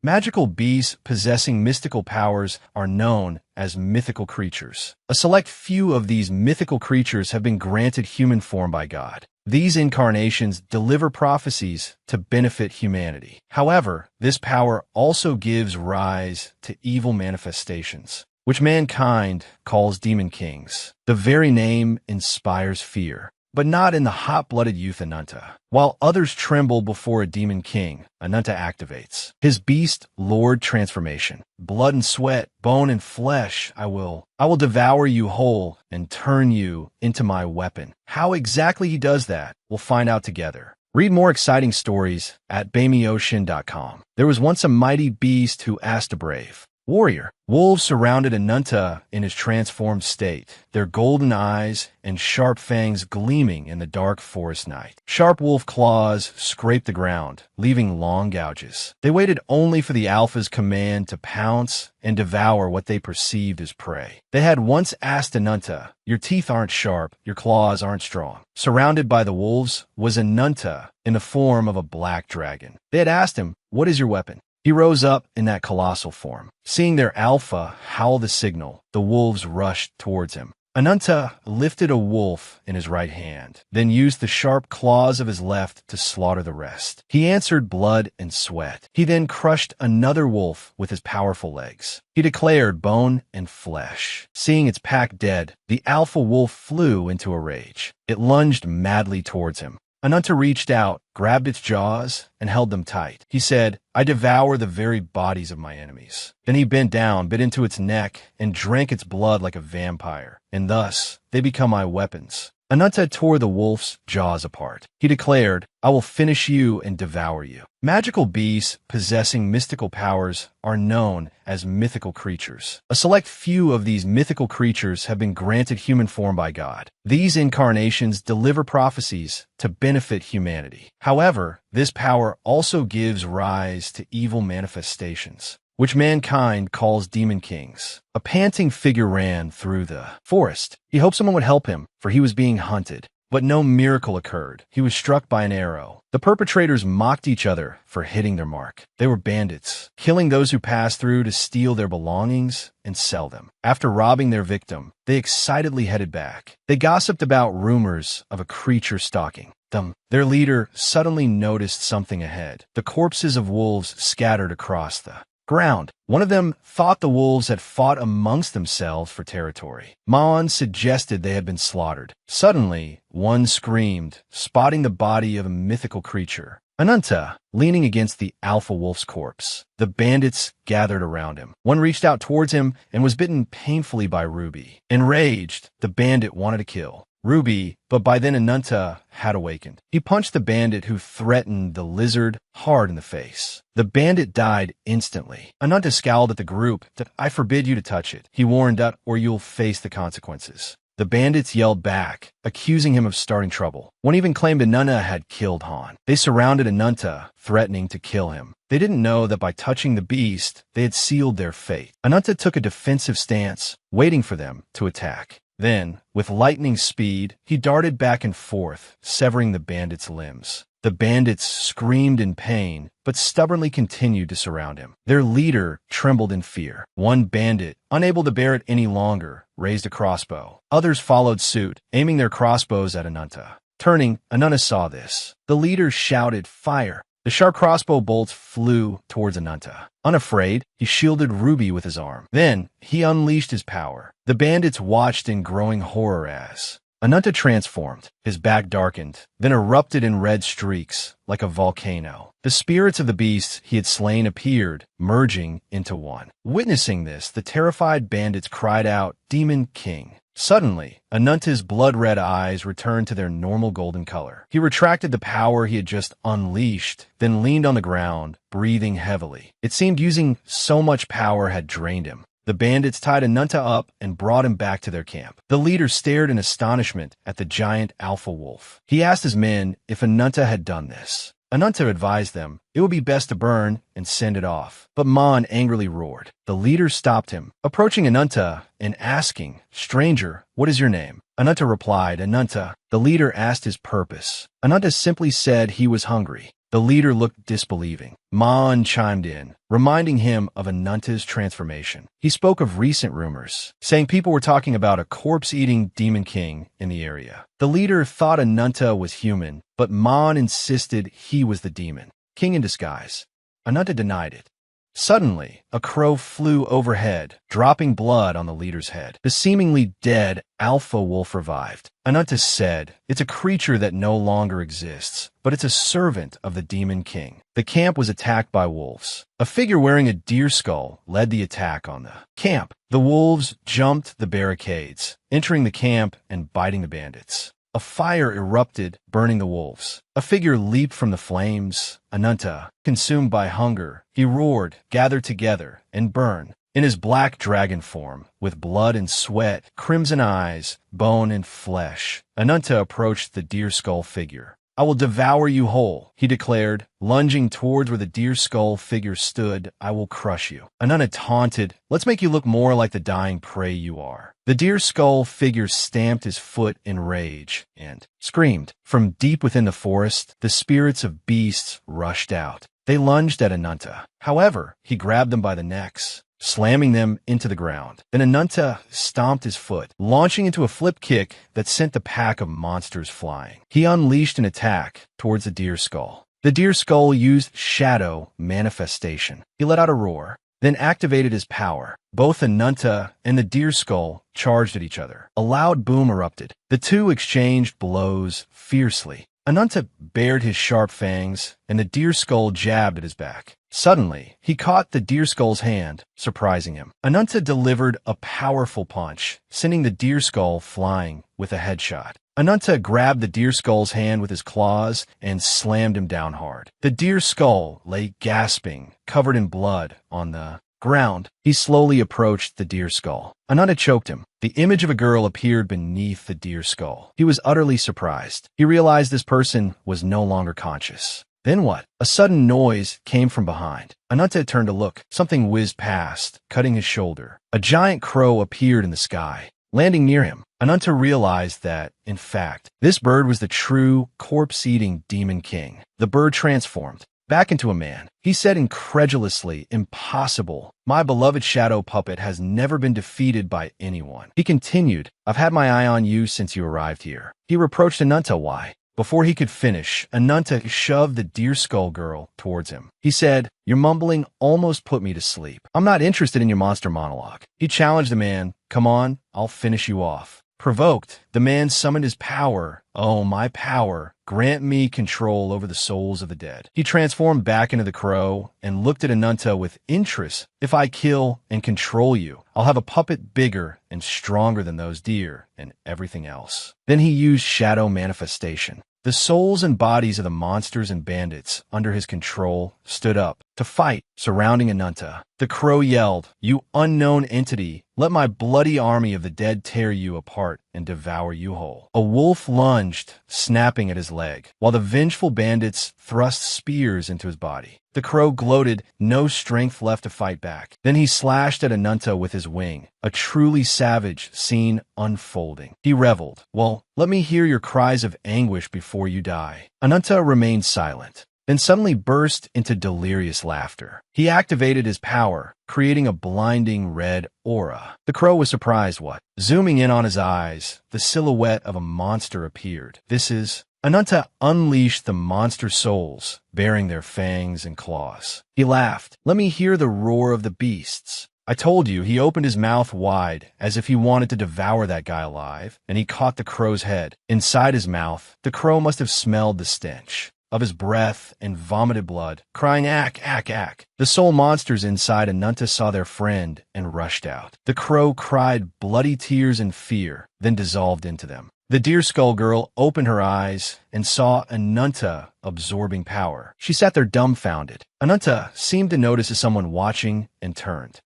Magical beasts possessing mystical powers are known as mythical creatures. A select few of these mythical creatures have been granted human form by God. These incarnations deliver prophecies to benefit humanity. However, this power also gives rise to evil manifestations, which mankind calls demon kings. The very name inspires fear, but not in the hot-blooded youth Ananta. While others tremble before a demon king, Ananta activates his beast lord transformation. Blood and sweat, bone and flesh, I will devour you whole and turn you into my weapon. How exactly he does that, we'll find out together. Read more exciting stories at BameyOcean.com. There was once a mighty beast who asked a brave warrior. Wolves surrounded Ananta in his transformed state, their golden eyes and sharp fangs gleaming in the dark forest night. Sharp wolf claws scraped the ground, leaving long gouges. They waited only for the alpha's command to pounce and devour what they perceived as prey. They had once asked Ananta, "Your teeth aren't sharp, your claws aren't strong." Surrounded by the wolves was Ananta in the form of a black dragon. They had asked him, "What is your weapon?" He rose up in that colossal form. Seeing their alpha howl the signal, the wolves rushed towards him. Ananta lifted a wolf in his right hand, then used the sharp claws of his left to slaughter the rest. He answered blood and sweat. He then crushed another wolf with his powerful legs. He declared bone and flesh. Seeing its pack dead, the alpha wolf flew into a rage. It lunged madly towards him. Ananta reached out, grabbed its jaws, and held them tight. He said, "I devour the very bodies of my enemies." Then he bent down, bit into its neck, and drank its blood like a vampire, and thus they become my weapons. Ananta tore the wolf's jaws apart. He declared, "I will finish you and devour you." Magical beasts possessing mystical powers are known as mythical creatures. A select few of these mythical creatures have been granted human form by God. These incarnations deliver prophecies to benefit humanity. However, this power also gives rise to evil manifestations, which mankind calls demon kings. A panting figure ran through the forest. He hoped someone would help him, for he was being hunted. But no miracle occurred. He was struck by an arrow. The perpetrators mocked each other for hitting their mark. They were bandits, killing those who passed through to steal their belongings and sell them. After robbing their victim, they excitedly headed back. They gossiped about rumors of a creature stalking them. Their leader suddenly noticed something ahead. The corpses of wolves scattered across the ground. One of them thought the wolves had fought amongst themselves for territory. Maan suggested they had been slaughtered. Suddenly, one screamed, spotting the body of a mythical creature, Ananta, leaning against the alpha wolf's corpse. The bandits gathered around him. One reached out towards him and was bitten painfully by Ruby. Enraged, the bandit wanted to kill Ruby, but by then Ananta had awakened. He punched the bandit who threatened the lizard hard in the face. The bandit died instantly. Ananta scowled at the group. "I forbid you to touch it," he warned, "or you'll face the consequences." The bandits yelled back, accusing him of starting trouble. One even claimed Ananta had killed Han. They surrounded Ananta, threatening to kill him. They didn't know that by touching the beast, they had sealed their fate. Ananta took a defensive stance, waiting for them to attack. Then, with lightning speed, he darted back and forth, severing the bandits' limbs. The bandits screamed in pain, but stubbornly continued to surround him. Their leader trembled in fear. One bandit, unable to bear it any longer, raised a crossbow. Others followed suit, aiming their crossbows at Ananta. Turning, Ananta saw this. The leader shouted, "Fire!" The sharp crossbow bolts flew towards Ananta. Unafraid, he shielded Ruby with his arm. Then, he unleashed his power. The bandits watched in growing horror as Ananta transformed. His back darkened, then erupted in red streaks, like a volcano. The spirits of the beasts he had slain appeared, merging into one. Witnessing this, the terrified bandits cried out, "Demon King!" Suddenly, Ananta's blood-red eyes returned to their normal golden color. He retracted the power he had just unleashed, then leaned on the ground, breathing heavily. It seemed using so much power had drained him. The bandits tied Ananta up and brought him back to their camp. The leader stared in astonishment at the giant alpha wolf. He asked his men if Ananta had done this. Ananta advised them it would be best to burn and send it off. But Maan angrily roared. The leader stopped him, approaching Ananta and asking, "Stranger, what is your name?" Ananta replied, "Ananta." The leader asked his purpose. Ananta simply said he was hungry. The leader looked disbelieving. Maan chimed in, reminding him of Ananta's transformation. He spoke of recent rumors, saying people were talking about a corpse-eating demon king in the area. The leader thought Ananta was human, but Maan insisted he was the demon king in disguise. Ananta denied it. Suddenly, a crow flew overhead, dropping blood on the leader's head. The seemingly dead alpha wolf revived. Ananta said, "It's a creature that no longer exists, but it's a servant of the demon king." The camp was attacked by wolves. A figure wearing a deer skull led the attack on the camp. The wolves jumped the barricades, entering the camp and biting the bandits. A fire erupted, burning the wolves. A figure leaped from the flames. Ananta, consumed by hunger, he roared, "Gather together and burn." In his black dragon form, with blood and sweat, crimson eyes, bone and flesh, Ananta approached the deer skull figure. "I will devour you whole," he declared, lunging towards where the deer skull figure stood. "I will crush you." Ananta taunted, "Let's make you look more like the dying prey you are." The deer skull figure stamped his foot in rage and screamed. From deep within the forest, the spirits of beasts rushed out. They lunged at Ananta. However, he grabbed them by the necks, slamming them into the ground. Then Ananta stomped his foot, launching into a flip kick that sent the pack of monsters flying. He unleashed an attack towards the deer skull. The deer skull used shadow manifestation. He let out a roar, then activated his power. Both Ananta and the deer skull charged at each other. A loud boom erupted. The two exchanged blows fiercely. Ananta bared his sharp fangs, and the deer skull jabbed at his back. Suddenly, he caught the deer skull's hand, surprising him. Ananta delivered a powerful punch, sending the deer skull flying with a headshot. Ananta grabbed the deer skull's hand with his claws and slammed him down hard. The deer skull lay gasping, covered in blood, on the ground. He slowly approached the deer skull. Ananta choked him. The image of a girl appeared beneath the deer skull. He was utterly surprised. He realized this person was no longer conscious. Then what? A sudden noise came from behind. Ananta turned to look. Something whizzed past, cutting his shoulder. A giant crow appeared in the sky, landing near him. Ananta realized that, in fact, this bird was the true corpse-eating demon king. The bird transformed back into a man. He said incredulously, "Impossible. My beloved shadow puppet has never been defeated by anyone." He continued, "I've had my eye on you since you arrived here." He reproached Ananta why. Before he could finish, Ananta shoved the deer skull girl towards him. He said, "Your mumbling almost put me to sleep. I'm not interested in your monster monologue." He challenged the man, "Come on, I'll finish you off." Provoked, the man summoned his power. "Oh, my power, grant me control over the souls of the dead." He transformed back into the crow and looked at Ananta with interest. "If I kill and control you, I'll have a puppet bigger and stronger than those deer and everything else." Then he used shadow manifestation. The souls and bodies of the monsters and bandits under his control stood up to fight, surrounding Ananta. The crow yelled, "You unknown entity, let my bloody army of the dead tear you apart and devour you whole." A wolf lunged, snapping at his leg, while the vengeful bandits thrust spears into his body. The crow gloated, no strength left to fight back. Then he slashed at Ananta with his wing, a truly savage scene unfolding. He reveled, "Well, let me hear your cries of anguish before you die." Ananta remained silent, then suddenly burst into delirious laughter. He activated his power, creating a blinding red aura. The crow was surprised what? Zooming in on his eyes, the silhouette of a monster appeared. "This is..." Ananta unleashed the monster souls, bearing their fangs and claws. He laughed. "Let me hear the roar of the beasts." I told you. He opened his mouth wide, as if he wanted to devour that guy alive, and he caught the crow's head. Inside his mouth, the crow must have smelled the stench of his breath and vomited blood, crying, "Ack, ack, ack." The soul monsters inside Ananta saw their friend and rushed out. The crow cried bloody tears in fear, then dissolved into them. The deer skull girl opened her eyes and saw Ananta absorbing power. She sat there dumbfounded. Ananta seemed to notice as someone watching and turned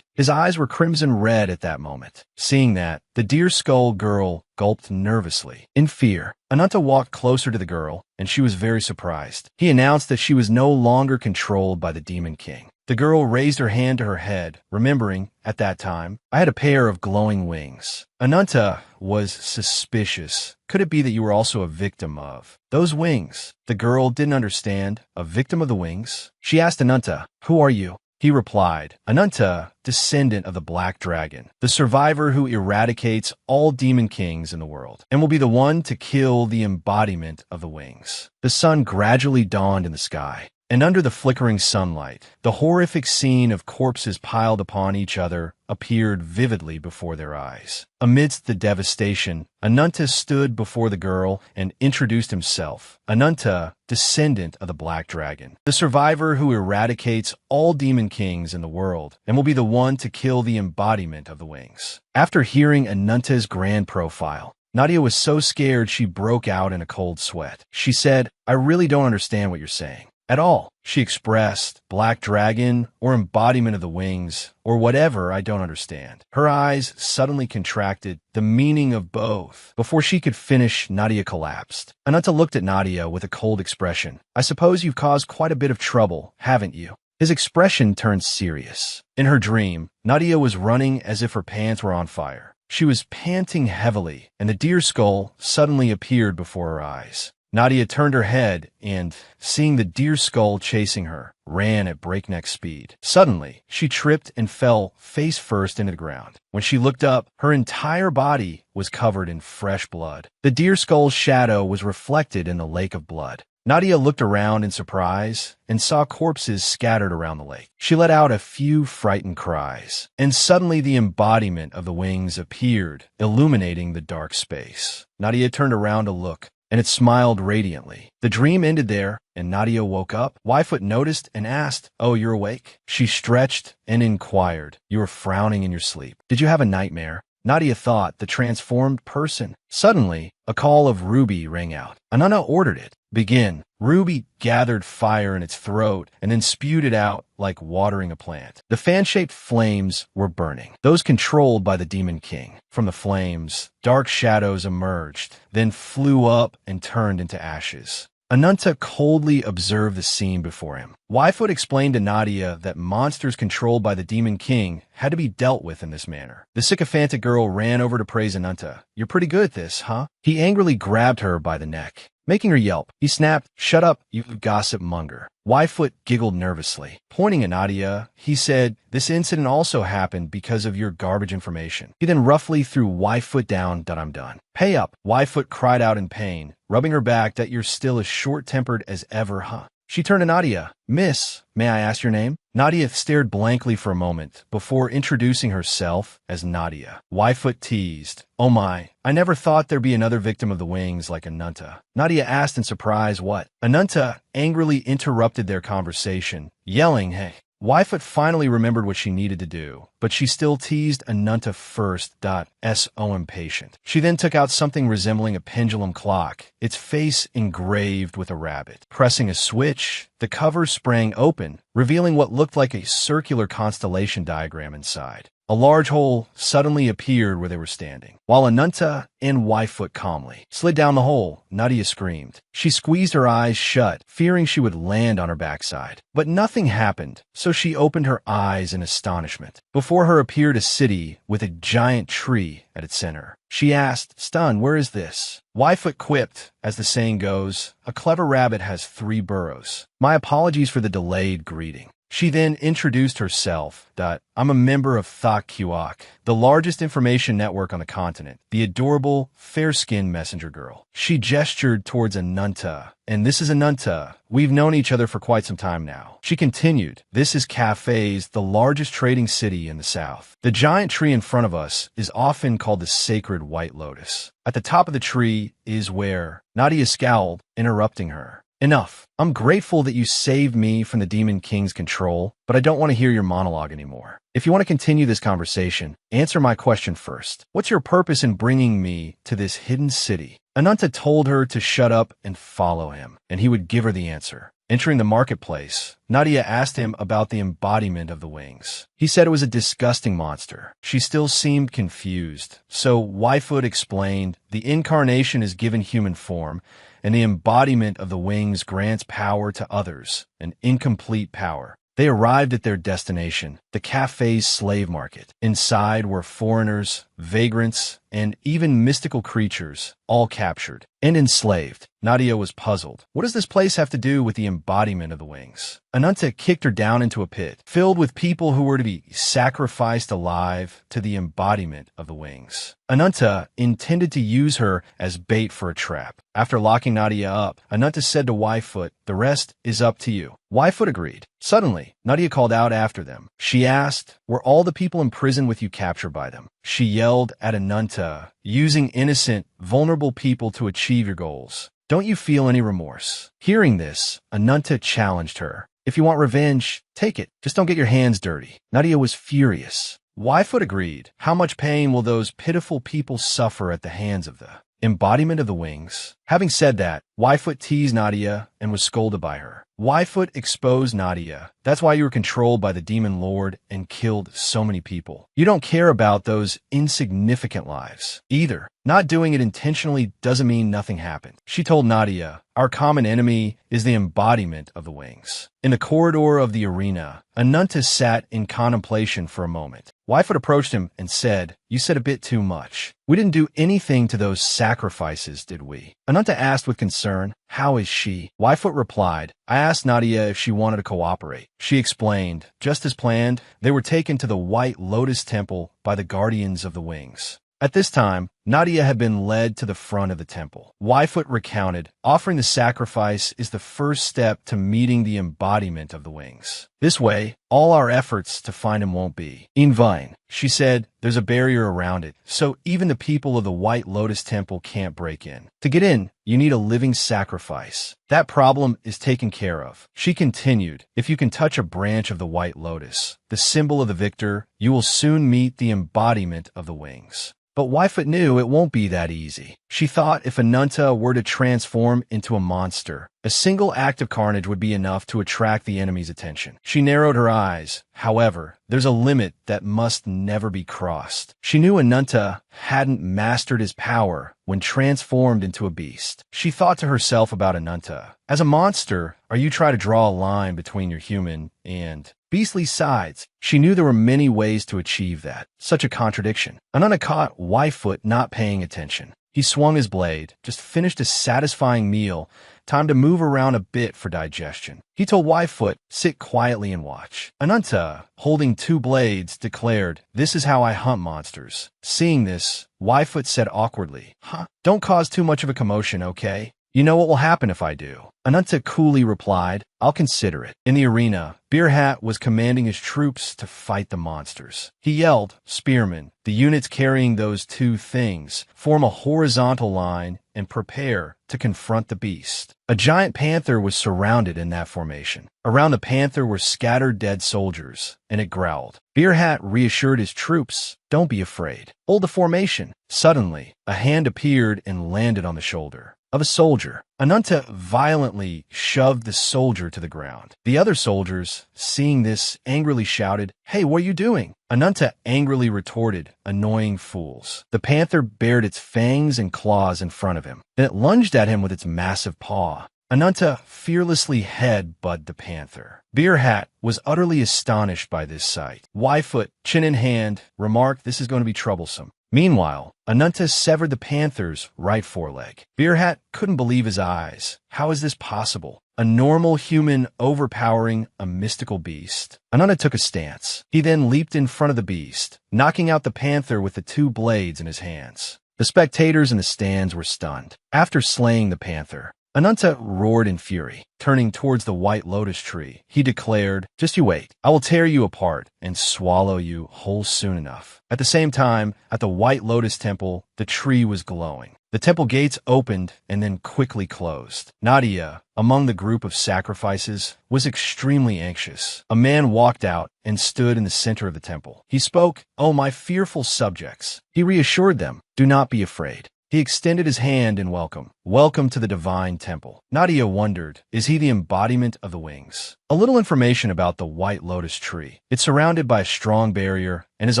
his eyes were crimson red at that moment. Seeing that, the deer skull girl gulped nervously. In fear, Ananta walked closer to the girl, and she was very surprised. He announced that she was no longer controlled by the Demon King. The girl raised her hand to her head, remembering, at that time, I had a pair of glowing wings. Ananta was suspicious. Could it be that you were also a victim of those wings? The girl didn't understand. A victim of the wings? She asked Ananta, who are you? He replied, Ananta, descendant of the Black Dragon, the survivor who eradicates all demon kings in the world, and will be the one to kill the embodiment of the wings. The sun gradually dawned in the sky, and under the flickering sunlight, the horrific scene of corpses piled upon each other appeared vividly before their eyes. Amidst the devastation, Ananta stood before the girl and introduced himself. Ananta, descendant of the Black Dragon, the survivor who eradicates all demon kings in the world, and will be the one to kill the embodiment of the wings. After hearing Ananta's grand profile, Nadia was so scared she broke out in a cold sweat. She said, I really don't understand what you're saying. At all. She expressed, Black Dragon, or embodiment of the wings, or whatever, I don't understand. Her eyes suddenly contracted, the meaning of both. Before she could finish, Nadia collapsed. Ananta looked at Nadia with a cold expression. I suppose you've caused quite a bit of trouble, haven't you? His expression turned serious. In her dream, Nadia was running as if her pants were on fire. She was panting heavily, and the deer skull suddenly appeared before her eyes. Nadia turned her head and, seeing the deer skull chasing her, ran at breakneck speed. Suddenly, she tripped and fell face first into the ground. When she looked up, her entire body was covered in fresh blood. The deer skull's shadow was reflected in the lake of blood. Nadia looked around in surprise and saw corpses scattered around the lake. She let out a few frightened cries, and suddenly the embodiment of the wings appeared, illuminating the dark space. Nadia turned around to look, and it smiled radiantly. The dream ended there, and Nadia woke up. Wyfoot noticed and asked, Oh, you're awake? She stretched and inquired, You were frowning in your sleep. Did you have a nightmare? Nadia thought the transformed person. Suddenly, a call of Ruby rang out. Ananta ordered it. Begin. Ruby gathered fire in its throat and then spewed it out like watering a plant. The fan-shaped flames were burning, those controlled by the Demon King. From the flames, dark shadows emerged, then flew up and turned into ashes. Ananta coldly observed the scene before him. Wyfoot explained to Nadia that monsters controlled by the Demon King had to be dealt with in this manner. The sycophantic girl ran over to praise Ananta. You're pretty good at this, huh? He angrily grabbed her by the neck, making her yelp. He snapped, Shut up, you gossip monger. Wyfoot giggled nervously. Pointing at Nadia, he said, This incident also happened because of your garbage information. He then roughly threw Wyfoot down. I'm done. Pay up. Wyfoot cried out in pain, rubbing her back that you're still as short-tempered as ever, huh? She turned to Nadia. Miss, may I ask your name? Nadia stared blankly for a moment before introducing herself as Nadia. Wyfoot teased. Oh my, I never thought there'd be another victim of the wings like Ananta. Nadia asked in surprise what? Ananta angrily interrupted their conversation, yelling, Hey. Wyfoot finally remembered what she needed to do, but she still teased Ananta first. So impatient. She then took out something resembling a pendulum clock, its face engraved with a rabbit. Pressing a switch, the cover sprang open, revealing what looked like a circular constellation diagram inside. A large hole suddenly appeared where they were standing. While Ananta and Wyfoot calmly slid down the hole, Nadia screamed. She squeezed her eyes shut, fearing she would land on her backside. But nothing happened, so she opened her eyes in astonishment. Before her appeared a city with a giant tree at its center. She asked, Stunned, where is this? Wyfoot quipped, as the saying goes, a clever rabbit has 3 burrows. My apologies for the delayed greeting. She then introduced herself. I'm a member of Thak-Kuak, the largest information network on the continent, the adorable, fair-skinned messenger girl. She gestured towards Ananta. And this is Ananta. We've known each other for quite some time now. She continued, This is Cafes, the largest trading city in the south. The giant tree in front of us is often called the Sacred White Lotus. At the top of the tree is where Nadia scowled, interrupting her. Enough. I'm grateful that you saved me from the Demon King's control, but I don't want to hear your monologue anymore. If you want to continue this conversation, answer my question first. What's your purpose in bringing me to this hidden city? Ananta told her to shut up and follow him, and he would give her the answer. Entering the marketplace, Nadia asked him about the embodiment of the wings. He said it was a disgusting monster. She still seemed confused, so Wyfoot explained, the incarnation is given human form, and the embodiment of the wings grants power to others, an incomplete power. They arrived at their destination, the cafe's slave market. Inside were foreigners, vagrants, and even mystical creatures, all captured and enslaved. Nadia was puzzled. What does this place have to do with the embodiment of the wings? Ananta kicked her down into a pit, filled with people who were to be sacrificed alive to the embodiment of the wings. Ananta intended to use her as bait for a trap. After locking Nadia up, Ananta said to Whitefoot, "The rest is up to you." Whitefoot agreed. Suddenly, Nadia called out after them. She asked, "Were all the people in prison with you captured by them?" She yelled at Ananta, "Using innocent, vulnerable people to achieve your goals. Don't you feel any remorse?" Hearing this, Ananta challenged her. "If you want revenge, take it. Just don't get your hands dirty." Nadia was furious. Whitefoot agreed. How much pain will those pitiful people suffer at the hands of the embodiment of the wings? Having said that, Whitefoot teased Nadia and was scolded by her. Whitefoot exposed Nadia. "That's why you were controlled by the demon lord and killed so many people. You don't care about those insignificant lives either. Not doing it intentionally doesn't mean nothing happened." She told Nadia, "Our common enemy is the embodiment of the wings." In the corridor of the arena, Ananta sat in contemplation for a moment. Whitefoot approached him and said, "You said a bit too much. We didn't do anything to those sacrifices, did we?" Ananta asked with concern, "How is she?" Whitefoot replied, "I asked Nadia if she wanted to cooperate." She explained, "Just as planned, they were taken to the White Lotus Temple by the guardians of the wings." At this time, Nadia had been led to the front of the temple. Whitefoot recounted, "Offering the sacrifice is the first step to meeting the embodiment of the wings. This way, all our efforts to find him won't be in vain." She said, "There's a barrier around it, so even the people of the White Lotus Temple can't break in. To get in, you need a living sacrifice. That problem is taken care of." She continued, "If you can touch a branch of the White Lotus, the symbol of the victor, you will soon meet the embodiment of the wings." But Whitefoot knew it won't be that easy. She thought if Ananta were to transform into a monster, a single act of carnage would be enough to attract the enemy's attention. She narrowed her eyes. However, there's a limit that must never be crossed. She knew Ananta hadn't mastered his power when transformed into a beast. She thought to herself about Ananta. As a monster, are you trying to draw a line between your human and beastly sides? She knew there were many ways to achieve that. Such a contradiction. Ananta caught Whitefoot not paying attention. He swung his blade, just finished a satisfying meal, time to move around a bit for digestion. He told Whitefoot, "Sit quietly and watch." Ananta, holding two blades, declared, "This is how I hunt monsters." Seeing this, Whitefoot said awkwardly, "Don't cause too much of a commotion, okay? You know what will happen if I do." Ananta coolly replied, "I'll consider it." In the arena, Beer Hat was commanding his troops to fight the monsters. He yelled, "Spearmen, the units carrying those two things, form a horizontal line and prepare to confront the beast." A giant panther was surrounded in that formation. Around the panther were scattered dead soldiers, and it growled. Beer Hat reassured his troops, "Don't be afraid. Hold the formation." Suddenly, a hand appeared and landed on the shoulder of a soldier. Ananta violently shoved the soldier to the ground. The other soldiers, seeing this, angrily shouted, "Hey, what are you doing?" Ananta angrily retorted, "Annoying fools." The panther bared its fangs and claws in front of him. Then it lunged at him with its massive paw. Ananta fearlessly head-butted the panther. Beer Hat was utterly astonished by this sight. Whitefoot, chin in hand, remarked, "This is going to be troublesome." Meanwhile, Ananta severed the panther's right foreleg. Beer Hat couldn't believe his eyes. How is this possible? A normal human overpowering a mystical beast. Ananta took a stance. He then leaped in front of the beast, knocking out the panther with the two blades in his hands. The spectators in the stands were stunned. After slaying the panther, Ananta roared in fury. Turning towards the White Lotus tree, he declared, "Just you wait. I will tear you apart and swallow you whole soon enough." At the same time, at the White Lotus Temple, the tree was glowing. The temple gates opened and then quickly closed. Nadia, among the group of sacrifices, was extremely anxious. A man walked out and stood in the center of the temple. He spoke, "Oh, my fearful subjects." He reassured them, "Do not be afraid." He extended his hand in welcome. "Welcome to the divine temple." Nadia wondered, is he the embodiment of the wings? A little information about the White Lotus tree. It's surrounded by a strong barrier and is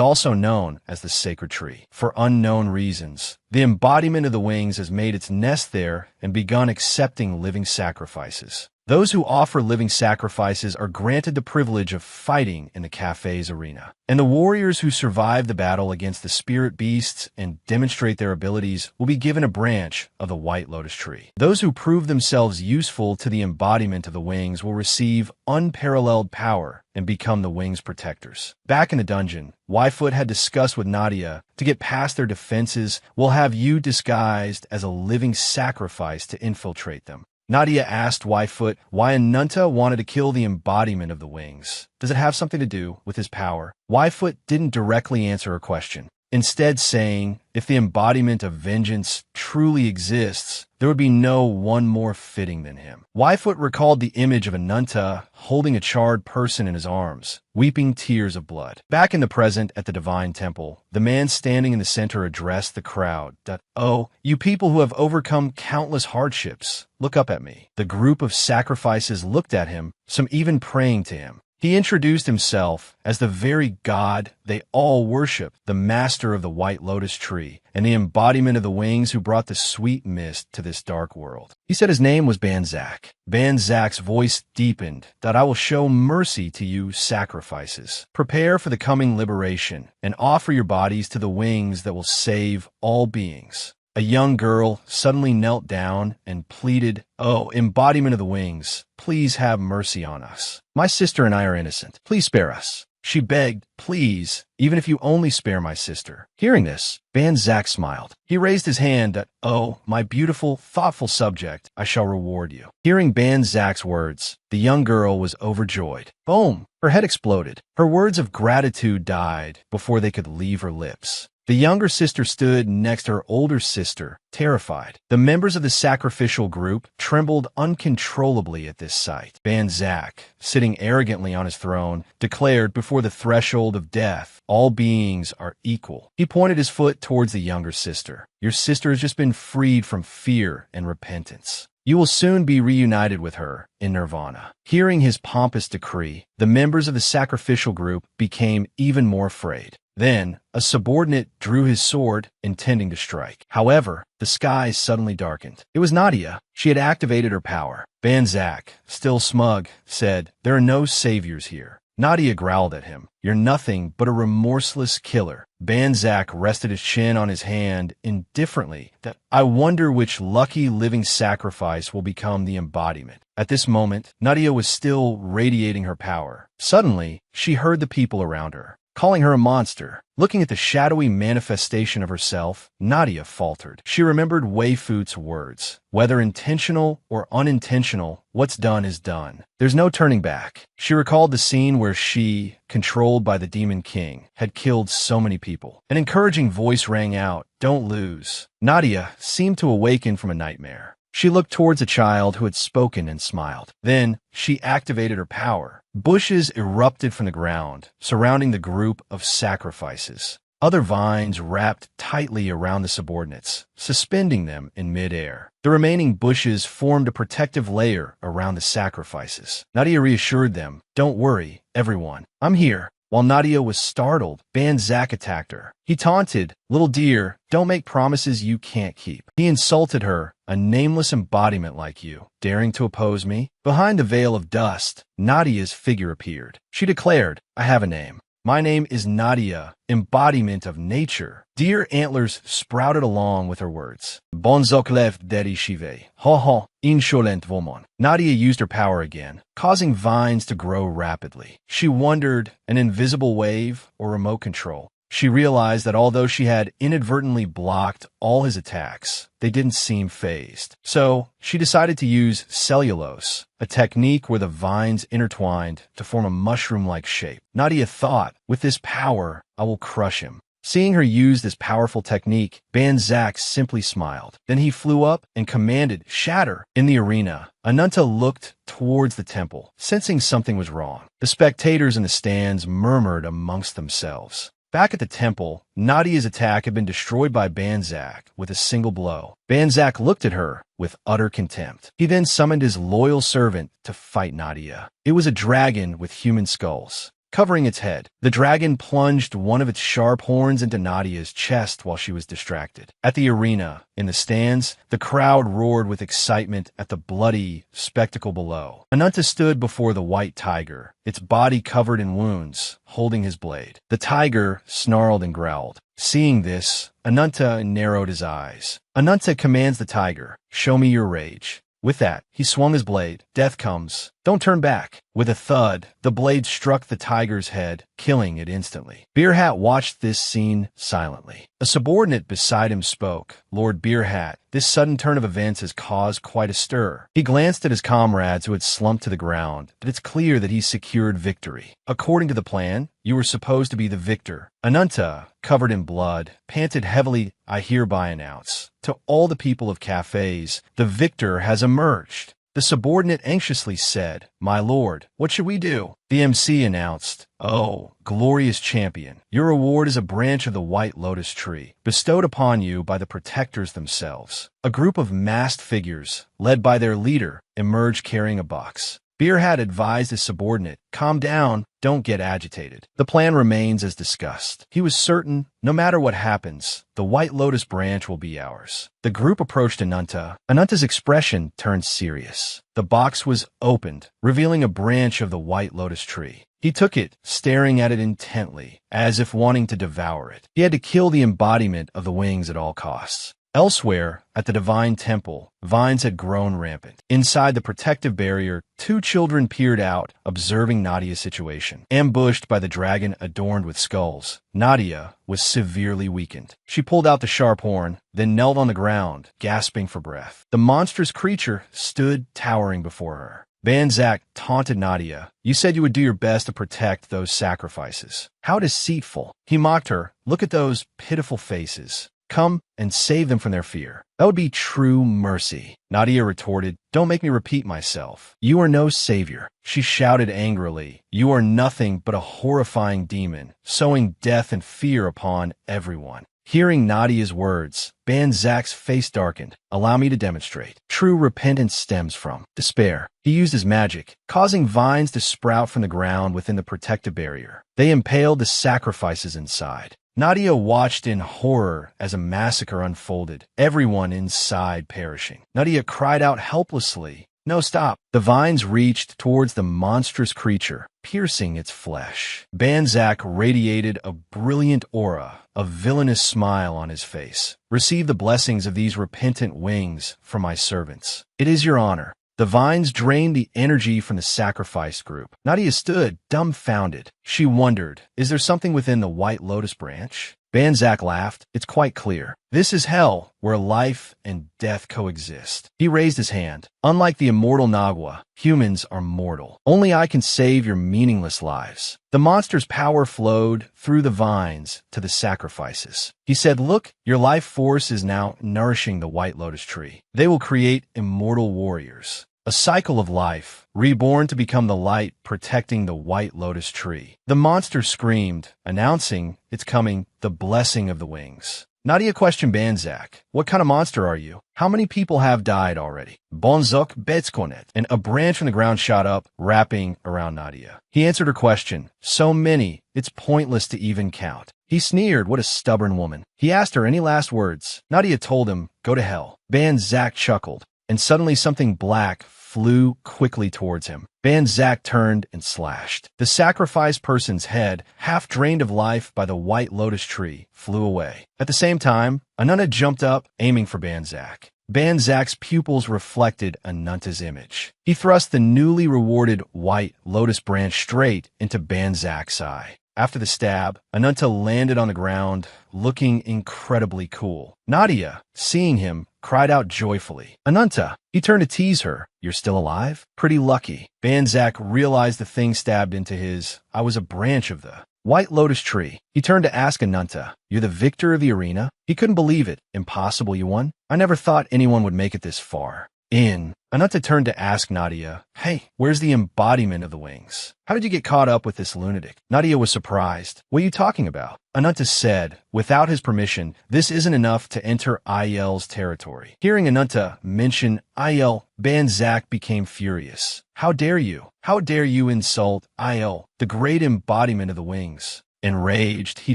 also known as the sacred tree. For unknown reasons, the embodiment of the wings has made its nest there and begun accepting living sacrifices. Those who offer living sacrifices are granted the privilege of fighting in the cafe's arena. And the warriors who survive the battle against the spirit beasts and demonstrate their abilities will be given a branch of the White Lotus tree. Those who prove themselves useful to the embodiment of the wings will receive unparalleled power and become the wings' protectors. Back in the dungeon, Yfoot had discussed with Nadia, to get past their defenses, we'll have you disguised as a living sacrifice to infiltrate them. Nadia asked Yfoot why Anunta wanted to kill the embodiment of the wings. Does it have something to do with his power? Yfoot didn't directly answer her question, instead saying, if the embodiment of vengeance truly exists, there would be no one more fitting than him. Yfoot recalled the image of Anunta holding a charred person in his arms, weeping tears of blood. Back in the present at the Divine Temple, the man standing in the center addressed the crowd. Oh, you people who have overcome countless hardships, look up at me. The group of sacrifices looked at him, some even praying to him. He introduced himself as the very God they all worship, the master of the White Lotus tree, and the embodiment of the wings who brought the sweet mist to this dark world. He said his name was Banzak. Banzak's voice deepened, that I will show mercy to you sacrifices. Prepare for the coming liberation, and offer your bodies to the wings that will save all beings. A young girl suddenly knelt down and pleaded, oh, embodiment of the wings, please have mercy on us. My sister and I are innocent. Please spare us. She begged, please, even if you only spare my sister. Hearing this, Banzak smiled. He raised his hand that, oh, my beautiful, thoughtful subject, I shall reward you. Hearing Banzak's words, the young girl was overjoyed. Boom! Her head exploded. Her words of gratitude died before they could leave her lips. The younger sister stood next to her older sister, terrified. The members of the sacrificial group trembled uncontrollably at this sight. Banzak, sitting arrogantly on his throne, declared before the threshold of death, all beings are equal. He pointed his foot towards the younger sister. Your sister has just been freed from fear and repentance. You will soon be reunited with her in nirvana. Hearing his pompous decree, the members of the sacrificial group became even more afraid. Then, a subordinate drew his sword, intending to strike. However, the skies suddenly darkened. It was Nadia. She had activated her power. Banzak, still smug, said, there are no saviors here. Nadia growled at him. You're nothing but a remorseless killer. Banzak rested his chin on his hand indifferently. That I wonder which lucky living sacrifice will become the embodiment. At this moment, Nadia was still radiating her power. Suddenly, she heard the people around her calling her a monster. Looking at the shadowy manifestation of herself, Nadia faltered. She remembered Yfoot's words. Whether intentional or unintentional, what's done is done. There's no turning back. She recalled the scene where she, controlled by the Demon King, had killed so many people. An encouraging voice rang out, don't lose. Nadia seemed to awaken from a nightmare. She looked towards a child who had spoken and smiled. Then, she activated her power. Bushes erupted from the ground, surrounding the group of sacrifices. Other vines wrapped tightly around the subordinates, suspending them in midair. The remaining bushes formed a protective layer around the sacrifices. Nadia reassured them, don't worry, everyone. I'm here. While Nadia was startled, Banzak attacked her. He taunted, little dear, don't make promises you can't keep. He insulted her, a nameless embodiment like you, daring to oppose me. Behind the veil of dust, Nadia's figure appeared. She declared, I have a name. My name is Nadia, embodiment of nature. Deer antlers sprouted along with her words. Bonzoklev dedi shive. Ha ha, insolent woman. Nadia used her power again, causing vines to grow rapidly. She wondered, an invisible wave or remote control. She realized that although she had inadvertently blocked all his attacks, they didn't seem phased. So, she decided to use cellulose, a technique where the vines intertwined to form a mushroom-like shape. Nadia thought, with this power, I will crush him. Seeing her use this powerful technique, Banzak simply smiled. Then he flew up and commanded, shatter! In the arena, Anunta looked towards the temple, sensing something was wrong. The spectators in the stands murmured amongst themselves. Back at the temple, Nadia's attack had been destroyed by Banzak with a single blow. Banzak looked at her with utter contempt. He then summoned his loyal servant to fight Nadia. It was a dragon with human skulls. covering its head. The dragon plunged one of its sharp horns into Nadia's chest while she was distracted. At the arena, in the stands, the crowd roared with excitement at the bloody spectacle below. Ananta stood before the white tiger, its body covered in wounds, holding his blade. The tiger snarled and growled. Seeing this, Ananta narrowed his eyes. Ananta commands the tiger, "Show me your rage." With that, he swung his blade. "Death comes. Don't turn back." With a thud, the blade struck the tiger's head, killing it instantly. Beerhat watched this scene silently. A subordinate beside him spoke. "Lord Beerhat, this sudden turn of events has caused quite a stir." He glanced at his comrades who had slumped to the ground, but it's clear that he's secured victory. "According to the plan, you were supposed to be the victor." Ananta, covered in blood, panted heavily. "I hereby announce to all the people of cafes, the victor has emerged." The subordinate anxiously said, "My lord, what should we do?" The MC announced, "Oh, glorious champion, your reward is a branch of the white lotus tree, bestowed upon you by the protectors themselves." A group of masked figures, led by their leader, emerged carrying a box. Beerhat advised his subordinate, "Calm down, don't get agitated. The plan remains as discussed." He was certain, no matter what happens, the White Lotus branch will be ours. The group approached Ananta. Ananta's expression turned serious. The box was opened, revealing a branch of the White Lotus tree. He took it, staring at it intently, as if wanting to devour it. He had to kill the embodiment of the wings at all costs. Elsewhere, at the divine temple, vines had grown rampant. Inside the protective barrier, two children peered out, observing Nadia's situation. Ambushed by the dragon adorned with skulls, Nadia was severely weakened. She pulled out the sharp horn, then knelt on the ground, gasping for breath. The monstrous creature stood towering before her. Banzak taunted Nadia. "You said you would do your best to protect those sacrifices. How deceitful." He mocked her. "Look at those pitiful faces. Come and save them from their fear. That would be true mercy." Nadia retorted, "Don't make me repeat myself. You are no savior." She shouted angrily, "You are nothing but a horrifying demon, sowing death and fear upon everyone." Hearing Nadia's words, Banzak's face darkened. "Allow me to demonstrate. True repentance stems from despair." He used his magic, causing vines to sprout from the ground within the protective barrier. They impaled the sacrifices inside. Nadia watched in horror as a massacre unfolded, everyone inside perishing. Nadia cried out helplessly, "No, stop!" The vines reached towards the monstrous creature, piercing its flesh. Banzak radiated a brilliant aura, a villainous smile on his face. "Receive the blessings of these repentant wings from my servants. It is your honor." The vines drained the energy from the sacrifice group. Nadia stood, dumbfounded. She wondered, is there something within the White Lotus branch? Banzak laughed. "It's quite clear. This is hell, where life and death coexist." He raised his hand. "Unlike the immortal Nagua, humans are mortal. Only I can save your meaningless lives." The monster's power flowed through the vines to the sacrifices. He said, "Look, your life force is now nourishing the White Lotus tree. They will create immortal warriors. A cycle of life, reborn to become the light protecting the White Lotus tree." The monster screamed, announcing its coming, the blessing of the wings. Nadia questioned Banzak. "What kind of monster are you? How many people have died already?" "Bonzok Betskonet," and a branch from the ground shot up, wrapping around Nadia. He answered her question. "So many, it's pointless to even count." He sneered. "What a stubborn woman." He asked her any last words. Nadia told him, "Go to hell." Banzak chuckled, and suddenly something black flew quickly towards him. Banzak turned and slashed. The sacrificed person's head, half drained of life by the White Lotus tree, flew away. At the same time, Ananta jumped up, aiming for Banzak. Banzak's pupils reflected Ananta's image. He thrust the newly rewarded White Lotus branch straight into Banzak's eye. After the stab, Ananta landed on the ground, looking incredibly cool. Nadia, seeing him, cried out joyfully, "Ananta!" He turned to tease her. "You're still alive? Pretty lucky." Banzak realized the thing stabbed into his. "I was a branch of the White Lotus tree." He turned to ask Ananta, "You're the victor of the arena?" He couldn't believe it. "Impossible, you won? I never thought anyone would make it this far." Ananta turned to ask Nadia, "Hey, where's the embodiment of the wings? How did you get caught up with this lunatic?" Nadia was surprised. "What are you talking about?" Ananta said, without his permission, this isn't enough to enter Ayel's territory. Hearing Ananta mention Ayel, Banzak became furious. How dare you? How dare you insult Ayel, the great embodiment of the wings?" Enraged, he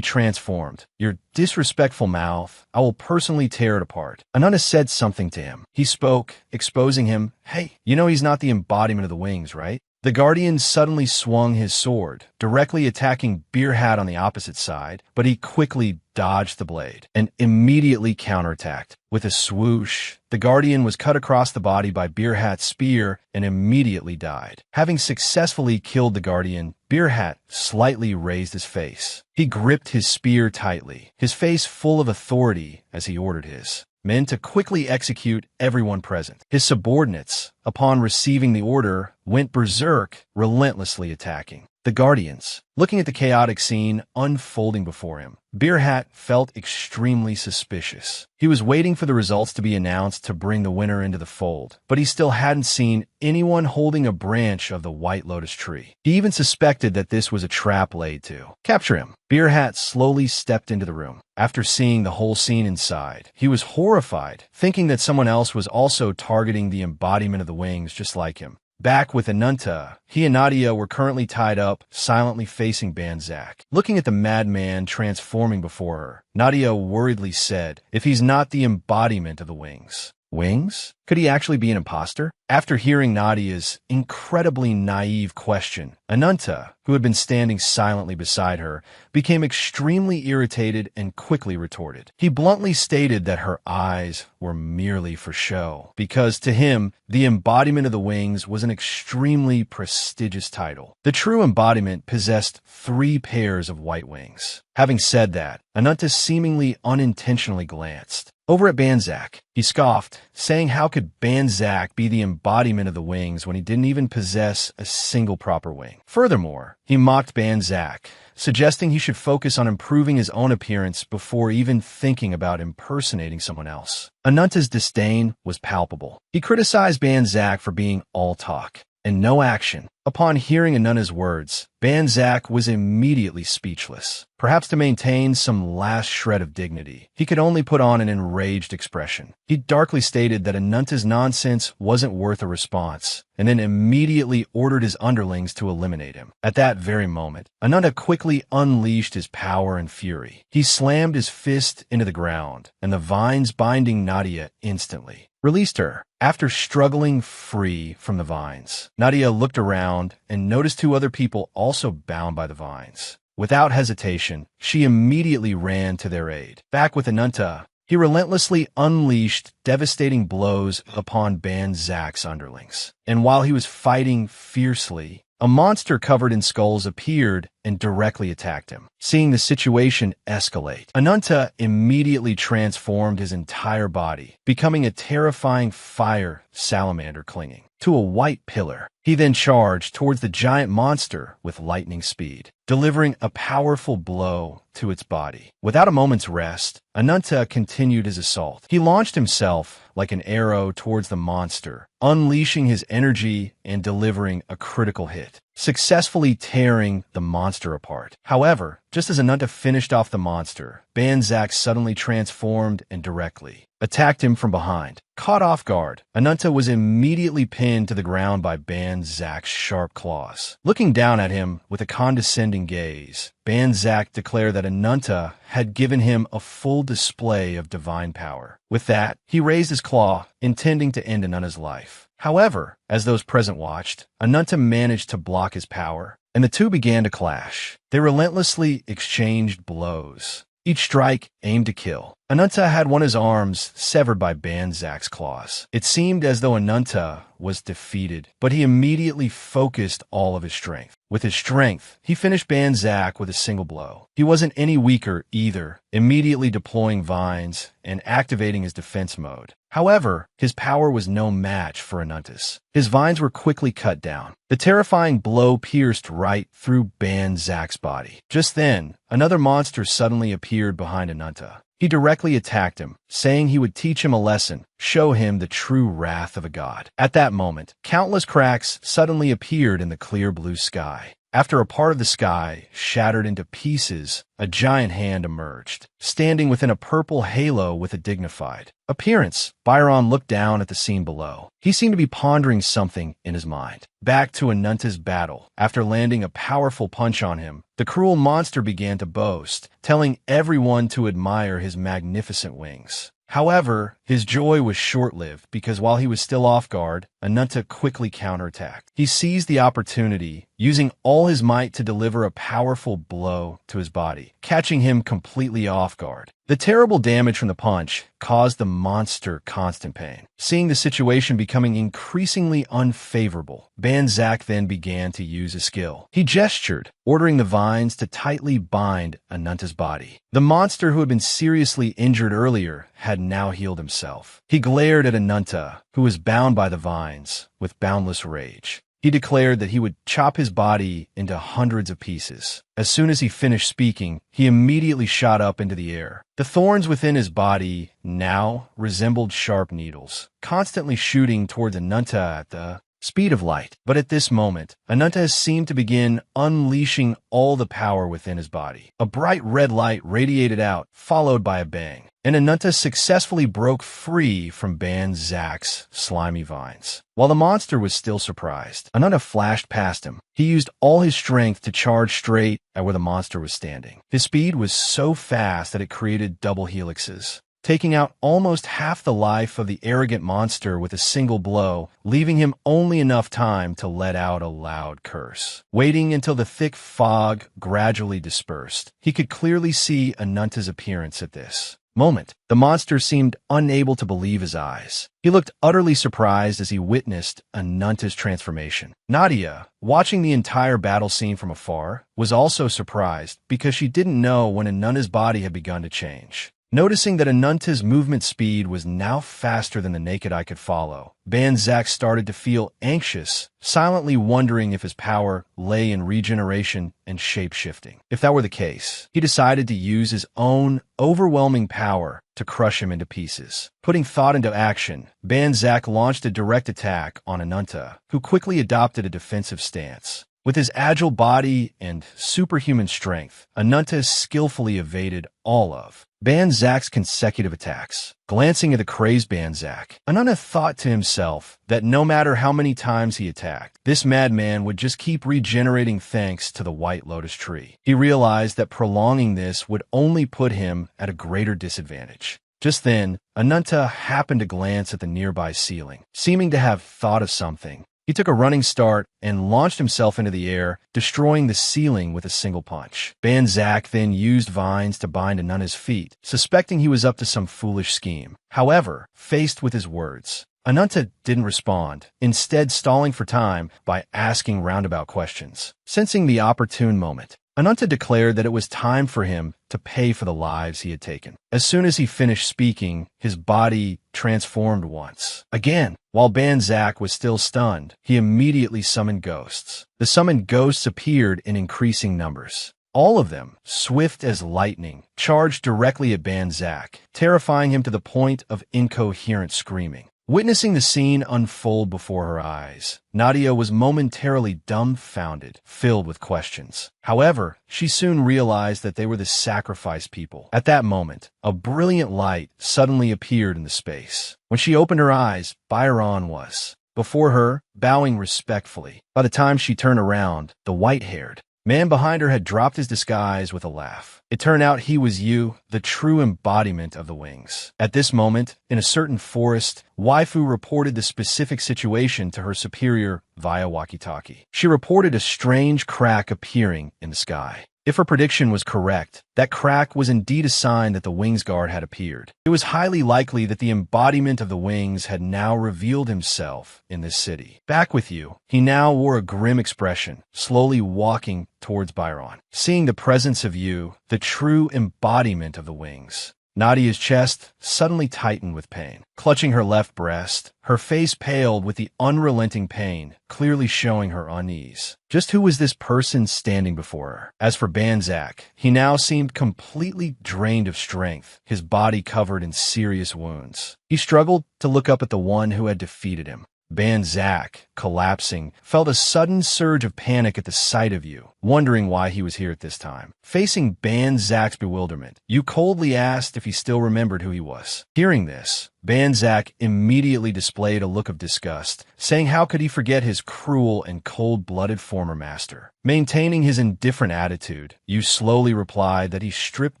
transformed. "Your disrespectful mouth, I will personally tear it apart." Ananta said something to him. He spoke, exposing him. "Hey, you know he's not the embodiment of the wings, right?" The Guardian suddenly swung his sword, directly attacking Beerhat on the opposite side, but he quickly dodged the blade and immediately counterattacked. With a swoosh, the Guardian was cut across the body by Beerhat's spear and immediately died. Having successfully killed the Guardian, Beerhat slightly raised his face. He gripped his spear tightly, his face full of authority as he ordered his men to quickly execute everyone present. His subordinates, upon receiving the order, went berserk, relentlessly attacking the Guardians. Looking at the chaotic scene unfolding before him, Beerhat felt extremely suspicious. He was waiting for the results to be announced to bring the winner into the fold, but he still hadn't seen anyone holding a branch of the White Lotus tree. He even suspected that this was a trap laid to capture him. Beerhat slowly stepped into the room. After seeing the whole scene inside, he was horrified, thinking that someone else was also targeting the embodiment of the wings just like him. Back with Ananta, he and Nadia were currently tied up, silently facing Banzak. Looking at the madman transforming before her, Nadia worriedly said, "If he's not the embodiment of the wings." Wings? Could he actually be an imposter? After hearing Nadia's incredibly naive question, Ananta, who had been standing silently beside her, became extremely irritated and quickly retorted. He bluntly stated that her eyes were merely for show, because to him, the embodiment of the wings was an extremely prestigious title. The true embodiment possessed 3 pairs of white wings. Having said that, Ananta seemingly unintentionally glanced over at Banzak. He scoffed, saying how could Banzak be the embodiment of the wings when he didn't even possess a single proper wing? Furthermore, he mocked Banzak, suggesting he should focus on improving his own appearance before even thinking about impersonating someone else. Ananta's disdain was palpable. He criticized Banzak for being all talk and no action. Upon hearing Ananta's words, Banzak was immediately speechless. Perhaps to maintain some last shred of dignity, he could only put on an enraged expression. He darkly stated that Ananta's nonsense wasn't worth a response, and then immediately ordered his underlings to eliminate him. At that very moment, Ananta quickly unleashed his power and fury. He slammed his fist into the ground, and the vines binding Nadia instantly released her. After struggling free from the vines, Nadia looked around and noticed 2 other people also bound by the vines. Without hesitation, she immediately ran to their aid. Back with Ananta, he relentlessly unleashed devastating blows upon Banzak's underlings. And while he was fighting fiercely, a monster covered in skulls appeared and directly attacked him. Seeing the situation escalate, Ananta immediately transformed his entire body, becoming a terrifying fire salamander clinging to a white pillar. He then charged towards the giant monster with lightning speed, delivering a powerful blow to its body. Without a moment's rest, Ananta continued his assault. He launched himself like an arrow towards the monster, unleashing his energy and delivering a critical hit, successfully tearing the monster apart. However, just as Ananta finished off the monster, Banzak suddenly transformed and directly attacked him from behind. Caught off guard, Ananta was immediately pinned to the ground by Banzak's sharp claws. Looking down at him with a condescending gaze, Banzak declared that Ananta had given him a full display of divine power. With that, he raised his claw, intending to end Ananta's life. However, as those present watched, Ananta managed to block his power, and the 2 began to clash. They relentlessly exchanged blows, each strike aimed to kill. Ananta had one of his arms severed by Banzak's claws. It seemed as though Ananta was defeated, but he immediately focused all of his strength. With his strength, he finished Banzak with a single blow. He wasn't any weaker either, immediately deploying vines and activating his defense mode. However, his power was no match for Ananta's. His vines were quickly cut down. The terrifying blow pierced right through Banzak's body. Just then, another monster suddenly appeared behind Ananta. He directly attacked him, saying he would teach him a lesson, show him the true wrath of a god. At that moment, countless cracks suddenly appeared in the clear blue sky. After a part of the sky shattered into pieces, a giant hand emerged, standing within a purple halo with a dignified appearance. Byron looked down at the scene below. He seemed to be pondering something in his mind. Back to Ananta's battle. After landing a powerful punch on him, the cruel monster began to boast, telling everyone to admire his magnificent wings. However, his joy was short-lived because while he was still off guard, Ananta quickly counterattacked. He seized the opportunity, using all his might to deliver a powerful blow to his body, catching him completely off guard. The terrible damage from the punch caused the monster constant pain. Seeing the situation becoming increasingly unfavorable, Banzak then began to use a skill. He gestured, ordering the vines to tightly bind Ananta's body. The monster who had been seriously injured earlier had now healed himself. He glared at Ananta, who was bound by the vines, with boundless rage. He declared that he would chop his body into hundreds of pieces. As soon as he finished speaking, he immediately shot up into the air. The thorns within his body now resembled sharp needles, constantly shooting towards Ananta at the speed of light. But at this moment, Ananta seemed to begin unleashing all the power within his body. A bright red light radiated out, followed by a bang, and Ananta successfully broke free from Banzak's slimy vines. While the monster was still surprised, Ananta flashed past him. He used all his strength to charge straight at where the monster was standing. His speed was so fast that it created double helixes, taking out almost half the life of the arrogant monster with a single blow, leaving him only enough time to let out a loud curse. Waiting until the thick fog gradually dispersed, he could clearly see Ananta's appearance at this moment. The monster seemed unable to believe his eyes. He looked utterly surprised as he witnessed Ananta's transformation. Nadia, watching the entire battle scene from afar, was also surprised because she didn't know when Ananta's body had begun to change. Noticing that Ananta's movement speed was now faster than the naked eye could follow, Banzak started to feel anxious, silently wondering if his power lay in regeneration and shape-shifting. If that were the case, he decided to use his own overwhelming power to crush him into pieces. Putting thought into action, Banzak launched a direct attack on Ananta, who quickly adopted a defensive stance. With his agile body and superhuman strength, Ananta skillfully evaded all of Banzak's consecutive attacks. Glancing at the crazed Banzak, Ananta thought to himself that no matter how many times he attacked, this madman would just keep regenerating thanks to the White Lotus tree. He realized that prolonging this would only put him at a greater disadvantage. Just then, Ananta happened to glance at the nearby ceiling. Seeming to have thought of something, he took a running start and launched himself into the air, destroying the ceiling with a single punch. Banzak then used vines to bind Ananta's feet, suspecting he was up to some foolish scheme. However, faced with his words, Ananta didn't respond, instead stalling for time by asking roundabout questions. Sensing the opportune moment, Ananta declared that it was time for him to pay for the lives he had taken. As soon as he finished speaking, his body transformed once again. While Banzak was still stunned, he immediately summoned ghosts. The summoned ghosts appeared in increasing numbers. All of them, swift as lightning, charged directly at Banzak, terrifying him to the point of incoherent screaming. Witnessing the scene unfold before her eyes, Nadia was momentarily dumbfounded, filled with questions. However, she soon realized that they were the sacrifice people. At that moment, a brilliant light suddenly appeared in the space. When she opened her eyes, Byron was before her, bowing respectfully. By the time she turned around, the white-haired man behind her had dropped his disguise with a laugh. It turned out he was you, the true embodiment of the wings. At this moment, in a certain forest, Waifu reported the specific situation to her superior via walkie-talkie. She reported a strange crack appearing in the sky. If her prediction was correct, that crack was indeed a sign that the Wings Guard had appeared. It was highly likely that the embodiment of the Wings had now revealed himself in this city. Back with you, he now wore a grim expression, slowly walking towards Byron. Seeing the presence of you, the true embodiment of the Wings, Nadia's chest suddenly tightened with pain. Clutching her left breast, her face paled with the unrelenting pain, clearly showing her unease. Just who was this person standing before her? As for Banzak, he now seemed completely drained of strength, his body covered in serious wounds. He struggled to look up at the one who had defeated him. Banzak, collapsing, felt a sudden surge of panic at the sight of you, wondering why he was here at this time. Facing Banzak's bewilderment, you coldly asked if he still remembered who he was. Hearing this, Banzak immediately displayed a look of disgust, saying how could he forget his cruel and cold-blooded former master. Maintaining his indifferent attitude, you slowly replied that he stripped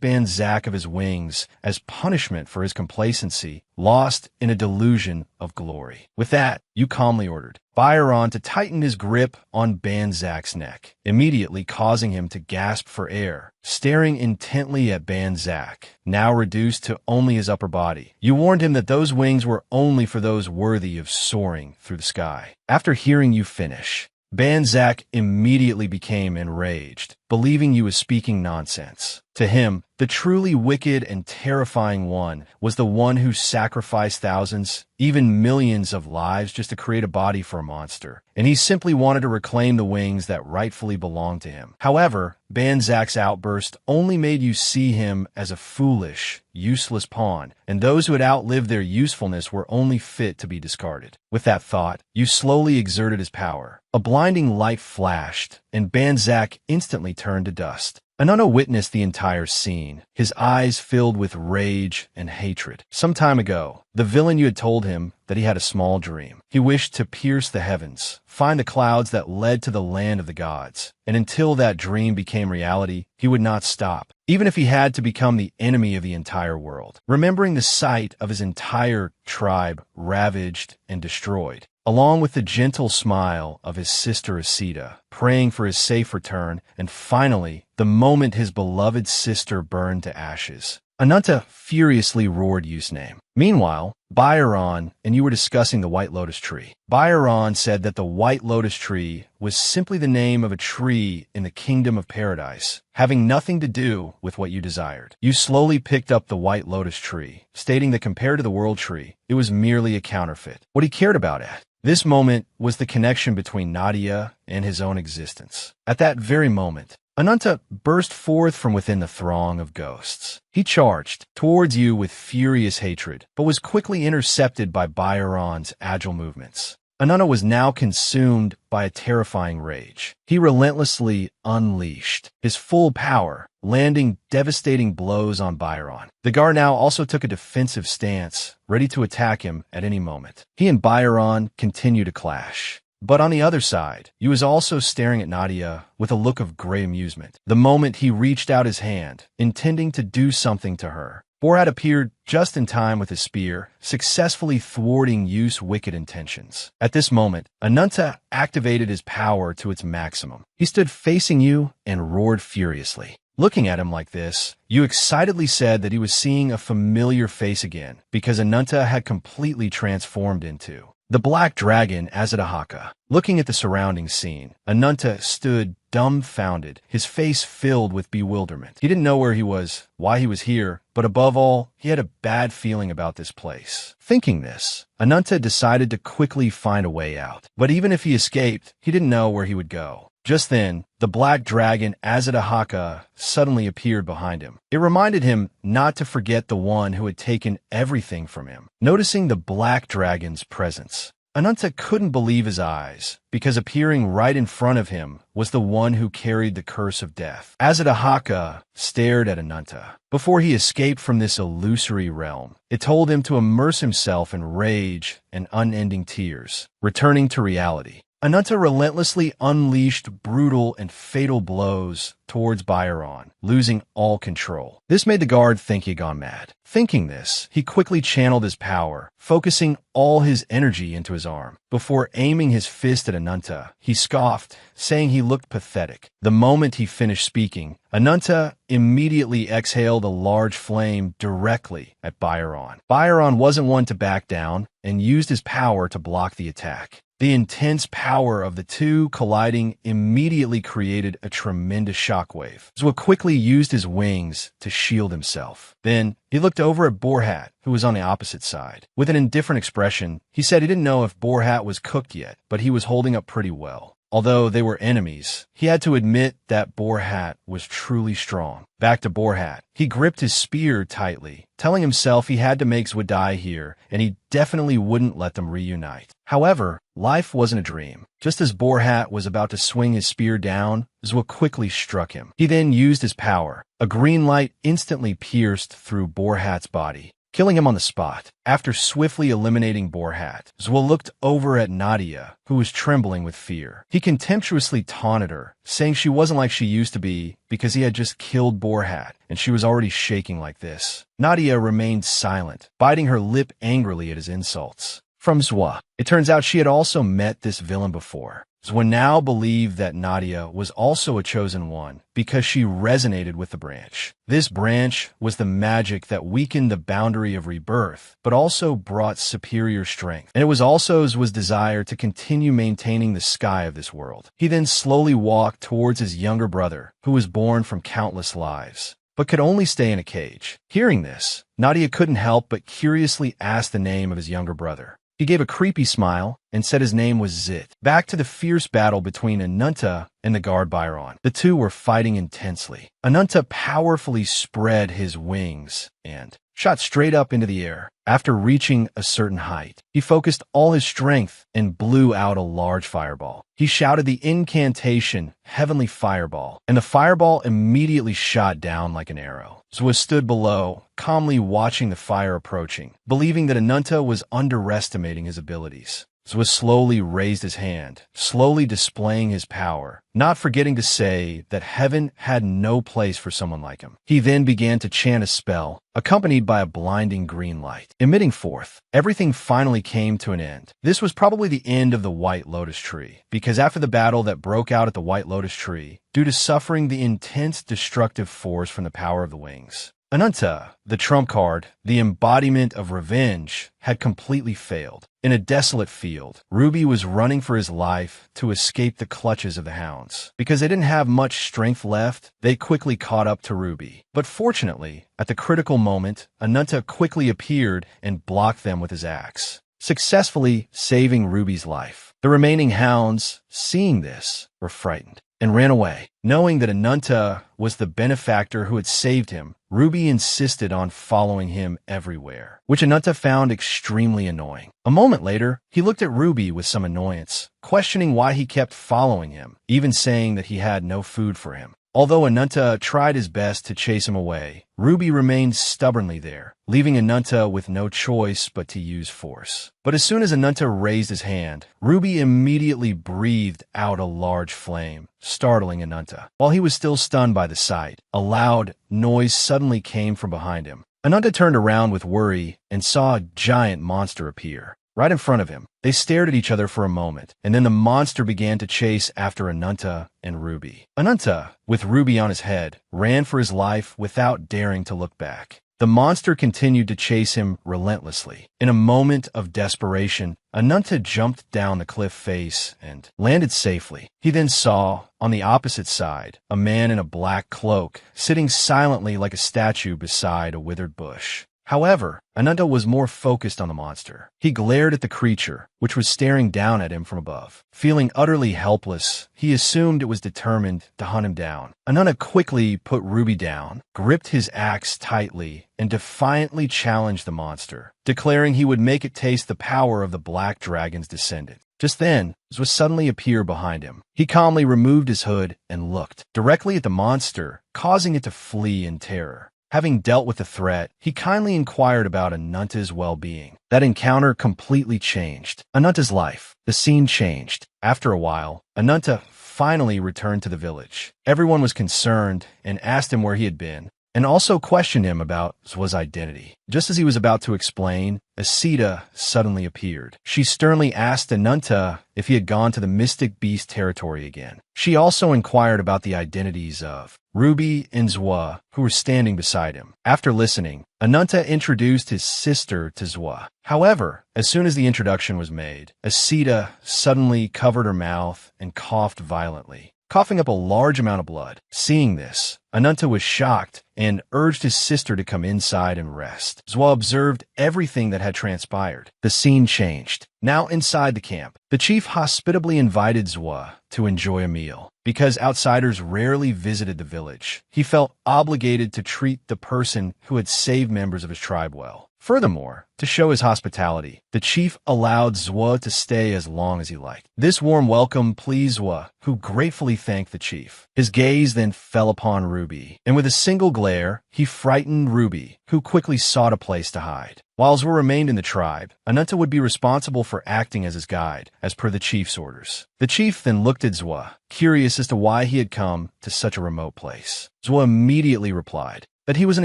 Banzak of his wings as punishment for his complacency, lost in a delusion of glory. With that, you calmly ordered Byron to tighten his grip on Banzak's neck, immediately causing him to gasp for air, staring intently at Banzak, now reduced to only his upper body. You warned him that those wings were only for those worthy of soaring through the sky. After hearing you finish, Banzak immediately became enraged, believing you was speaking nonsense. To him, the truly wicked and terrifying one was the one who sacrificed thousands, even millions of lives just to create a body for a monster, and he simply wanted to reclaim the wings that rightfully belonged to him. However, Banzak's outburst only made you see him as a foolish, useless pawn, and those who had outlived their usefulness were only fit to be discarded. With that thought, you slowly exerted his power. A blinding light flashed, and Banzak instantly turned to dust. Anana witnessed the entire scene, his eyes filled with rage and hatred. Some time ago, the villain you had told him that he had a small dream. He wished to pierce the heavens, find the clouds that led to the land of the gods, and until that dream became reality, he would not stop, even if he had to become the enemy of the entire world. Remembering the sight of his entire tribe ravaged and destroyed, along with the gentle smile of his sister Asita, praying for his safe return, and finally, the moment his beloved sister burned to ashes, Ananta furiously roared Yu's name. Meanwhile, Byron and you were discussing the White Lotus Tree. Byron said that the White Lotus Tree was simply the name of a tree in the Kingdom of Paradise, having nothing to do with what you desired. You slowly picked up the White Lotus Tree, stating that compared to the World Tree, it was merely a counterfeit. What he cared about at this moment was the connection between Nadia and his own existence. At that very moment, Ananta burst forth from within the throng of ghosts. He charged towards you with furious hatred, but was quickly intercepted by Byron's agile movements. Ananta was now consumed by a terrifying rage. He relentlessly unleashed his full power, landing devastating blows on Byron. The guard now also took a defensive stance, ready to attack him at any moment. He and Byron continued to clash. But on the other side, he was also staring at Nadia with a look of great amusement. The moment he reached out his hand, intending to do something to her, Borat appeared just in time with his spear, successfully thwarting Yu's wicked intentions. At this moment, Ananta activated his power to its maximum. He stood facing you and roared furiously. Looking at him like this, you excitedly said that he was seeing a familiar face again, because Ananta had completely transformed into the Black Dragon Azadahaka. Looking at the surrounding scene, Ananta stood dumbfounded, his face filled with bewilderment. He didn't know where he was, why he was here, but above all, he had a bad feeling about this place. Thinking this, Ananta decided to quickly find a way out. But even if he escaped, he didn't know where he would go. Just then, the Black Dragon Azadahaka suddenly appeared behind him. It reminded him not to forget the one who had taken everything from him. Noticing the Black Dragon's presence, Ananta couldn't believe his eyes, because appearing right in front of him was the one who carried the curse of death. Azadahaka stared at Ananta. Before he escaped from this illusory realm, it told him to immerse himself in rage and unending tears, returning to reality. Ananta relentlessly unleashed brutal and fatal blows towards Byron, losing all control. This made the guard think he had gone mad. Thinking this, he quickly channeled his power, focusing all his energy into his arm. Before aiming his fist at Ananta, he scoffed, saying he looked pathetic. The moment he finished speaking, Ananta immediately exhaled a large flame directly at Byron. Byron wasn't one to back down and used his power to block the attack. The intense power of the two colliding immediately created a tremendous shockwave. Zwa quickly used his wings to shield himself. Then, he looked over at Borhat, who was on the opposite side. With an indifferent expression, he said he didn't know if Borhat was cooked yet, but he was holding up pretty well. Although they were enemies, he had to admit that Borhat was truly strong. Back to Borhat. He gripped his spear tightly, telling himself he had to make Zwa die here, and he definitely wouldn't let them reunite. However, life wasn't a dream. Just as Borhat was about to swing his spear down, Zwa quickly struck him. He then used his power. A green light instantly pierced through Borhat's body, killing him on the spot. After swiftly eliminating Borhat, Zwa looked over at Nadia, who was trembling with fear. He contemptuously taunted her, saying she wasn't like she used to be because he had just killed Borhat, and she was already shaking like this. Nadia remained silent, biting her lip angrily at his insults. From Zwa, it turns out she had also met this villain before. Zwa now believed that Nadia was also a chosen one because she resonated with the branch. This branch was the magic that weakened the boundary of rebirth, but also brought superior strength. And it was also Zwa's desire to continue maintaining the sky of this world. He then slowly walked towards his younger brother, who was born from countless lives, but could only stay in a cage. Hearing this, Nadia couldn't help but curiously ask the name of his younger brother. He gave a creepy smile and said his name was Zit. Back to the fierce battle between Anunta and the guard Byron. The two were fighting intensely. Anunta powerfully spread his wings and shot straight up into the air. After reaching a certain height, he focused all his strength and blew out a large fireball. He shouted the incantation, Heavenly Fireball, and the fireball immediately shot down like an arrow. Zwa stood below, calmly watching the fire approaching, believing that Anunta was underestimating his abilities. Zwa slowly raised his hand, slowly displaying his power, not forgetting to say that heaven had no place for someone like him. He then began to chant a spell, accompanied by a blinding green light. Emitting forth, everything finally came to an end. This was probably the end of the White Lotus Tree, because after the battle that broke out at the White Lotus Tree, due to suffering the intense destructive force from the power of the wings, Anunta, the trump card, the embodiment of revenge, had completely failed. In a desolate field, Ruby was running for his life to escape the clutches of the hounds. Because they didn't have much strength left, they quickly caught up to Ruby. But fortunately, at the critical moment, Anunta quickly appeared and blocked them with his axe, successfully saving Ruby's life. The remaining hounds, seeing this, were frightened and ran away. Knowing that Anunta was the benefactor who had saved him, Ruby insisted on following him everywhere, which Anunta found extremely annoying. A moment later, he looked at Ruby with some annoyance, questioning why he kept following him, even saying that he had no food for him. Although Anunta tried his best to chase him away, Ruby remained stubbornly there, leaving Anunta with no choice but to use force. But as soon as Anunta raised his hand, Ruby immediately breathed out a large flame, startling Anunta. While he was still stunned by the sight, a loud noise suddenly came from behind him. Anunta turned around with worry and saw a giant monster appear right in front of him. They stared at each other for a moment, and then the monster began to chase after Anunta and Ruby. Anunta, with Ruby on his head, ran for his life without daring to look back. The monster continued to chase him relentlessly. In a moment of desperation, Anunta jumped down the cliff face and landed safely. He then saw, on the opposite side, a man in a black cloak, sitting silently like a statue beside a withered bush. However, Anunta was more focused on the monster. He glared at the creature, which was staring down at him from above. Feeling utterly helpless, he assumed it was determined to hunt him down. Anunta quickly put Ruby down, gripped his axe tightly, and defiantly challenged the monster, declaring he would make it taste the power of the black dragon's descendant. Just then, Zwa suddenly appeared behind him. He calmly removed his hood and looked directly at the monster, causing it to flee in terror. Having dealt with the threat, he kindly inquired about Anunta's well-being. That encounter completely changed Anunta's life. The scene changed. After a while, Anunta finally returned to the village. Everyone was concerned and asked him where he had been, and also questioned him about Zwa's identity. Just as he was about to explain, Asita suddenly appeared. She sternly asked Anunta if he had gone to the Mystic Beast territory again. She also inquired about the identities of Ruby and Zwa, who were standing beside him. After listening, Ananta introduced his sister to Zwa. However, as soon as the introduction was made, Asita suddenly covered her mouth and coughed violently, coughing up a large amount of blood. Seeing this, Ananta was shocked and urged his sister to come inside and rest. Zwa observed everything that had transpired. The scene changed. Now inside the camp, the chief hospitably invited Zwa to enjoy a meal. Because outsiders rarely visited the village, he felt obligated to treat the person who had saved members of his tribe well. Furthermore, to show his hospitality, the chief allowed Zwa to stay as long as he liked. This warm welcome pleased Zwa, who gratefully thanked the chief. His gaze then fell upon Ruby, and with a single glare, he frightened Ruby, who quickly sought a place to hide. While Zwa remained in the tribe, Ananta would be responsible for acting as his guide, as per the chief's orders. The chief then looked at Zwa, curious as to why he had come to such a remote place. Zwa immediately replied that he was an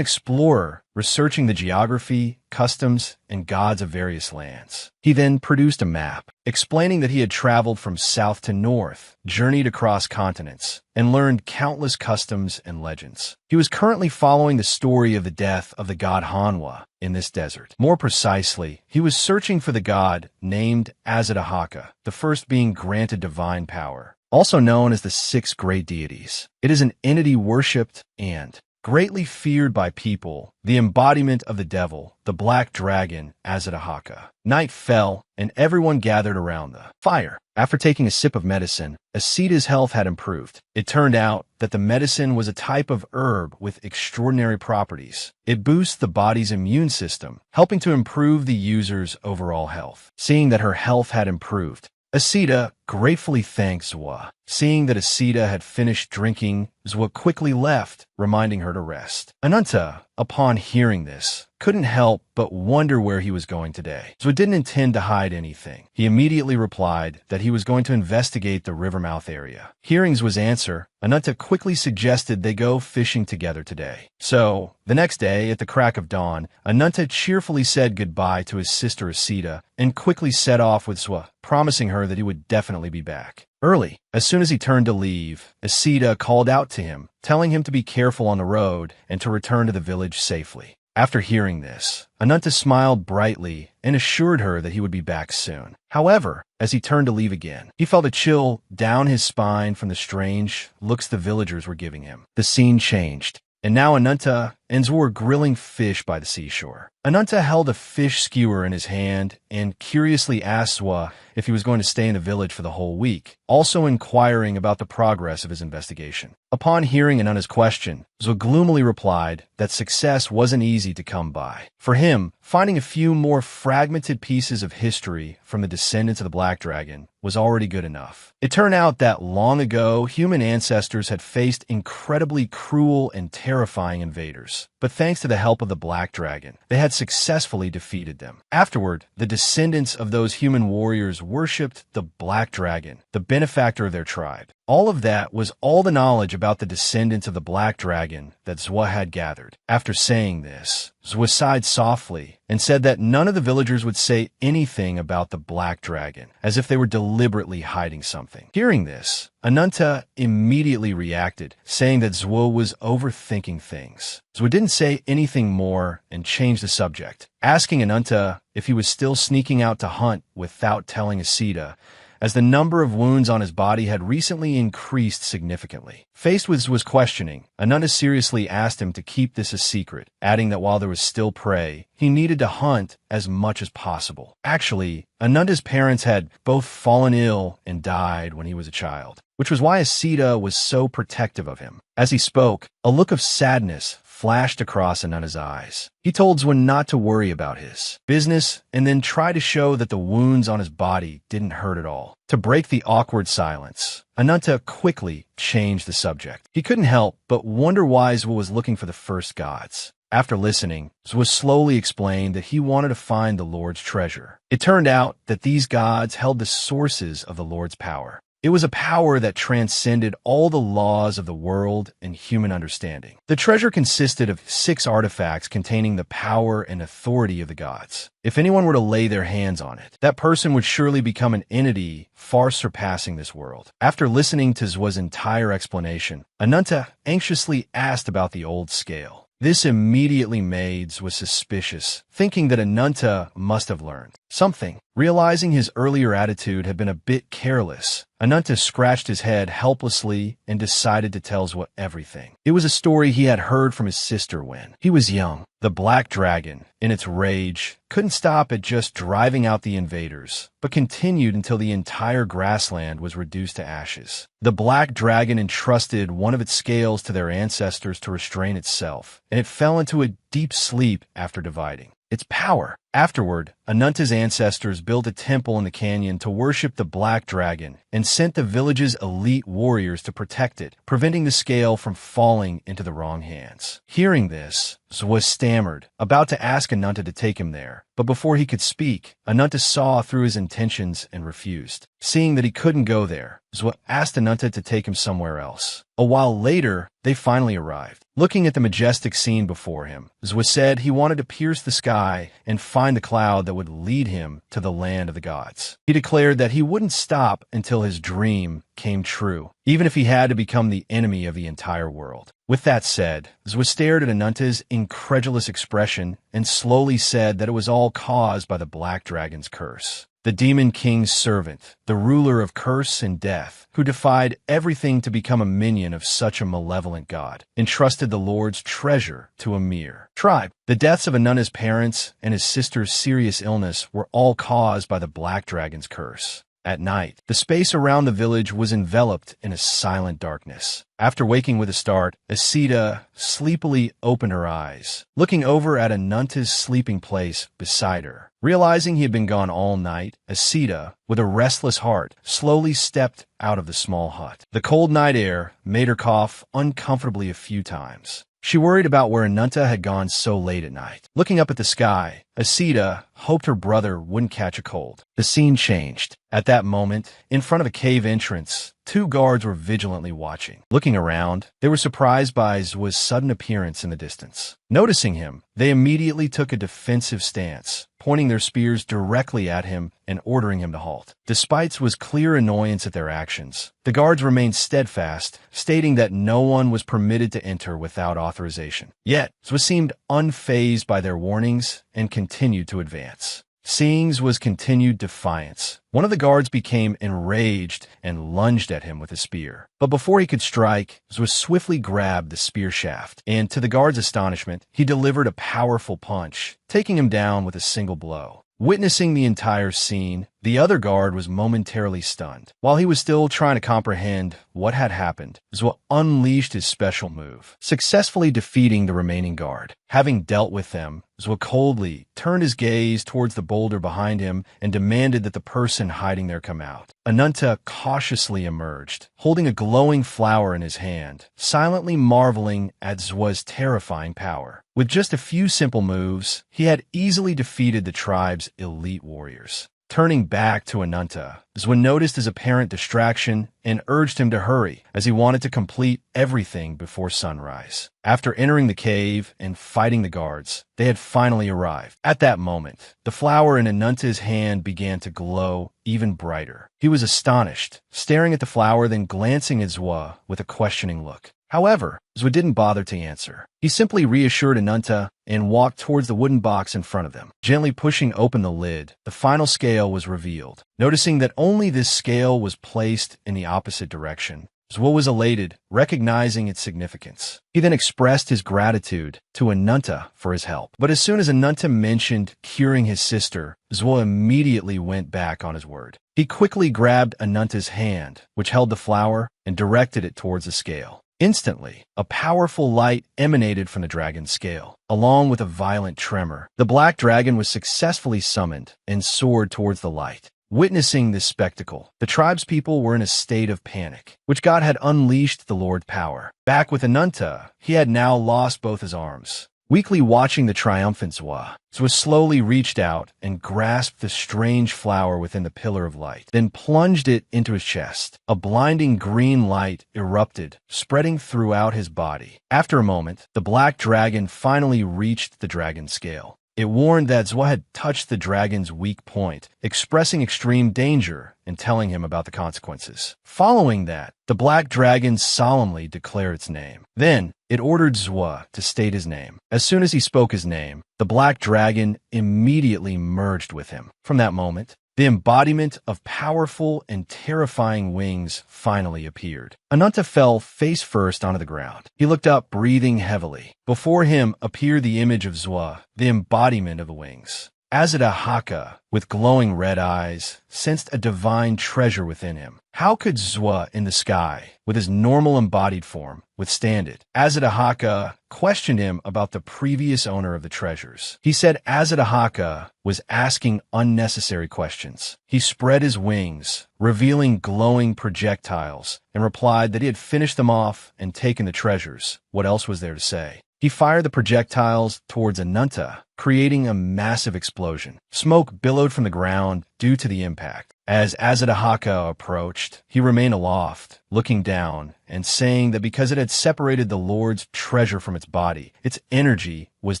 explorer, researching the geography, customs, and gods of various lands. He then produced a map, explaining that he had traveled from south to north, journeyed across continents, and learned countless customs and legends. He was currently following the story of the death of the god Hanwa in this desert. More precisely, he was searching for the god named Azadahaka, the first being granted divine power, also known as the six great deities. It is an entity worshipped and greatly feared by people, the embodiment of the devil, the black dragon, Azadahaka. Night fell, and everyone gathered around the fire. After taking a sip of medicine, Asita's health had improved. It turned out that the medicine was a type of herb with extraordinary properties. It boosts the body's immune system, helping to improve the user's overall health. Seeing that her health had improved, Asita gratefully thanked Zwa. Seeing that Asita had finished drinking, Zwa quickly left, reminding her to rest. Ananta, upon hearing this, couldn't help but wonder where he was going today. Zwa didn't intend to hide anything. He immediately replied that he was going to investigate the rivermouth area. Hearing Zwa's answer, Ananta quickly suggested they go fishing together today. So, the next day, at the crack of dawn, Ananta cheerfully said goodbye to his sister Asita and quickly set off with Zwa, promising her that he would definitely be back. Early, as soon as he turned to leave, Asita called out to him, telling him to be careful on the road and to return to the village safely. After hearing this, Ananta smiled brightly and assured her that he would be back soon. However, as he turned to leave again, he felt a chill down his spine from the strange looks the villagers were giving him. The scene changed, and now Ananta and Zwa were grilling fish by the seashore. Ananta held a fish skewer in his hand and curiously asked Zwa if he was going to stay in the village for the whole week, also inquiring about the progress of his investigation. Upon hearing Ananta's question, Zwa gloomily replied that success wasn't easy to come by. For him, finding a few more fragmented pieces of history from the descendants of the Black Dragon was already good enough. It turned out that long ago, human ancestors had faced incredibly cruel and terrifying invaders. But thanks to the help of the Black Dragon, they had successfully defeated them. Afterward, the descendants of those human warriors worshipped the Black Dragon, the benefactor of their tribe. All of that was all the knowledge about the descendants of the Black Dragon that Zwa had gathered. After saying this, Zwa sighed softly and said that none of the villagers would say anything about the Black Dragon, as if they were deliberately hiding something. Hearing this, Ananta immediately reacted, saying that Zwa was overthinking things. Zwa didn't say anything more and changed the subject, asking Ananta if he was still sneaking out to hunt without telling Asita, as the number of wounds on his body had recently increased significantly. Faced with Zwa's questioning, Ananta seriously asked him to keep this a secret, adding that while there was still prey, he needed to hunt as much as possible. Actually, Ananta's parents had both fallen ill and died when he was a child, which was why Asita was so protective of him. As he spoke, a look of sadness flashed across Ananta's eyes. He told Zwa not to worry about his business and then try to show that the wounds on his body didn't hurt at all. To break the awkward silence, Ananta quickly changed the subject. He couldn't help but wonder why Zwa was looking for the first gods. After listening, Zwa slowly explained that he wanted to find the Lord's treasure. It turned out that these gods held the sources of the Lord's power. It was a power that transcended all the laws of the world and human understanding. The treasure consisted of 6 artifacts containing the power and authority of the gods. If anyone were to lay their hands on it, that person would surely become an entity far surpassing this world. After listening to Zwa's entire explanation, Ananta anxiously asked about the old scale. This immediately made Zwa suspicious, thinking that Anunta must have learned something. Realizing his earlier attitude had been a bit careless, Anunta scratched his head helplessly and decided to tell Zwa everything. It was a story he had heard from his sister when he was young. The black dragon, in its rage, couldn't stop at just driving out the invaders, but continued until the entire grassland was reduced to ashes. The black dragon entrusted one of its scales to their ancestors to restrain itself, and it fell into a deep sleep after dividing its power. Afterward, Anunta's ancestors built a temple in the canyon to worship the black dragon and sent the village's elite warriors to protect it, preventing the scale from falling into the wrong hands. Hearing this, Zwa stammered, about to ask Anunta to take him there, but before he could speak, Anunta saw through his intentions and refused. Seeing that he couldn't go there, Zwa asked Anunta to take him somewhere else. A while later, they finally arrived. Looking at the majestic scene before him, Zwa said he wanted to pierce the sky and find the cloud that would lead him to the land of the gods. He declared that he wouldn't stop until his dream came true, even if he had to become the enemy of the entire world. With that said, Zwa stared at Anunta's incredulous expression and slowly said that it was all caused by the black dragon's curse. The demon king's servant, the ruler of curse and death, who defied everything to become a minion of such a malevolent god, entrusted the Lord's treasure to a mere tribe. The deaths of Anunta's parents and his sister's serious illness were all caused by the black dragon's curse. At night, the space around the village was enveloped in a silent darkness. After waking with a start, Asita sleepily opened her eyes, looking over at Anunta's sleeping place beside her. Realizing he had been gone all night, Asita, with a restless heart, slowly stepped out of the small hut. The cold night air made her cough uncomfortably a few times. She worried about where Anunta had gone so late at night. Looking up at the sky, Asita hoped her brother wouldn't catch a cold. The scene changed. At that moment, in front of a cave entrance, two guards were vigilantly watching. Looking around, they were surprised by Zwa's sudden appearance in the distance. Noticing him, they immediately took a defensive stance, pointing their spears directly at him and ordering him to halt. Despite Zwa's clear annoyance at their actions, the guards remained steadfast, stating that no one was permitted to enter without authorization. Yet, Zwa seemed unfazed by their warnings and continued to advance. Seeing Zwa's continued defiance, one of the guards became enraged and lunged at him with a spear. But before he could strike, Zwa swiftly grabbed the spear shaft, and to the guard's astonishment, he delivered a powerful punch, taking him down with a single blow. Witnessing the entire scene, the other guard was momentarily stunned. While he was still trying to comprehend what had happened, Zwa unleashed his special move, successfully defeating the remaining guard. Having dealt with them, Zwa coldly turned his gaze towards the boulder behind him and demanded that the person hiding there come out. Anunta cautiously emerged, holding a glowing flower in his hand, silently marveling at Zwa's terrifying power. With just a few simple moves, he had easily defeated the tribe's elite warriors. Turning back to Anunta, Zwa noticed his apparent distraction and urged him to hurry, as he wanted to complete everything before sunrise. After entering the cave and fighting the guards, they had finally arrived. At that moment, the flower in Anunta's hand began to glow even brighter. He was astonished, staring at the flower, then glancing at Zwa with a questioning look. However, Zwa didn't bother to answer. He simply reassured Anunta and walked towards the wooden box in front of them. Gently pushing open the lid, the final scale was revealed. Noticing that only this scale was placed in the opposite direction, Zwa was elated, recognizing its significance. He then expressed his gratitude to Anunta for his help. But as soon as Anunta mentioned curing his sister, Zwa immediately went back on his word. He quickly grabbed Anunta's hand, which held the flower, and directed it towards the scale. Instantly, a powerful light emanated from the dragon's scale. Along with a violent tremor, the black dragon was successfully summoned and soared towards the light. Witnessing this spectacle, the tribe's people were in a state of panic, which God had unleashed the Lord's power. Back with Anunta, he had now lost both his arms. Weakly watching the triumphant Zwa slowly reached out and grasped the strange flower within the pillar of light, then plunged it into his chest. A blinding green light erupted, spreading throughout his body. After a moment, the black dragon finally reached the dragon's scale. It warned that Zwa had touched the dragon's weak point, expressing extreme danger and telling him about the consequences. Following that, the black dragon solemnly declared its name. Then, It ordered Zwa to state his name. As soon as he spoke his name, the black dragon immediately merged with him. From that moment, the embodiment of powerful and terrifying wings finally appeared. Ananta fell face first onto the ground. He looked up, breathing heavily. Before him appeared the image of Zwa, the embodiment of the wings. Azadahaka, with glowing red eyes, sensed a divine treasure within him. How could Zwa in the sky, with his normal embodied form, withstand it? Azadahaka questioned him about the previous owner of the treasures. He said Azadahaka was asking unnecessary questions. He spread his wings, revealing glowing projectiles, and replied that he had finished them off and taken the treasures. What else was there to say? He fired the projectiles towards Ananta, creating a massive explosion. Smoke billowed from the ground due to the impact. As Azadahaka approached, he remained aloft, looking down, and saying that because it had separated the Lord's treasure from its body, its energy was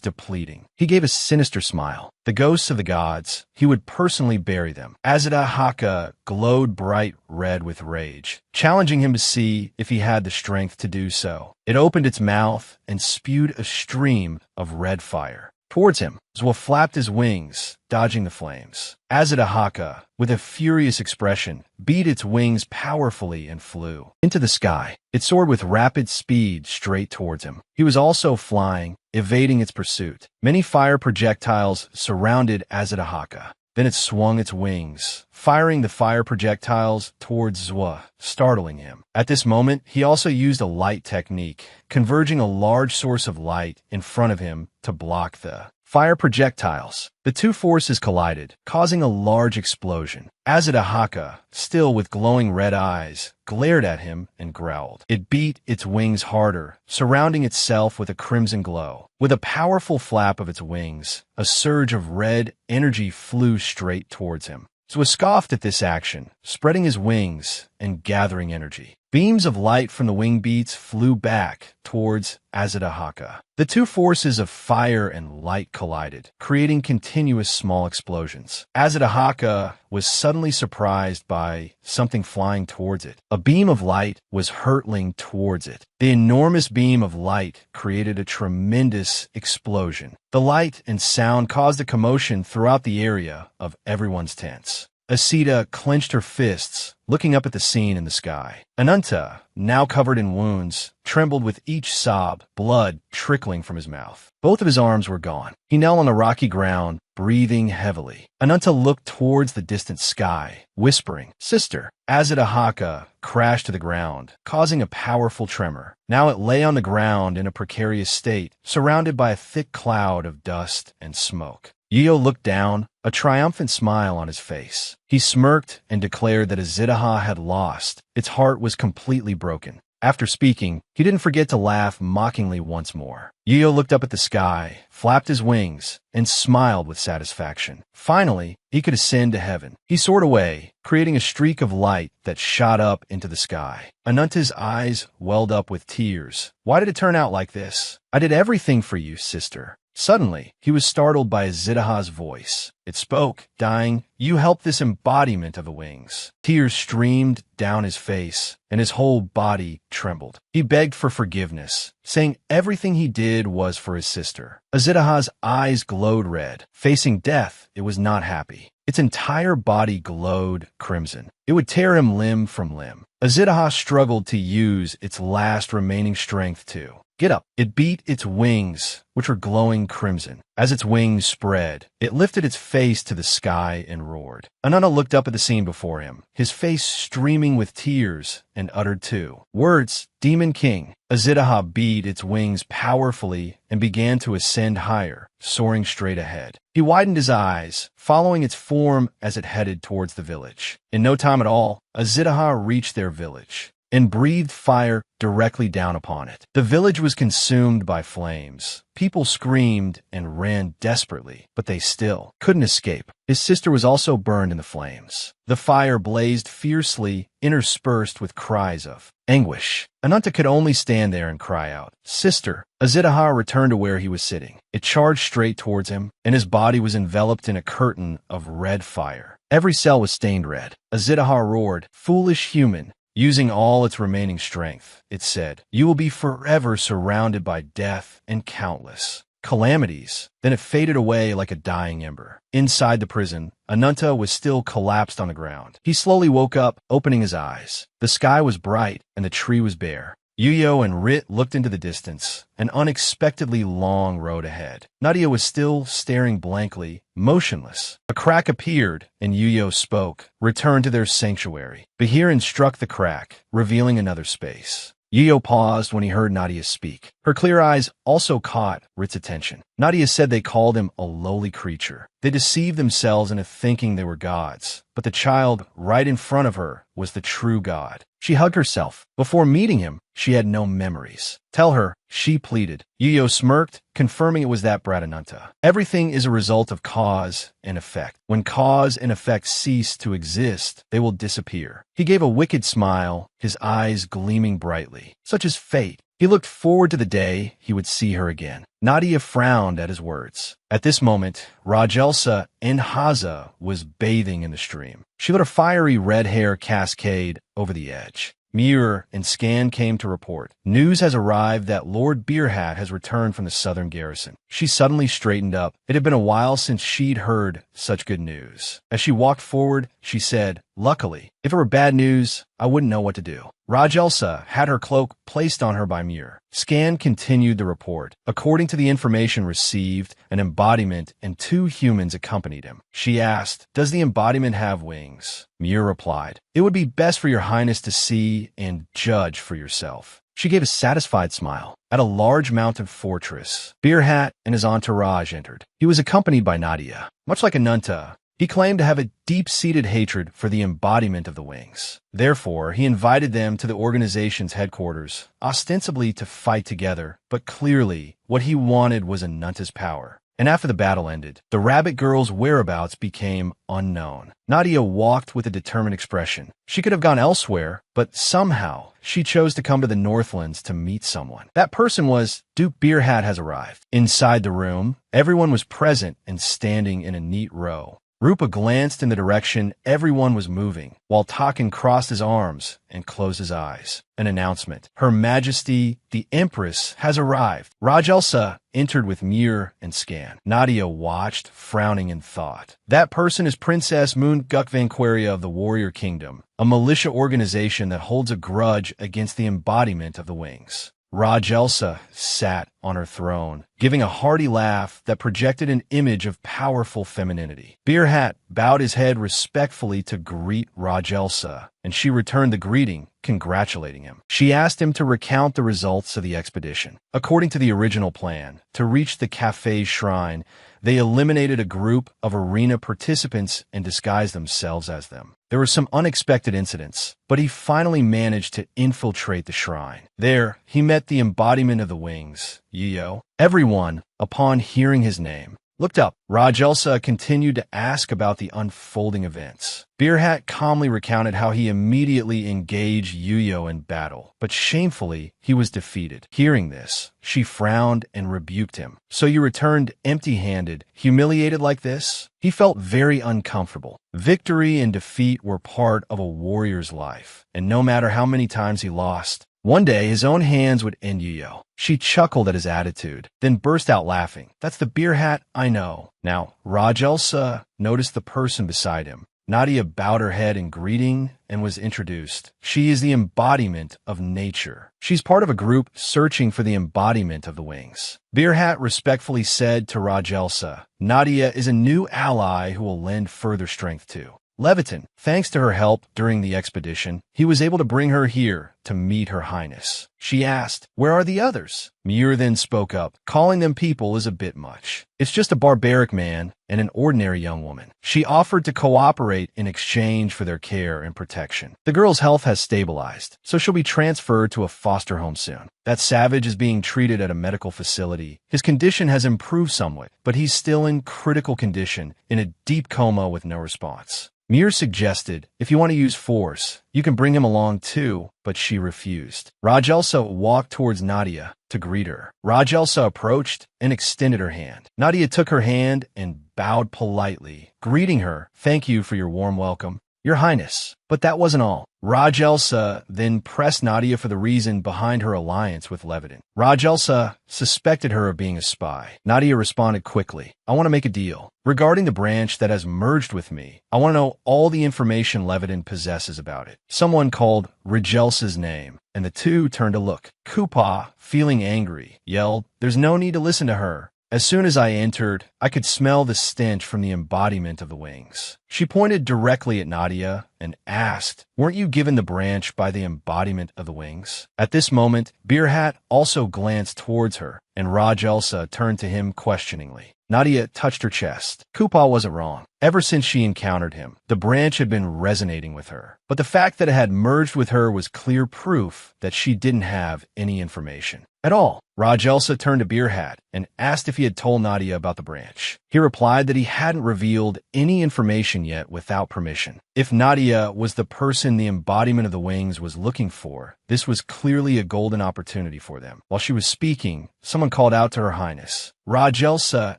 depleting. He gave a sinister smile. The ghosts of the gods, he would personally bury them. Azadahaka glowed bright red with rage, challenging him to see if he had the strength to do so. It opened its mouth and spewed a stream of red fire. Towards him, Zwa flapped his wings, dodging the flames. Azadahaka, with a furious expression, beat its wings powerfully and flew into the sky. It soared with rapid speed straight towards him. He was also flying, evading its pursuit. Many fire projectiles surrounded Azadahaka. Then it swung its wings, firing the fire projectiles towards Zwa, startling him. At this moment, he also used a light technique, converging a large source of light in front of him to block the fire projectiles. The two forces collided, causing a large explosion. Azadahaka, still with glowing red eyes, glared at him and growled. It beat its wings harder, surrounding itself with a crimson glow. With a powerful flap of its wings, a surge of red energy flew straight towards him. Zwa scoffed at this action, spreading his wings and gathering energy. Beams of light from the wing beats flew back towards Azadahaka. The two forces of fire and light collided, creating continuous small explosions. Azadahaka was suddenly surprised by something flying towards it. A beam of light was hurtling towards it. The enormous beam of light created a tremendous explosion. The light and sound caused a commotion throughout the area of everyone's tents. Asita clenched her fists, looking up at the scene in the sky. Ananta, now covered in wounds, trembled with each sob, blood trickling from his mouth. Both of his arms were gone. He knelt on the rocky ground, breathing heavily. Ananta looked towards the distant sky, whispering, "Sister." Azadahaka crashed to the ground, causing a powerful tremor. Now it lay on the ground in a precarious state, surrounded by a thick cloud of dust and smoke. Yeo looked down, a triumphant smile on his face. He smirked and declared that Azadaha had lost. Its heart was completely broken. After speaking, he didn't forget to laugh mockingly once more. Yeo looked up at the sky, flapped his wings, and smiled with satisfaction. Finally, he could ascend to heaven. He soared away, creating a streak of light that shot up into the sky. Ananta's eyes welled up with tears. Why did it turn out like this? I did everything for you, sister. Suddenly, he was startled by Azadaha's voice. It spoke, dying, "You helped this embodiment of the wings." Tears streamed down his face, and his whole body trembled. He begged for forgiveness, saying everything he did was for his sister. Azadaha's eyes glowed red. Facing death, it was not happy. Its entire body glowed crimson. It would tear him limb from limb. Azadaha struggled to use its last remaining strength to get up. It beat its wings, which were glowing crimson. As its wings spread, it lifted its face to the sky and roared. Ananta looked up at the scene before him, his face streaming with tears, and uttered two words, "Demon King." Azadaha beat its wings powerfully and began to ascend higher, soaring straight ahead. He widened his eyes, following its form as it headed towards the village. In no time at all, Azadaha reached their village and breathed fire directly down upon it. The village was consumed by flames. People screamed and ran desperately, but they still couldn't escape. His sister was also burned in the flames. The fire blazed fiercely, interspersed with cries of anguish. Ananta could only stand there and cry out, "Sister." Azadaha returned to where he was sitting. It charged straight towards him, and his body was enveloped in a curtain of red fire. Every cell was stained red. Azadaha roared, "Foolish human, Using all its remaining strength, it said, "You will be forever surrounded by death and countless calamities." Then it faded away like a dying ember. Inside the prison, Ananta was still collapsed on the ground. He slowly woke up, opening his eyes. The sky was bright and the tree was bare. Yuyo and Rit looked into the distance, an unexpectedly long road ahead. Nadia was still staring blankly, motionless. A crack appeared, and Yuyo spoke, "Return to their sanctuary." Bahirin struck the crack, revealing another space. Yuyo paused when he heard Nadia speak. Her clear eyes also caught Rit's attention. Nadia said they called him a lowly creature. They deceived themselves into thinking they were gods. But the child right in front of her was the true God. She hugged herself. Before meeting him, she had no memories. "Tell her," she pleaded. Yuyo smirked, confirming it was that brat Ananta. "Everything is a result of cause and effect. When cause and effect cease to exist, they will disappear." He gave a wicked smile, his eyes gleaming brightly. Such is fate. He looked forward to the day he would see her again. Nadia frowned at his words. At this moment, Rajelsa Enhaza was bathing in the stream. She let her fiery red hair cascade over the edge. Muir and Scan came to report. "News has arrived that Lord Beerhat has returned from the southern garrison." She suddenly straightened up. It had been a while since she'd heard such good news. As she walked forward, she said, "Luckily, if it were bad news, I wouldn't know what to do." Rajelsa had her cloak placed on her by Muir. Scan continued the report. According to the information received, an embodiment and 2 humans accompanied him. She asked, "Does the embodiment have wings?" Muir replied, "It would be best for your highness to see and judge for yourself." She gave a satisfied smile. At a large mountain fortress, Beerhat and his entourage entered. He was accompanied by Nadia. Much like Ananta, he claimed to have a deep-seated hatred for the embodiment of the wings. Therefore, he invited them to the organization's headquarters, ostensibly to fight together, but clearly, what he wanted was Ananta's power. And after the battle ended, the rabbit girl's whereabouts became unknown. Nadia walked with a determined expression. She could have gone elsewhere, but somehow she chose to come to the Northlands to meet someone. That person was Duke Beerhat has arrived. Inside the room, everyone was present and standing in a neat row. Rupa glanced in the direction everyone was moving, while Takin crossed his arms and closed his eyes. An announcement. "Her Majesty, the Empress, has arrived." Rajelsa entered with Muir and Scan. Nadia watched, frowning in thought. That person is Princess Moon Gukvanquaria of the Warrior Kingdom, a militia organization that holds a grudge against the embodiment of the wings. Rajelsa sat on her throne, giving a hearty laugh that projected an image of powerful femininity. Beerhat bowed his head respectfully to greet Rajelsa, and she returned the greeting, congratulating him. She asked him to recount the results of the expedition. According to the original plan, to reach the cafe's shrine, they eliminated a group of arena participants and disguised themselves as them. There were some unexpected incidents, but he finally managed to infiltrate the shrine. There, he met the embodiment of the wings, Yiyo. Everyone, upon hearing his name, looked up. Rajelsa continued to ask about the unfolding events. Beerhat calmly recounted how he immediately engaged Yuyo in battle, but shamefully, he was defeated. Hearing this, she frowned and rebuked him. "So you returned empty-handed, humiliated like this?" He felt very uncomfortable. Victory and defeat were part of a warrior's life, and no matter how many times he lost, one day his own hands would end Yuyo. She chuckled at his attitude, then burst out laughing. "That's the Beerhat I know." Now, Rajelsa noticed the person beside him. Nadia bowed her head in greeting and was introduced. She is the embodiment of nature. She's part of a group searching for the embodiment of the wings. Beerhat respectfully said to Rajelsa, "Nadia is a new ally who will lend further strength to." Leviton, thanks to her help during the expedition, he was able to bring her here to meet her highness. She asked, "Where are the others?" Muir then spoke up. "Calling them people is a bit much. It's just a barbaric man and an ordinary young woman." She offered to cooperate in exchange for their care and protection. The girl's health has stabilized, so she'll be transferred to a foster home soon. That savage is being treated at a medical facility. His condition has improved somewhat, but he's still in critical condition, in a deep coma with no response. Muir suggested, "If you want to use force, you can bring him along too," but she refused. Rajelsa walked towards Nadia to greet her. Rajelsa approached and extended her hand. Nadia took her hand and bowed politely, greeting her. "Thank you for your warm welcome, Your Highness." But that wasn't all. Rajelsa then pressed Nadia for the reason behind her alliance with Levitin. Rajelsa suspected her of being a spy. Nadia responded quickly, I want to make a deal. Regarding the branch that has merged with me, I want to know all the information Levitin possesses about it. Someone called Rajelsa's name, and the two turned to look. Kupa, feeling angry, yelled, There's no need to listen to her. As soon as I entered, I could smell the stench from the embodiment of the wings. She pointed directly at Nadia and asked, Weren't you given the branch by the embodiment of the wings? At this moment, Beerhat also glanced towards her, and Rajelsa turned to him questioningly. Nadia touched her chest. Kupa wasn't wrong. Ever since she encountered him, the branch had been resonating with her. But the fact that it had merged with her was clear proof that she didn't have any information at all. Rajelsa turned to Beerhat and asked if he had told Nadia about the branch. He replied that he hadn't revealed any information yet without permission. If Nadia was the person the embodiment of the wings was looking for, this was clearly a golden opportunity for them. While she was speaking, someone called out to Her Highness. Rajelsa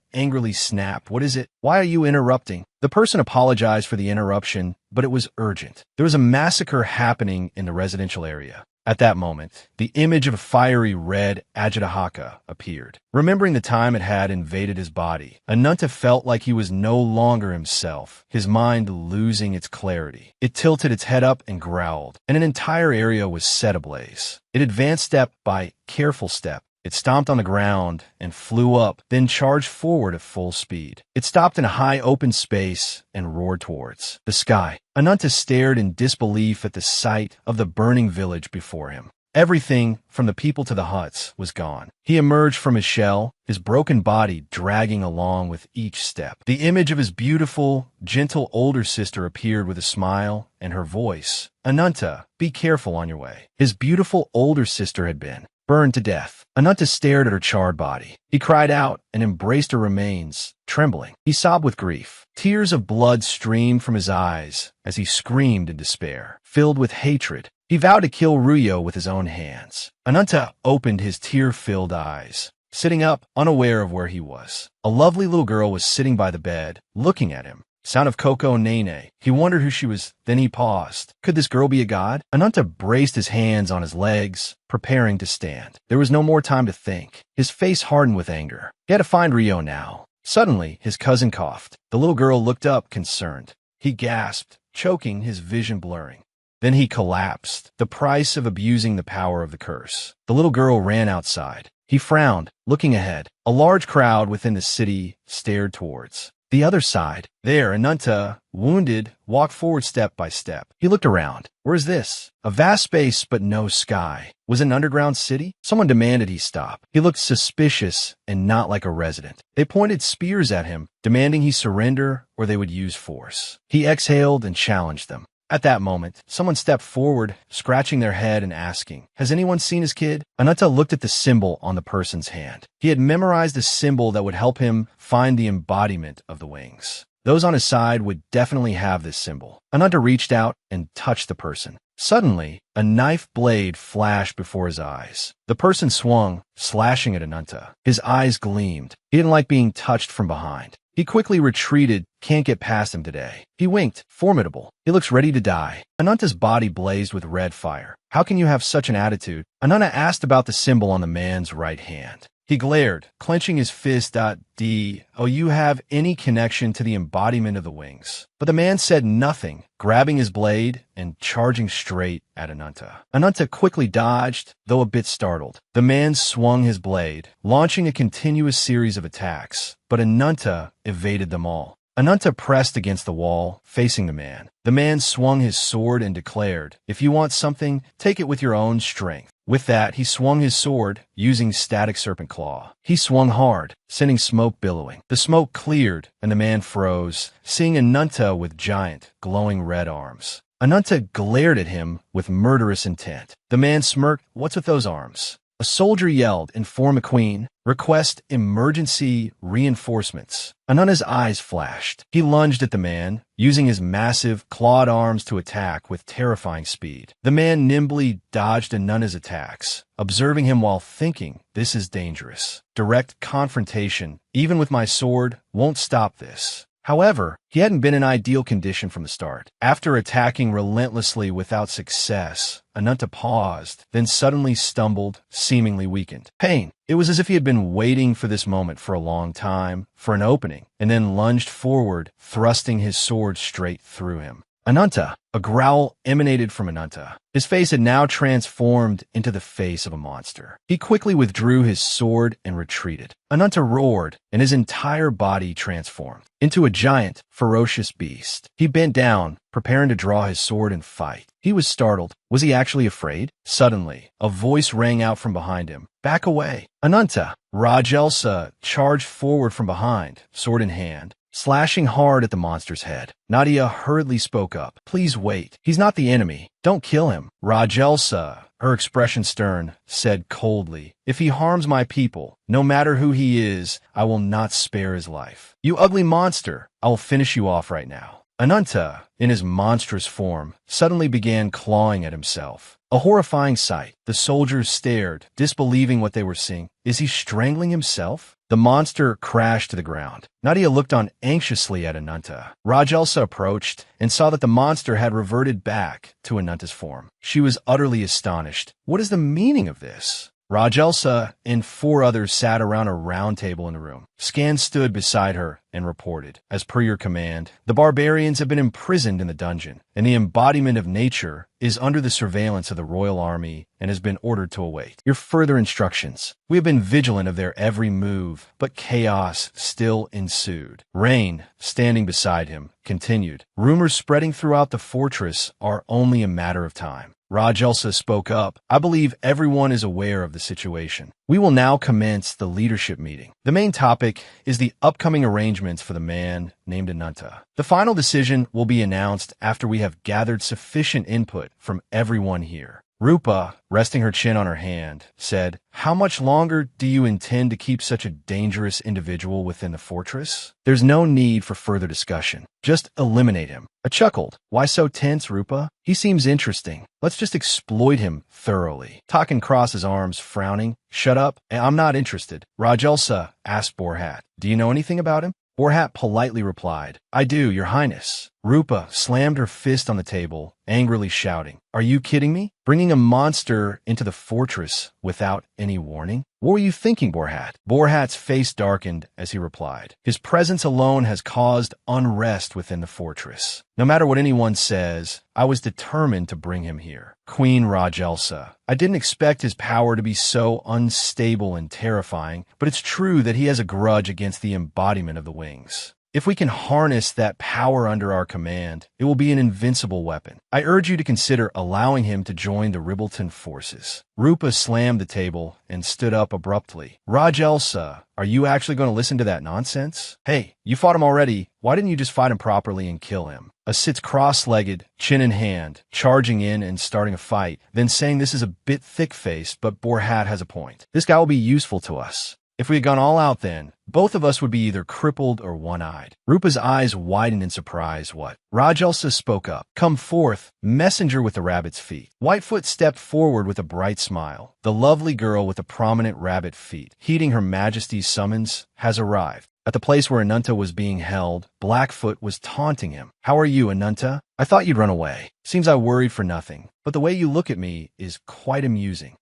angrily snapped, What is it? Why are you interrupting? The person apologized for the interruption, but it was urgent. There was a massacre happening in the residential area. At that moment, the image of a fiery red Ajitahaka appeared. Remembering the time it had invaded his body, Ananta felt like he was no longer himself, his mind losing its clarity. It tilted its head up and growled, and an entire area was set ablaze. It advanced step by careful step. It stomped on the ground and flew up, then charged forward at full speed. It stopped in a high open space and roared towards the sky. Ananta stared in disbelief at the sight of the burning village before him. Everything, from the people to the huts, was gone. He emerged from his shell, his broken body dragging along with each step. The image of his beautiful, gentle older sister appeared with a smile and her voice. Ananta, be careful on your way. His beautiful older sister had been burned to death. Ananta stared at her charred body. He cried out and embraced her remains, trembling. He sobbed with grief. Tears of blood streamed from his eyes as he screamed in despair. Filled with hatred, he vowed to kill Ruyo with his own hands. Ananta opened his tear-filled eyes, sitting up, unaware of where he was. A lovely little girl was sitting by the bed, looking at him. Sound of Coco Nene. He wondered who she was, then he paused. Could this girl be a god? Ananta braced his hands on his legs, preparing to stand. There was no more time to think. His face hardened with anger. He had to find Rio now. Suddenly, his cousin coughed. The little girl looked up, concerned. He gasped, choking, his vision blurring. Then he collapsed, the price of abusing the power of the curse. The little girl ran outside. He frowned, looking ahead. A large crowd within the city stared towards the other side. There, Ananta, wounded, walked forward step by step. He looked around. Where is this? A vast space, but no sky. Was it an underground city? Someone demanded he stop. He looked suspicious and not like a resident. They pointed spears at him, demanding he surrender or they would use force. He exhaled and challenged them. At that moment, someone stepped forward, scratching their head and asking, Has anyone seen his kid? Ananta looked at the symbol on the person's hand. He had memorized a symbol that would help him find the embodiment of the wings. Those on his side would definitely have this symbol. Ananta reached out and touched the person. Suddenly, a knife blade flashed before his eyes. The person swung, slashing at Ananta. His eyes gleamed. He didn't like being touched from behind. He quickly retreated, can't get past him today. He winked, formidable. He looks ready to die. Ananta's body blazed with red fire. How can you have such an attitude? Ananta asked about the symbol on the man's right hand. He glared, clenching his fist. Oh, you have any connection to the embodiment of the wings. But the man said nothing, grabbing his blade and charging straight at Ananta. Ananta quickly dodged, though a bit startled. The man swung his blade, launching a continuous series of attacks, but Ananta evaded them all. Ananta pressed against the wall, facing the man. The man swung his sword and declared, If you want something, take it with your own strength. With that, he swung his sword, using static serpent claw. He swung hard, sending smoke billowing. The smoke cleared, and the man froze, seeing Ananta with giant, glowing red arms. Ananta glared at him with murderous intent. The man smirked, What's with those arms? A soldier yelled, Inform a queen. Request emergency reinforcements. Ananta's eyes flashed. He lunged at the man, using his massive, clawed arms to attack with terrifying speed. The man nimbly dodged Ananta's attacks, observing him while thinking, This is dangerous. Direct confrontation, even with my sword, won't stop this. However, he hadn't been in ideal condition from the start. After attacking relentlessly without success, Ananta paused, then suddenly stumbled, seemingly weakened. Pain. It was as if he had been waiting for this moment for a long time, for an opening, and then lunged forward, thrusting his sword straight through him. Ananta. A growl emanated from Ananta. His face had now transformed into the face of a monster. He quickly withdrew his sword and retreated. Ananta roared, and his entire body transformed into a giant, ferocious beast. He bent down, preparing to draw his sword and fight. He was startled. Was he actually afraid? Suddenly, a voice rang out from behind him. Back away. Ananta. Rajelsa charged forward from behind, sword in hand, slashing hard at the monster's head. Nadia hurriedly spoke up. Please wait. He's not the enemy. Don't kill him. Rajelsa, her expression stern, said coldly, if he harms my people, no matter who he is, I will not spare his life. You ugly monster. I will finish you off right now. Ananta, in his monstrous form, suddenly began clawing at himself. A horrifying sight. The soldiers stared, disbelieving what they were seeing. Is he strangling himself? The monster crashed to the ground. Nadia looked on anxiously at Ananta. Rajelsa approached and saw that the monster had reverted back to Ananta's form. She was utterly astonished. What is the meaning of this? Rajelsa and 4 others sat around a round table in the room. Scan stood beside her and reported, as per your command, the barbarians have been imprisoned in the dungeon, and the embodiment of nature is under the surveillance of the royal army and has been ordered to await your further instructions. We have been vigilant of their every move, but chaos still ensued. Rain, standing beside him, continued. Rumors spreading throughout the fortress are only a matter of time. Rajelsa spoke up. I believe everyone is aware of the situation. We will now commence the leadership meeting. The main topic is the upcoming arrangements for the man named Ananta. The final decision will be announced after we have gathered sufficient input from everyone here. Rupa, resting her chin on her hand, said, how much longer do you intend to keep such a dangerous individual within the fortress? There's no need for further discussion. Just eliminate him. I chuckled. Why so tense, Rupa? He seems interesting. Let's just exploit him thoroughly. Takan crossed his arms, frowning. Shut up. I'm not interested. Rajelsa asked Borhat. Do you know anything about him? Borhat politely replied, I do, your highness. Rupa slammed her fist on the table, angrily shouting, are you kidding me? Bringing a monster into the fortress without any warning? What were you thinking, Borhat? Borhat's face darkened as he replied, his presence alone has caused unrest within the fortress. No matter what anyone says, I was determined to bring him here. Queen Rajelsa. I didn't expect his power to be so unstable and terrifying, but it's true that he has a grudge against the embodiment of the wings. If we can harness that power under our command, it will be an invincible weapon. I urge you to consider allowing him to join the Ribbleton forces. Rupa slammed the table and stood up abruptly. Rajelsa, are you actually going to listen to that nonsense? Hey, you fought him already. Why didn't you just fight him properly and kill him? Sits cross-legged, chin in hand, charging in and starting a fight, then saying this is a bit thick-faced, but Borhat has a point. This guy will be useful to us. If we had gone all out then, both of us would be either crippled or one-eyed. Rupa's eyes widened in surprise. What? Rajelsa spoke up. Come forth, messenger with the rabbit's feet. Whitefoot stepped forward with a bright smile. The lovely girl with the prominent rabbit feet, heeding her majesty's summons, has arrived. At the place where Ananta was being held, Blackfoot was taunting him. How are you, Ananta? I thought you'd run away. Seems I worried for nothing, but the way you look at me is quite amusing.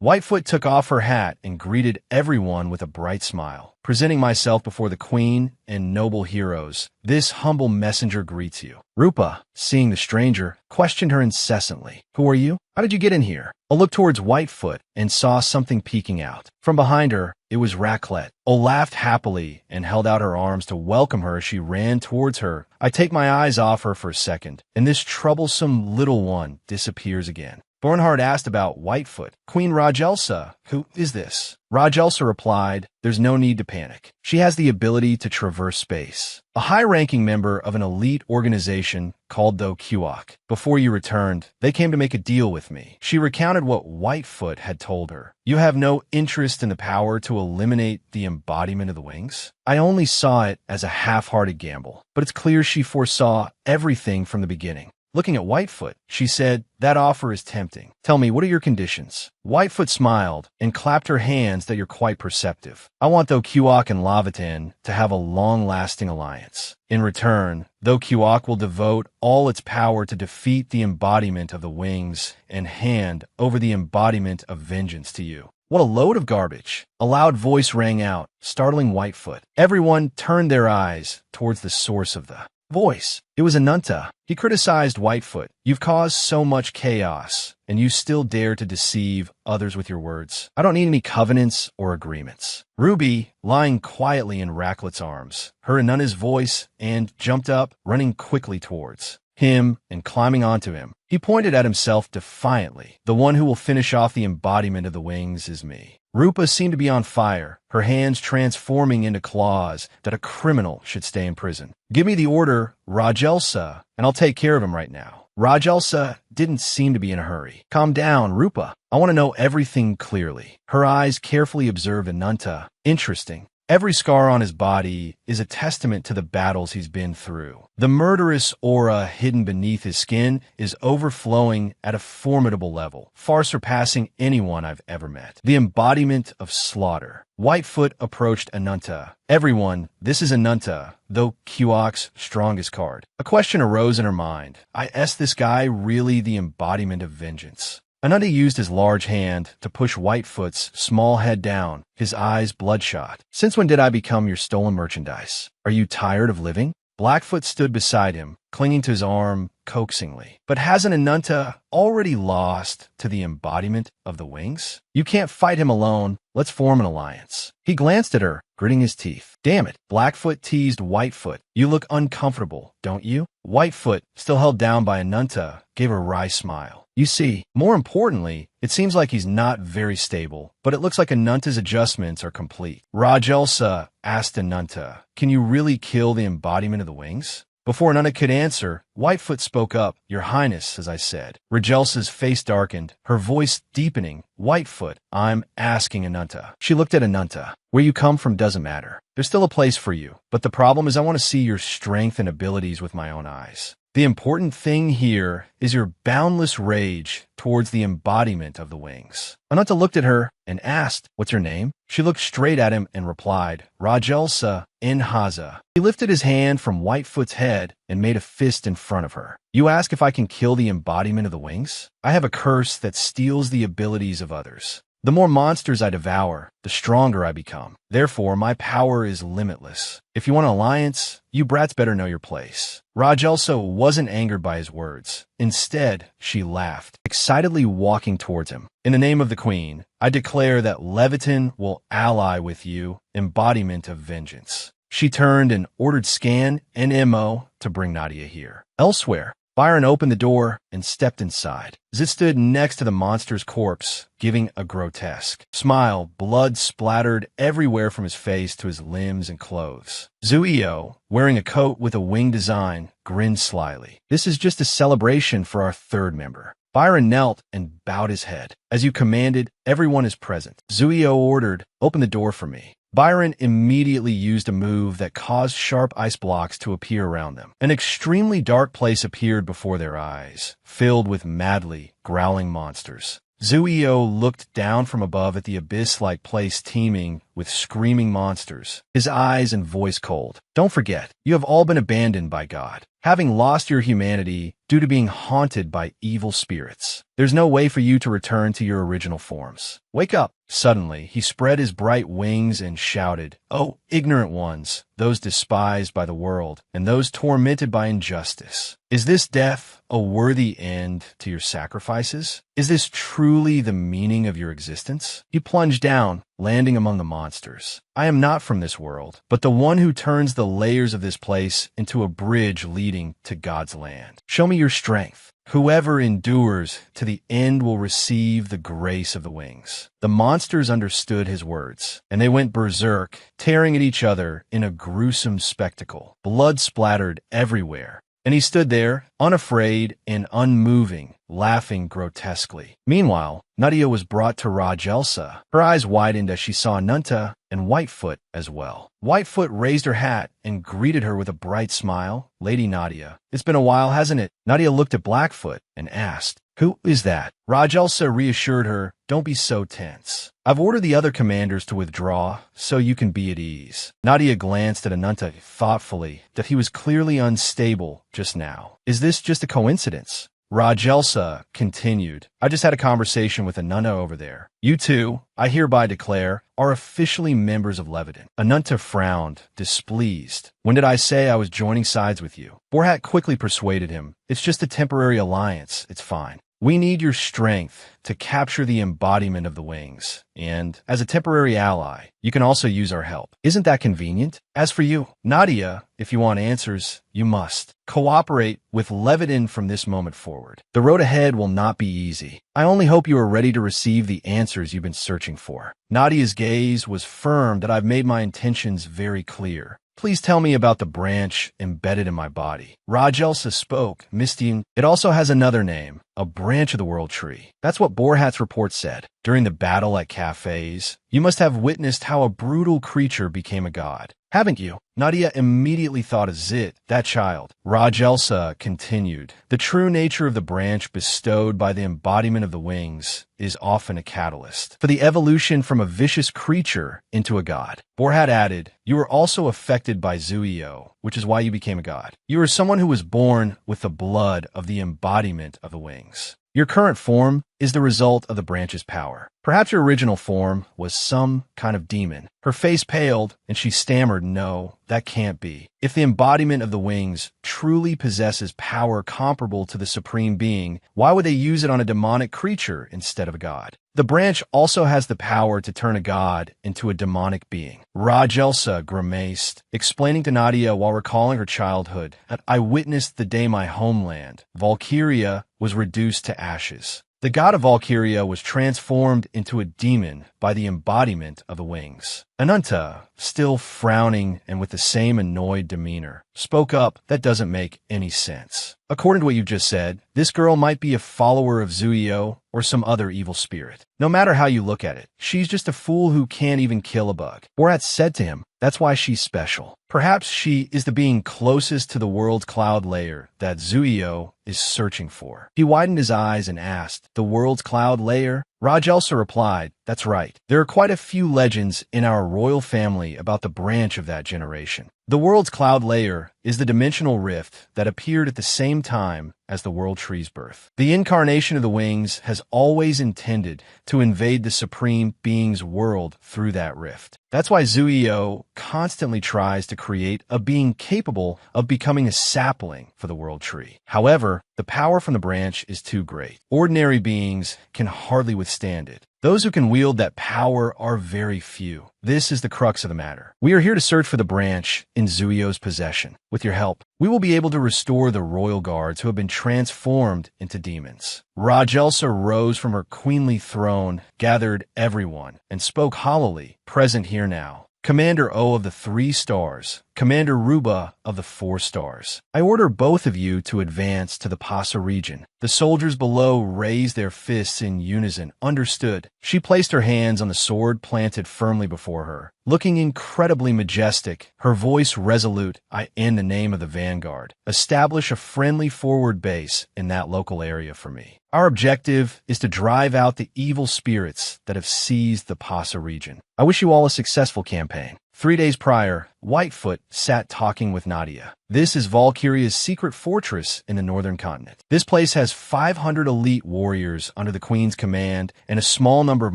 Whitefoot took off her hat and greeted everyone with a bright smile. Presenting myself before the queen and noble heroes, this humble messenger greets you. Rupa, seeing the stranger, questioned her incessantly. Who are you? How did you get in here? I looked towards Whitefoot and saw something peeking out. From behind her, it was Raclette. O laughed happily and held out her arms to welcome her as she ran towards her. I take my eyes off her for a second, and this troublesome little one disappears again. Bornhard asked about Whitefoot. Queen Rajelsa, who is this? Rajelsa replied, there's no need to panic. She has the ability to traverse space. A high-ranking member of an elite organization called the Kuok. Before you returned, they came to make a deal with me. She recounted what Whitefoot had told her. You have no interest in the power to eliminate the embodiment of the wings? I only saw it as a half-hearted gamble, but it's clear she foresaw everything from the beginning. Looking at Whitefoot, she said, "That offer is tempting. Tell me, what are your conditions?" Whitefoot smiled and clapped her hands that you're quite perceptive. "I want though Kuok and Lavitan to have a long-lasting alliance. In return, though Kuok will devote all its power to defeat the embodiment of the wings and hand over the embodiment of vengeance to you." What a load of garbage. A loud voice rang out, startling Whitefoot. Everyone turned their eyes towards the source of the voice. It was Anunta. He criticized Whitefoot. "You've caused so much chaos, and you still dare to deceive others with your words. I don't need any covenants or agreements." Ruby, lying quietly in Racklet's arms, heard Anunta's voice and jumped up, running quickly towards him and climbing onto him. He pointed at himself defiantly. "The one who will finish off the embodiment of the wings is me." Rupa seemed to be on fire, her hands transforming into claws that a criminal should stay in prison. "Give me the order, Rajelsa, and I'll take care of him right now." Rajelsa didn't seem to be in a hurry. "Calm down, Rupa. I want to know everything clearly." Her eyes carefully observed Anunta. "Interesting. Every scar on his body is a testament to the battles he's been through. The murderous aura hidden beneath his skin is overflowing at a formidable level, far surpassing anyone I've ever met. The embodiment of slaughter." Whitefoot approached Anunta. "Everyone, this is Anunta, though Kuok's strongest card." A question arose in her mind. Is this guy really the embodiment of vengeance? Anunta used his large hand to push Whitefoot's small head down, his eyes bloodshot. "Since when did I become your stolen merchandise? Are you tired of living?" Blackfoot stood beside him, clinging to his arm coaxingly. "But hasn't Anunta already lost to the embodiment of the wings? You can't fight him alone. Let's form an alliance." He glanced at her, gritting his teeth. "Damn it." Blackfoot teased Whitefoot. "You look uncomfortable, don't you?" Whitefoot, still held down by Anunta, gave a wry smile. "You see, more importantly, it seems like he's not very stable, but it looks like Anunta's adjustments are complete." Rajelsa asked Anunta, "Can you really kill the embodiment of the wings?" Before Anunta could answer, Whitefoot spoke up. "Your Highness, as I said." Rajelsa's face darkened, her voice deepening. "Whitefoot, I'm asking Anunta." She looked at Anunta. "Where you come from doesn't matter. There's still a place for you. But the problem is I want to see your strength and abilities with my own eyes. The important thing here is your boundless rage towards the embodiment of the wings." Anunta looked at her and asked, "What's your name?" She looked straight at him and replied, "Rajelsa Inhaza." He lifted his hand from Whitefoot's head and made a fist in front of her. "You ask if I can kill the embodiment of the wings? I have a curse that steals the abilities of others. The more monsters I devour, the stronger I become. Therefore, my power is limitless. If you want an alliance, you brats better know your place." Rajelsa wasn't angered by his words. Instead, she laughed, excitedly walking towards him. "In the name of the Queen, I declare that Levitan will ally with you, embodiment of vengeance." She turned and ordered Scan and Mo to bring Nadia here. Elsewhere, Byron opened the door and stepped inside. Zit stood next to the monster's corpse, giving a grotesque smile. Blood splattered everywhere from his face to his limbs and clothes. Zuio, wearing a coat with a wing design, grinned slyly. "This is just a celebration for our third member." Byron knelt and bowed his head. "As you commanded, everyone is present." Zuio ordered, "Open the door for me." Byron immediately used a move that caused sharp ice blocks to appear around them. An extremely dark place appeared before their eyes, filled with madly growling monsters. Zuio looked down from above at the abyss-like place teeming with screaming monsters, his eyes and voice cold. "Don't forget, you have all been abandoned by God, having lost your humanity due to being haunted by evil spirits. There's no way for you to return to your original forms. Wake up." Suddenly, he spread his bright wings and shouted, "Oh, ignorant ones, those despised by the world, and those tormented by injustice. Is this death a worthy end to your sacrifices? Is this truly the meaning of your existence?" He plunged down, landing among the monsters. "I am not from this world, but the one who turns the layers of this place into a bridge leading to God's land. Show me your strength. Whoever endures to the end will receive the grace of the wings." The monsters understood his words, and they went berserk, tearing at each other in a gruesome spectacle. Blood splattered everywhere, And he stood there, unafraid and unmoving, laughing grotesquely. Meanwhile, Nadia was brought to Rajelsa. Her eyes widened as she saw Nunta and Whitefoot as well. Whitefoot raised her hat and greeted her with a bright smile. "Lady Nadia, it's been a while, hasn't it?" Nadia looked at Blackfoot and asked, "Who is that?" Rajelsa reassured her, "Don't be so tense. I've ordered the other commanders to withdraw, so you can be at ease." Nadia glanced at Ananta thoughtfully, that he was clearly unstable just now. "Is this just a coincidence?" Rajelsa continued, "I just had a conversation with Ananta over there. You two, I hereby declare, are officially members of Leviton." Ananta frowned, displeased. "When did I say I was joining sides with you?" Borhat quickly persuaded him, "It's just a temporary alliance. It's fine. We need your strength to capture the embodiment of the wings. And, as a temporary ally, you can also use our help. Isn't that convenient? As for you, Nadia, if you want answers, you must. Cooperate with Leviton from this moment forward. The road ahead will not be easy. I only hope you are ready to receive the answers you've been searching for." Nadia's gaze was firm that I've made my intentions very clear. "Please tell me about the branch embedded in my body." Rajelsa spoke, misting, "It also has another name, a branch of the world tree. That's what Borhat's report said. During the battle at cafes, you must have witnessed how a brutal creature became a god. Haven't you?" Nadia immediately thought of Zit, that child. Rajelsa continued, "The true nature of the branch bestowed by the embodiment of the wings is often a catalyst for the evolution from a vicious creature into a god." Borhat added, "You were also affected by Zuio, which is why you became a god. You are someone who was born with the blood of the embodiment of the wings. Your current form is the result of the branch's power. Perhaps your original form was some kind of demon." Her face paled, and she stammered, "No, that can't be. If the embodiment of the wings truly possesses power comparable to the Supreme Being, why would they use it on a demonic creature instead of a god? The branch also has the power to turn a god into a demonic being." Rajelsa grimaced, explaining to Nadia while recalling her childhood, "I witnessed the day my homeland, Valkyria, was reduced to ashes. The god of Valkyria was transformed into a demon by the embodiment of the wings." Ananta, still frowning and with the same annoyed demeanor, spoke up, "That doesn't make any sense. According to what you just said, this girl might be a follower of Zuio or some other evil spirit. No matter how you look at it, she's just a fool who can't even kill a bug." Borat said to him, "That's why she's special. Perhaps she is the being closest to the world's cloud layer that Zuio is searching for." He widened his eyes and asked, "The world's cloud layer?" Rajelsa replied, "That's right. There are quite a few legends in our royal family about the branch of that generation. The world's cloud layer is the dimensional rift that appeared at the same time as the world tree's birth. The incarnation of the wings has always intended to invade the Supreme Being's world through that rift. That's why Zuio constantly tries to create a being capable of becoming a sapling for the world tree. However, the power from the branch is too great. Ordinary beings can hardly withstand it. Those who can wield that power are very few. This is the crux of the matter. We are here to search for the branch in Zuio's possession. With your help, we will be able to restore the royal guards who have been transformed into demons." Rajelsa rose from her queenly throne, gathered everyone, and spoke hollowly, "Present here now. Commander O of the 3 stars, Commander Ruba of the 4 stars. I order both of you to advance to the Pasa region." The soldiers below raised their fists in unison. "Understood." She placed her hands on the sword planted firmly before her. Looking incredibly majestic, her voice resolute, "I, in the name of the Vanguard, establish a friendly forward base in that local area for me. Our objective is to drive out the evil spirits that have seized the Pasa region. I wish you all a successful campaign." 3 days prior, Whitefoot sat talking with Nadia. This is Valkyria's secret fortress in the northern continent. This place has 500 elite warriors under the Queen's command and a small number of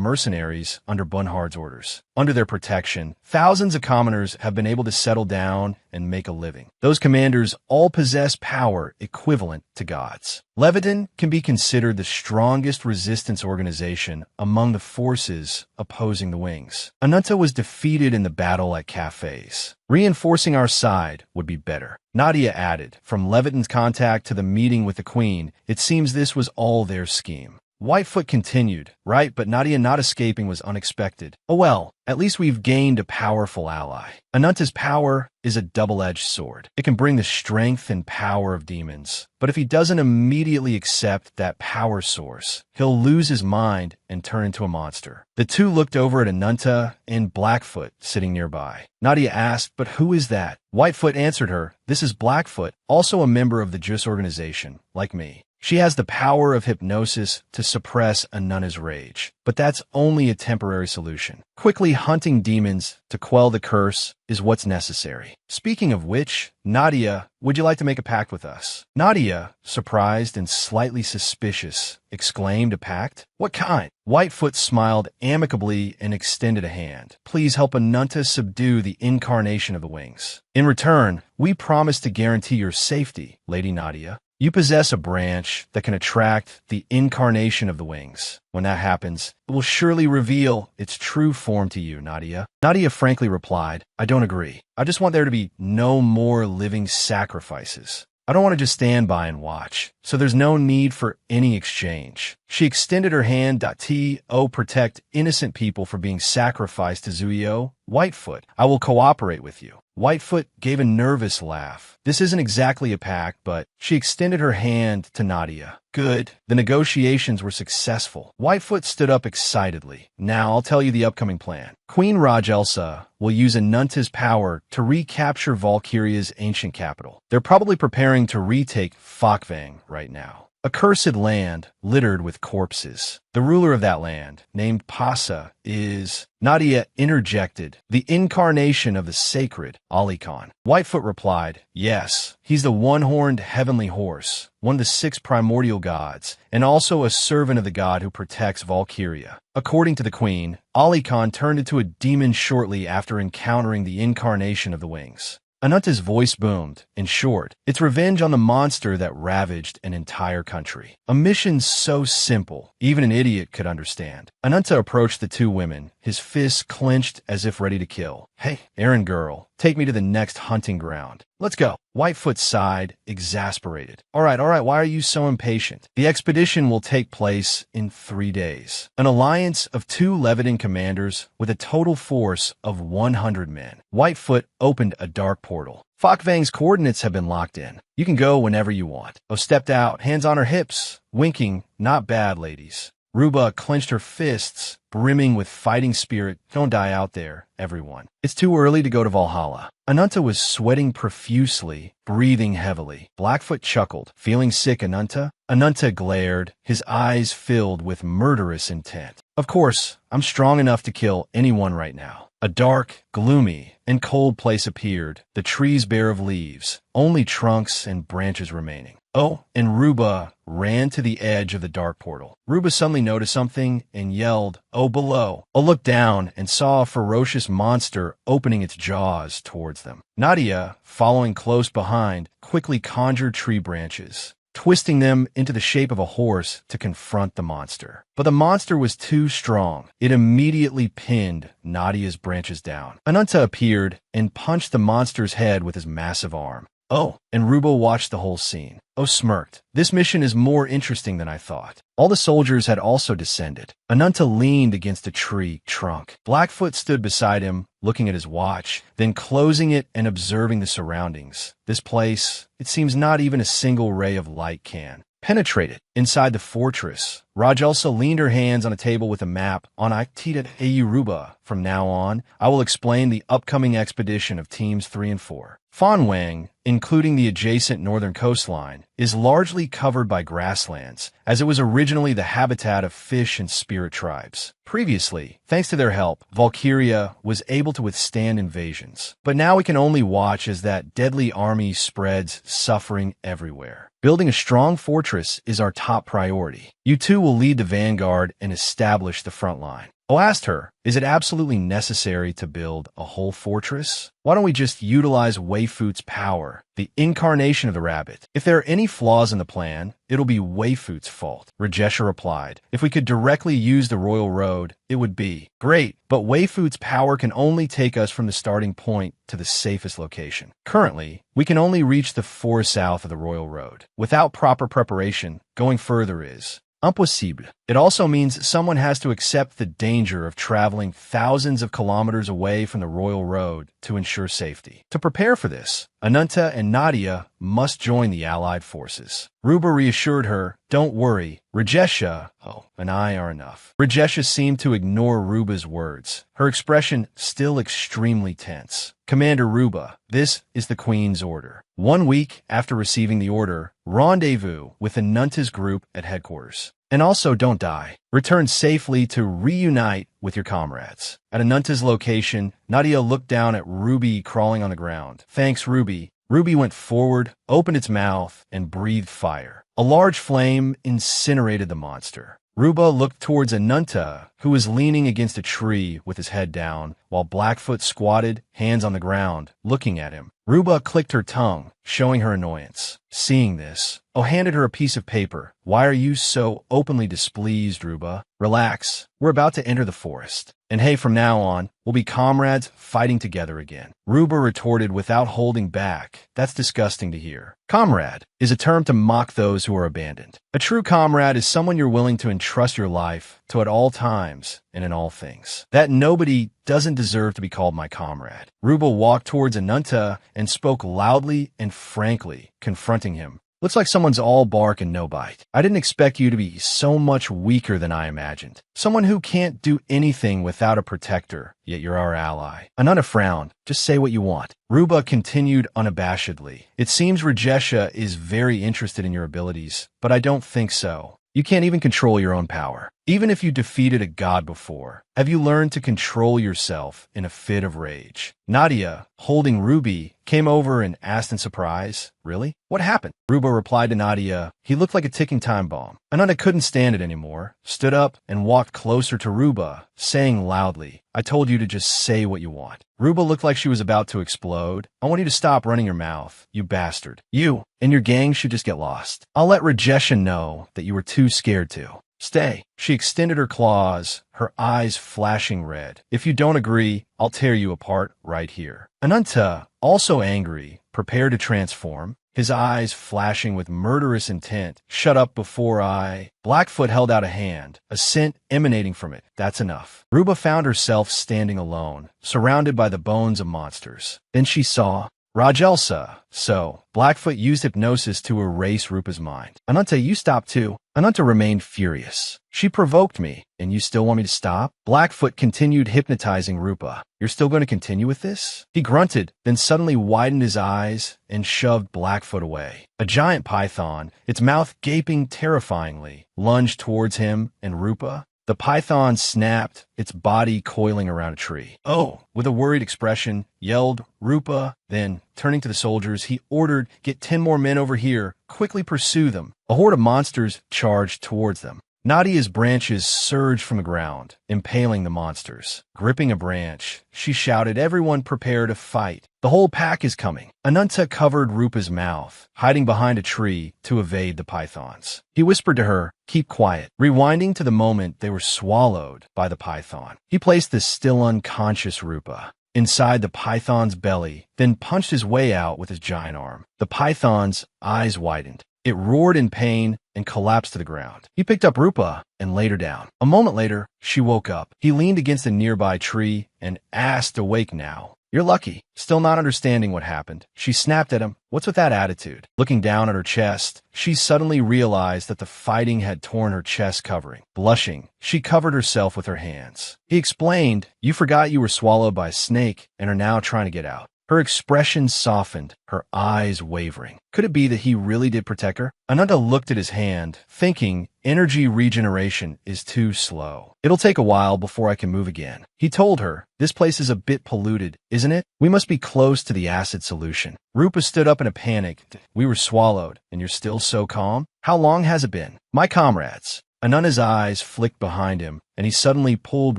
mercenaries under Bunhard's orders. Under their protection, thousands of commoners have been able to settle down and make a living. Those commanders all possess power equivalent to gods. Leviton can be considered the strongest resistance organization among the forces opposing the wings. Ananta was defeated in the battle at cafes. Reinforcing our side would be better. Nadia added, "From Leviton's contact to the meeting with the Queen, it seems this was all their scheme. Whitefoot continued. Right, but Nadia not escaping was unexpected. Oh well, at least we've gained a powerful ally. Ananta's power is a double-edged sword. It can bring the strength and power of demons. But if he doesn't immediately accept that power source, he'll lose his mind and turn into a monster. The two looked over at Ananta and Blackfoot sitting nearby. Nadia asked, but who is that? Whitefoot answered her, this is Blackfoot, also a member of the JUS organization, like me. She has the power of hypnosis to suppress Ananta's rage, but that's only a temporary solution. Quickly hunting demons to quell the curse is what's necessary. Speaking of which, Nadia, would you like to make a pact with us? Nadia, surprised and slightly suspicious, exclaimed, a pact? What kind? Whitefoot smiled amicably and extended a hand. Please help Ananta subdue the incarnation of the wings. In return, we promise to guarantee your safety, Lady Nadia. You possess a branch that can attract the incarnation of the wings. When that happens, it will surely reveal its true form to you, Nadia. Nadia frankly replied, I don't agree. I just want there to be no more living sacrifices. I don't want to just stand by and watch, so there's no need for any exchange. She extended her hand. To protect innocent people from being sacrificed to Zuio. Whitefoot, I will cooperate with you. Whitefoot gave a nervous laugh. This isn't exactly a pact, but she extended her hand to Nadia. Good. The negotiations were successful. Whitefoot stood up excitedly. Now I'll tell you the upcoming plan. Queen Rajelsa will use Ananta's power to recapture Valkyria's ancient capital. They're probably preparing to retake Fakvang right now. A cursed land littered with corpses. The ruler of that land, named Pasa, is... Nadia interjected, the incarnation of the sacred Alikhan. Whitefoot replied, yes, he's the one-horned heavenly horse, one of the 6 primordial gods, and also a servant of the god who protects Valkyria. According to the queen, Alikhan turned into a demon shortly after encountering the incarnation of the wings. Ananta's voice boomed. In short, it's revenge on the monster that ravaged an entire country. A mission so simple, even an idiot could understand. Ananta approached the two women, his fists clenched as if ready to kill. Hey, errand girl, take me to the next hunting ground. Let's go. Whitefoot sighed, exasperated. All right, why are you so impatient? The expedition will take place in 3 days. An alliance of 2 Levitan commanders with a total force of 100 men. Whitefoot opened a dark portal. Fakvang's coordinates have been locked in. You can go whenever you want. Stepped out, hands on her hips, winking, not bad, ladies. Ruba clenched her fists, brimming with fighting spirit. Don't die out there, everyone. It's too early to go to Valhalla. Ananta was sweating profusely, breathing heavily. Blackfoot chuckled. Feeling sick, Ananta? Ananta glared, his eyes filled with murderous intent. Of course, I'm strong enough to kill anyone right now. A dark, gloomy, and cold place appeared, the trees bare of leaves, only trunks and branches remaining. Oh, and Ruba ran to the edge of the dark portal. Ruba suddenly noticed something and yelled, oh, below. Looked down and saw a ferocious monster opening its jaws towards them. Nadia, following close behind, quickly conjured tree branches, twisting them into the shape of a horse to confront the monster. But the monster was too strong. It immediately pinned Nadia's branches down. Ananta appeared and punched the monster's head with his massive arm. Oh, and Rubo watched the whole scene. Oh, smirked. This mission is more interesting than I thought. All the soldiers had also descended. Ananta leaned against a tree trunk. Blackfoot stood beside him, looking at his watch, then closing it and observing the surroundings. This place, it seems not even a single ray of light can penetrate it. Inside the fortress, Rajelsa leaned her hands on a table with a map on Aktita Ayuruba. From now on, I will explain the upcoming expedition of Teams 3 and 4. Fanwang, including the adjacent northern coastline, is largely covered by grasslands, as it was originally the habitat of fish and spirit tribes. Previously, thanks to their help, Valkyria was able to withstand invasions. But now we can only watch as that deadly army spreads, suffering everywhere. Building a strong fortress is our top priority. You two will lead the vanguard and establish the front line. I asked her, is it absolutely necessary to build a whole fortress? Why don't we just utilize Weifu's power, the incarnation of the rabbit? If there are any flaws in the plan, it'll be Weifu's fault. Rajesha replied, if we could directly use the royal road, it would be great, but Weifu's power can only take us from the starting point to the safest location. Currently, we can only reach the forest south of the royal road. Without proper preparation, going further is impossible. It also means someone has to accept the danger of traveling thousands of kilometers away from the royal road to ensure safety. To prepare for this, Ananta and Nadia must join the allied forces. Ruba reassured her, "Don't worry, Rajesha, and I are enough." Rajesha seemed to ignore Ruba's words, her expression still extremely tense. "Commander Ruba, this is the Queen's order." 1 week after receiving the order, rendezvous with Ananta's group at headquarters. And also, don't die. Return safely to reunite with your comrades. At Ananta's location, Nadia looked down at Ruby crawling on the ground. "Thanks, Ruby." Ruby went forward, opened its mouth, and breathed fire. A large flame incinerated the monster. Ruba looked towards Ananta, who was leaning against a tree with his head down, while Blackfoot squatted, hands on the ground, looking at him. Ruba clicked her tongue, showing her annoyance. Seeing this, handed her a piece of paper. "Why are you so openly displeased, Ruba? Relax. We're about to enter the forest. And hey, from now on, we'll be comrades fighting together again." Ruba retorted without holding back. "That's disgusting to hear. Comrade is a term to mock those who are abandoned. A true comrade is someone you're willing to entrust your life to at all times and in all things. That nobody doesn't deserve to be called my comrade." Ruba walked towards Ananta and spoke loudly and frankly, confronting him. "Looks like someone's all bark and no bite. I didn't expect you to be so much weaker than I imagined. Someone who can't do anything without a protector, yet you're our ally." Ananta frowned. "Just say what you want." Ruba continued unabashedly. "It seems Rajesha is very interested in your abilities, but I don't think so. You can't even control your own power. Even if you defeated a god before, have you learned to control yourself in a fit of rage?" Nadia, holding Ruby, came over and asked in surprise, "Really? What happened?" Ruba replied to Nadia, "He looked like a ticking time bomb." Ananta couldn't stand it anymore, stood up and walked closer to Ruba, saying loudly, "I told you to just say what you want." Ruba looked like she was about to explode. "I want you to stop running your mouth, you bastard. You and your gang should just get lost. I'll let Rajesha know that you were too scared to. Stay." She extended her claws, her eyes flashing red. "If you don't agree, I'll tear you apart right here." Ananta, also angry, prepared to transform, his eyes flashing with murderous intent. "Shut up before I—" Blackfoot held out a hand, a scent emanating from it. "That's enough." Ruba found herself standing alone, surrounded by the bones of monsters. Then she saw Rajelsa. So, Blackfoot used hypnosis to erase Rupa's mind. "Ananta, you stop too." Ananta remained furious. "She provoked me, and you still want me to stop?" Blackfoot continued hypnotizing Rupa. "You're still going to continue with this?" He grunted, then suddenly widened his eyes and shoved Blackfoot away. A giant python, its mouth gaping terrifyingly, lunged towards him and Rupa. The python snapped, its body coiling around a tree. "Oh!" With a worried expression, yelled Rupa. Then, turning to the soldiers, he ordered, "Get 10 more men over here. Quickly pursue them." A horde of monsters charged towards them. Nadia's branches surged from the ground, impaling the monsters. Gripping a branch, she shouted, "Everyone prepare to fight. The whole pack is coming." Ananta covered Rupa's mouth, hiding behind a tree to evade the pythons. He whispered to her, "Keep quiet," rewinding to the moment they were swallowed by the python. He placed the still unconscious Rupa inside the python's belly, then punched his way out with his giant arm. The python's eyes widened. It roared in pain and collapsed to the ground. He picked up Rupa and laid her down. A moment later, she woke up. He leaned against a nearby tree and asked, awake now. "You're lucky." Still not understanding what happened, she snapped at him. "What's with that attitude?" Looking down at her chest, she suddenly realized that the fighting had torn her chest covering. Blushing, she covered herself with her hands. He explained, "You forgot you were swallowed by a snake and are now trying to get out." Her expression softened, her eyes wavering. Could it be that he really did protect her? Ananta looked at his hand, thinking, energy regeneration is too slow. "It'll take a while before I can move again." He told her, "This place is a bit polluted, isn't it? We must be close to the acid solution." Rupa stood up in a panic. "We were swallowed, and you're still so calm? How long has it been?" "My comrades." Ananta's eyes flicked behind him, and he suddenly pulled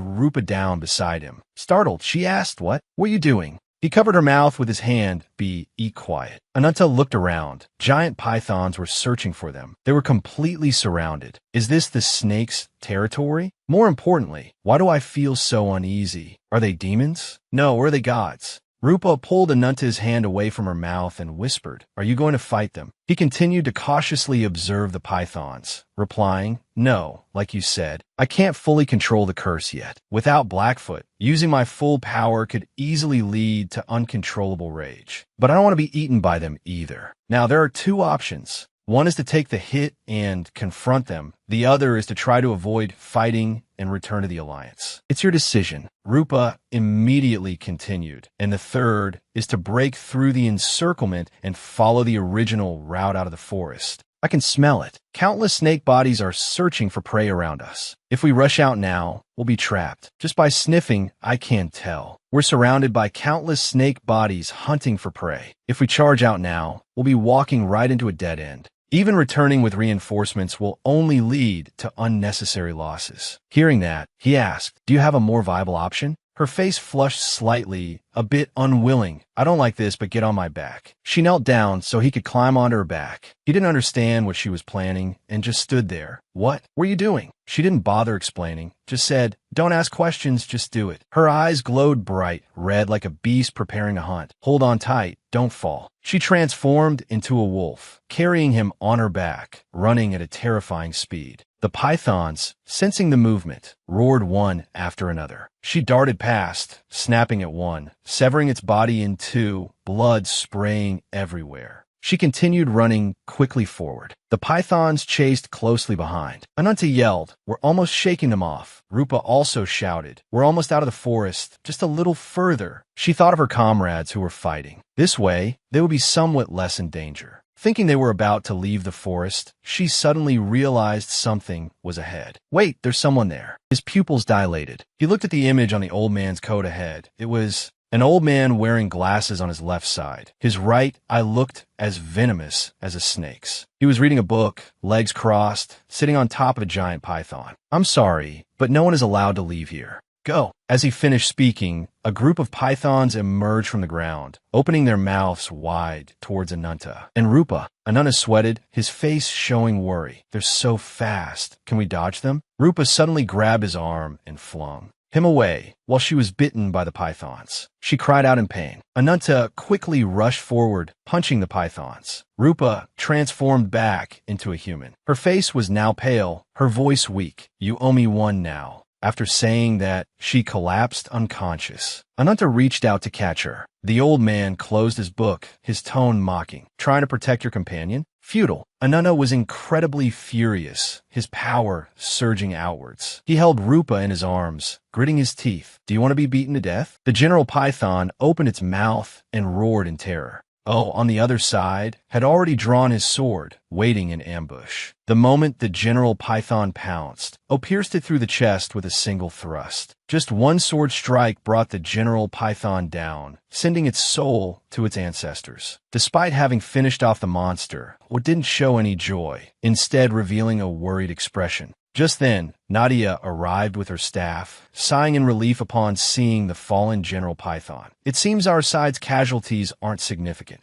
Rupa down beside him. Startled, she asked, "What were you doing?" He covered her mouth with his hand. "Be quiet." Ananta looked around. Giant pythons were searching for them. They were completely surrounded. Is this the snake's territory? More importantly, why do I feel so uneasy? Are they demons? No, or are they gods? Rupa pulled Ananta's hand away from her mouth and whispered, "Are you going to fight them?" He continued to cautiously observe the pythons, replying, "No, like you said, I can't fully control the curse yet. Without Blackfoot, using my full power could easily lead to uncontrollable rage. But I don't want to be eaten by them either. Now, there are two options. One is to take the hit and confront them. The other is to try to avoid fighting and return to the Alliance. It's your decision," Rupa immediately continued. "And the third is to break through the encirclement and follow the original route out of the forest. I can smell it. Countless snake bodies are searching for prey around us. If we rush out now, we'll be trapped. Just by sniffing, I can tell. We're surrounded by countless snake bodies hunting for prey. If we charge out now, we'll be walking right into a dead end. Even returning with reinforcements will only lead to unnecessary losses." Hearing that, he asked, "Do you have a more viable option?" Her face flushed slightly, a bit unwilling. "I don't like this, but get on my back." She knelt down so he could climb onto her back. He didn't understand what she was planning and just stood there. "What were you doing?" She didn't bother explaining, just said, "Don't ask questions, just do it." Her eyes glowed bright, red like a beast preparing to hunt. "Hold on tight, don't fall." She transformed into a wolf, carrying him on her back, running at a terrifying speed. The pythons, sensing the movement, roared one after another. She darted past, snapping at one, severing its body in two, blood spraying everywhere. She continued running quickly forward. The pythons chased closely behind. Ananta yelled, "We're almost shaking them off." Rupa also shouted, "We're almost out of the forest, just a little further." She thought of her comrades who were fighting. This way, they would be somewhat less in danger. Thinking they were about to leave the forest, she suddenly realized something was ahead. "Wait, there's someone there." His pupils dilated. He looked at the image on the old man's coat ahead. It was an old man wearing glasses on his left side. His right eye looked as venomous as a snake's. He was reading a book, legs crossed, sitting on top of a giant python. "I'm sorry, but no one is allowed to leave here. Go." As he finished speaking, a group of pythons emerged from the ground, opening their mouths wide towards Ananta and Rupa. Ananta sweated, his face showing worry. "They're so fast. Can we dodge them?" Rupa suddenly grabbed his arm and flung him away while she was bitten by the pythons. She cried out in pain. Ananta quickly rushed forward, punching the pythons. Rupa transformed back into a human. Her face was now pale, her voice weak. "You owe me one now." After saying that, she collapsed unconscious. Ananta reached out to catch her. The old man closed his book, his tone mocking. "Trying to protect your companion? Futile." Ananta was incredibly furious, his power surging outwards. He held Rupa in his arms, gritting his teeth. "Do you want to be beaten to death?" The general python opened its mouth and roared in terror. On the other side, had already drawn his sword, waiting in ambush. The moment the general python pounced, pierced it through the chest with a single thrust. Just one sword strike brought the general python down, sending its soul to its ancestors. Despite having finished off the monster, it didn't show any joy, instead revealing a worried expression. Just then, Nadia arrived with her staff, sighing in relief upon seeing the fallen General Python. "It seems our side's casualties aren't significant."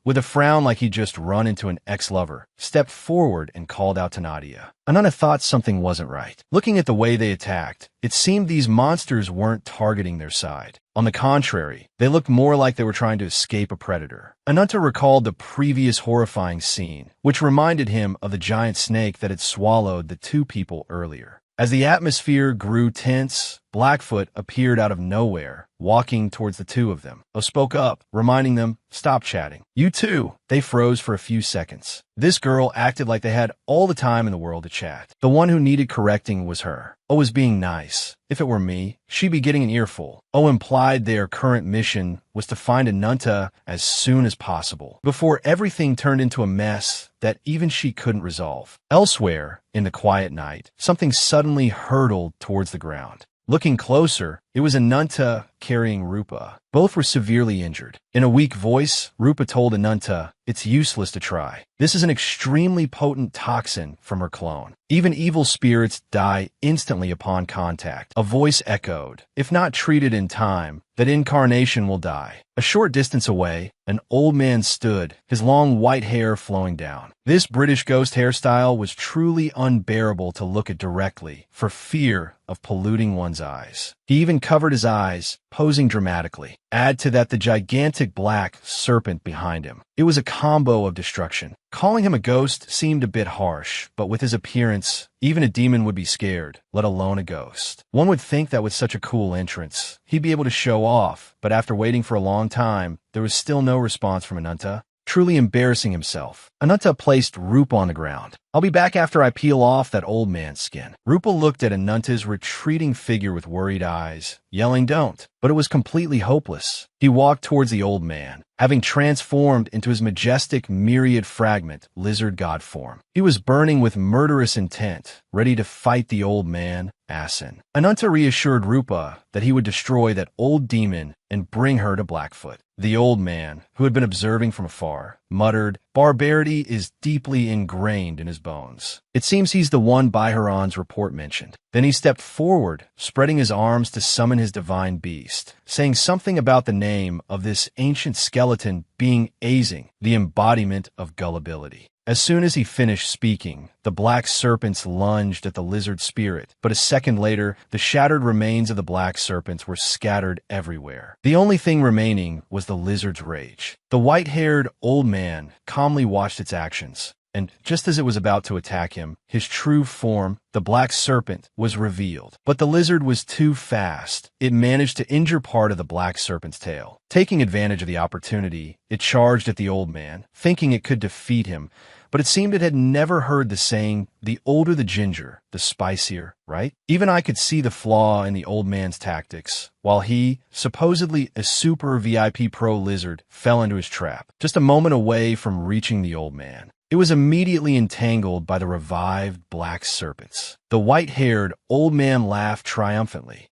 With a frown like he'd just run into an ex-lover, stepped forward and called out to Nadia. Ananta thought something wasn't right. Looking at the way they attacked, it seemed these monsters weren't targeting their side. On the contrary, they looked more like they were trying to escape a predator. Ananta recalled the previous horrifying scene, which reminded him of the giant snake that had swallowed the two people earlier. As the atmosphere grew tense, Blackfoot appeared out of nowhere, walking towards the two of them. Spoke up, reminding them, "Stop chatting." "You too." They froze for a few seconds. This girl acted like they had all the time in the world to chat. The one who needed correcting was her. Was being nice. If it were me, she'd be getting an earful. Implied their current mission was to find Ananta as soon as possible, before everything turned into a mess that even she couldn't resolve. Elsewhere, in the quiet night, something suddenly hurtled towards the ground. Looking closer, it was Ananta carrying Rupa. Both were severely injured. In a weak voice, Rupa told Ananta, "It's useless to try. This is an extremely potent toxin from her clone. Even evil spirits die instantly upon contact." A voice echoed, "If not treated in time, that incarnation will die." A short distance away, an old man stood, his long white hair flowing down. This British ghost hairstyle was truly unbearable to look at directly, for fear of polluting one's eyes. He even uncovered his eyes, posing dramatically. Add to that the gigantic black serpent behind him. It was a combo of destruction. Calling him a ghost seemed a bit harsh, but with his appearance, even a demon would be scared, let alone a ghost. One would think that with such a cool entrance, he'd be able to show off, but after waiting for a long time, there was still no response from Ananta. Truly embarrassing himself, Ananta placed Rupa on the ground. I'll be back after I peel off that old man's skin. Rupa looked at Ananta's retreating figure with worried eyes, yelling don't, but it was completely hopeless. He walked towards the old man, having transformed into his majestic myriad fragment lizard god form. He was burning with murderous intent, ready to fight the old man, Asin. Ananta reassured Rupa that he would destroy that old demon and bring her to Blackfoot. The old man, who had been observing from afar, muttered, "Barbarity is deeply ingrained in his bones. It seems he's the one Baiharan's report mentioned." Then he stepped forward, spreading his arms to summon his divine beast, saying something about the name of this ancient skeleton being Azing, the embodiment of gullibility. As soon as he finished speaking, the black serpents lunged at the lizard spirit, but a second later, the shattered remains of the black serpents were scattered everywhere. The only thing remaining was the lizard's rage. The white-haired old man calmly watched its actions, and just as it was about to attack him, his true form, the black serpent, was revealed. But the lizard was too fast. It managed to injure part of the black serpent's tail. Taking advantage of the opportunity, it charged at the old man, thinking it could defeat him, but it seemed it had never heard the saying, the older the ginger, the spicier, right? Even I could see the flaw in the old man's tactics, while he, supposedly a super VIP pro lizard, fell into his trap, just a moment away from reaching the old man. It was immediately entangled by the revived black serpents. The white-haired old man laughed triumphantly.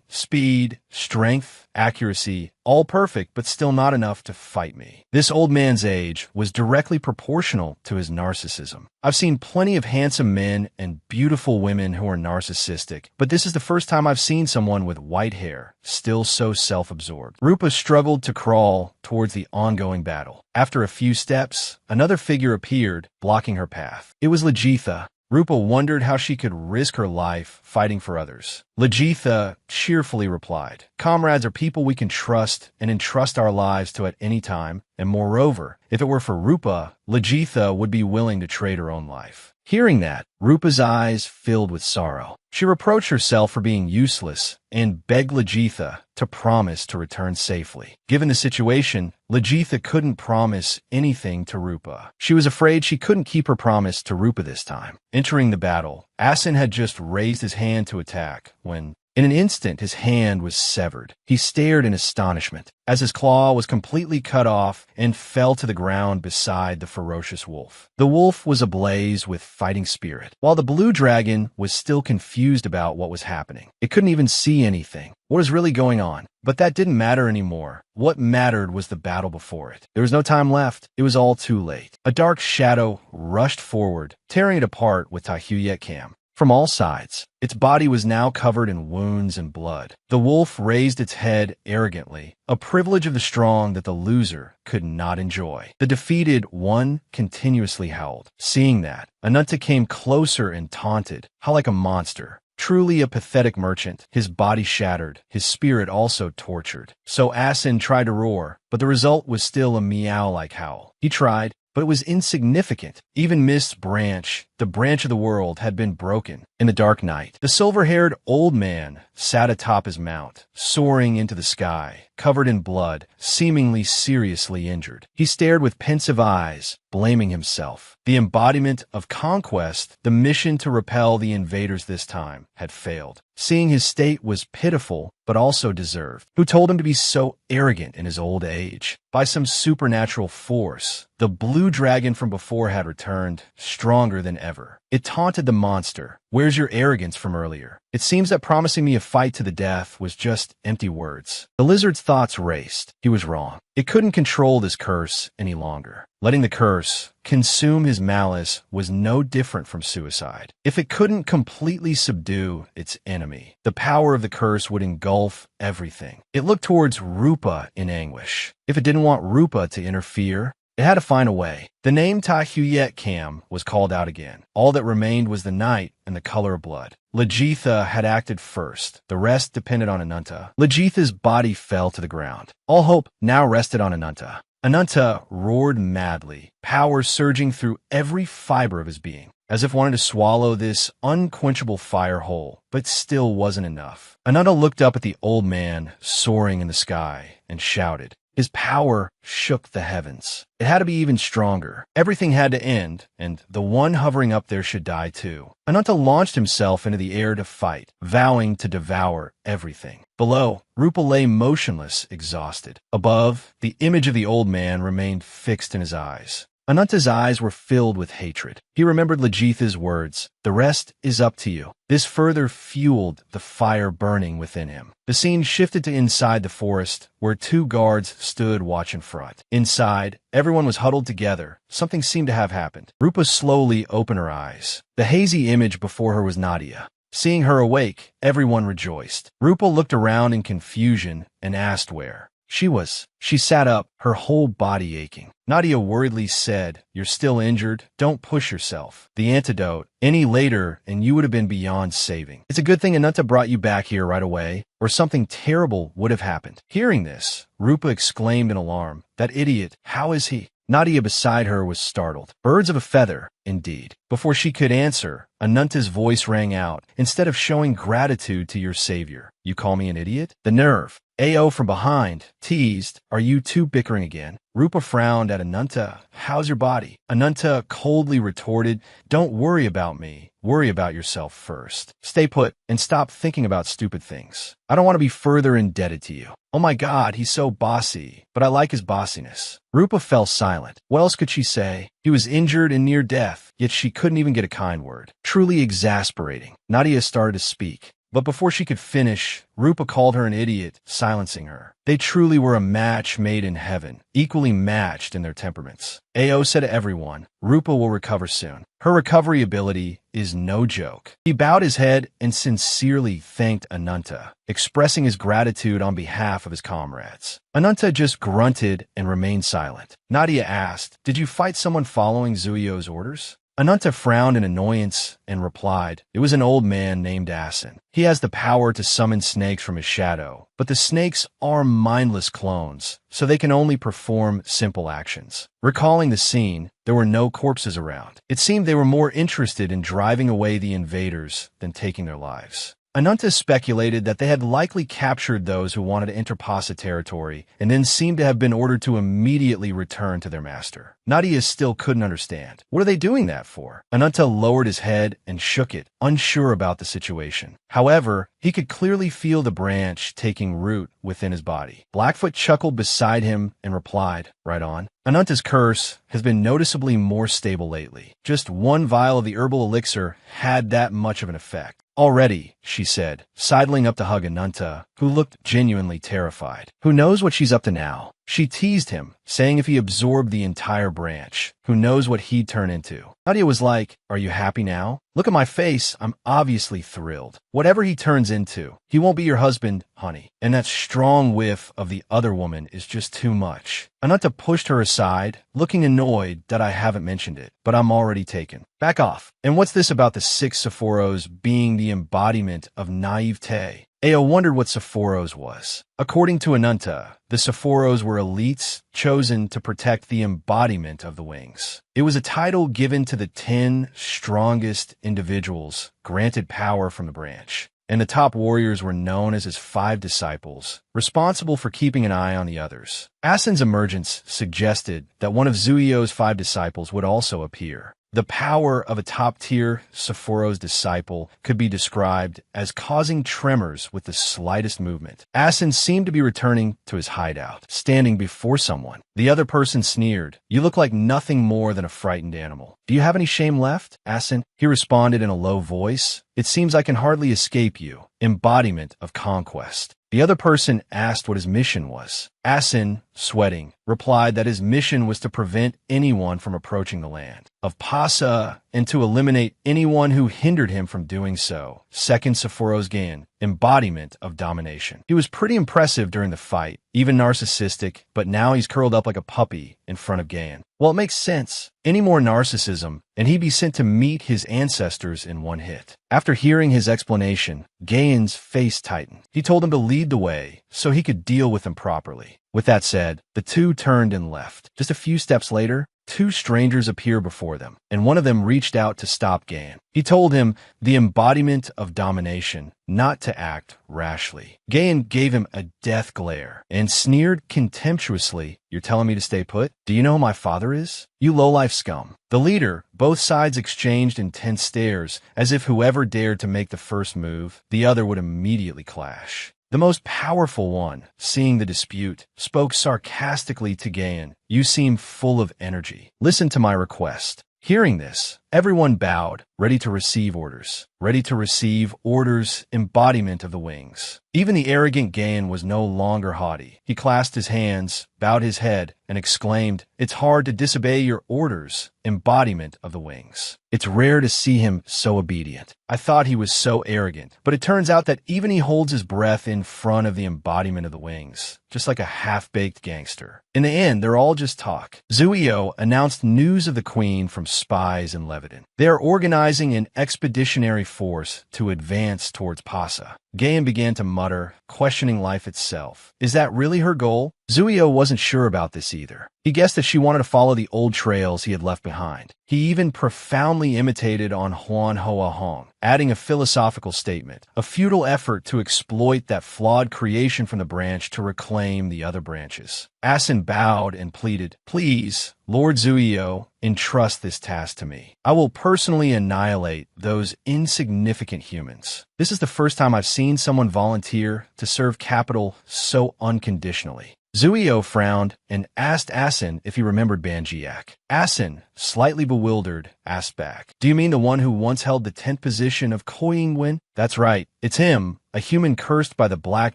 Speed, strength, accuracy, all perfect, but still not enough to fight me. This old man's age was directly proportional to his narcissism. I've seen plenty of handsome men and beautiful women who are narcissistic, but this is the first time I've seen someone with white hair, still so self-absorbed. Rupa struggled to crawl towards the ongoing battle. After a few steps, another figure appeared, blocking her path. It was Lajitha. Rupa wondered how she could risk her life fighting for others. Lajitha cheerfully replied, "Comrades are people we can trust and entrust our lives to at any time, and moreover, if it were for Rupa, Lajitha would be willing to trade her own life." Hearing that, Rupa's eyes filled with sorrow. She reproached herself for being useless and begged Lajitha to promise to return safely. Given the situation, Lajitha couldn't promise anything to Rupa. She was afraid she couldn't keep her promise to Rupa this time. Entering the battle, Asin had just raised his hand to attack when, in an instant, his hand was severed. He stared in astonishment as his claw was completely cut off and fell to the ground beside the ferocious wolf. The wolf was ablaze with fighting spirit, while the blue dragon was still confused about what was happening. It couldn't even see anything. What was really going on? But that didn't matter anymore. What mattered was the battle before it. There was no time left. It was all too late. A dark shadow rushed forward, tearing it apart with Tahuyet Cam. From all sides, its body was now covered in wounds and blood. The wolf raised its head arrogantly, a privilege of the strong that the loser could not enjoy. The defeated one continuously howled. Seeing that, Ananta came closer and taunted, how like a monster. Truly a pathetic merchant, his body shattered, his spirit also tortured. So Asin tried to roar, but the result was still a meow-like howl. He tried, but it was insignificant. Even Mist's branch, the branch of the world, had been broken. In the dark night, the silver-haired old man sat atop his mount, soaring into the sky, covered in blood, seemingly seriously injured. He stared with pensive eyes, blaming himself. The embodiment of conquest, the mission to repel the invaders this time, had failed. Seeing his state was pitiful, but also deserved. Who told him to be so arrogant in his old age? By some supernatural force, the blue dragon from before had returned, stronger than ever. It taunted the monster. "Where's your arrogance from earlier? It seems that promising me a fight to the death was just empty words." The lizard's thoughts raced. He was wrong. It couldn't control this curse any longer. Letting the curse consume his malice was no different from suicide. If it couldn't completely subdue its enemy, the power of the curse would engulf everything. It looked towards Rupa in anguish. If it didn't want Rupa to interfere, It had to find a way. The name Tahuyet Kam was called out again. All that remained was the night and the color of blood. Legitha had acted first. The rest depended on Ananta. Legitha's body fell to the ground. All hope now rested on Ananta. Ananta roared madly, power surging through every fiber of his being, as if wanting to swallow this unquenchable fire whole, but still wasn't enough. Ananta looked up at the old man soaring in the sky and shouted. His power shook the heavens. It had to be even stronger. Everything had to end, and the one hovering up there should die too. Ananta launched himself into the air to fight, vowing to devour everything. Below, Rupa lay motionless, exhausted. Above, the image of the old man remained fixed in his eyes. Ananta's eyes were filled with hatred. He remembered Legitha's words, "The rest is up to you." This further fueled the fire burning within him. The scene shifted to inside the forest, where two guards stood watch in front. Inside, everyone was huddled together. Something seemed to have happened. Rupa slowly opened her eyes. The hazy image before her was Nadia. Seeing her awake, everyone rejoiced. Rupa looked around in confusion and asked where she was. She sat up, her whole body aching. Nadia worriedly said, "You're still injured. Don't push yourself. The antidote, any later and you would have been beyond saving. It's a good thing Ananta brought you back here right away, or something terrible would have happened." Hearing this, Rupa exclaimed in alarm, "That idiot, how is he?" Nadia beside her was startled. Birds of a feather, indeed. Before she could answer, Ananta's voice rang out, "Instead of showing gratitude to your savior, you call me an idiot?" The nerve. Ao from behind teased, "Are you two bickering again?" Rupa frowned at Ananta. "How's your body?" Ananta coldly retorted, "Don't worry about me. Worry about yourself first. Stay put and stop thinking about stupid things. I don't want to be further indebted to you." "Oh my God, he's so bossy, but I like his bossiness." Rupa fell silent. What else could she say? He was injured and near death, yet she couldn't even get a kind word. Truly exasperating. Nadia started to speak. But before she could finish, Rupa called her an idiot, silencing her. They truly were a match made in heaven, equally matched in their temperaments. Ao said to everyone, "Rupa will recover soon. Her recovery ability is no joke." He bowed his head and sincerely thanked Ananta, expressing his gratitude on behalf of his comrades. Ananta just grunted and remained silent. Nadia asked, "Did you fight someone following Zuyo's orders?" Ananta frowned in annoyance and replied, "It was an old man named Asin. He has the power to summon snakes from his shadow, but the snakes are mindless clones, so they can only perform simple actions." Recalling the scene, there were no corpses around. It seemed they were more interested in driving away the invaders than taking their lives. Ananta speculated that they had likely captured those who wanted to enter Pasa territory and then seemed to have been ordered to immediately return to their master. Nadia still couldn't understand. What are they doing that for? Ananta lowered his head and shook it, unsure about the situation. However, he could clearly feel the branch taking root within his body. Blackfoot chuckled beside him and replied, "Right on." Ananta's curse has been noticeably more stable lately. Just one vial of the herbal elixir had that much of an effect. "Already," she said, sidling up to hug Ananta, who looked genuinely terrified. "Who knows what she's up to now?" She teased him, saying if he absorbed the entire branch, who knows what he'd turn into. Nadia was like, "Are you happy now? Look at my face. I'm obviously thrilled. Whatever he turns into, he won't be your husband, honey. And that strong whiff of the other woman is just too much." Ananta pushed her aside, looking annoyed that I haven't mentioned it, but I'm already taken. "Back off. And what's this about the 6 Sephoros being the embodiment of naivete?" Ao wondered what Sephoros was. According to Ananta, the Sephoros were elites chosen to protect the embodiment of the wings. It was a title given to the 10 strongest individuals granted power from the branch, and the top warriors were known as his 5 disciples, responsible for keeping an eye on the others. Asin's emergence suggested that one of Zuyo's 5 disciples would also appear. The power of a top-tier Sephoros disciple could be described as causing tremors with the slightest movement. Asin seemed to be returning to his hideout, standing before someone. The other person sneered, "You look like nothing more than a frightened animal. Do you have any shame left, Asin?" He responded in a low voice, "It seems I can hardly escape you. Embodiment of conquest." The other person asked what his mission was. Asin, sweating, replied that his mission was to prevent anyone from approaching the land of Pasa and to eliminate anyone who hindered him from doing so. Second Sephiro's Gain, embodiment of domination. He was pretty impressive during the fight, even narcissistic, but now he's curled up like a puppy in front of Gain. Well, it makes sense. Any more narcissism, and he'd be sent to meet his ancestors in one hit. After hearing his explanation, Gain's face tightened. He told him to lead the way so he could deal with him properly. With that said, the two turned and left. Just a few steps later, two strangers appear before them, and one of them reached out to stop Gain. He told him the embodiment of domination not to act rashly. Gain gave him a death glare and sneered contemptuously, "You're telling me to stay put? Do you know who my father is? You lowlife scum." The leader, both sides exchanged intense stares, as if whoever dared to make the first move, the other would immediately clash. The most powerful one, seeing the dispute, spoke sarcastically to Gain. "You seem full of energy. Listen to my request." Hearing this, everyone bowed, ready to receive orders. Ready to receive orders, embodiment of the wings. Even the arrogant Gain was no longer haughty. He clasped his hands, bowed his head, and exclaimed, "It's hard to disobey your orders, embodiment of the wings." It's rare to see him so obedient. I thought he was so arrogant, but it turns out that even he holds his breath in front of the embodiment of the wings, just like a half-baked gangster. In the end, they're all just talk. Zuio announced news of the Queen from spies in Leviton. They are organizing an expeditionary force to advance towards Pasa. Gain began to mutter, questioning life itself. Is that really her goal? Zuio wasn't sure about this either. He guessed that she wanted to follow the old trails he had left behind. He even profoundly imitated on Huan Hoa Hong, adding a philosophical statement, a futile effort to exploit that flawed creation from the branch to reclaim the other branches. Asin bowed and pleaded, "Please, Lord Zuio, entrust this task to me. I will personally annihilate those insignificant humans." This is the first time I've seen someone volunteer to serve capital so unconditionally. Zuio frowned and asked Asin if he remembered Banjiak. Asin, slightly bewildered, asked back, "Do you mean the one who once held the 10th position of Koyingwen?" "That's right. It's him, a human cursed by the Black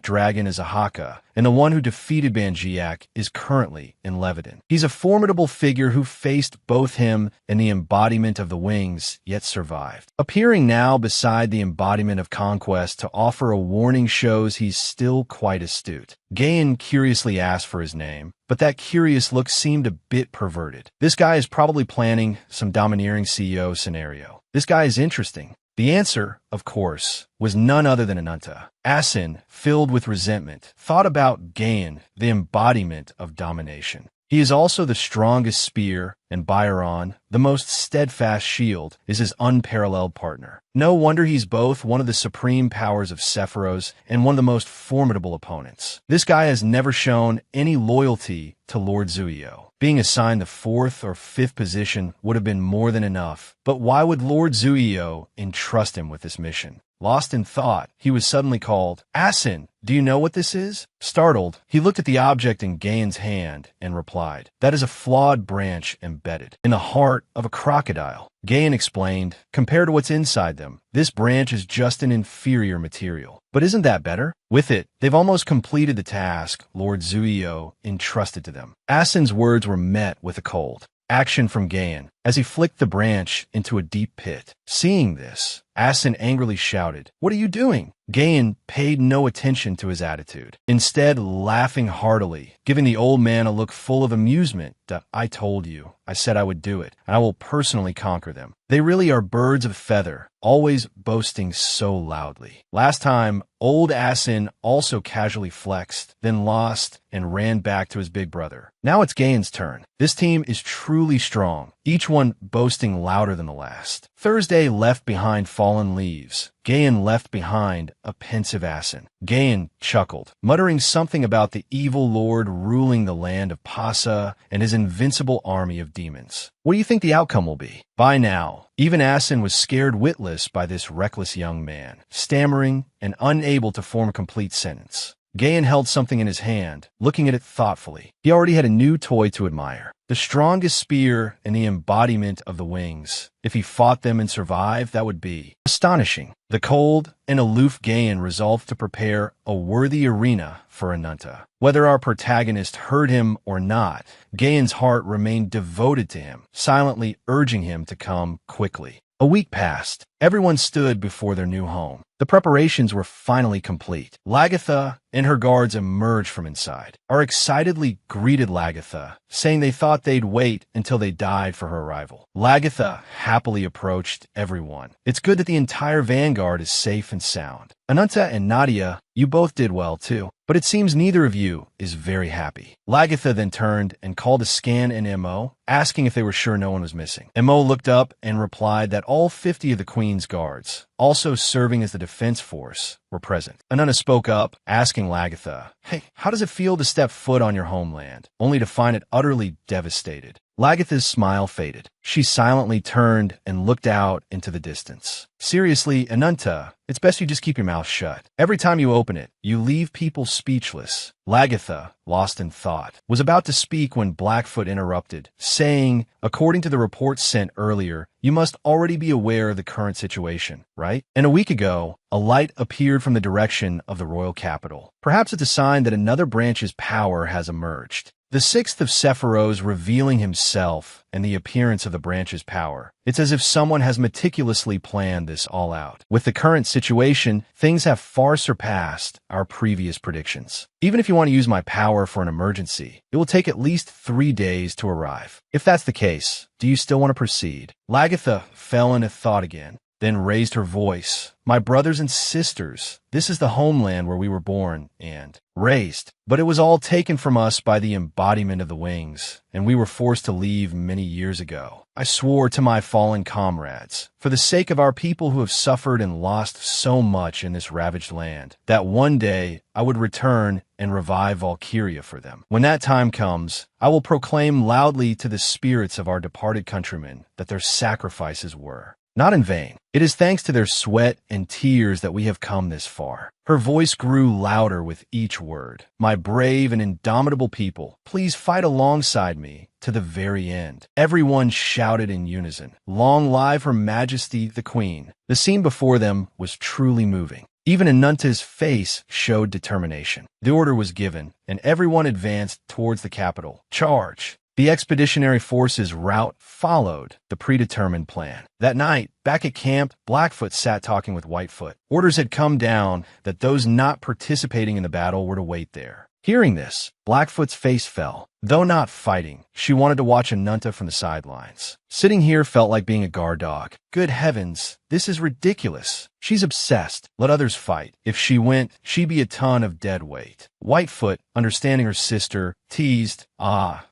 Dragon Izahaka, and the one who defeated Banjiak is currently in Leviton. He's a formidable figure who faced both him and the embodiment of the wings, yet survived. Appearing now beside the embodiment of conquest to offer a warning shows he's still quite astute." Gain curiously asked for his name, but that curious look seemed a bit perverted. This guy is probably planning some domineering CEO scenario. This guy is interesting. The answer, of course, was none other than Ananta. Asin, filled with resentment, thought about Gain, the embodiment of domination. He is also the strongest spear, and Byron, the most steadfast shield, is his unparalleled partner. No wonder he's both one of the supreme powers of Sephiroth and one of the most formidable opponents. This guy has never shown any loyalty to Lord Zuio. Being assigned the 4th or 5th position would have been more than enough, but why would Lord Zuio entrust him with this mission? Lost in thought, he was suddenly called, "Asin, do you know what this is?" Startled, he looked at the object in Gain's hand and replied, "That is a flawed branch embedded in the heart of a crocodile." Gain explained, "Compared to what's inside them, this branch is just an inferior material. But isn't that better? With it, they've almost completed the task Lord Zuio entrusted to them." Asin's words were met with a cold action from Gain as he flicked the branch into a deep pit. Seeing this, Asin angrily shouted, "What are you doing?" Gain paid no attention to his attitude, instead laughing heartily, giving the old man a look full of amusement. "I told you. I said I would do it, and I will personally conquer them. They really are birds of feather, always boasting so loudly." Last time, old Asin also casually flexed, then lost, and ran back to his big brother. Now it's Gain's turn. This team is truly strong, each one boasting louder than the last. Thursday left behind fallen leaves. Gain left behind a pensive Asin. Gain chuckled, muttering something about the evil lord ruling the land of Pasa and his invincible army of demons. What do you think the outcome will be? By now, even Asin was scared witless by this reckless young man, stammering and unable to form a complete sentence. Gayan held something in his hand, looking at it thoughtfully. He already had a new toy to admire. The strongest spear and the embodiment of the wings. If he fought them and survived, that would be astonishing. The cold and aloof Gayan resolved to prepare a worthy arena for Ananta. Whether our protagonist heard him or not, Gayan's heart remained devoted to him, silently urging him to come quickly. A week passed. Everyone stood before their new home. The preparations were finally complete. Lagatha and her guards emerged from inside. Our excitedly greeted Lagatha, saying they thought they'd wait until they died for her arrival. Lagatha happily approached everyone. It's good that the entire vanguard is safe and sound. Ananta and Nadia, you both did well too, but it seems neither of you is very happy. Lagatha then turned and called a scan and Mo, asking if they were sure no one was missing. Mo looked up and replied that all 50 of the Queen's guards, also serving as the defense force, were present. Ananta spoke up, asking Lagatha, "Hey, how does it feel to step foot on your homeland, only to find it utterly devastated?" Lagatha's smile faded. She silently turned and looked out into the distance. "Seriously, Ananta, it's best you just keep your mouth shut. Every time you open it, you leave people speechless." Lagatha, lost in thought, was about to speak when Blackfoot interrupted, saying, "According to the reports sent earlier, you must already be aware of the current situation, right? And a week ago, a light appeared from the direction of the royal capital. Perhaps it's a sign that another branch's power has emerged. The sixth of Sephiroth revealing himself and the appearance of the branch's power. It's as if someone has meticulously planned this all out. With the current situation, things have far surpassed our previous predictions. Even if you want to use my power for an emergency, it will take at least 3 days to arrive. If that's the case, do you still want to proceed?" Lagatha fell into thought again, then raised her voice. "My brothers and sisters, this is the homeland where we were born and raised. But it was all taken from us by the embodiment of the wings, and we were forced to leave many years ago. I swore to my fallen comrades, for the sake of our people who have suffered and lost so much in this ravaged land, that one day I would return and revive Valkyria for them. When that time comes, I will proclaim loudly to the spirits of our departed countrymen that their sacrifices were not in vain. It is thanks to their sweat and tears that we have come this far." Her voice grew louder with each word. "My brave and indomitable people, please fight alongside me to the very end." Everyone shouted in unison, "Long live Her Majesty the Queen." The scene before them was truly moving. Even Ananta's face showed determination. The order was given, and everyone advanced towards the capital. Charge! The expeditionary force's route followed the predetermined plan. That night, back at camp, Blackfoot sat talking with Whitefoot. Orders had come down that those not participating in the battle were to wait there. Hearing this, Blackfoot's face fell. Though not fighting, she wanted to watch Ananta from the sidelines. Sitting here felt like being a guard dog. Good heavens, this is ridiculous. She's obsessed. Let others fight. If she went, she'd be a ton of dead weight. Whitefoot, understanding her sister, teased,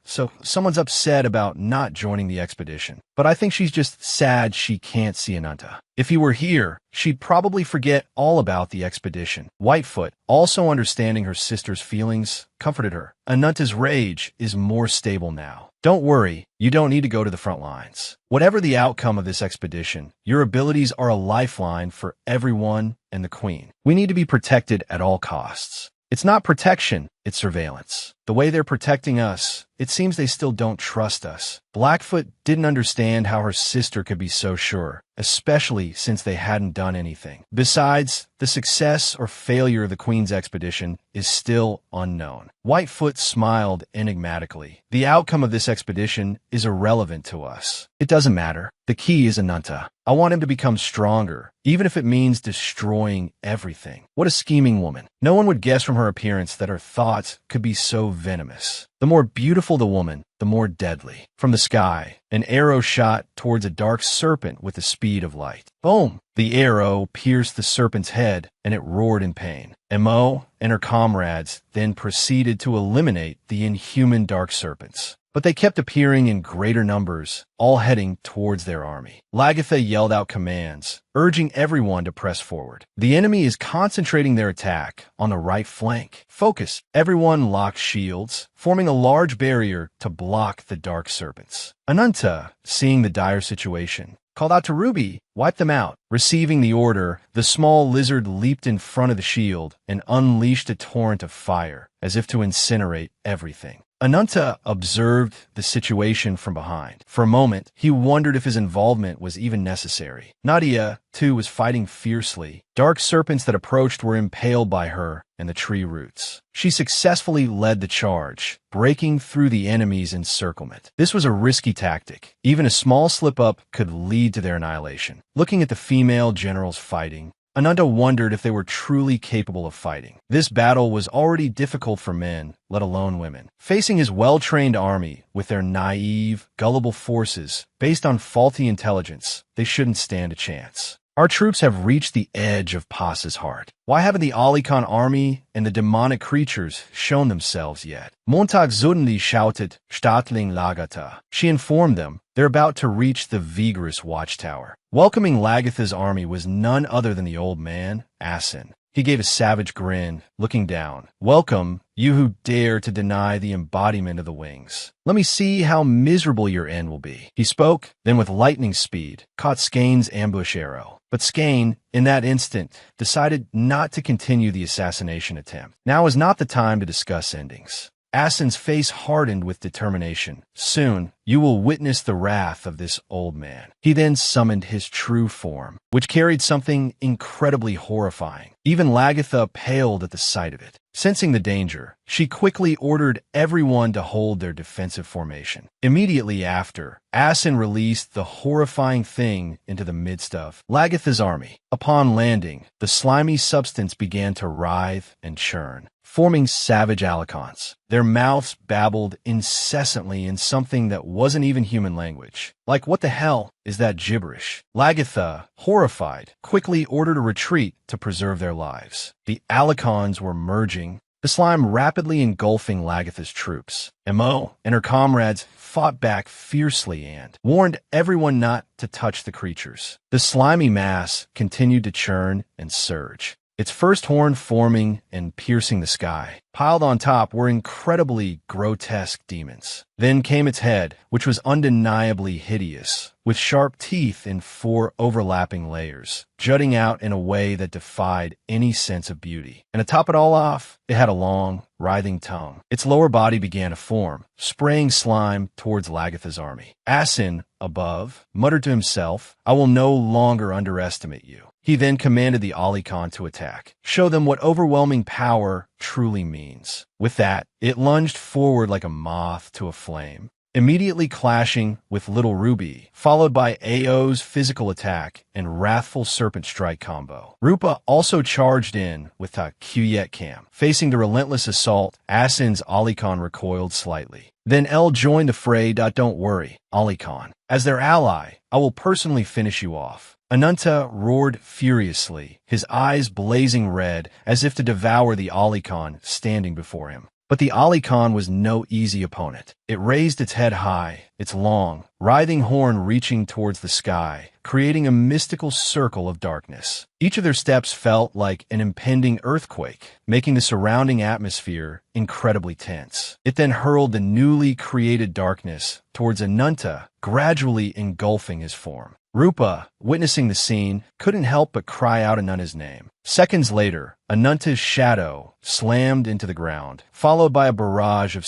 so someone's upset about not joining the expedition. But I think she's just sad she can't see Ananta. If he were here, she'd probably forget all about the expedition. Whitefoot, also understanding her sister's feelings, comforted her. Ananta's rage is more stable now. Don't worry, you don't need to go to the front lines. Whatever the outcome of this expedition, your abilities are a lifeline for everyone and the Queen. We need to be protected at all costs. It's not protection, it's surveillance. The way they're protecting us, it seems they still don't trust us. Blackfoot didn't understand how her sister could be so sure, especially since they hadn't done anything. Besides, the success or failure of the Queen's expedition is still unknown. Whitefoot smiled enigmatically. The outcome of this expedition is irrelevant to us. It doesn't matter. The key is Ananta. I want him to become stronger, even if it means destroying everything. What a scheming woman. No one would guess from her appearance that her thoughts could be so venomous. The more beautiful the woman, the more deadly. From the sky, an arrow shot towards a dark serpent with the speed of light. Boom! The arrow pierced the serpent's head, and it roared in pain. Mo and her comrades then proceeded to eliminate the inhuman dark serpents. But they kept appearing in greater numbers, all heading towards their army. Lagatha yelled out commands, urging everyone to press forward. The enemy is concentrating their attack on the right flank. Focus! Everyone locked shields, forming a large barrier to block the dark serpents. Ananta, seeing the dire situation, called out to Ruby, "Wipe them out." Receiving the order, the small lizard leaped in front of the shield and unleashed a torrent of fire, as if to incinerate everything. Ananta observed the situation from behind. For a moment, he wondered if his involvement was even necessary. Nadia, too, was fighting fiercely. Dark serpents that approached were impaled by her and the tree roots. She successfully led the charge, breaking through the enemy's encirclement. This was a risky tactic. Even a small slip-up could lead to their annihilation. Looking at the female generals fighting, Ananta wondered if they were truly capable of fighting. This battle was already difficult for men, let alone women. Facing his well-trained army with their naive, gullible forces based on faulty intelligence, they shouldn't stand a chance. Our troops have reached the edge of Pas's heart. Why haven't the Ali Khan army and the demonic creatures shown themselves yet? Montag suddenly shouted, "Staatling Lagerta." She informed them they're about to reach the vigorous watchtower. Welcoming Lagatha's army was none other than the old man, Asin. He gave a savage grin, looking down. "Welcome, you who dare to deny the embodiment of the wings. Let me see how miserable your end will be." He spoke, then with lightning speed, caught Skane's ambush arrow. But Skane, in that instant, decided not to continue the assassination attempt. Now is not the time to discuss endings. Asin's face hardened with determination. "Soon, you will witness the wrath of this old man." He then summoned his true form, which carried something incredibly horrifying. Even Lagatha paled at the sight of it. Sensing the danger, she quickly ordered everyone to hold their defensive formation. Immediately after, Asin released the horrifying thing into the midst of Lagatha's army. Upon landing, the slimy substance began to writhe and churn, forming savage alicons. Their mouths babbled incessantly in something that wasn't even human language. Like, what the hell is that gibberish? Lagatha, horrified, quickly ordered a retreat to preserve their lives. The alicons were merging, the slime rapidly engulfing Lagatha's troops. Mo and her comrades fought back fiercely and warned everyone not to touch the creatures. The slimy mass continued to churn and surge, its first horn forming and piercing the sky. Piled on top were incredibly grotesque demons. Then came its head, which was undeniably hideous, with sharp teeth in 4 overlapping layers, jutting out in a way that defied any sense of beauty. And to top it all off, it had a long, writhing tongue. Its lower body began to form, spraying slime towards Lagatha's army. Asin, above, muttered to himself, "I will no longer underestimate you." He then commanded the Ali Khan to attack. Show them what overwhelming power truly means. With that, it lunged forward like a moth to a flame, immediately clashing with Little Ruby, followed by Ao's physical attack and wrathful serpent strike combo. Rupa also charged in with a Kuyet Cam. Facing the relentless assault, Asin's Ali Khan recoiled slightly. Then El joined the fray. "Don't worry, Ali Khan. As their ally, I will personally finish you off." Ananta roared furiously, his eyes blazing red as if to devour the Ali Khan standing before him. But the Ali Khan was no easy opponent. It raised its head high, its long, writhing horn reaching towards the sky, creating a mystical circle of darkness. Each of their steps felt like an impending earthquake, making the surrounding atmosphere incredibly tense. It then hurled the newly created darkness towards Ananta, gradually engulfing his form. Rupa, witnessing the scene, couldn't help but cry out Ananta's name. Seconds later, Ananta's shadow slammed into the ground, followed by a barrage of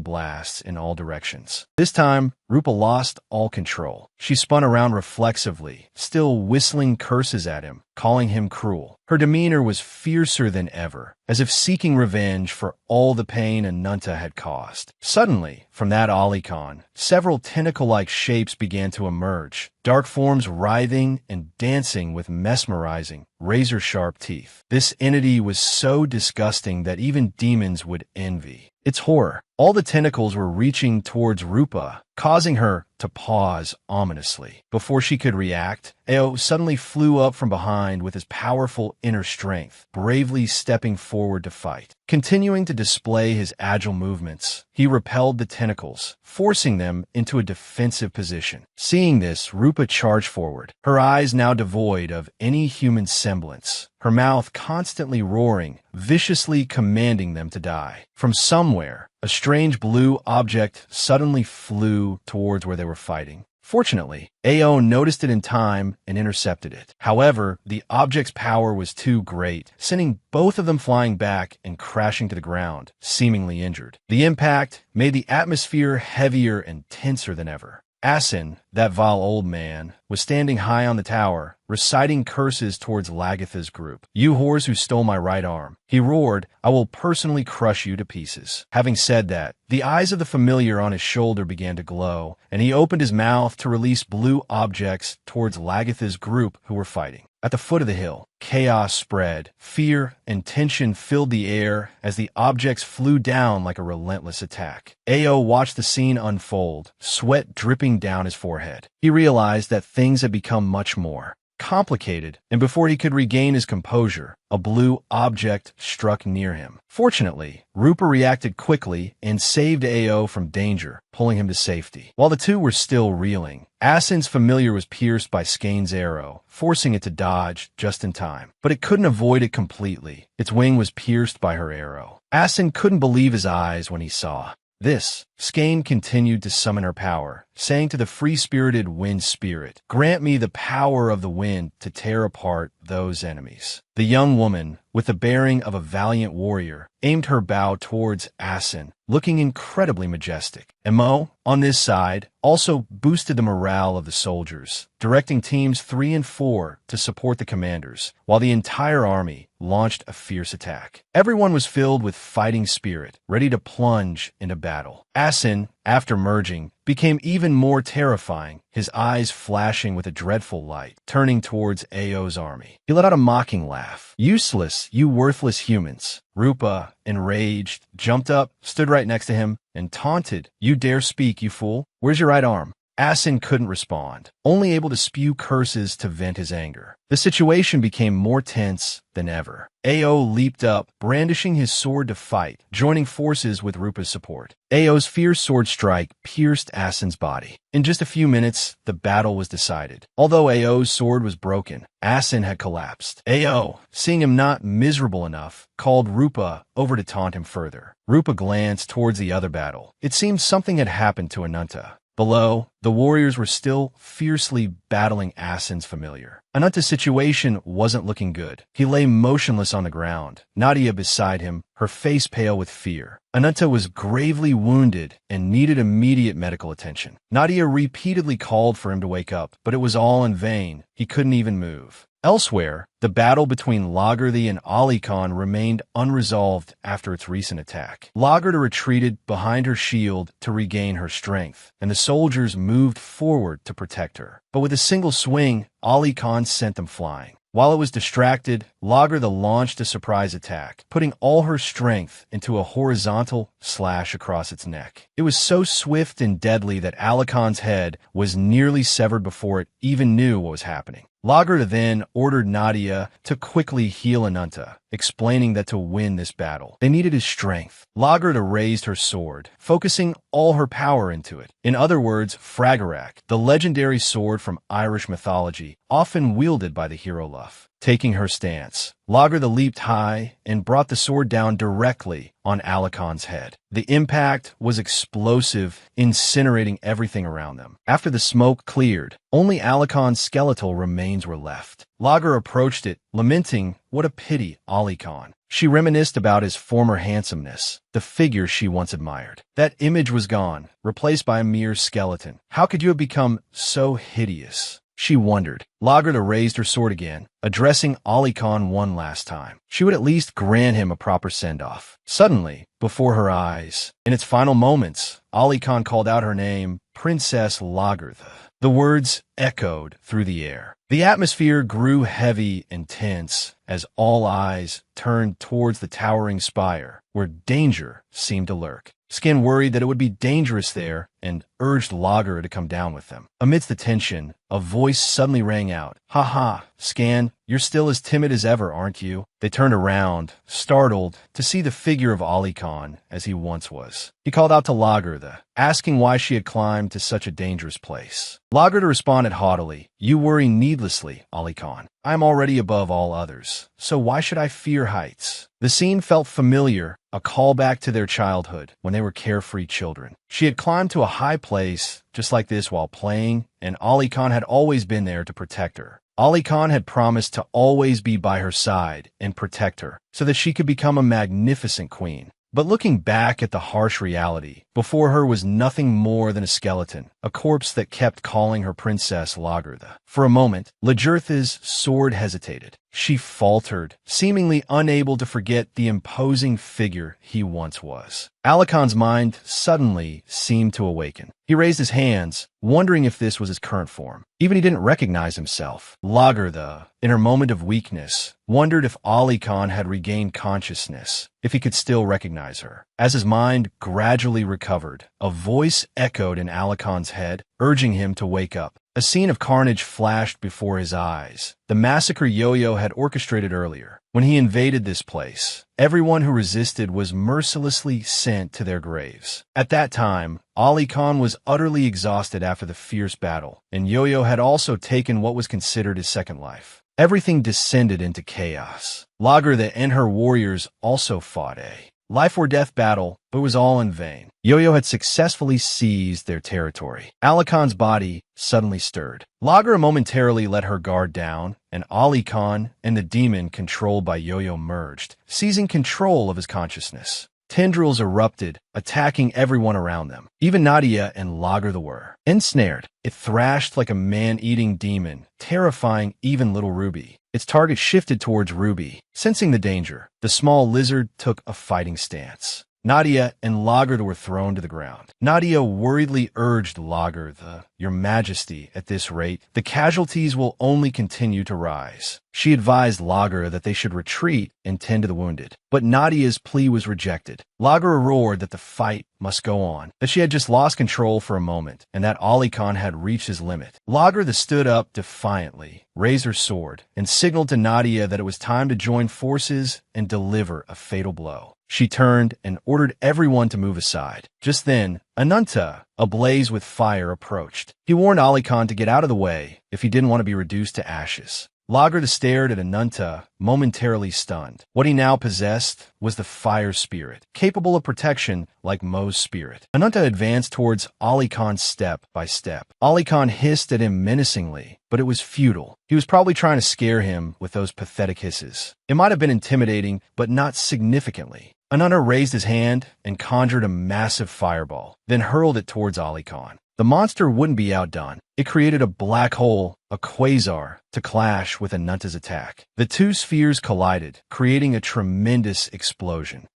blasts in all directions. This time, Rupa lost all control. She spun around reflexively, still whistling curses at him, calling him cruel. Her demeanor was fiercer than ever, as if seeking revenge for all the pain Ananta had caused. Suddenly, from that Ali Khan, several tentacle-like shapes began to emerge, dark forms writhing and dancing with mesmerizing, razor-sharp teeth. This entity was so disgusting that even demons would envy its horror. All the tentacles were reaching towards Rupa, causing her to pause ominously. Before she could react, Ao suddenly flew up from behind with his powerful inner strength, bravely stepping forward to fight. Continuing to display his agile movements, he repelled the tentacles, forcing them into a defensive position. Seeing this, Rupa charged forward, her eyes now devoid of any human semblance, her mouth constantly roaring, viciously commanding them to die. From somewhere, a strange blue object suddenly flew towards where they were fighting. Fortunately, Ao noticed it in time and intercepted it. However, the object's power was too great, sending both of them flying back and crashing to the ground, seemingly injured. The impact made the atmosphere heavier and tenser than ever. Asin, that vile old man, was standing high on the tower, reciting curses towards Lagatha's group. "You whores who stole my right arm," he roared, "I will personally crush you to pieces." Having said that, the eyes of the familiar on his shoulder began to glow, and he opened his mouth to release blue objects towards Lagatha's group who were fighting. At the foot of the hill, chaos spread. Fear and tension filled the air as the objects flew down like a relentless attack. Ao watched the scene unfold, sweat dripping down his forehead. He realized that things had become much more complicated, and before he could regain his composure, a blue object struck near him. Fortunately, Rupa reacted quickly and saved Ao from danger, pulling him to safety. While the two were still reeling, Asin's familiar was pierced by Skane's arrow, forcing it to dodge just in time. But it couldn't avoid it completely. Its wing was pierced by her arrow. Asin couldn't believe his eyes when he saw this. Skane continued to summon her power, saying to the free-spirited wind spirit, "Grant me the power of the wind to tear apart those enemies." The young woman, with the bearing of a valiant warrior, aimed her bow towards Asin, looking incredibly majestic. Mo, on this side, also boosted the morale of the soldiers, directing teams 3 and 4 to support the commanders, while the entire army launched a fierce attack. Everyone was filled with fighting spirit, ready to plunge into battle. Asin, after merging, became even more terrifying, his eyes flashing with a dreadful light, turning towards Ao's army. He let out a mocking laugh. "Useless, you worthless humans." Rupa, enraged, jumped up, stood right next to him, and taunted, "You dare speak, you fool? Where's your right arm?" Asin couldn't respond, only able to spew curses to vent his anger. The situation became more tense than ever. Ao leaped up, brandishing his sword to fight, joining forces with Rupa's support. Ao's fierce sword strike pierced Asin's body. In just a few minutes, the battle was decided. Although Ao's sword was broken, Asin had collapsed. Ao, seeing him not miserable enough, called Rupa over to taunt him further. Rupa glanced towards the other battle. It seemed something had happened to Ananta. Below, the warriors were still fiercely battling Asin's familiar. Ananta's situation wasn't looking good. He lay motionless on the ground, Nadia beside him, her face pale with fear. Ananta was gravely wounded and needed immediate medical attention. Nadia repeatedly called for him to wake up, but it was all in vain. He couldn't even move. Elsewhere, the battle between Lagartha and Ali Khan remained unresolved after its recent attack. Lagartha retreated behind her shield to regain her strength, and the soldiers moved forward to protect her. But with a single swing, Ali Khan sent them flying. While it was distracted, Lagartha launched a surprise attack, putting all her strength into a horizontal slash across its neck. It was so swift and deadly that Alakon's head was nearly severed before it even knew what was happening. Lagartha then ordered Nadia to quickly heal Ananta, explaining that to win this battle, they needed his strength. Lagartha raised her sword, focusing all her power into it. In other words, Fragarak, the legendary sword from Irish mythology, often wielded by the hero Luff. Taking her stance, Lagartha leaped high and brought the sword down directly on Alakon's head. The impact was explosive, incinerating everything around them. After the smoke cleared, only Alakon's skeletal remains were left. Lagartha approached it, lamenting, "What a pity, Ali Khan." She reminisced about his former handsomeness, the figure she once admired. That image was gone, replaced by a mere skeleton. How could you have become so hideous? She wondered. Lagartha raised her sword again, addressing Ali Khan one last time. She would at least grant him a proper send-off. Suddenly, before her eyes, in its final moments, Ali Khan called out her name, Princess Lagartha. The words echoed through the air. The atmosphere grew heavy and tense as all eyes turned towards the towering spire, where danger seemed to lurk. Skin worried that it would be dangerous there and urged Lagartha to come down with them. Amidst the tension, a voice suddenly rang out. "Ha ha, Scan, you're still as timid as ever, aren't you?" They turned around, startled, to see the figure of Ali Khan as he once was. He called out to Lagartha, asking why she had climbed to such a dangerous place. Lagertha responded haughtily, "You worry needlessly, Ali Khan. I am already above all others, so why should I fear heights?" The scene felt familiar, a callback to their childhood, when they were carefree children. She had climbed to a high place, just like this while playing, and Ali Khan had always been there to protect her. Ali Khan had promised to always be by her side and protect her, so that she could become a magnificent queen. But looking back at the harsh reality, before her was nothing more than a skeleton, a corpse that kept calling her Princess Lagertha. For a moment, Lagertha's sword hesitated. She faltered, seemingly unable to forget the imposing figure he once was. Alakon's mind suddenly seemed to awaken. He raised his hands, wondering if this was his current form. Even he didn't recognize himself. Lagertha, in her moment of weakness, wondered if Ali Khan had regained consciousness, if he could still recognize her. As his mind gradually recovered, a voice echoed in Ali Khan's head, urging him to wake up. A scene of carnage flashed before his eyes. The massacre Yo-Yo had orchestrated earlier. When he invaded this place, everyone who resisted was mercilessly sent to their graves. At that time, Ali Khan was utterly exhausted after the fierce battle, and Yo-Yo had also taken what was considered his second life. Everything descended into chaos. Lagertha and her warriors also fought a life-or-death battle, but it was all in vain. Yo-Yo had successfully seized their territory. Alakon's body suddenly stirred. Lagertha momentarily let her guard down, and Ali Khan and the demon controlled by Yo-Yo merged, seizing control of his consciousness. Tendrils erupted, attacking everyone around them. Even Nadia and Lagertha were ensnared. It thrashed like a man-eating demon, terrifying even little Ruby. Its target shifted towards Ruby. Sensing the danger, the small lizard took a fighting stance. Nadia and Lagertha were thrown to the ground. Nadia worriedly urged Lagertha, "Your Majesty, at this rate, the casualties will only continue to rise." She advised Lagertha that they should retreat and tend to the wounded. But Nadia's plea was rejected. Lagertha roared that the fight must go on, that she had just lost control for a moment, and that Ali Khan had reached his limit. Lagertha stood up defiantly, raised her sword, and signaled to Nadia that it was time to join forces and deliver a fatal blow. She turned and ordered everyone to move aside. Just then, Ananta, ablaze with fire, approached. He warned Ali Khan to get out of the way if he didn't want to be reduced to ashes. Lagertha stared at Ananta, momentarily stunned. What he now possessed was the fire spirit, capable of protection like Mo's spirit. Ananta advanced towards Ali Khan step by step. Ali Khan hissed at him menacingly, but it was futile. He was probably trying to scare him with those pathetic hisses. It might have been intimidating, but not significantly. Ananta raised his hand and conjured a massive fireball, then hurled it towards Ali Khan. The monster wouldn't be outdone. It created a black hole, a quasar, to clash with Ananta's attack. The two spheres collided, creating a tremendous explosion.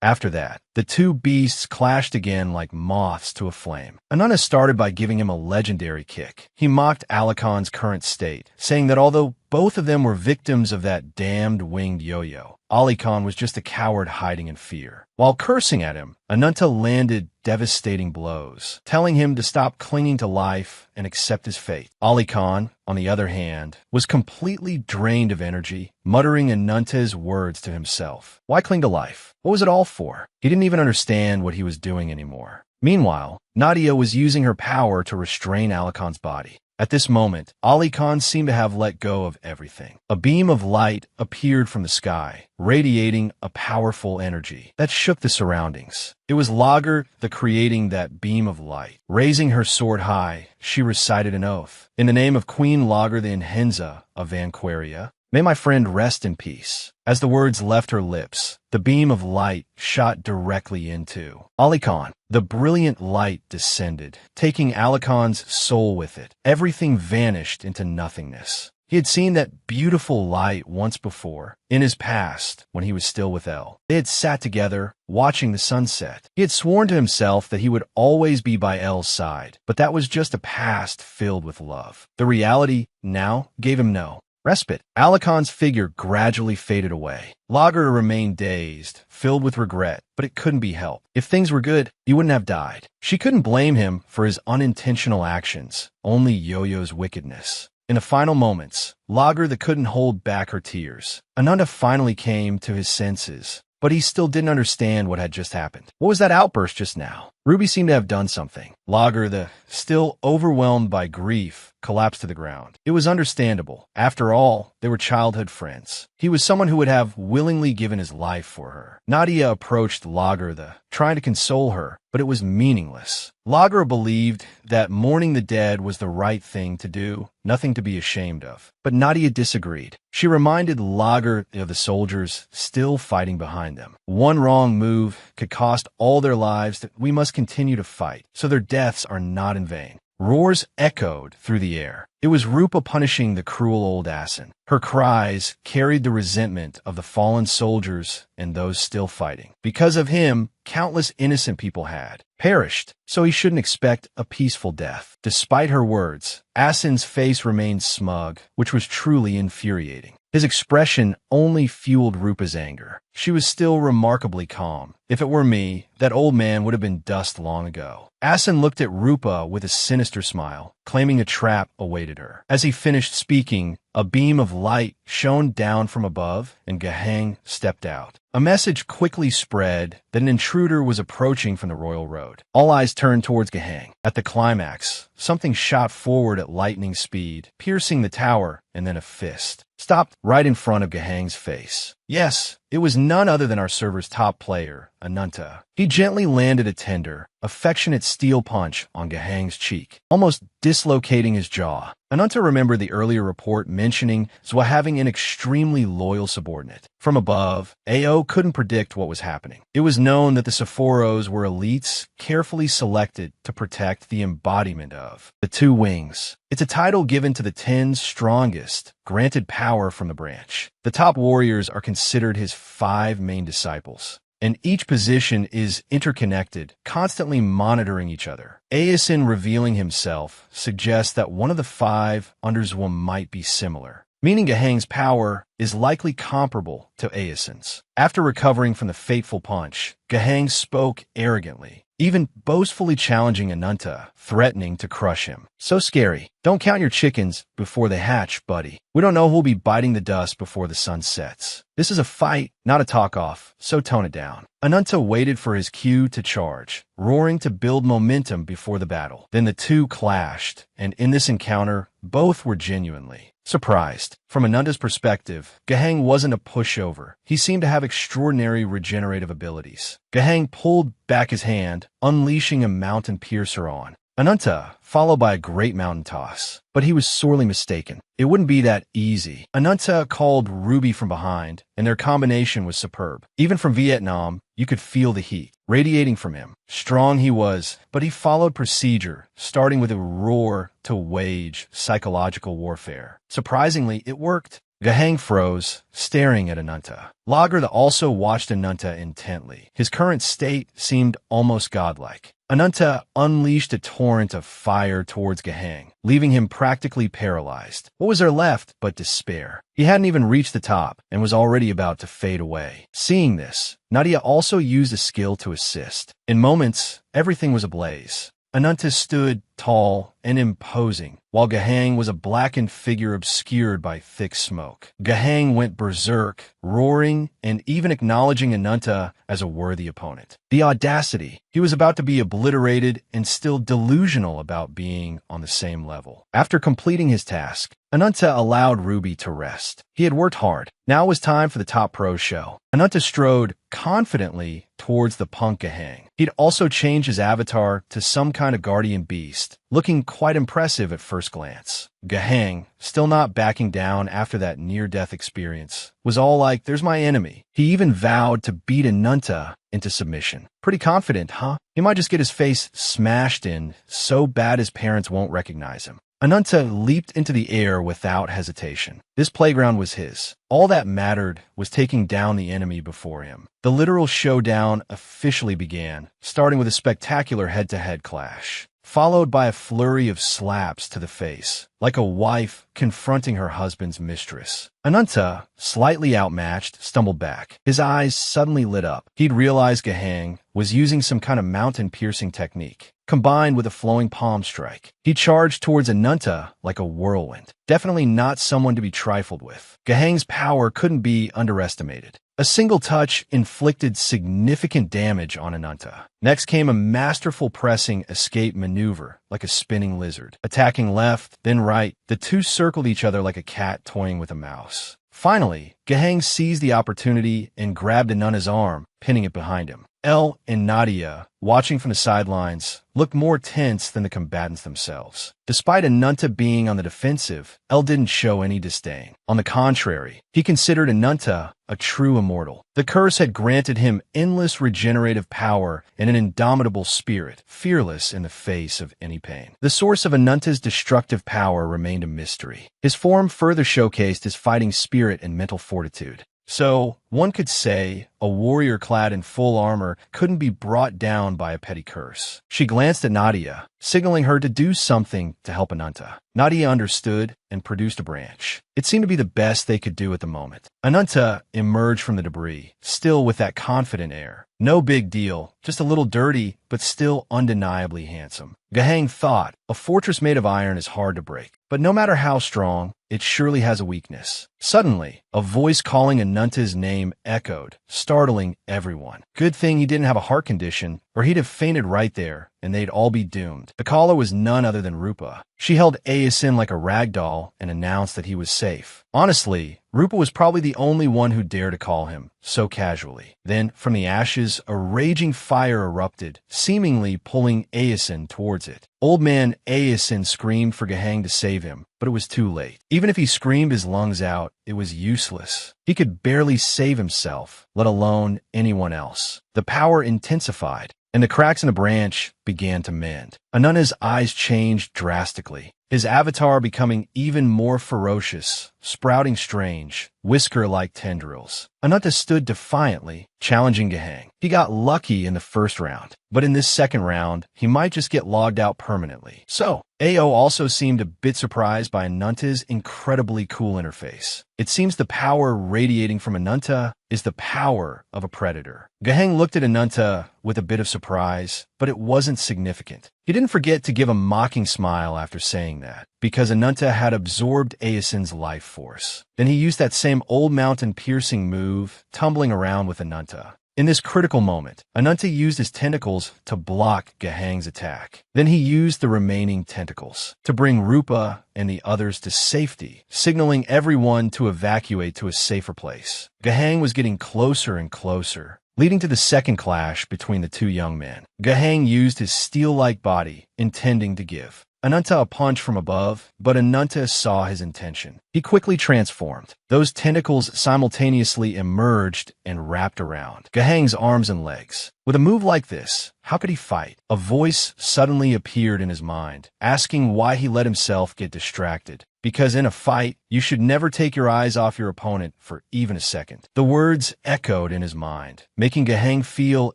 After that, the two beasts clashed again like moths to a flame. Ananta started by giving him a legendary kick. He mocked Alakon's current state, saying that although both of them were victims of that damned winged yo-yo, Ali Khan was just a coward hiding in fear. While cursing at him, Ananta landed devastating blows, telling him to stop clinging to life and accept his fate. Ali Khan, on the other hand, was completely drained of energy, muttering Ananta's words to himself. Why cling to life? What was it all for? He didn't even understand what he was doing anymore. Meanwhile, Nadia was using her power to restrain Ali Khan's body. At this moment, Ali Khan seemed to have let go of everything. A beam of light appeared from the sky, radiating a powerful energy that shook the surroundings. It was Lagertha creating that beam of light. Raising her sword high, she recited an oath. "In the name of Queen Lagertha in Henza of Vanqueria, may my friend rest in peace." As the words left her lips, the beam of light shot directly into Ali Khan. The brilliant light descended, taking Ali Khan's soul with it. Everything vanished into nothingness. He had seen that beautiful light once before, in his past, when he was still with Elle. They had sat together, watching the sunset. He had sworn to himself that he would always be by Elle's side, but that was just a past filled with love. The reality now gave him no respite. Ali Khan's figure gradually faded away. Lagertha remained dazed, filled with regret, but it couldn't be helped. If things were good, he wouldn't have died. She couldn't blame him for his unintentional actions, only Yo-Yo's wickedness. In the final moments, Lagertha couldn't hold back her tears. Ananta finally came to his senses, but he still didn't understand what had just happened. What was that outburst just now? Ruby seemed to have done something. Lager, still overwhelmed by grief, collapsed to the ground. It was understandable. After all, they were childhood friends. He was someone who would have willingly given his life for her. Nadia approached Lager, trying to console her, but it was meaningless. Lager believed that mourning the dead was the right thing to do, nothing to be ashamed of. But Nadia disagreed. She reminded Lager of the soldiers still fighting behind them. One wrong move could cost all their lives, that we must continue to fight, so their deaths are not in vain. Roars echoed through the air. It was Rupa punishing the cruel old assassin. Her cries carried the resentment of the fallen soldiers and those still fighting. Because of him, countless innocent people had perished, so he shouldn't expect a peaceful death. Despite her words, Assassin's face remained smug, which was truly infuriating. His expression only fueled Rupa's anger. She was still remarkably calm. If it were me, that old man would have been dust long ago. Assassin looked at Rupa with a sinister smile, claiming a trap awaited her. As he finished speaking, a beam of light shone down from above, and Gaheng stepped out. A message quickly spread that an intruder was approaching from the royal road. All eyes turned towards Gaheng. At the climax, something shot forward at lightning speed, piercing the tower, and then a fist stopped right in front of Gaheng's face. Yes, it was none other than our server's top player, Ananta. He gently landed a tender, affectionate steel punch on Gaheng's cheek, almost dislocating his jaw. Ananta remembered the earlier report mentioning Zwa having an extremely loyal subordinate. From above, AO couldn't predict what was happening. It was known that the Sephoros were elites carefully selected to protect the embodiment of the two wings. It's a title given to the 10 strongest, granted power from the branch. The top warriors are considered his 5 main disciples, and each position is interconnected, constantly monitoring each other. Aeson revealing himself suggests that one of the 5 under Zwa might be similar, meaning Gaheng's power is likely comparable to Aeson's. After recovering from the fateful punch, Gaheng spoke arrogantly, even boastfully challenging Ananta, threatening to crush him. So scary. Don't count your chickens before they hatch, buddy. We don't know who'll be biting the dust before the sun sets. This is a fight, not a talk-off, so tone it down. Ananta waited for his cue to charge, roaring to build momentum before the battle. Then the two clashed, and in this encounter, both were genuinely surprised. From Ananta's perspective, Gaheng wasn't a pushover. He seemed to have extraordinary regenerative abilities. Gaheng pulled back his hand, unleashing a mountain piercer on Ananta, followed by a great mountain toss. But he was sorely mistaken. It wouldn't be that easy. Ananta called Ruby from behind, and their combination was superb. Even from Vietnam, you could feel the heat radiating from him. Strong he was, but he followed procedure, starting with a roar to wage psychological warfare. Surprisingly, it worked. Gaheng froze, staring at Ananta. Lager also watched Ananta intently. His current state seemed almost godlike. Ananta unleashed a torrent of fire towards Gaheng, leaving him practically paralyzed. What was there left but despair? He hadn't even reached the top and was already about to fade away. Seeing this, Nadia also used a skill to assist. In moments, everything was ablaze. Ananta stood tall and imposing, while Gaheng was a blackened figure obscured by thick smoke. Gaheng went berserk, roaring and even acknowledging Ananta as a worthy opponent. The audacity! He was about to be obliterated and still delusional about being on the same level. After completing his task, Ananta allowed Ruby to rest. He had worked hard. Now it was time for the top pro show. Ananta strode confidently towards the punk Gaheng. He'd also changed his avatar to some kind of guardian beast, looking quite impressive at first glance. Gaheng, still not backing down after that near-death experience, was all like, "There's my enemy." He even vowed to beat Ananta into submission. Pretty confident, huh? He might just get his face smashed in so bad his parents won't recognize him. Ananta leaped into the air without hesitation. This playground was his. All that mattered was taking down the enemy before him. The literal showdown officially began, starting with a spectacular head-to-head clash, followed by a flurry of slaps to the face, like a wife confronting her husband's mistress. Ananta, slightly outmatched, stumbled back. His eyes suddenly lit up. He'd realized Gaheng was using some kind of mountain-piercing technique, combined with a flowing palm strike. He charged towards Ananta like a whirlwind. Definitely not someone to be trifled with. Gaheng's power couldn't be underestimated. A single touch inflicted significant damage on Ananta. Next came a masterful pressing escape maneuver, like a spinning lizard. Attacking left, then right, the two circled each other like a cat toying with a mouse. Finally, Gaheng seized the opportunity and grabbed Ananta's arm, pinning it behind him. Elle and Nadia, watching from the sidelines, looked more tense than the combatants themselves. Despite Ananta being on the defensive, Elle didn't show any disdain. On the contrary, he considered Ananta a true immortal. The curse had granted him endless regenerative power and an indomitable spirit, fearless in the face of any pain. The source of Ananta's destructive power remained a mystery. His form further showcased his fighting spirit and mental fortitude. So, one could say, a warrior clad in full armor couldn't be brought down by a petty curse. She glanced at Nadia, signaling her to do something to help Ananta. Nadia understood and produced a branch. It seemed to be the best they could do at the moment. Ananta emerged from the debris, still with that confident air. No big deal, just a little dirty, but still undeniably handsome. Gaheng thought, a fortress made of iron is hard to break. But no matter how strong, it surely has a weakness. Suddenly, a voice calling Ananta's name echoed, startling everyone. Good thing he didn't have a heart condition, or he'd have fainted right there, and they'd all be doomed. The caller was none other than Rupa. She held Aeson like a rag doll and announced that he was safe. Honestly, Rupa was probably the only one who dared to call him, so casually. Then, from the ashes, a raging fire erupted, seemingly pulling Aeson towards it. Old man Aeson screamed for Gaheng to save him, but it was too late. Even if he screamed his lungs out, it was useless. He could barely save himself, let alone anyone else. The power intensified, and the cracks in the branch began to mend. Ananta's eyes changed drastically, his avatar becoming even more ferocious, sprouting strange, whisker-like tendrils. Ananta stood defiantly, challenging Gaheng. He got lucky in the first round, but in this second round, he might just get logged out permanently. So, Ao also seemed a bit surprised by Ananta's incredibly cool interface. It seems the power radiating from Ananta is the power of a predator. Gaheng looked at Ananta with a bit of surprise, but it wasn't significant. He didn't forget to give a mocking smile after saying that, because Ananta had absorbed Aeson's life force. Then he used that same old mountain-piercing move, tumbling around with Ananta. In this critical moment, Ananta used his tentacles to block Gaheng's attack. Then he used the remaining tentacles to bring Rupa and the others to safety, signaling everyone to evacuate to a safer place. Gaheng was getting closer and closer, leading to the second clash between the two young men. Gaheng used his steel-like body, intending to give Ananta a punch from above, but Ananta saw his intention. He quickly transformed. Those tentacles simultaneously emerged and wrapped around Gaheng's arms and legs. With a move like this, how could he fight? A voice suddenly appeared in his mind, asking why he let himself get distracted. Because in a fight, you should never take your eyes off your opponent for even a second. The words echoed in his mind, making Gaheng feel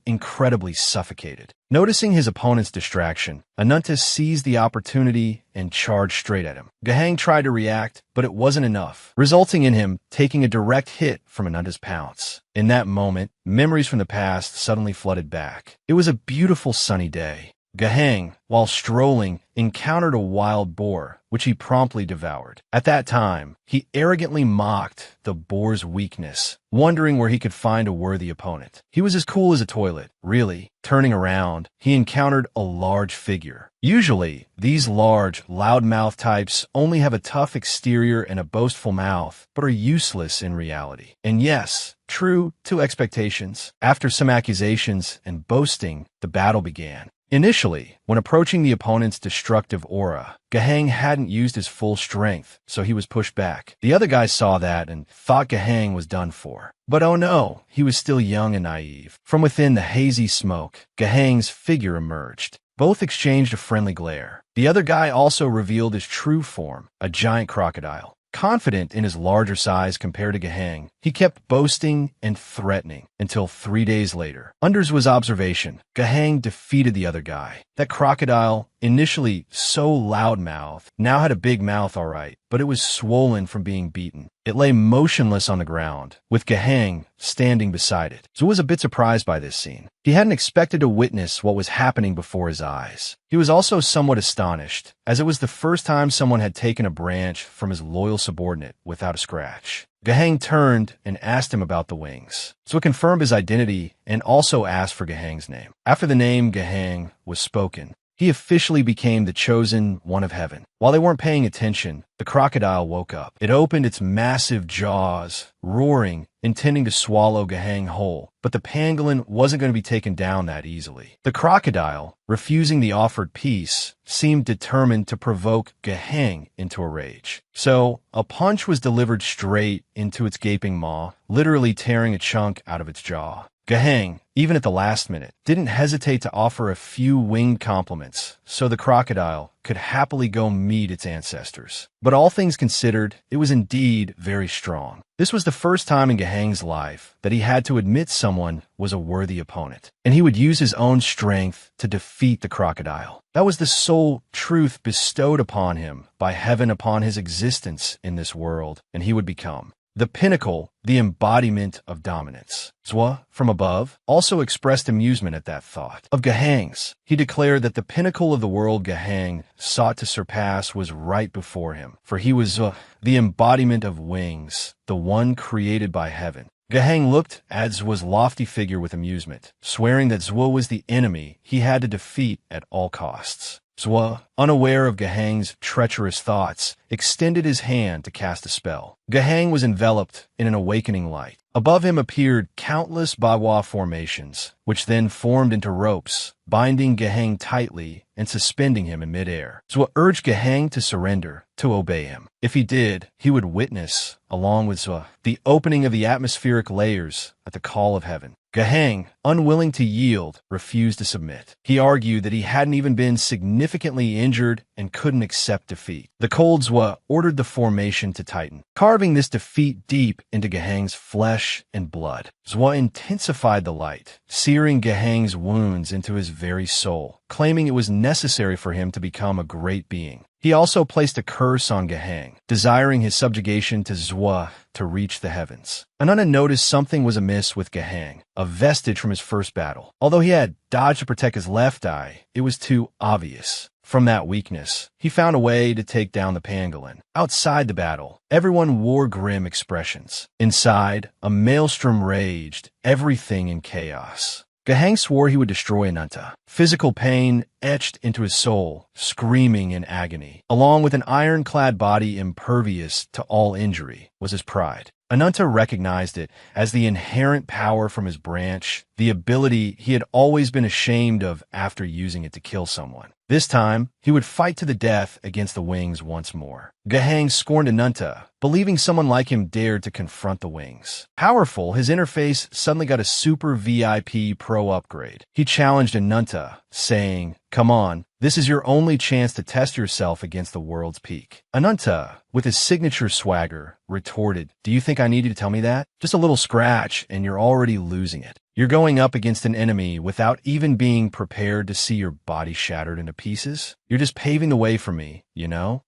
incredibly suffocated. Noticing his opponent's distraction, Ananta seized the opportunity and charged straight at him. Gaheng tried to react, but it wasn't enough, resulting in him taking a direct hit from Ananta's pounce. In that moment, memories from the past suddenly flooded back. It was a beautiful sunny day. Gaheng, while strolling, encountered a wild boar, which he promptly devoured. At that time, he arrogantly mocked the boar's weakness, wondering where he could find a worthy opponent. He was as cool as a toilet, really. Turning around, he encountered a large figure. Usually, these large, loudmouth types only have a tough exterior and a boastful mouth, but are useless in reality. And yes, true to expectations, after some accusations and boasting, the battle began. Initially, when approaching the opponent's destructive aura, Gaheng hadn't used his full strength, so he was pushed back. The other guy saw that and thought Gaheng was done for. But oh no, he was still young and naive. From within the hazy smoke, Gaheng's figure emerged. Both exchanged a friendly glare. The other guy also revealed his true form, a giant crocodile. Confident in his larger size compared to Gaheng, he kept boasting and threatening until 3 days later. Under his observation, Gaheng defeated the other guy. That crocodile, initially so loudmouthed, now had a big mouth all right, but it was swollen from being beaten. It lay motionless on the ground, with Gaheng standing beside it. Zhu was a bit surprised by this scene. He hadn't expected to witness what was happening before his eyes. He was also somewhat astonished, as it was the first time someone had taken a branch from his loyal subordinate without a scratch. Gahang turned and asked him about the wings. Zwa confirmed his identity and also asked for Gahang's name. After the name Gahang was spoken, he officially became the chosen one of heaven. While they weren't paying attention, the crocodile woke up. It opened its massive jaws, roaring, intending to swallow Gahang whole. But the pangolin wasn't going to be taken down that easily. The crocodile, refusing the offered peace, seemed determined to provoke Gahang into a rage. So, a punch was delivered straight into its gaping maw, literally tearing a chunk out of its jaw. Gahang, even at the last minute, didn't hesitate to offer a few winged compliments so the crocodile could happily go meet its ancestors. But all things considered, it was indeed very strong. This was the first time in Gahang's life that he had to admit someone was a worthy opponent, and he would use his own strength to defeat the crocodile. That was the sole truth bestowed upon him by heaven upon his existence in this world, and he would become the pinnacle, the embodiment of dominance. Zwa, from above, also expressed amusement at that thought. Of Gahang's, he declared that the pinnacle of the world Gahang sought to surpass was right before him, for he was the embodiment of wings, the one created by heaven. Gahang looked at Zwa's lofty figure with amusement, swearing that Zwa was the enemy he had to defeat at all costs. Zwa, unaware of Gahang's treacherous thoughts, extended his hand to cast a spell. Gahang was enveloped in an awakening light. Above him appeared countless Bawa formations, which then formed into ropes, binding Gahang tightly and suspending him in midair. Zwa urged Gahang to surrender, to obey him. If he did, he would witness, along with Zwa, the opening of the atmospheric layers at the call of heaven. Gahang, unwilling to yield, refused to submit. He argued that he hadn't even been significantly injured and couldn't accept defeat. The cold Zwa ordered the formation to tighten, carving this defeat deep into Gahang's flesh and blood. Zwa intensified the light, searing Gahang's wounds into his very soul, claiming it was necessary for him to become a great being. He also placed a curse on Gahang, desiring his subjugation to Zwa to reach the heavens. Ananta noticed something was amiss with Gahang, a vestige from his first battle. Although he had dodged to protect his left eye, it was too obvious. From that weakness, he found a way to take down the pangolin. Outside the battle, everyone wore grim expressions. Inside, a maelstrom raged, everything in chaos. Gahang swore he would destroy Ananta. Physical pain etched into his soul, screaming in agony. Along with an ironclad body impervious to all injury was his pride. Ananta recognized it as the inherent power from his branch, the ability he had always been ashamed of after using it to kill someone. This time, he would fight to the death against the wings once more. Gahang scorned Ananta, believing someone like him dared to confront the wings. Powerful, his interface suddenly got a super VIP pro upgrade. He challenged Ananta, saying, "Come on, this is your only chance to test yourself against the world's peak." Ananta, with his signature swagger, retorted, "Do you think I need you to tell me that? Just a little scratch and you're already losing it. You're going up against an enemy without even being prepared to see your body shattered into pieces. You're just paving the way for me, you know?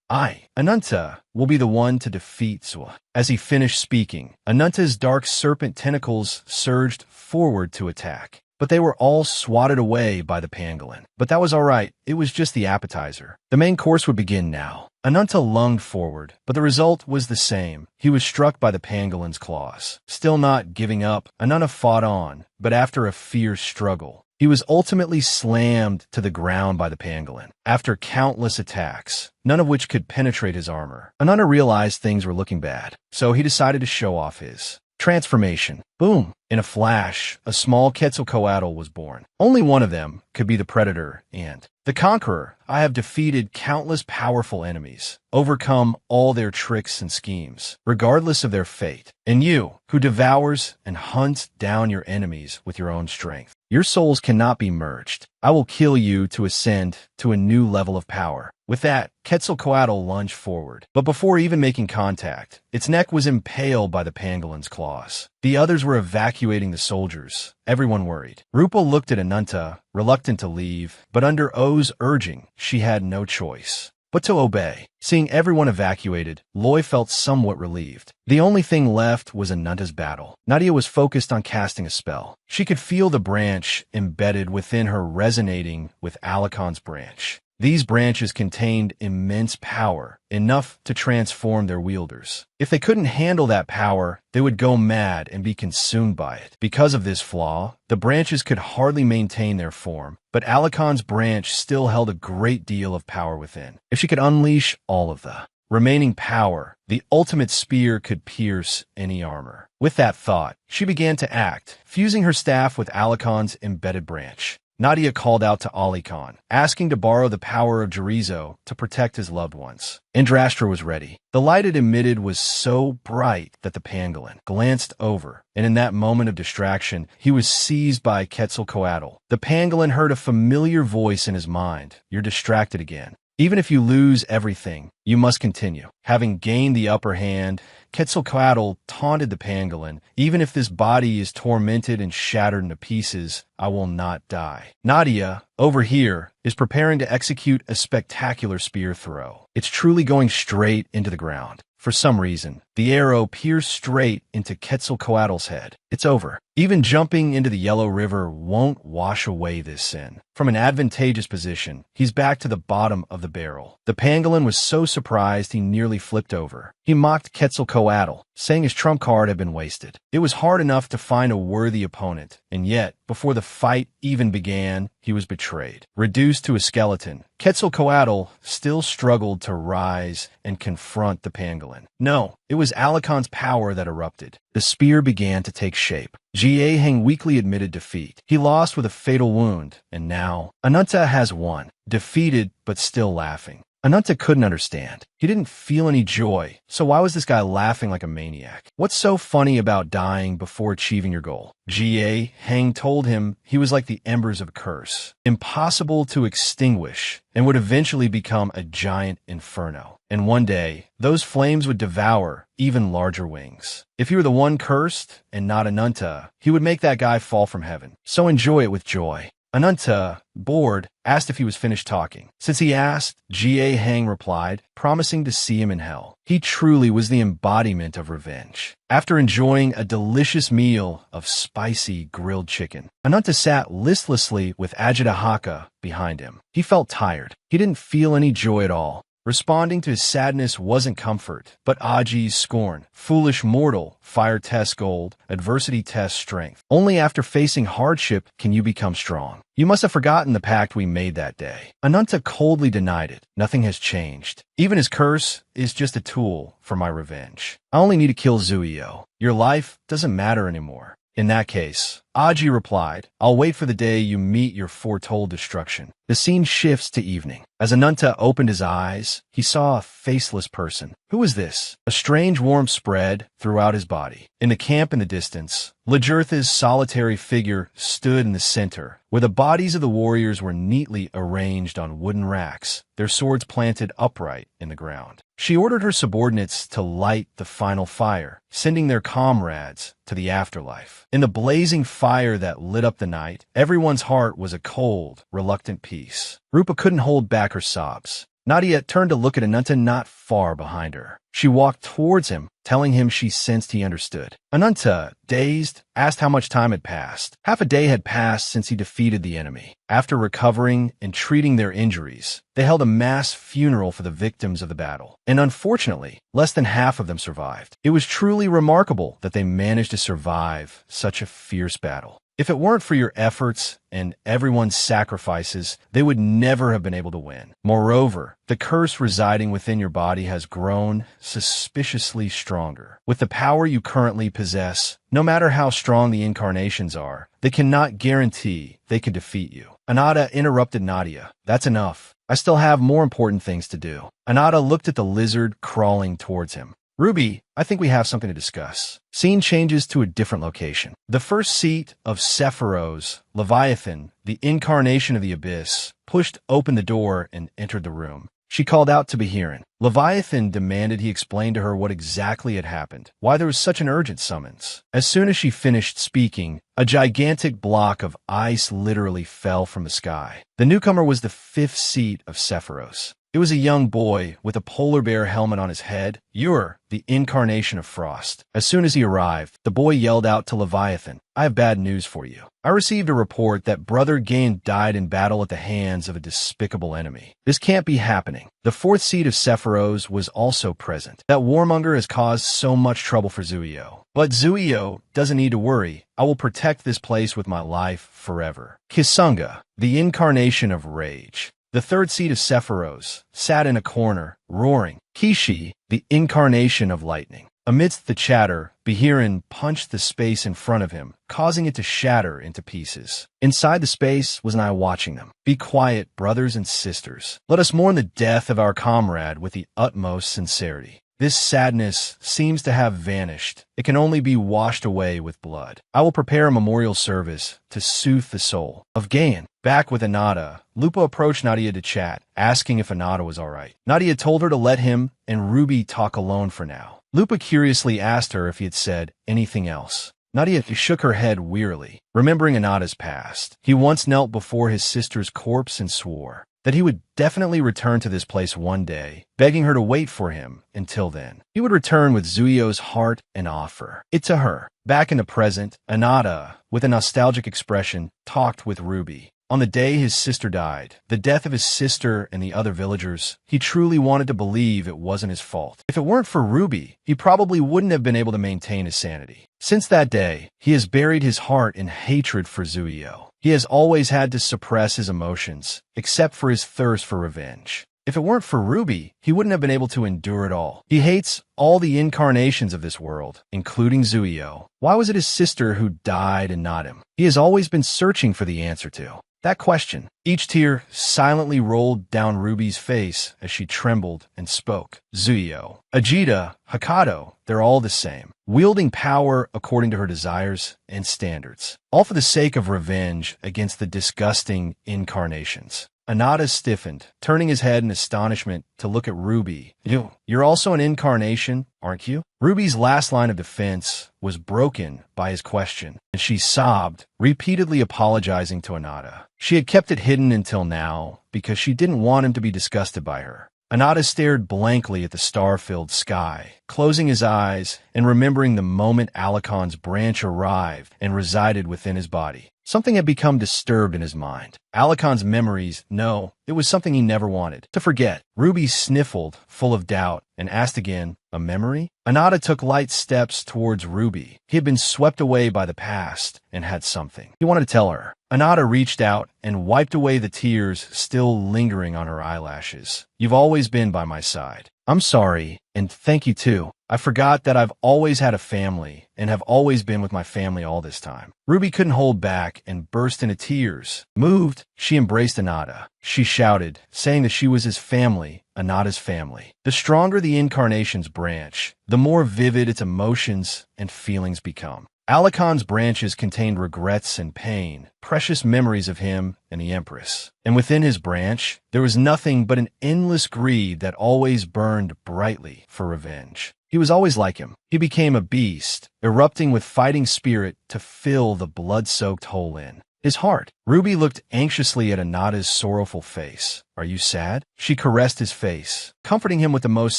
Ananta, will be the one to defeat Zwa." As he finished speaking, Ananta's dark serpent tentacles surged forward to attack. But they were all swatted away by the pangolin. But that was all right. It was just the appetizer. The main course would begin now. Ananta lunged forward, but the result was the same. He was struck by the pangolin's claws. Still not giving up, Ananta fought on, but after a fierce struggle, he was ultimately slammed to the ground by the pangolin. After countless attacks, none of which could penetrate his armor, Ananta realized things were looking bad, so he decided to show off his transformation. Boom! In a flash, a small Quetzalcoatl was born. Only one of them could be the predator and the conqueror. I have defeated countless powerful enemies, overcome all their tricks and schemes, regardless of their fate. And you, who devours and hunts down your enemies with your own strength, your souls cannot be merged. I will kill you to ascend to a new level of power. With that, Quetzalcoatl lunged forward, but before even making contact, its neck was impaled by the pangolin's claws. The others were evacuating the soldiers, everyone worried. Rupa looked at Ananta, reluctant to leave, but under O's urging, she had no choice but to obey. Seeing everyone evacuated, Loy felt somewhat relieved. The only thing left was Ananta's battle. Nadia was focused on casting a spell. She could feel the branch embedded within her resonating with Alakon's branch. These branches contained immense power, enough to transform their wielders. If they couldn't handle that power, they would go mad and be consumed by it. Because of this flaw, the branches could hardly maintain their form, but Alakon's branch still held a great deal of power within. If she could unleash all of the remaining power, the ultimate spear could pierce any armor. With that thought, she began to act, fusing her staff with Alakon's embedded branch. Nadia called out to Alikon, asking to borrow the power of Jerizo to protect his loved ones. Indrastra was ready. The light it emitted was so bright that the pangolin glanced over, and in that moment of distraction, he was seized by Quetzalcoatl. The pangolin heard a familiar voice in his mind. "You're distracted again. Even if you lose everything, you must continue." Having gained the upper hand, Quetzalcoatl taunted the pangolin, "Even if this body is tormented and shattered into pieces, I will not die." Nadia, over here, is preparing to execute a spectacular spear throw. It's truly going straight into the ground. For some reason, the arrow pierced straight into Quetzalcoatl's head. It's over. Even jumping into the Yellow River won't wash away this sin. From an advantageous position, he's back to the bottom of the barrel. The pangolin was so surprised he nearly flipped over. He mocked Quetzalcoatl, saying his trump card had been wasted. It was hard enough to find a worthy opponent, and yet, before the fight even began, he was betrayed. Reduced to a skeleton, Quetzalcoatl still struggled to rise and confront the pangolin. No, it was Alakon's power that erupted. The spear began to take shape. Jieheng weakly admitted defeat. He lost with a fatal wound, and now Ananta has won, defeated but still laughing. Ananta couldn't understand. He didn't feel any joy, so why was this guy laughing like a maniac? What's so funny about dying before achieving your goal? Jieheng told him he was like the embers of a curse, impossible to extinguish, and would eventually become a giant inferno. And one day, those flames would devour even larger wings. If you were the one cursed and not Ananta, he would make that guy fall from heaven. So enjoy it with joy. Ananta, bored, asked if he was finished talking. Since he asked, Jieheng replied, promising to see him in hell. He truly was the embodiment of revenge. After enjoying a delicious meal of spicy grilled chicken, Ananta sat listlessly with Ajitahaka behind him. He felt tired. He didn't feel any joy at all. Responding to his sadness wasn't comfort, but Aji's scorn. Foolish mortal, fire tests gold, adversity tests strength. Only after facing hardship can you become strong. You must have forgotten the pact we made that day. Ananta coldly denied it. Nothing has changed. Even his curse is just a tool for my revenge. I only need to kill Zuio. Your life doesn't matter anymore. In that case, Aji replied, I'll wait for the day you meet your foretold destruction. The scene shifts to evening. As Ananta opened his eyes, he saw a faceless person. Who was this? A strange warmth spread throughout his body. In the camp in the distance, Lajurtha's solitary figure stood in the center, where the bodies of the warriors were neatly arranged on wooden racks, their swords planted upright in the ground. She ordered her subordinates to light the final fire, sending their comrades to the afterlife. In the blazing fire that lit up the night, everyone's heart was a cold, reluctant peace. Rupa couldn't hold back her sobs. Nadia turned to look at Ananta not far behind her. She walked towards him, telling him she sensed he understood. Ananta, dazed, asked how much time had passed. Half a day had passed since he defeated the enemy. After recovering and treating their injuries, they held a mass funeral for the victims of the battle. And unfortunately, less than half of them survived. It was truly remarkable that they managed to survive such a fierce battle. If it weren't for your efforts and everyone's sacrifices, they would never have been able to win. Moreover, the curse residing within your body has grown suspiciously stronger. With the power you currently possess, no matter how strong the incarnations are, they cannot guarantee they can defeat you. Anata interrupted Nadia. That's enough. I still have more important things to do. Anata looked at the lizard crawling towards him. Ruby, I think we have something to discuss. Scene changes to a different location. The first seat of Sephiroth, Leviathan, the incarnation of the Abyss, pushed open the door and entered the room. She called out to Behirin. Leviathan demanded he explain to her what exactly had happened, why there was such an urgent summons. As soon as she finished speaking, a gigantic block of ice literally fell from the sky. The newcomer was the fifth seat of Sephiroth. It was a young boy with a polar bear helmet on his head. "You're the incarnation of Frost." As soon as he arrived, the boy yelled out to Leviathan, "I have bad news for you. I received a report that Brother Gain died in battle at the hands of a despicable enemy. This can't be happening." The fourth seed of Sephiroth was also present. "That warmonger has caused so much trouble for Zuio. But Zuio doesn't need to worry. I will protect this place with my life forever." Kisunga, the incarnation of rage. The third seed of Sephiroth sat in a corner, roaring. Kishi, the incarnation of lightning. Amidst the chatter, Behirin punched the space in front of him, causing it to shatter into pieces. Inside the space was an eye watching them. "Be quiet, brothers and sisters. Let us mourn the death of our comrade with the utmost sincerity. This sadness seems to have vanished. It can only be washed away with blood. I will prepare a memorial service to soothe the soul of Gain." Back with Anata, Lupa approached Nadia to chat, asking if Anata was alright. Nadia told her to let him and Ruby talk alone for now. Lupa curiously asked her if he had said anything else. Nadia shook her head wearily, remembering Anata's past. He once knelt before his sister's corpse and swore that he would definitely return to this place one day, begging her to wait for him until then. He would return with Zuio's heart and offer it to her. Back in the present, Anata, with a nostalgic expression, talked with Ruby. On the day his sister died, the death of his sister and the other villagers, he truly wanted to believe it wasn't his fault. If it weren't for Ruby, he probably wouldn't have been able to maintain his sanity. Since that day, he has buried his heart in hatred for Zuio. He has always had to suppress his emotions, except for his thirst for revenge. If it weren't for Ruby, he wouldn't have been able to endure it all. He hates all the incarnations of this world, including Zuio. Why was it his sister who died and not him? He has always been searching for the answer to that question. Each tear silently rolled down Ruby's face as she trembled and spoke. "Zuio, Ajita, Hakato, they're all the same, wielding power according to her desires and standards, all for the sake of revenge against the disgusting incarnations." Anata stiffened, turning his head in astonishment to look at Ruby. You're also an incarnation, aren't you?" Ruby's last line of defense was broken by his question, and she sobbed, repeatedly apologizing to Anata. She had kept it hidden until now because she didn't want him to be disgusted by her. Anata stared blankly at the star-filled sky, closing his eyes and remembering the moment Alakon's branch arrived and resided within his body. Something had become disturbed in his mind. Alakon's memories, no, it was something he never wanted to forget. Ruby sniffled, full of doubt, and asked again, "A memory?" Anata took light steps towards Ruby. He had been swept away by the past and had something he wanted to tell her. Anata reached out and wiped away the tears still lingering on her eyelashes. "You've always been by my side. I'm sorry, and thank you too. I forgot that I've always had a family and have always been with my family all this time." Ruby couldn't hold back and burst into tears. Moved, she embraced Anata. She shouted, saying that she was his family, Anata's family. The stronger the incarnation's branch, the more vivid its emotions and feelings become. Alakon's branches contained regrets and pain, precious memories of him and the Empress. And within his branch, there was nothing but an endless greed that always burned brightly for revenge. He was always like him. He became a beast, erupting with fighting spirit to fill the blood-soaked hole in his heart. Ruby looked anxiously at Anata's sorrowful face. "Are you sad?" She caressed his face, comforting him with the most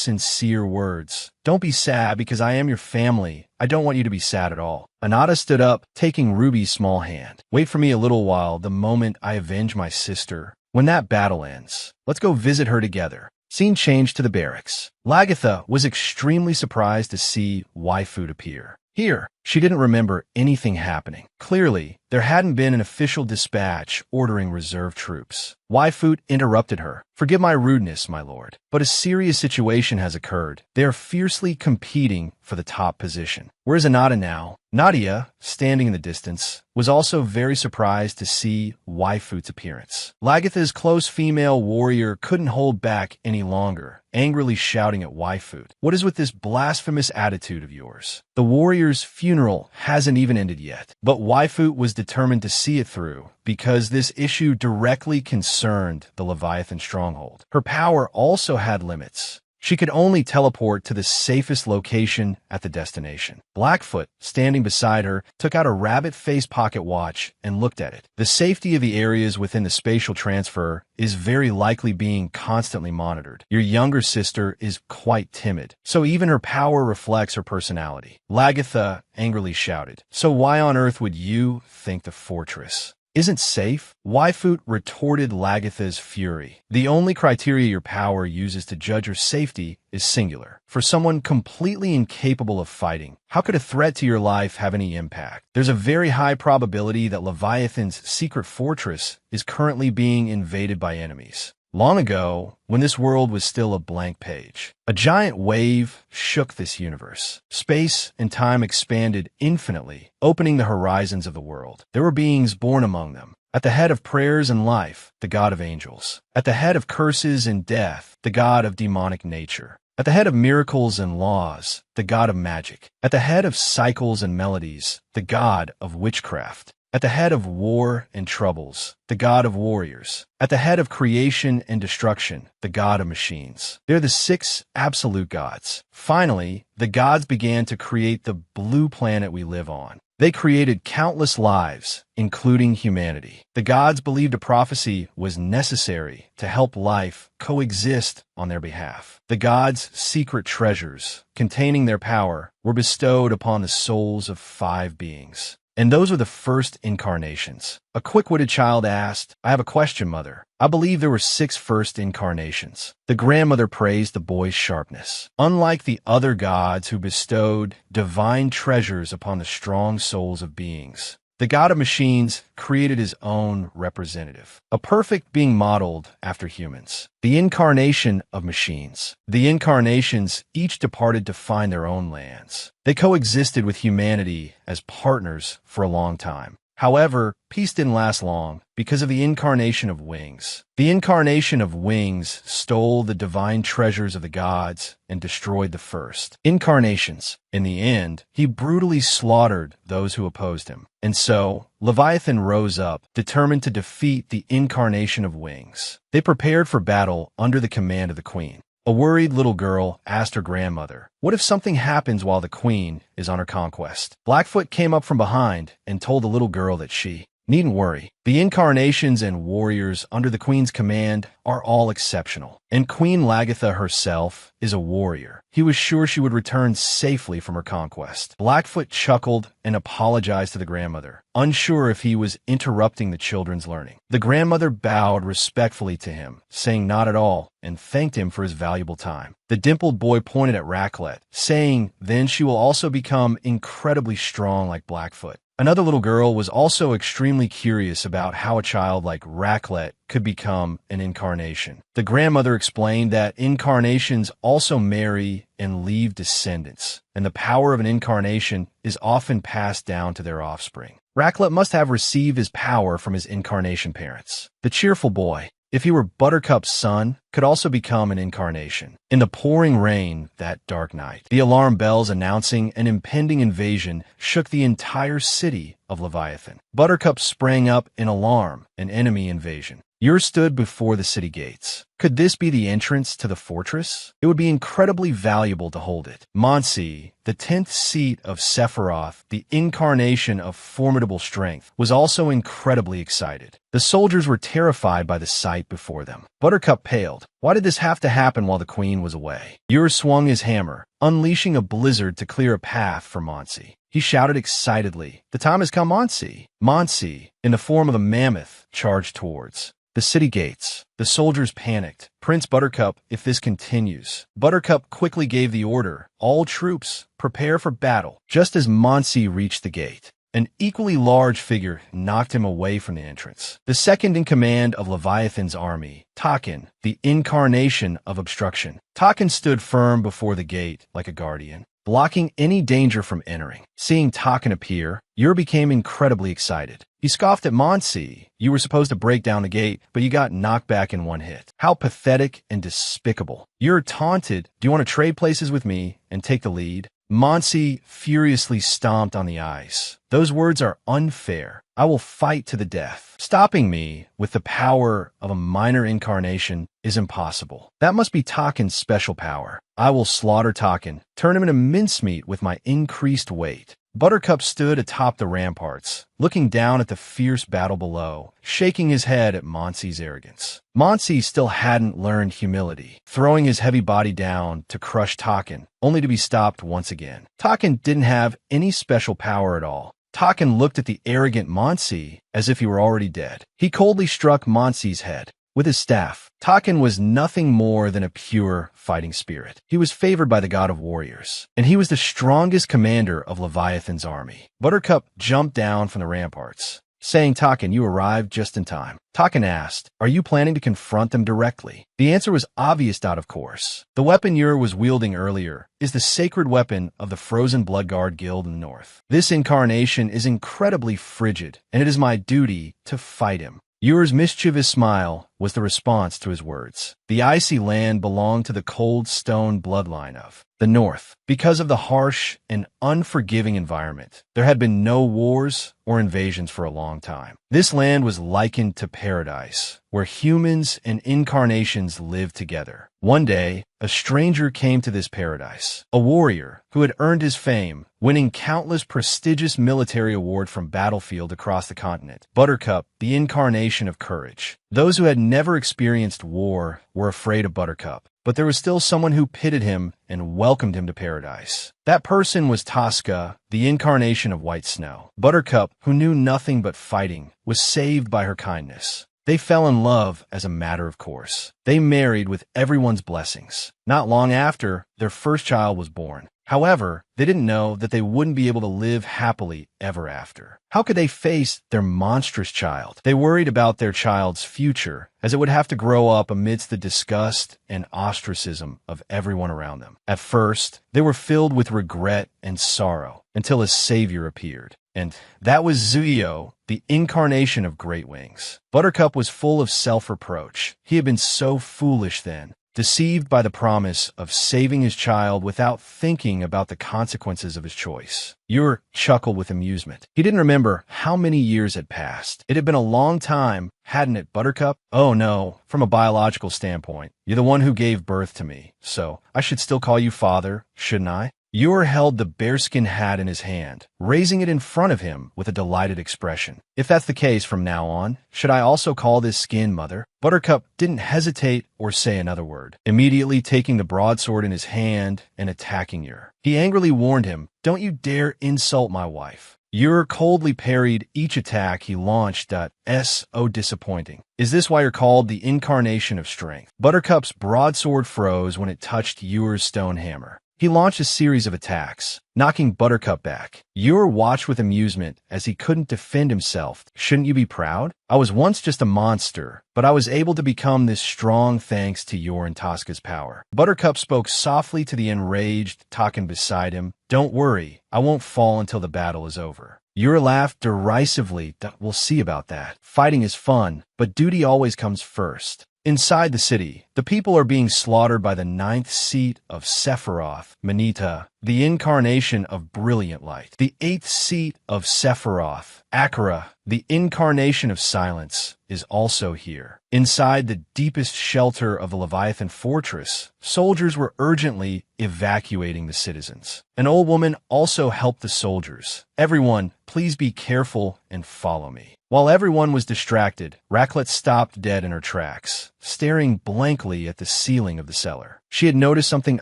sincere words. "Don't be sad because I am your family. I don't want you to be sad at all." Anata stood up, taking Ruby's small hand. "Wait for me a little while the moment I avenge my sister. When that battle ends, let's go visit her together." Scene changed to the barracks. Lagatha was extremely surprised to see Waifu appear. Here, she didn't remember anything happening. Clearly, there hadn't been an official dispatch ordering reserve troops. Waifu interrupted her. "Forgive my rudeness, my lord, but a serious situation has occurred. They are fiercely competing for the top position." Where's Anata now? Nadia, standing in the distance, was also very surprised to see Waifu's appearance. Lagatha's close female warrior couldn't hold back any longer, angrily shouting at Waifu. "What is with this blasphemous attitude of yours? The warrior's funeral hasn't even ended yet." But Waifu was determined to see it through, because this issue directly concerned the Leviathan stronghold. Her power also had limits. She could only teleport to the safest location at the destination. Blackfoot, standing beside her, took out a rabbit-faced pocket watch and looked at it. The safety of the areas within the spatial transfer is very likely being constantly monitored. Your younger sister is quite timid, so even her power reflects her personality. Lagatha angrily shouted, "So why on earth would you think the fortress isn't safe?" Waifoot retorted Lagatha's fury. "The only criteria your power uses to judge your safety is singular. For someone completely incapable of fighting, how could a threat to your life have any impact? There's a very high probability that Leviathan's secret fortress is currently being invaded by enemies. Long ago, when this world was still a blank page, a giant wave shook this universe. Space and time expanded infinitely, opening the horizons of the world. There were beings born among them. At the head of prayers and life, the god of angels. At the head of curses and death, the god of demonic nature. At the head of miracles and laws, the god of magic. At the head of cycles and melodies, the god of witchcraft. At the head of war and troubles, the god of warriors. At the head of creation and destruction, the god of machines. They're the 6 absolute gods. Finally, the gods began to create the blue planet we live on. They created countless lives, including humanity. The gods believed a prophecy was necessary to help life coexist on their behalf. The gods' secret treasures, containing their power, were bestowed upon the souls of 5 beings. And those were the first incarnations. A quick-witted child asked, "I have a question, Mother. I believe there were 6 first incarnations." The grandmother praised the boy's sharpness. Unlike the other gods who bestowed divine treasures upon the strong souls of beings, the god of machines created his own representative, a perfect being modeled after humans. The incarnation of machines. The incarnations each departed to find their own lands. They coexisted with humanity as partners for a long time. However, peace didn't last long because of the incarnation of wings. The incarnation of wings stole the divine treasures of the gods and destroyed the first incarnations. In the end, he brutally slaughtered those who opposed him. And so, Leviathan rose up, determined to defeat the incarnation of wings. They prepared for battle under the command of the queen. A worried little girl asked her grandmother, "What if something happens while the queen is on her conquest?" Blackfoot came up from behind and told the little girl that she needn't worry. The incarnations and warriors under the queen's command are all exceptional, and Queen Lagatha herself is a warrior. He was sure she would return safely from her conquest. Blackfoot chuckled and apologized to the grandmother, unsure if he was interrupting the children's learning. The grandmother bowed respectfully to him, saying not at all, and thanked him for his valuable time. The dimpled boy pointed at Raclette, saying, "Then she will also become incredibly strong like Blackfoot." Another little girl was also extremely curious about how a child like Raclette could become an incarnation. The grandmother explained that incarnations also marry and leave descendants, and the power of an incarnation is often passed down to their offspring. Raclette must have received his power from his incarnation parents. The cheerful boy, if he were Buttercup's son, could also become an incarnation. In the pouring rain that dark night, the alarm bells announcing an impending invasion shook the entire city of Leviathan. Buttercup sprang up in alarm, an enemy invasion. Ur stood before the city gates. Could this be the entrance to the fortress? It would be incredibly valuable to hold it. Monsi, the 10th seat of Sephiroth, the incarnation of formidable strength, was also incredibly excited. The soldiers were terrified by the sight before them. Buttercup paled. Why did this have to happen while the queen was away? Ur swung his hammer, unleashing a blizzard to clear a path for Monsi. He shouted excitedly, "The time has come, Monsi!" Monsi, in the form of a mammoth, charged towards the city gates. The soldiers panicked. "Prince Buttercup, if this continues." Buttercup quickly gave the order, "All troops, prepare for battle." Just as Monsi reached the gate, an equally large figure knocked him away from the entrance. The second in command of Leviathan's army, Taken, the incarnation of obstruction. Taken stood firm before the gate like a guardian, blocking any danger from entering. Seeing Taken appear, Ur became incredibly excited. He scoffed at Monsi. "You were supposed to break down the gate, but you got knocked back in one hit. How pathetic and despicable." Ur taunted, "Do you want to trade places with me and take the lead?" Monsi furiously stomped on the ice. Those words are unfair. I will fight to the death. Stopping me with the power of a minor incarnation is impossible. That must be Taken's special power. I will slaughter Taken, turn him into mincemeat with my increased weight. Buttercup stood atop the ramparts, looking down at the fierce battle below, shaking his head at Monsi's arrogance. Monsi still hadn't learned humility, throwing his heavy body down to crush Taken, only to be stopped once again. Taken didn't have any special power at all. Taken looked at the arrogant Monsi as if he were already dead. He coldly struck Monsi's head with his staff. Taken was nothing more than a pure fighting spirit. He was favored by the god of warriors, and he was the strongest commander of Leviathan's army. Buttercup jumped down from the ramparts, saying, "Taken, you arrived just in time." Taken asked, "Are you planning to confront them directly?" The answer was obvious, of course. The weapon Ur was wielding earlier is the sacred weapon of the Frozen Bloodguard Guild in the north. This incarnation is incredibly frigid, and it is my duty to fight him. Ur's mischievous smile was the response to his words. The icy land belonged to the cold stone bloodline of the North. Because of the harsh and unforgiving environment, there had been no wars or invasions for a long time. This land was likened to paradise, where humans and incarnations lived together. One day, a stranger came to this paradise, a warrior who had earned his fame, winning countless prestigious military awards from battlefield across the continent. Buttercup, the incarnation of courage. Those who had never experienced war were afraid of Buttercup, but there was still someone who pitied him and welcomed him to paradise. That person was Tosca, the incarnation of white snow. Buttercup, who knew nothing but fighting, was saved by her kindness. They fell in love as a matter of course. They married with everyone's blessings. Not long after, their first child was born. However, they didn't know that they wouldn't be able to live happily ever after. How could they face their monstrous child? They worried about their child's future, as it would have to grow up amidst the disgust and ostracism of everyone around them. At first, they were filled with regret and sorrow until a savior appeared. And that was Zuyo, the incarnation of Great Wings. Buttercup was full of self-reproach. He had been so foolish then, deceived by the promise of saving his child without thinking about the consequences of his choice. Ur chuckled with amusement. He didn't remember how many years had passed. It had been a long time, hadn't it, Buttercup? Oh no, from a biological standpoint, you're the one who gave birth to me, so I should still call you father, shouldn't I? Ur held the bearskin hat in his hand, raising it in front of him with a delighted expression. If that's the case from now on, should I also call this skin mother? Buttercup didn't hesitate or say another word, immediately taking the broadsword in his hand and attacking Ur. He angrily warned him, "Don't you dare insult my wife." Ur coldly parried each attack he launched. So disappointing. Is this why you're called the incarnation of strength? Buttercup's broadsword froze when it touched Ur's stone hammer. He launched a series of attacks, knocking Buttercup back. Ur watched with amusement as he couldn't defend himself. Shouldn't you be proud? I was once just a monster, but I was able to become this strong thanks to Ur and Tosca's power. Buttercup spoke softly to the enraged Taken beside him. "Don't worry, I won't fall until the battle is over." Ur laughed derisively. "We'll see about that. Fighting is fun, but duty always comes first." Inside the city, the people are being slaughtered by the 9th seat of Sephiroth, Manita, the incarnation of brilliant light. The 8th seat of Sephiroth, Akira, the incarnation of silence, is also here. Inside the deepest shelter of the Leviathan fortress, soldiers were urgently evacuating the citizens. An old woman also helped the soldiers. "Everyone, please be careful and follow me." While everyone was distracted, Raclette stopped dead in her tracks, staring blankly at the ceiling of the cellar. She had noticed something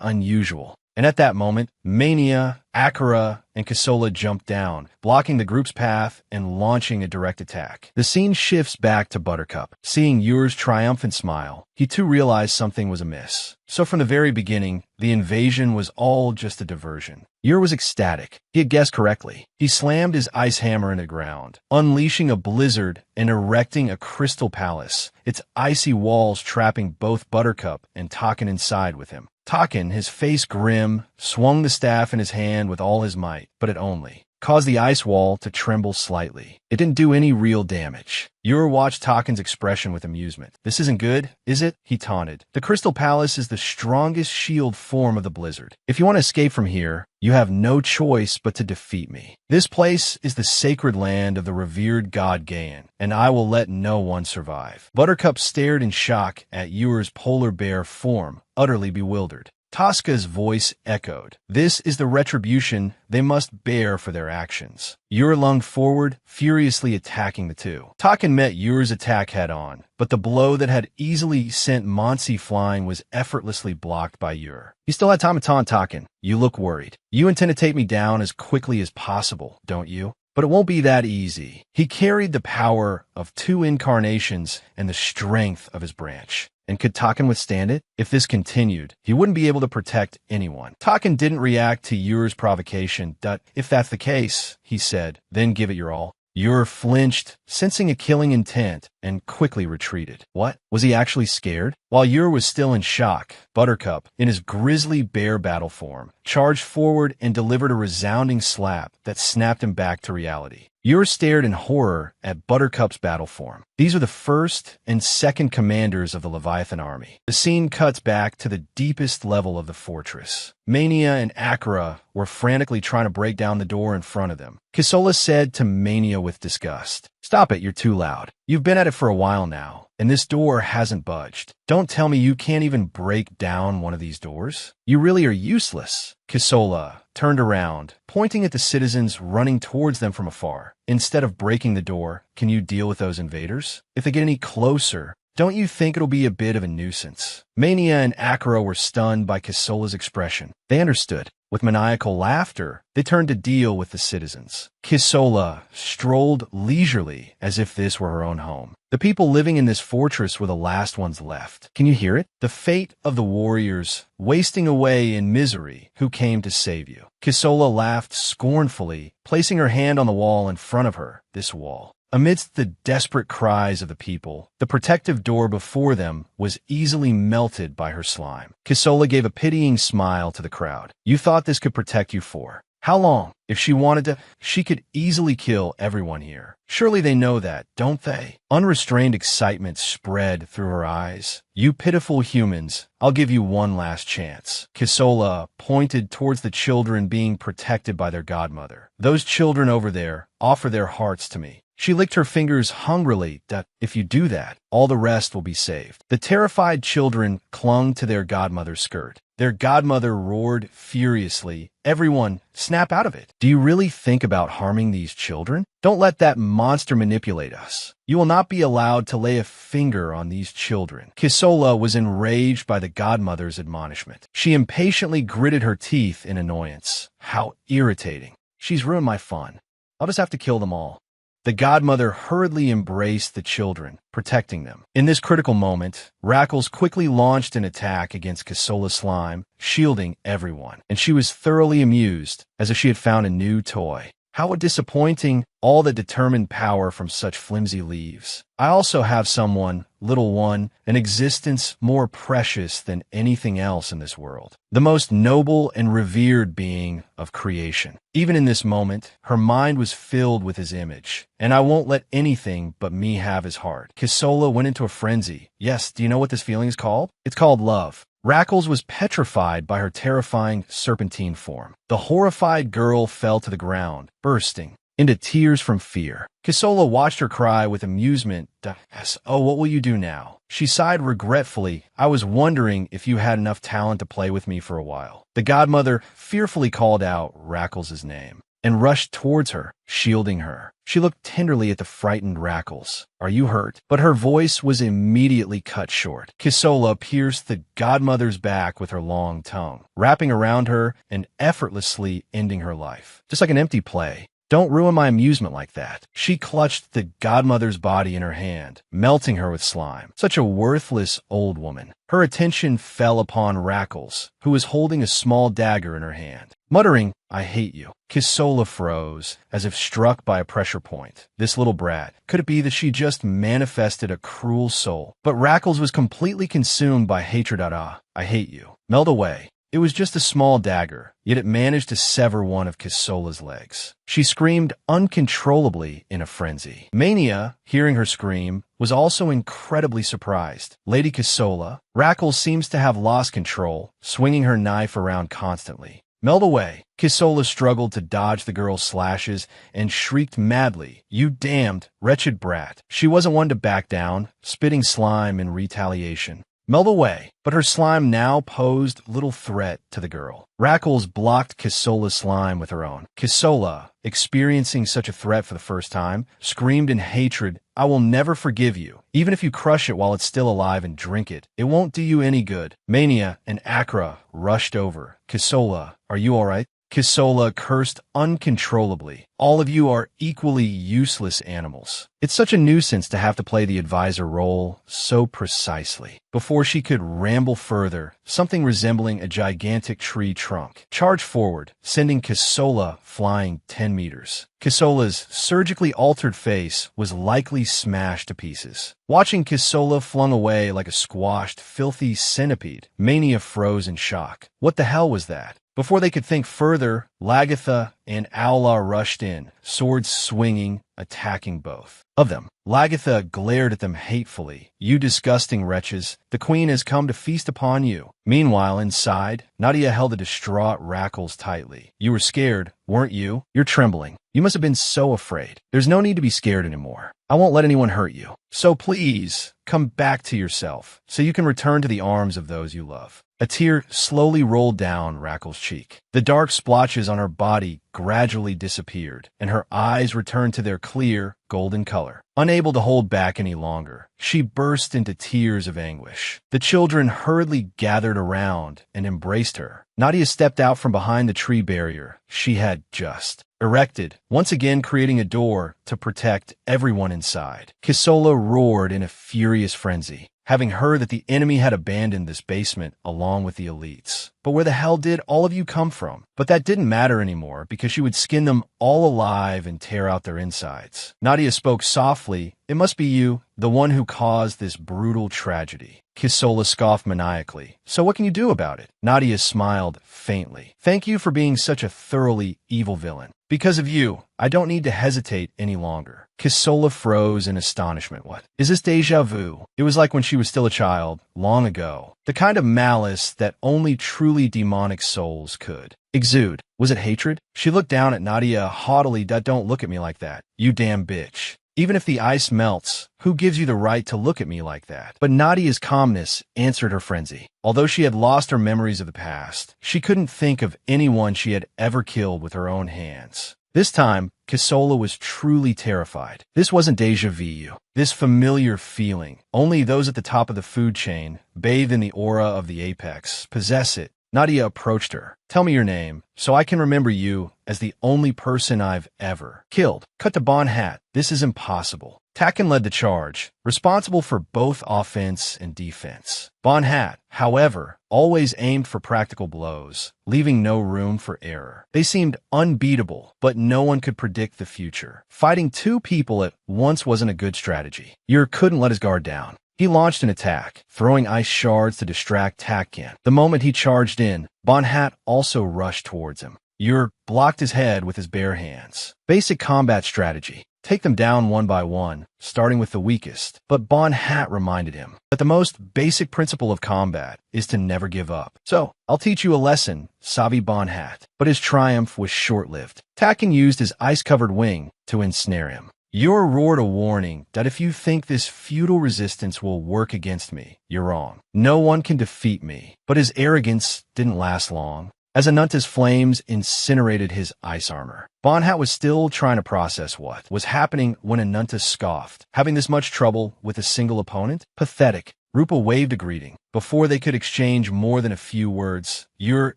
unusual, and at that moment, Mania, Akira, and Kasola jumped down, blocking the group's path and launching a direct attack. The scene shifts back to Buttercup. Seeing Ur's triumphant smile, he too realized something was amiss. So from the very beginning, the invasion was all just a diversion. Ur was ecstatic. He had guessed correctly. He slammed his ice hammer into the ground, unleashing a blizzard and erecting a crystal palace, its icy walls trapping both Buttercup and Taken inside with him. Taken, his face grim, swung the staff in his hand with all his might, but it only caused the ice wall to tremble slightly. It didn't do any real damage. Yor watched Taken's expression with amusement. "This isn't good, is it?" he taunted. "The Crystal Palace is the strongest shield form of the blizzard. If you want to escape from here, you have no choice but to defeat me. This place is the sacred land of the revered god Gaon, and I will let no one survive." Buttercup stared in shock at Yor's polar bear form, utterly bewildered. Tosca's voice echoed. "This is the retribution they must bear for their actions." Yor lunged forward, furiously attacking the two. Taken met Yor's attack head-on, but the blow that had easily sent Monsi flying was effortlessly blocked by Yor. "You still had time to taunt Taken. You look worried. You intend to take me down as quickly as possible, don't you? But it won't be that easy." He carried the power of 2 incarnations and the strength of his branch. And could Taken withstand it? If this continued, he wouldn't be able to protect anyone. Taken didn't react to Yor's provocation. "If that's the case," he said, "then give it your all." Yor flinched, sensing a killing intent, and quickly retreated. What? Was he actually scared? While Yor was still in shock, Buttercup, in his grisly bear battle form, charged forward and delivered a resounding slap that snapped him back to reality. Yor stared in horror at Buttercup's battle form. These are the first and second commanders of the Leviathan army. The scene cuts back to the deepest level of the fortress. Mania and Acra were frantically trying to break down the door in front of them. Kisola said to Mania with disgust, "Stop it, you're too loud. You've been at it for a while now, and this door hasn't budged. Don't tell me you can't even break down one of these doors. You really are useless." Kisola turned around, pointing at the citizens running towards them from afar. "Instead of breaking the door, can you deal with those invaders? If they get any closer, don't you think it'll be a bit of a nuisance?" Mania and Acra were stunned by Kisola's expression. They understood. With maniacal laughter, they turned to deal with the citizens. Kisola strolled leisurely as if this were her own home. The people living in this fortress were the last ones left. Can you hear it? The fate of the warriors wasting away in misery who came to save you. Kisola laughed scornfully, placing her hand on the wall in front of her, this wall. Amidst the desperate cries of the people, the protective door before them was easily melted by her slime. Kisola gave a pitying smile to the crowd. "You thought this could protect you for how long? If she wanted to, she could easily kill everyone here. Surely they know that, don't they?" Unrestrained excitement spread through her eyes. "You pitiful humans, I'll give you one last chance." Kisola pointed towards the children being protected by their godmother. "Those children over there offer their hearts to me." She licked her fingers hungrily. "If you do that, all the rest will be saved." The terrified children clung to their godmother's skirt. Their godmother roared furiously. "Everyone, snap out of it. Do you really think about harming these children? Don't let that monster manipulate us. You will not be allowed to lay a finger on these children." Kisola was enraged by the godmother's admonishment. She impatiently gritted her teeth in annoyance. How irritating. She's ruined my fun. I'll just have to kill them all. The godmother hurriedly embraced the children, protecting them. In this critical moment, Rackles quickly launched an attack against Kisola's slime, shielding everyone, and she was thoroughly amused, as if she had found a new toy. How disappointing, all the determined power from such flimsy leaves. I also have someone, little one, an existence more precious than anything else in this world. The most noble and revered being of creation. Even in this moment, her mind was filled with his image, and I won't let anything but me have his heart. Kisola went into a frenzy. Yes, do you know what this feeling is called? It's called love. Rackles was petrified by her terrifying serpentine form. The horrified girl fell to the ground, bursting into tears from fear. Kisola watched her cry with amusement. Yes, oh, what will you do now? She sighed regretfully. I was wondering if you had enough talent to play with me for a while. The godmother fearfully called out Rackles' name and rushed towards her, shielding her. She looked tenderly at the frightened Rackles. Are you hurt? But her voice was immediately cut short. Kisola pierced the godmother's back with her long tongue, wrapping around her and effortlessly ending her life. Just like an empty play. Don't ruin my amusement like that. She clutched the godmother's body in her hand, melting her with slime. Such a worthless old woman. Her attention fell upon Rackles, who was holding a small dagger in her hand. Muttering, I hate you. Kisola froze, as if struck by a pressure point. This little brat. Could it be that she just manifested a cruel soul? But Rackles was completely consumed by hatred. I hate you. Melt away. It was just a small dagger, yet it managed to sever one of Kisola's legs. She screamed uncontrollably in a frenzy. Mania, hearing her scream, was also incredibly surprised. Lady Kisola, Rackles seems to have lost control, swinging her knife around constantly. Melt away. Kisola struggled to dodge the girl's slashes and shrieked madly, "You damned, wretched brat." She wasn't one to back down, spitting slime in retaliation. Melt away, but her slime now posed little threat to the girl. Rackles blocked Kisola's slime with her own. Kisola, experiencing such a threat for the first time, screamed in hatred, "I will never forgive you. Even if you crush it while it's still alive and drink it, it won't do you any good." Mania and Akra rushed over. "Kisola, are you all right?" Kisola cursed uncontrollably. "All of you are equally useless animals. It's such a nuisance to have to play the advisor role so precisely." Before she could ramble further, something resembling a gigantic tree trunk charged forward, sending Kisola flying 10 meters. Kisola's surgically altered face was likely smashed to pieces. Watching Kisola flung away like a squashed, filthy centipede, Mania froze in shock. What the hell was that? Before they could think further, Lagatha and Aula rushed in, swords swinging, attacking both of them. Lagatha glared at them hatefully. "You disgusting wretches, the queen has come to feast upon you." Meanwhile, inside, Nadia held the distraught Rackles tightly. "You were scared, weren't you? You're trembling. You must have been so afraid. There's no need to be scared anymore. I won't let anyone hurt you. So please, come back to yourself, so you can return to the arms of those you love." A tear slowly rolled down Rackles' cheek. The dark splotches on her body gradually disappeared, and her eyes returned to their clear, golden color. Unable to hold back any longer, she burst into tears of anguish. The children hurriedly gathered around and embraced her. Nadia stepped out from behind the tree barrier she had just erected, once again creating a door to protect everyone inside. Kisola roared in a furious frenzy, having heard that the enemy had abandoned this basement along with the elites. "But where the hell did all of you come from?" But that didn't matter anymore, because she would skin them all alive and tear out their insides. Nadia spoke softly, "It must be you, the one who caused this brutal tragedy." Kisola scoffed maniacally. "So what can you do about it?" Nadia smiled faintly. "Thank you for being such a thoroughly evil villain. Because of you, I don't need to hesitate any longer." Kisola froze in astonishment. What? Is this deja vu? It was like when she was still a child, long ago. The kind of malice that only truly demonic souls could exude. Was it hatred? She looked down at Nadia haughtily. "Don't look at me like that, you damn bitch. Even if the ice melts, who gives you the right to look at me like that?" But Nadia's calmness answered her frenzy. Although she had lost her memories of the past, she couldn't think of anyone she had ever killed with her own hands. This time, Kisola was truly terrified. This wasn't deja vu. This familiar feeling. Only those at the top of the food chain, bathed in the aura of the apex, possess it. Nadia approached her. "Tell me your name, so I can remember you as the only person I've ever killed." Cut to Bon Hat. "This is impossible." Takken led the charge, responsible for both offense and defense. Bon Hat, however, always aimed for practical blows, leaving no room for error. They seemed unbeatable, but no one could predict the future. Fighting two people at once wasn't a good strategy. Yer couldn't let his guard down. He launched an attack, throwing ice shards to distract Takken. The moment he charged in, Bon Hat also rushed towards him. Yer blocked his head with his bare hands. Basic combat strategy. Take them down one by one, starting with the weakest. But Bon Hat reminded him that the most basic principle of combat is to never give up. "So, I'll teach you a lesson, Savi Bon Hat." But his triumph was short-lived. Takken used his ice-covered wing to ensnare him. Yor roared a warning that if you think this futile resistance will work against me, you're wrong. No one can defeat me. But his arrogance didn't last long, as Ananta's flames incinerated his ice armor. Bon Hat was still trying to process what was happening when Ananta scoffed. Having this much trouble with a single opponent? Pathetic. Rupa waved a greeting. Before they could exchange more than a few words, "You're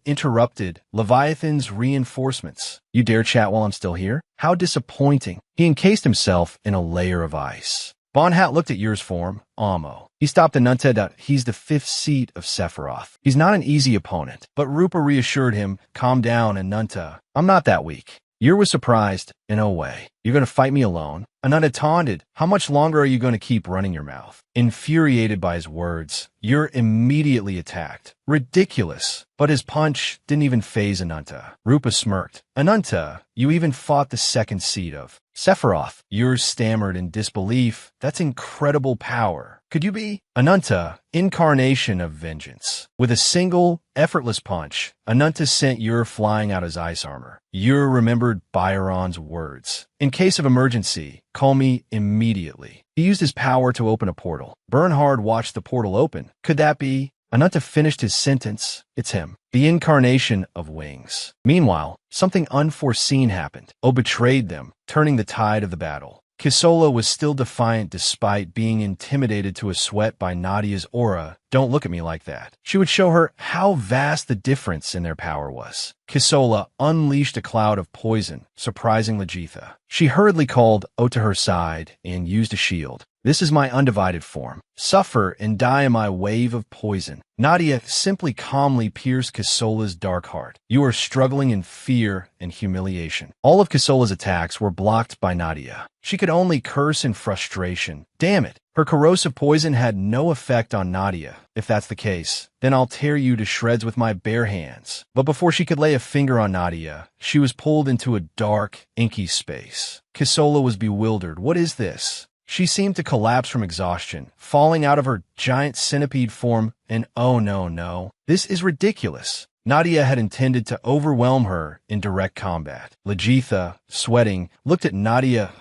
interrupted. Leviathan's reinforcements. You dare chat while I'm still here? How disappointing." He encased himself in a layer of ice. Bon Hat looked at Yur's form, Amo. He stopped Ananta. "He's the 5th seat of Sephiroth. He's not an easy opponent." But Rupa reassured him, "Calm down, Ananta. I'm not that weak." Yer was surprised, in a way. "You're going to fight me alone?" Ananta taunted. How much longer are you going to keep running your mouth? Infuriated by his words, you're immediately attacked. Ridiculous. But his punch didn't even faze Ananta. Rupa smirked. Ananta, you even fought the second seed of Sephiroth. Yours stammered in disbelief. That's incredible power. Could you be? Ananta, incarnation of vengeance. With a single, effortless punch, Ananta sent Ur flying out his ice armor. Ur remembered Byron's words. In case of emergency, call me immediately. He used his power to open a portal. Bernhard watched the portal open. Could that be? Ananta finished his sentence. It's him. The incarnation of wings. Meanwhile, something unforeseen happened. O betrayed them, turning the tide of the battle. Kisola was still defiant despite being intimidated to a sweat by Nadia's aura. Don't look at me like that. She would show her how vast the difference in their power was. Kisola unleashed a cloud of poison, surprising Legitha. She hurriedly called O to her side and used a shield. This is my undivided form. Suffer and die in my wave of poison. Nadia simply calmly pierced Kisola's dark heart. You are struggling in fear and humiliation. All of Kisola's attacks were blocked by Nadia. She could only curse in frustration. Damn it. Her corrosive poison had no effect on Nadia. If that's the case, then I'll tear you to shreds with my bare hands. But before she could lay a finger on Nadia, she was pulled into a dark, inky space. Kisola was bewildered. What is this? She seemed to collapse from exhaustion, falling out of her giant centipede form, and oh no, this is ridiculous. Nadia had intended to overwhelm her in direct combat. Legitha, sweating, looked at Nadia.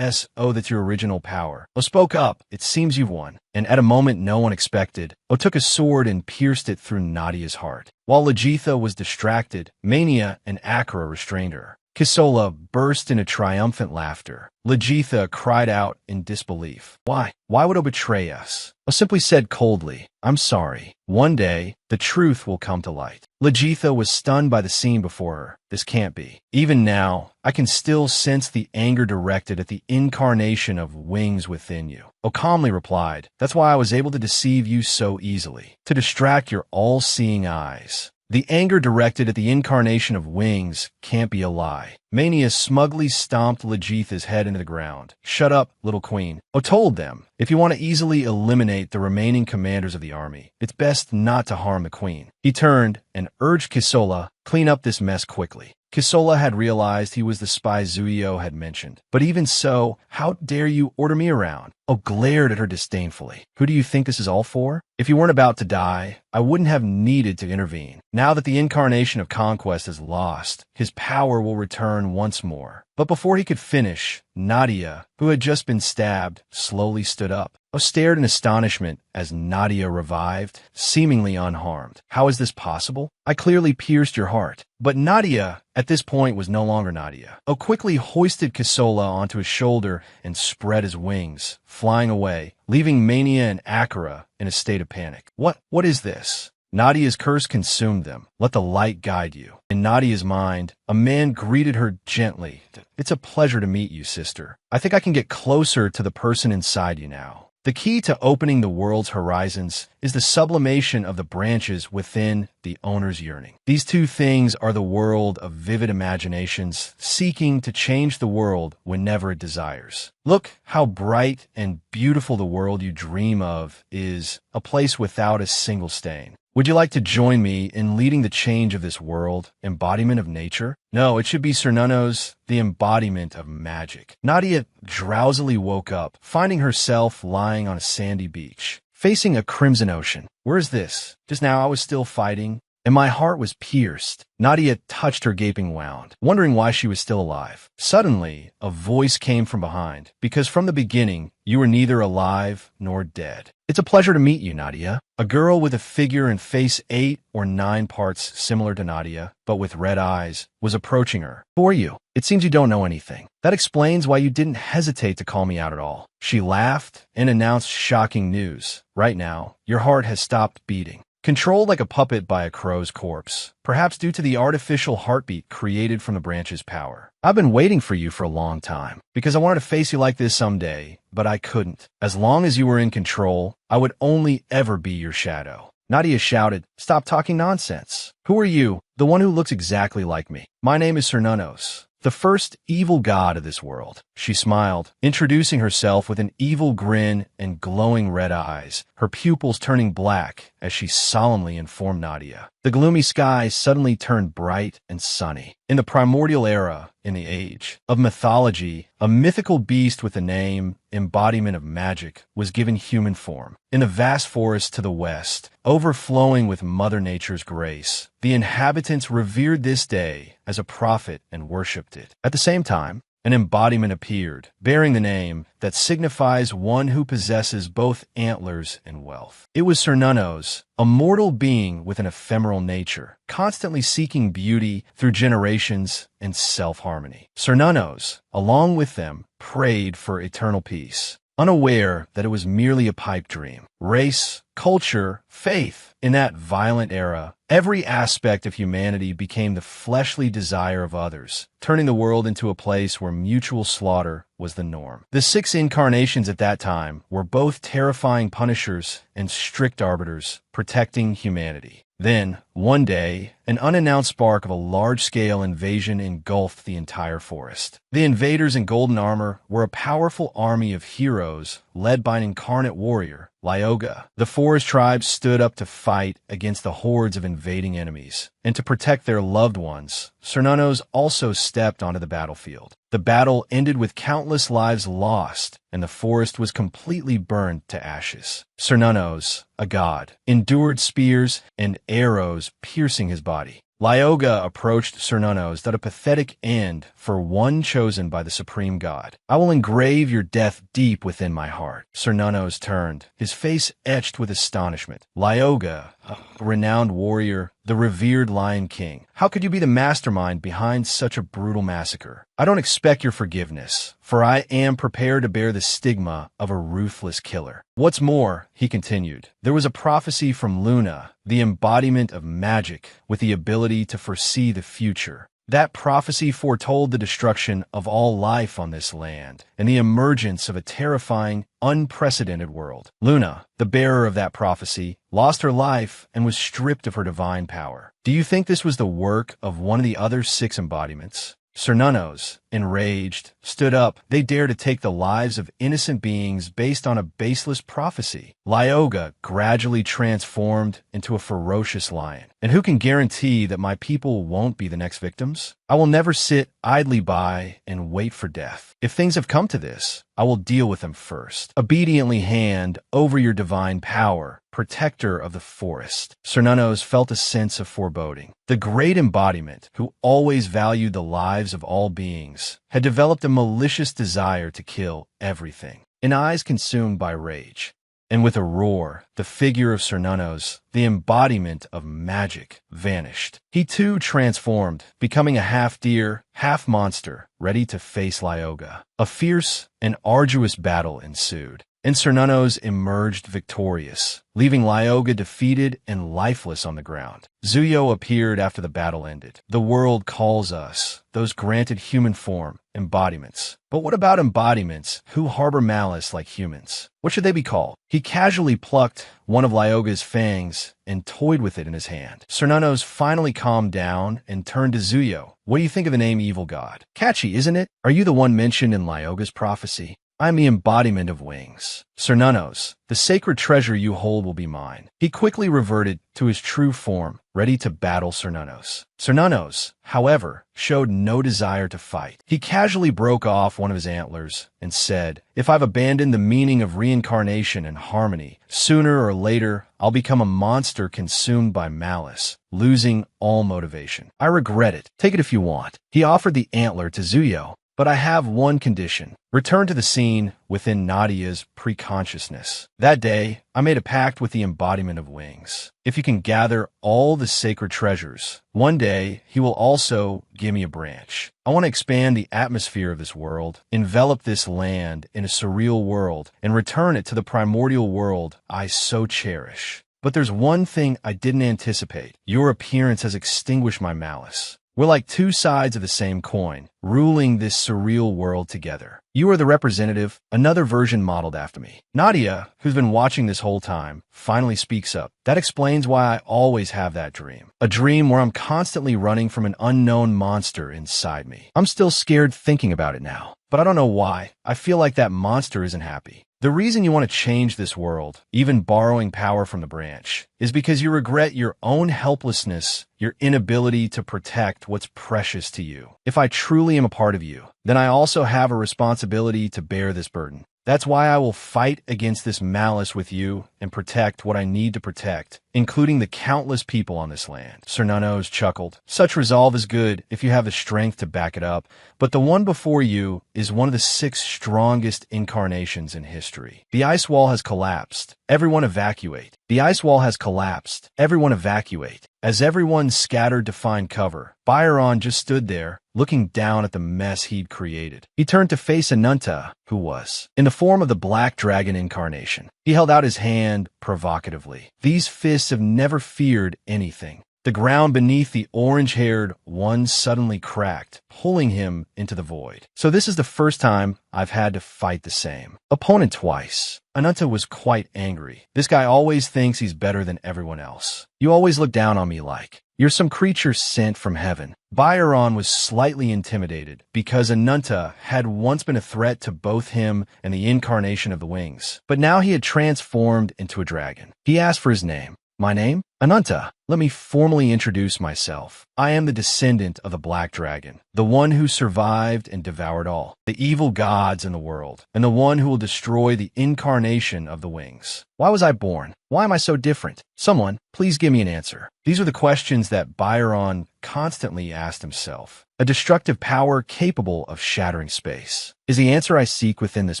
Oh, that's your original power. O spoke up. It seems you've won. And at a moment no one expected, O took a sword and pierced it through Nadia's heart. While Legitha was distracted, Mania and Akra restrained her. Kisola burst into triumphant laughter. Legitha cried out in disbelief. Why? Why would O betray us? O simply said coldly, I'm sorry. One day, the truth will come to light. Legitha was stunned by the scene before her. This can't be. Even now, I can still sense the anger directed at the incarnation of wings within you. O calmly replied, that's why I was able to deceive you so easily, to distract your all-seeing eyes. The anger directed at the incarnation of wings can't be a lie. Mania smugly stomped Legitha's head into the ground. Shut up, little queen. O told them, if you want to easily eliminate the remaining commanders of the army, it's best not to harm the queen. He turned and urged Kisola, clean up this mess quickly. Kisola had realized he was the spy Zuio had mentioned. But even so, how dare you order me around? O glared at her disdainfully. Who do you think this is all for? If you weren't about to die, I wouldn't have needed to intervene. Now that the incarnation of conquest is lost, his power will return once more. But before he could finish, Nadia, who had just been stabbed, slowly stood up. O stared in astonishment as Nadia revived, seemingly unharmed. How is this possible? I clearly pierced your heart. But Nadia, at this point, was no longer Nadia. O quickly hoisted Kisola onto his shoulder and spread his wings, flying away, leaving Mania and Akira in a state of panic. What is this? Nadia's curse consumed them. Let the light guide you. In Nadia's mind, a man greeted her gently. It's a pleasure to meet you, sister. I think I can get closer to the person inside you now. The key to opening the world's horizons is the sublimation of the branches within the owner's yearning. These two things are the world of vivid imaginations seeking to change the world whenever it desires. Look how bright and beautiful the world you dream of is, a place without a single stain. Would you like to join me in leading the change of this world, embodiment of nature? No, it should be Cernunno's, the embodiment of magic. Nadia drowsily woke up, finding herself lying on a sandy beach, facing a crimson ocean. Where is this? Just now I was still fighting, and my heart was pierced. Nadia touched her gaping wound, wondering why she was still alive. Suddenly, a voice came from behind, because from the beginning, you were neither alive nor dead. It's a pleasure to meet you, Nadia. A girl with a figure and face 8 or 9 parts similar to Nadia, but with red eyes, was approaching her. Who are you? It seems you don't know anything. That explains why you didn't hesitate to call me out at all. She laughed and announced shocking news. Right now, your heart has stopped beating. Controlled like a puppet by a crow's corpse, perhaps due to the artificial heartbeat created from the branch's power. I've been waiting for you for a long time, because I wanted to face you like this someday, but I couldn't. As long as you were in control, I would only ever be your shadow. Nadia shouted, stop talking nonsense. Who are you? The one who looks exactly like me. My name is Cernunnos, the first evil god of this world. She smiled, introducing herself with an evil grin and glowing red eyes, her pupils turning black as she solemnly informed Nadia. The gloomy sky suddenly turned bright and sunny. In the primordial era, in the age of mythology, a mythical beast with a name, embodiment of magic, was given human form. In the vast forest to the west, overflowing with Mother Nature's grace, the inhabitants revered this day as a prophet and worshipped it. At the same time, an embodiment appeared, bearing the name that signifies one who possesses both antlers and wealth. It was Cernunnos, a mortal being with an ephemeral nature, constantly seeking beauty through generations and self-harmony. Cernunnos, along with them, prayed for eternal peace, unaware that it was merely a pipe dream. Race, culture, faith. In that violent era, every aspect of humanity became the fleshly desire of others, turning the world into a place where mutual slaughter was the norm. The 6 incarnations at that time were both terrifying punishers and strict arbiters, protecting humanity. Then, one day, an unannounced spark of a large-scale invasion engulfed the entire forest. The invaders in golden armor were a powerful army of heroes led by an incarnate warrior, Lyoga. The forest tribes stood up to fight against the hordes of invading enemies, and to protect their loved ones, Cernunnos also stepped onto the battlefield. The battle ended with countless lives lost, and the forest was completely burned to ashes. Cernunnos, a god, endured spears and arrows piercing his body. Lyoga approached Cernunnos at a pathetic end for one chosen by the supreme god. "I will engrave your death deep within my heart." Cernunnos turned, his face etched with astonishment. "Lyoga, a renowned warrior, the revered Lion King, how could you be the mastermind behind such a brutal massacre? I don't expect your forgiveness, for I am prepared to bear the stigma of a ruthless killer." "What's more," he continued, "there was a prophecy from Luna, the embodiment of magic, with the ability to foresee the future. That prophecy foretold the destruction of all life on this land and the emergence of a terrifying, unprecedented world. Luna, the bearer of that prophecy, lost her life and was stripped of her divine power. Do you think this was the work of one of the other 6 embodiments?" Cernunnos, enraged, stood up. They dared to take the lives of innocent beings based on a baseless prophecy. Lyoga gradually transformed into a ferocious lion. "And who can guarantee that my people won't be the next victims? I will never sit idly by and wait for death. If things have come to this, I will deal with them first. Obediently hand over your divine power, protector of the forest." Cernunnos felt a sense of foreboding. The great embodiment, who always valued the lives of all beings, had developed a malicious desire to kill everything, in eyes consumed by rage. And with a roar, the figure of Cernunnos, the embodiment of magic, vanished. He too transformed, becoming a half-deer, half-monster, ready to face Lyoga. A fierce and arduous battle ensued, and Cernunnos emerged victorious, leaving Lyoga defeated and lifeless on the ground. Zuyo appeared after the battle ended. "The world calls us, those granted human form, embodiments. But what about embodiments who harbor malice like humans? What should they be called?" He casually plucked one of Lyoga's fangs and toyed with it in his hand. Cernunnos finally calmed down and turned to Zuyo. "What do you think of the name Evil God? Catchy, isn't it? Are you the one mentioned in Lyoga's prophecy? I'm the embodiment of wings. Cernunnos, the sacred treasure you hold will be mine." He quickly reverted to his true form, ready to battle Cernunnos. Cernunnos, however, showed no desire to fight. He casually broke off one of his antlers and said, "If I've abandoned the meaning of reincarnation and harmony, sooner or later I'll become a monster consumed by malice, losing all motivation. I regret it. Take it if you want." He offered the antler to Zuyo. "But I have one condition. Return to the scene within Nadia's pre-consciousness. That day, I made a pact with the embodiment of wings. If you can gather all the sacred treasures, one day he will also give me a branch. I want to expand the atmosphere of this world, envelop this land in a surreal world, and return it to the primordial world I so cherish. But there's one thing I didn't anticipate. Your appearance has extinguished my malice. We're like two sides of the same coin, ruling this surreal world together. You are the representative, another version modeled after me. Nadia, who's been watching this whole time, finally speaks up. That explains why I always have that dream. A dream where I'm constantly running from an unknown monster inside me. I'm still scared thinking about it now, but I don't know why. I feel like that monster isn't happy. The reason you want to change this world, even borrowing power from the branch, is because you regret your own helplessness, your inability to protect what's precious to you. If I truly am a part of you, then I also have a responsibility to bear this burden. That's why I will fight against this malice with you and protect what I need to protect, including the countless people on this land. Sir Nunos chuckled. Such resolve is good if you have the strength to back it up, but the one before you is one of the 6 strongest incarnations in history. The ice wall has collapsed. Everyone evacuate. The ice wall has collapsed. Everyone evacuate. As everyone scattered to find cover, Byron just stood there, looking down at the mess he'd created. He turned to face Ananta, who was in the form of the black dragon incarnation. He held out his hand provocatively. These fists have never feared anything. The ground beneath the orange-haired one suddenly cracked, pulling him into the void. So this is the first time I've had to fight the same opponent twice. Ananta was quite angry. This guy always thinks he's better than everyone else. You always look down on me like you're some creature sent from heaven. Byron was slightly intimidated because Ananta had once been a threat to both him and the incarnation of the wings, but now he had transformed into a dragon. He asked for his name. My name? Ananta. Let me formally introduce myself. I am the descendant of the Black Dragon, the one who survived and devoured all, the evil gods in the world, and the one who will destroy the incarnation of the wings. Why was I born? Why am I so different? Someone, please give me an answer. These are the questions that Byron constantly asked himself. A destructive power capable of shattering space. Is the answer I seek within this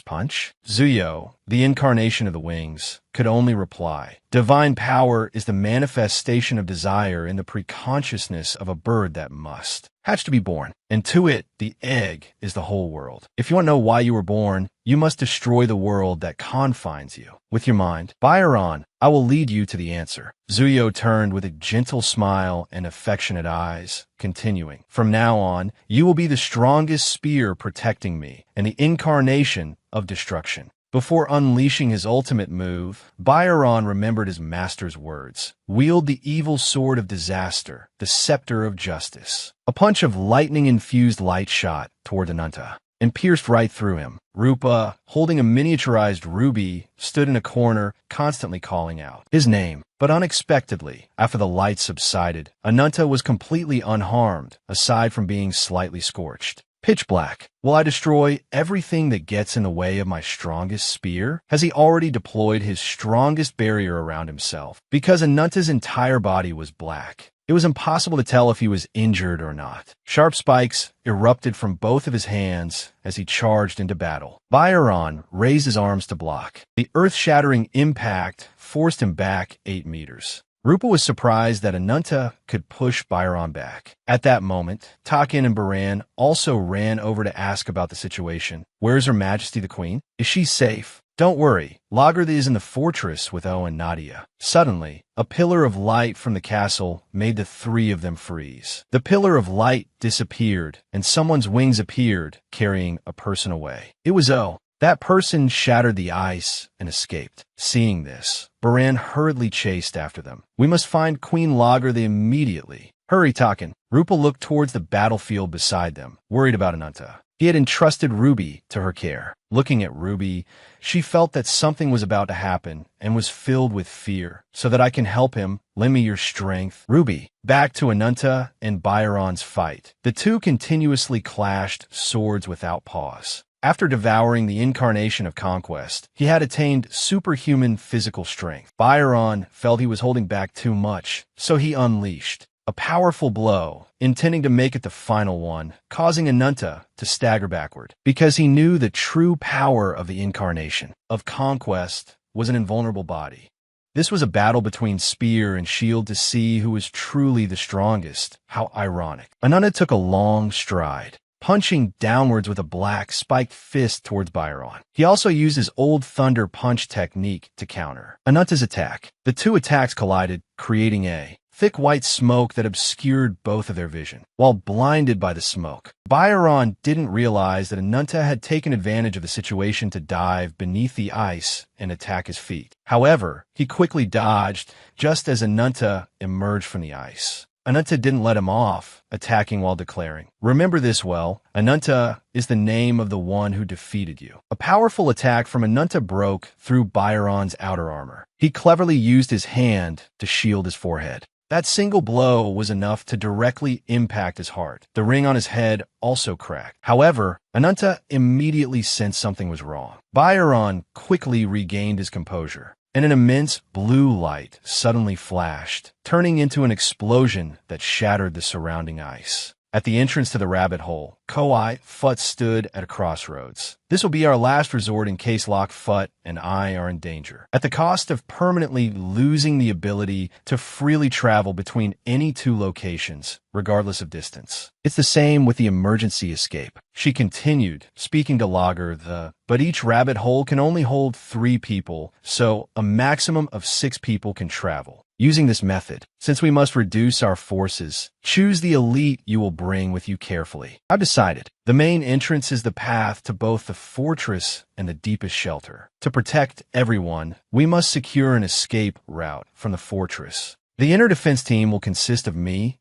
punch? Zuyo, the incarnation of the wings, could only reply. Divine power is the manifestation of desire in the preconsciousness of a bird that must hatch to be born. And to it, the egg is the whole world. If you want to know why you were born, you must destroy the world that confines you. With your mind, Byron, I will lead you to the answer. Zuyo turned with a gentle smile and affectionate eyes, continuing, from now on, you will be the strongest spear protecting me and the incarnation of destruction. Before unleashing his ultimate move, Byron remembered his master's words. Wield the evil sword of disaster, the scepter of justice. A punch of lightning-infused light shot toward Ananta and pierced right through him. Rupa, holding a miniaturized ruby, stood in a corner, constantly calling out his name. But unexpectedly, after the light subsided, Ananta was completely unharmed, aside from being slightly scorched. Pitch black. Will I destroy everything that gets in the way of my strongest spear? Has he already deployed his strongest barrier around himself? Because Ananta's entire body was black, it was impossible to tell if he was injured or not. Sharp spikes erupted from both of his hands as he charged into battle. Byron raised his arms to block. The earth-shattering impact forced him back 8 meters. Rupa was surprised that Ananta could push Byron back. At that moment, Takin and Baran also ran over to ask about the situation. Where's Her Majesty the Queen? Is she safe? Don't worry, Lagertha is in the fortress with O and Nadia. Suddenly, a pillar of light from the castle made the 3 of them freeze. The pillar of light disappeared, and someone's wings appeared, carrying a person away. It was O. That person shattered the ice and escaped. Seeing this, Baran hurriedly chased after them. We must find Queen Lagertha immediately. Hurry, Takin. Rupa looked towards the battlefield beside them, worried about Ananta. He had entrusted Ruby to her care. Looking at Ruby, she felt that something was about to happen and was filled with fear. So that I can help him, lend me your strength. Ruby, back to Ananta and Byron's fight. The two continuously clashed, swords without pause. After devouring the incarnation of conquest, he had attained superhuman physical strength. Byron felt he was holding back too much, so he unleashed a powerful blow, intending to make it the final one, causing Ananta to stagger backward, because he knew the true power of the incarnation of conquest was an invulnerable body. This was a battle between spear and shield to see who was truly the strongest. How ironic. Ananta took a long stride, punching downwards with a black, spiked fist towards Byron. He also used his old thunder punch technique to counter Ananta's attack. The two attacks collided, creating a thick white smoke that obscured both of their vision. While blinded by the smoke, Byron didn't realize that Ananta had taken advantage of the situation to dive beneath the ice and attack his feet. However, he quickly dodged just as Ananta emerged from the ice. Ananta didn't let him off, attacking while declaring, "Remember this well, Ananta is the name of the one who defeated you." A powerful attack from Ananta broke through Byron's outer armor. He cleverly used his hand to shield his forehead. That single blow was enough to directly impact his heart. The ring on his head also cracked. However, Ananta immediately sensed something was wrong. Byron quickly regained his composure, and an immense blue light suddenly flashed, turning into an explosion that shattered the surrounding ice. At the entrance to the rabbit hole, Koi Fut stood at a crossroads. This will be our last resort in case Lok Fut and I are in danger, at the cost of permanently losing the ability to freely travel between any two locations, regardless of distance. It's the same with the emergency escape. She continued, speaking to Lager, but each rabbit hole can only hold 3 people, so a maximum of 6 people can travel. Using this method, since we must reduce our forces, choose the elite you will bring with you carefully. I've decided. The main entrance is the path to both the fortress and the deepest shelter. To protect everyone, we must secure an escape route from the fortress. The inner defense team will consist of me,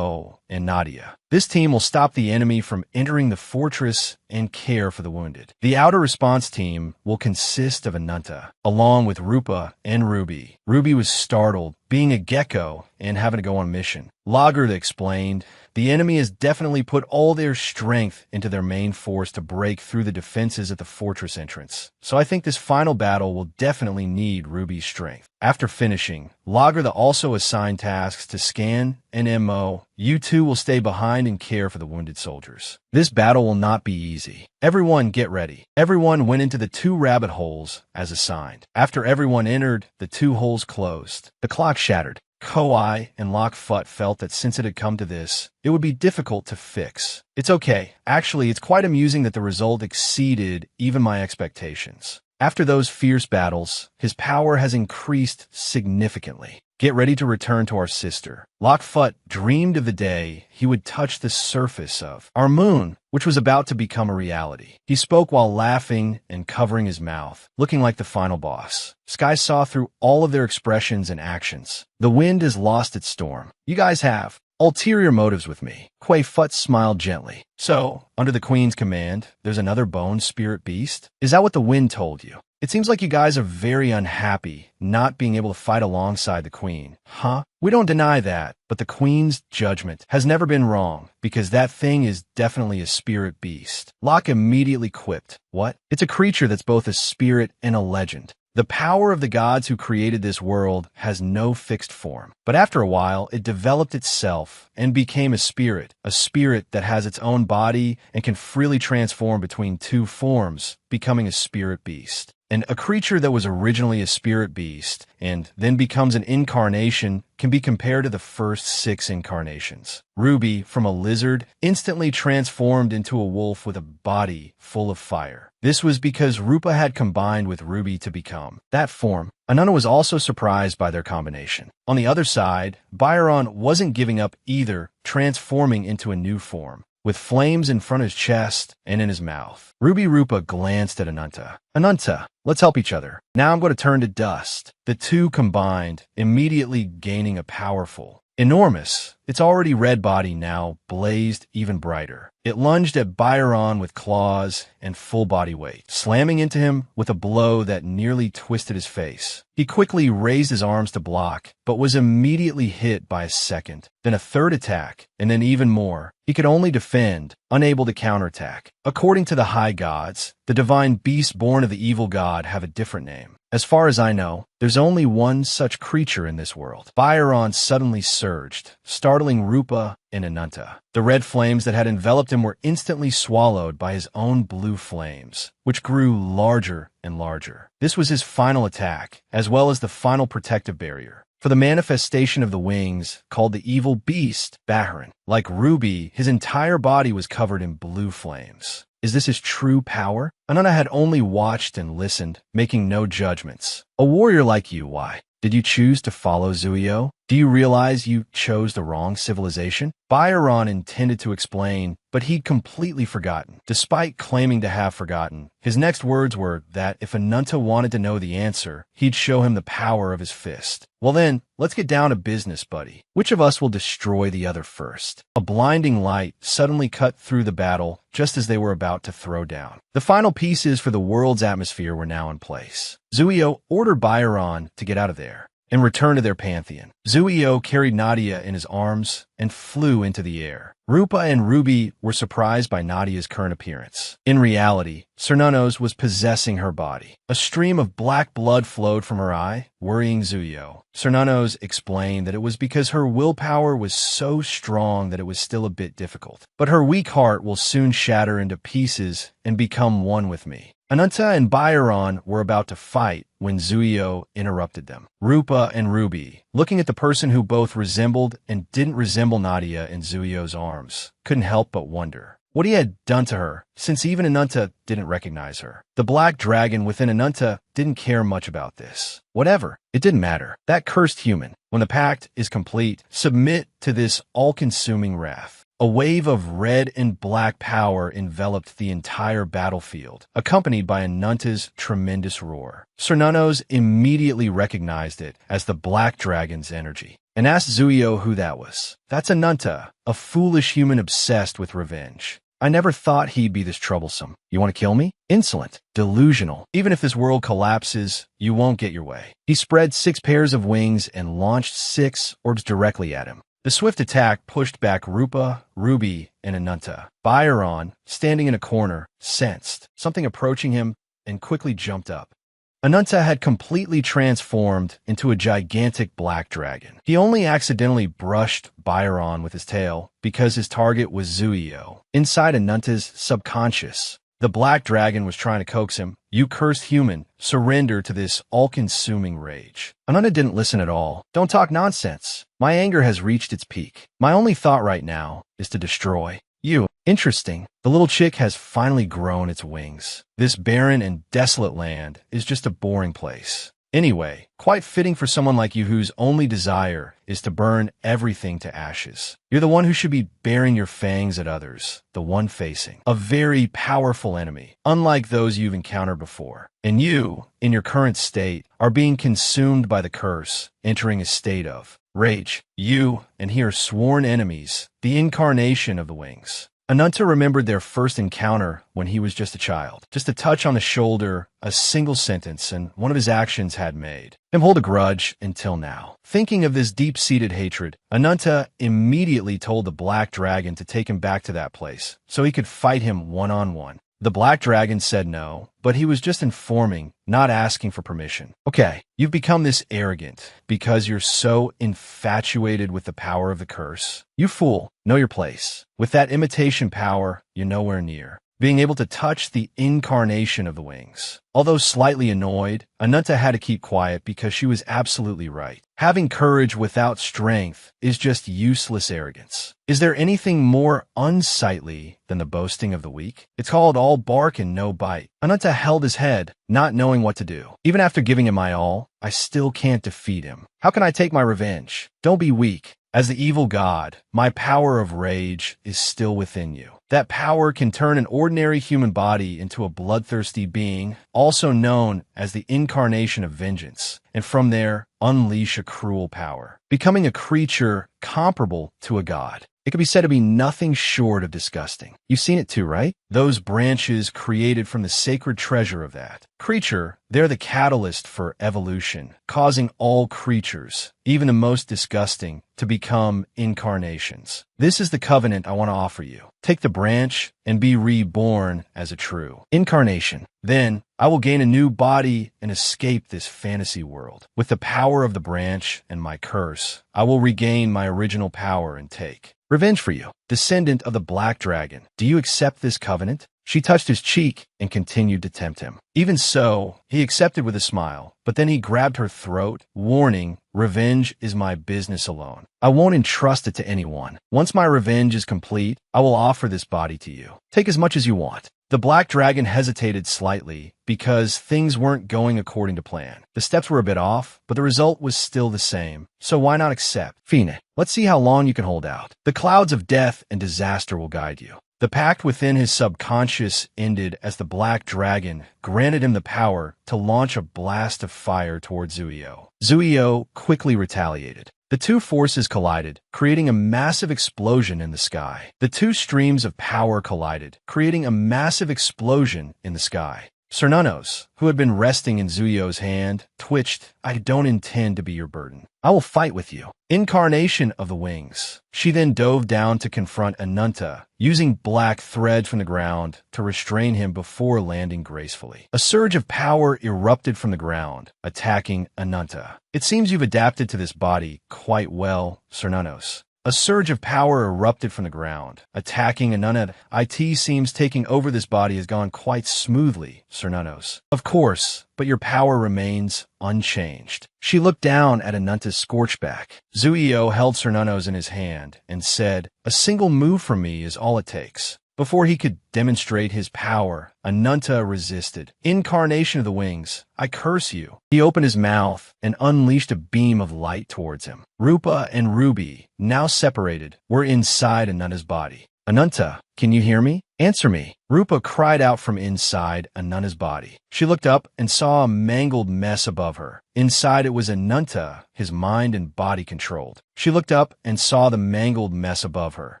and Nadia. This team will stop the enemy from entering the fortress and care for the wounded. The outer response team will consist of Ananta, along with Rupa and Ruby. Ruby was startled, being a gecko and having to go on a mission. Lager explained, "The enemy has definitely put all their strength into their main force to break through the defenses at the fortress entrance. So I think this final battle will definitely need Ruby's strength." After finishing, Lager also assigned tasks to Scan and Mo. You two will stay behind and care for the wounded soldiers. This battle will not be easy. Everyone get ready. Everyone went into the 2 rabbit holes as assigned. After everyone entered, the 2 holes closed. The clock shattered. Koi and Lok Fut felt that since it had come to this, it would be difficult to fix. It's okay. Actually, it's quite amusing that the result exceeded even my expectations. After those fierce battles, his power has increased significantly. Get ready to return to our sister. Lok Fut dreamed of the day he would touch the surface of our moon, which was about to become a reality. He spoke while laughing and covering his mouth, looking like the final boss. Sky saw through all of their expressions and actions. The wind has lost its storm. You guys have ulterior motives with me. Kuei Fut smiled gently. So, under the Queen's command, there's another bone spirit beast? Is that what the wind told you? It seems like you guys are very unhappy not being able to fight alongside the Queen. Huh? We don't deny that, but the Queen's judgment has never been wrong, because that thing is definitely a spirit beast. Locke immediately quipped, "What? It's a creature that's both a spirit and a legend. The power of the gods who created this world has no fixed form. But after a while, it developed itself and became a spirit that has its own body and can freely transform between 2 forms, becoming a spirit beast. And a creature that was originally a spirit beast and then becomes an incarnation can be compared to the first 6 incarnations. Ruby, from a lizard, instantly transformed into a wolf with a body full of fire. This was because Rupa had combined with Ruby to become that form. Ananda was also surprised by their combination. On the other side, Byron wasn't giving up either, transforming into a new form, with flames in front of his chest and in his mouth. Ruby Rupa glanced at Ananta. "Ananta, let's help each other. Now I'm going to turn to dust." The 2 combined, immediately gaining a powerful, enormous, its already red body now blazed even brighter. It lunged at Byron with claws and full body weight, slamming into him with a blow that nearly twisted his face. He quickly raised his arms to block, but was immediately hit by a second, then a third attack, and then even more. He could only defend, unable to counterattack. According to the high gods, the divine beasts born of the evil god have a different name. As far as I know, there's only one such creature in this world. Byron suddenly surged, startling Rupa and Ananta. The red flames that had enveloped him were instantly swallowed by his own blue flames, which grew larger and larger. This was his final attack, as well as the final protective barrier. For the manifestation of the wings, called the evil beast, Baharan. Like Ruby, his entire body was covered in blue flames. Is this his true power? Ananda had only watched and listened, making no judgments. A warrior like you, why? Did you choose to follow Zuio? Do you realize you chose the wrong civilization? Byron intended to explain, but he'd completely forgotten. Despite claiming to have forgotten, his next words were that if Ananta wanted to know the answer, he'd show him the power of his fist. Well then, let's get down to business, buddy. Which of us will destroy the other first? A blinding light suddenly cut through the battle just as they were about to throw down. The final pieces for the world's atmosphere were now in place. Zuio ordered Byron to get out of there and return to their pantheon. Zuio carried Nadia in his arms and flew into the air. Rupa and Ruby were surprised by Nadia's current appearance. In reality, Cernunnos was possessing her body. A stream of black blood flowed from her eye, worrying Zuio. Cernunnos explained that it was because her willpower was so strong that it was still a bit difficult. But her weak heart will soon shatter into pieces and become one with me. Ananta and Byron were about to fight when Zuio interrupted them. Rupa and Ruby, looking at the person who both resembled and didn't resemble Nadia in Zuio's arms, couldn't help but wonder what he had done to her, since even Ananta didn't recognize her. The black dragon within Ananta didn't care much about this. Whatever, it didn't matter. That cursed human, when the pact is complete, submit to this all-consuming wrath. A wave of red and black power enveloped the entire battlefield, accompanied by Ananta's tremendous roar. Cernunnos immediately recognized it as the black dragon's energy and asked Zuio who that was. That's Ananta, a foolish human obsessed with revenge. I never thought he'd be this troublesome. You want to kill me? Insolent. Delusional. Even if this world collapses, you won't get your way. He spread 6 pairs of wings and launched 6 orbs directly at him. The swift attack pushed back Rupa, Ruby, and Ananta. Byron, standing in a corner, sensed something approaching him and quickly jumped up. Ananta had completely transformed into a gigantic black dragon. He only accidentally brushed Byron with his tail because his target was Zuio. Inside Ananta's subconscious, the black dragon was trying to coax him. You cursed human, surrender to this all-consuming rage. Ananta didn't listen at all. Don't talk nonsense. My anger has reached its peak. My only thought right now is to destroy you. Interesting. The little chick has finally grown its wings. This barren and desolate land is just a boring place. Anyway, quite fitting for someone like you whose only desire is to burn everything to ashes. You're the one who should be baring your fangs at others, the one facing a very powerful enemy, unlike those you've encountered before. And you, in your current state, are being consumed by the curse, entering a state of rage. You, and he are sworn enemies, the incarnation of the wings. Ananta remembered their first encounter when he was just a child. Just a touch on the shoulder, a single sentence, and one of his actions had made him hold a grudge until now. Thinking of this deep-seated hatred, Ananta immediately told the black dragon to take him back to that place so he could fight him one-on-one. The black dragon said no, but he was just informing, not asking for permission. Okay, you've become this arrogant because you're so infatuated with the power of the curse. You fool, know your place. With that imitation power, you're nowhere near being able to touch the incarnation of the wings. Although slightly annoyed, Ananta had to keep quiet because she was absolutely right. Having courage without strength is just useless arrogance. Is there anything more unsightly than the boasting of the weak? It's called all bark and no bite. Ananta held his head, not knowing what to do. Even after giving him my all, I still can't defeat him. How can I take my revenge? Don't be weak. As the evil god, my power of rage is still within you. That power can turn an ordinary human body into a bloodthirsty being, also known as the incarnation of vengeance, and from there, unleash a cruel power, becoming a creature comparable to a god. It could be said to be nothing short of disgusting. You've seen it too, right? Those branches created from the sacred treasure of that creature, they're the catalyst for evolution, causing all creatures, even the most disgusting, to become incarnations. This is the covenant I want to offer you. Take the branch and be reborn as a true incarnation. Then I will gain a new body and escape this fantasy world. With the power of the branch and my curse, I will regain my original power and take revenge for you, descendant of the black dragon. Do you accept this covenant? She touched his cheek and continued to tempt him. Even so, he accepted with a smile, but then he grabbed her throat, warning, "Revenge is my business alone. I won't entrust it to anyone. Once my revenge is complete, I will offer this body to you. Take as much as you want." The black dragon hesitated slightly because things weren't going according to plan. The steps were a bit off, but the result was still the same. So why not accept? Fine. Let's see how long you can hold out. The clouds of death and disaster will guide you. The pact within his subconscious ended as the black dragon granted him the power to launch a blast of fire towards Zuio. Zuio quickly retaliated. The two forces collided, creating a massive explosion in the sky. The two streams of power collided, creating a massive explosion in the sky. Cernunnos, who had been resting in Zuio's hand, twitched. "I don't intend to be your burden. I will fight with you." Incarnation of the wings. She then dove down to confront Ananta, using black thread from the ground to restrain him before landing gracefully. A surge of power erupted from the ground, attacking Ananta. "It seems you've adapted to this body quite well, Cernunnos." A surge of power erupted from the ground, attacking Ananta. "It seems taking over this body has gone quite smoothly, Cernunnos." "Of course, but your power remains unchanged." She looked down at Ananta's scorched back. Zuio held Cernunnos in his hand and said, "A single move from me is all it takes." Before he could demonstrate his power, Ananta resisted. Incarnation of the wings, "I curse you." He opened his mouth and unleashed a beam of light towards him. Rupa and Ruby, now separated, were inside Ananta's body. "Ananta, can you hear me? Answer me." Rupa cried out from inside Ananta's body. She looked up and saw a mangled mess above her. Inside it was Ananta, his mind and body controlled. She looked up and saw the mangled mess above her.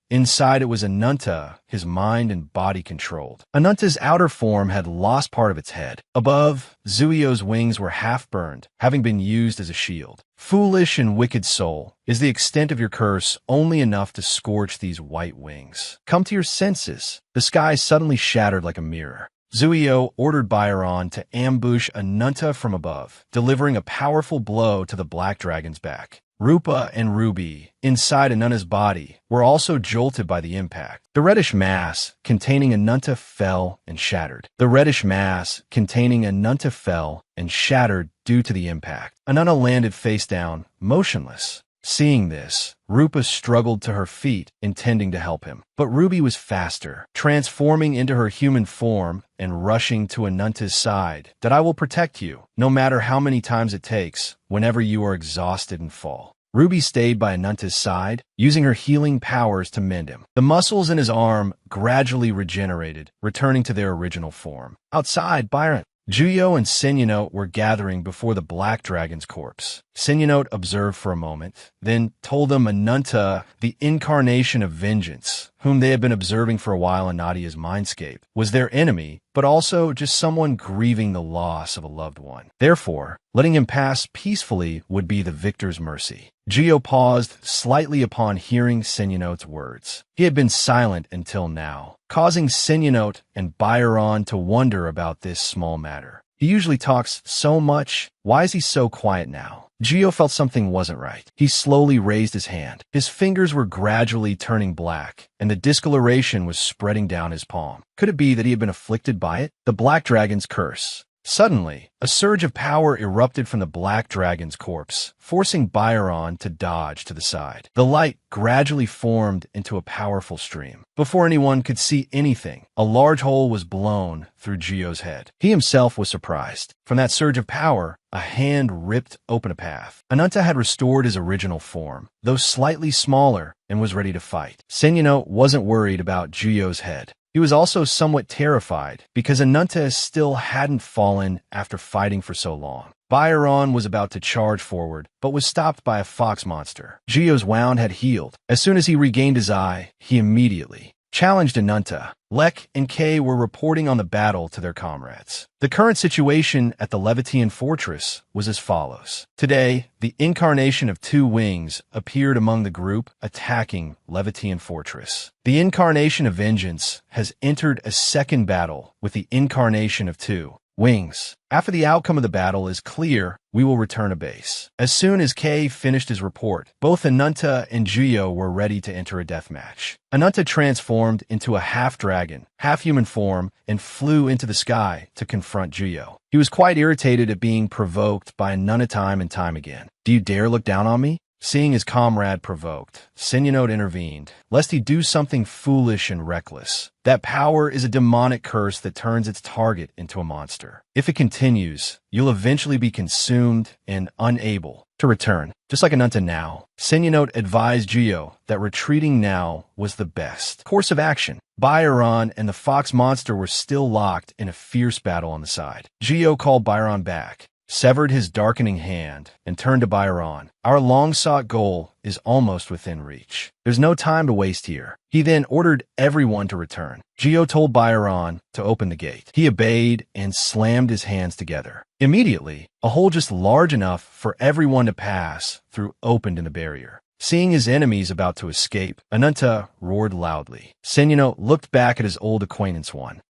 Inside it was Ananta, his mind and body controlled. Ananta's outer form had lost part of its head. Above, Zuio's wings were half burned, having been used as a shield. "Foolish and wicked soul, is the extent of your curse only enough to scorch these white wings? Come to your senses." The sky suddenly shattered like a mirror. Zuio ordered Byron to ambush Ananta from above, delivering a powerful blow to the black dragon's back. Rupa and Ruby, inside Ananta's body, were also jolted by the impact. The reddish mass containing Ananta fell and shattered. The reddish mass containing Ananta fell and shattered due to the impact. Ananta landed face down, motionless. Seeing this, Rupa struggled to her feet, intending to help him. But Ruby was faster, transforming into her human form and rushing to Ananta's side. "That I will protect you, no matter how many times it takes, whenever you are exhausted and fall." Ruby stayed by Ananta's side, using her healing powers to mend him. The muscles in his arm gradually regenerated, returning to their original form. Outside, Byron, Juyo and Senyonot were gathering before the black dragon's corpse. Senyonot observed for a moment, then told them Ananta, the incarnation of vengeance, whom they had been observing for a while in Nadia's mindscape, was their enemy, but also just someone grieving the loss of a loved one. Therefore, letting him pass peacefully would be the victor's mercy. Juyo paused slightly upon hearing Senyonot's words. He had been silent until now, causing Senyonot and Byron to wonder about this small matter. He usually talks so much. Why is he so quiet now? Juyo felt something wasn't right. He slowly raised his hand. His fingers were gradually turning black, and the discoloration was spreading down his palm. Could it be that he had been afflicted by it? The black dragon's curse. Suddenly, a surge of power erupted from the black dragon's corpse, forcing Byron to dodge to the side. The light gradually formed into a powerful stream. Before anyone could see anything, a large hole was blown through Juyo's head. He himself was surprised. From that surge of power, a hand ripped open a path. Ananta had restored his original form, though slightly smaller, and was ready to fight. Senyonot wasn't worried about Juyo's head. He was also somewhat terrified because Ananta still hadn't fallen after fighting for so long. Byron was about to charge forward, but was stopped by a fox monster. Juyo's wound had healed. As soon as he regained his eye, he immediately challenged Ananta. Lek and Kay were reporting on the battle to their comrades. The current situation at the Levitian fortress was as follows. Today, the incarnation of two wings appeared among the group attacking Levitian fortress. The incarnation of vengeance has entered a second battle with the incarnation of two. Wings. After the outcome of the battle is clear, we will return to base. As soon as Kei finished his report, both Ananta and Juyo were ready to enter a deathmatch. Ananta transformed into a half-dragon, half-human form and flew into the sky to confront Juyo. He was quite irritated at being provoked by Ananta time and time again. "Do you dare look down on me?" Seeing his comrade provoked, Senyonot intervened, lest he do something foolish and reckless. That power is a demonic curse that turns its target into a monster. If it continues, you'll eventually be consumed and unable to return. Just like Ananta now, Senyonot advised Juyo that retreating now was the best course of action. Byron and the fox monster were still locked in a fierce battle on the side. Juyo called Byron back, severed his darkening hand, and turned to Byron. "Our long-sought goal is almost within reach. There's no time to waste here." He then ordered everyone to return. Juyo told Byron to open the gate. He obeyed and slammed his hands together. Immediately, a hole just large enough for everyone to pass through opened in the barrier. Seeing his enemies about to escape, Ananta roared loudly. Senyonot looked back at his old acquaintance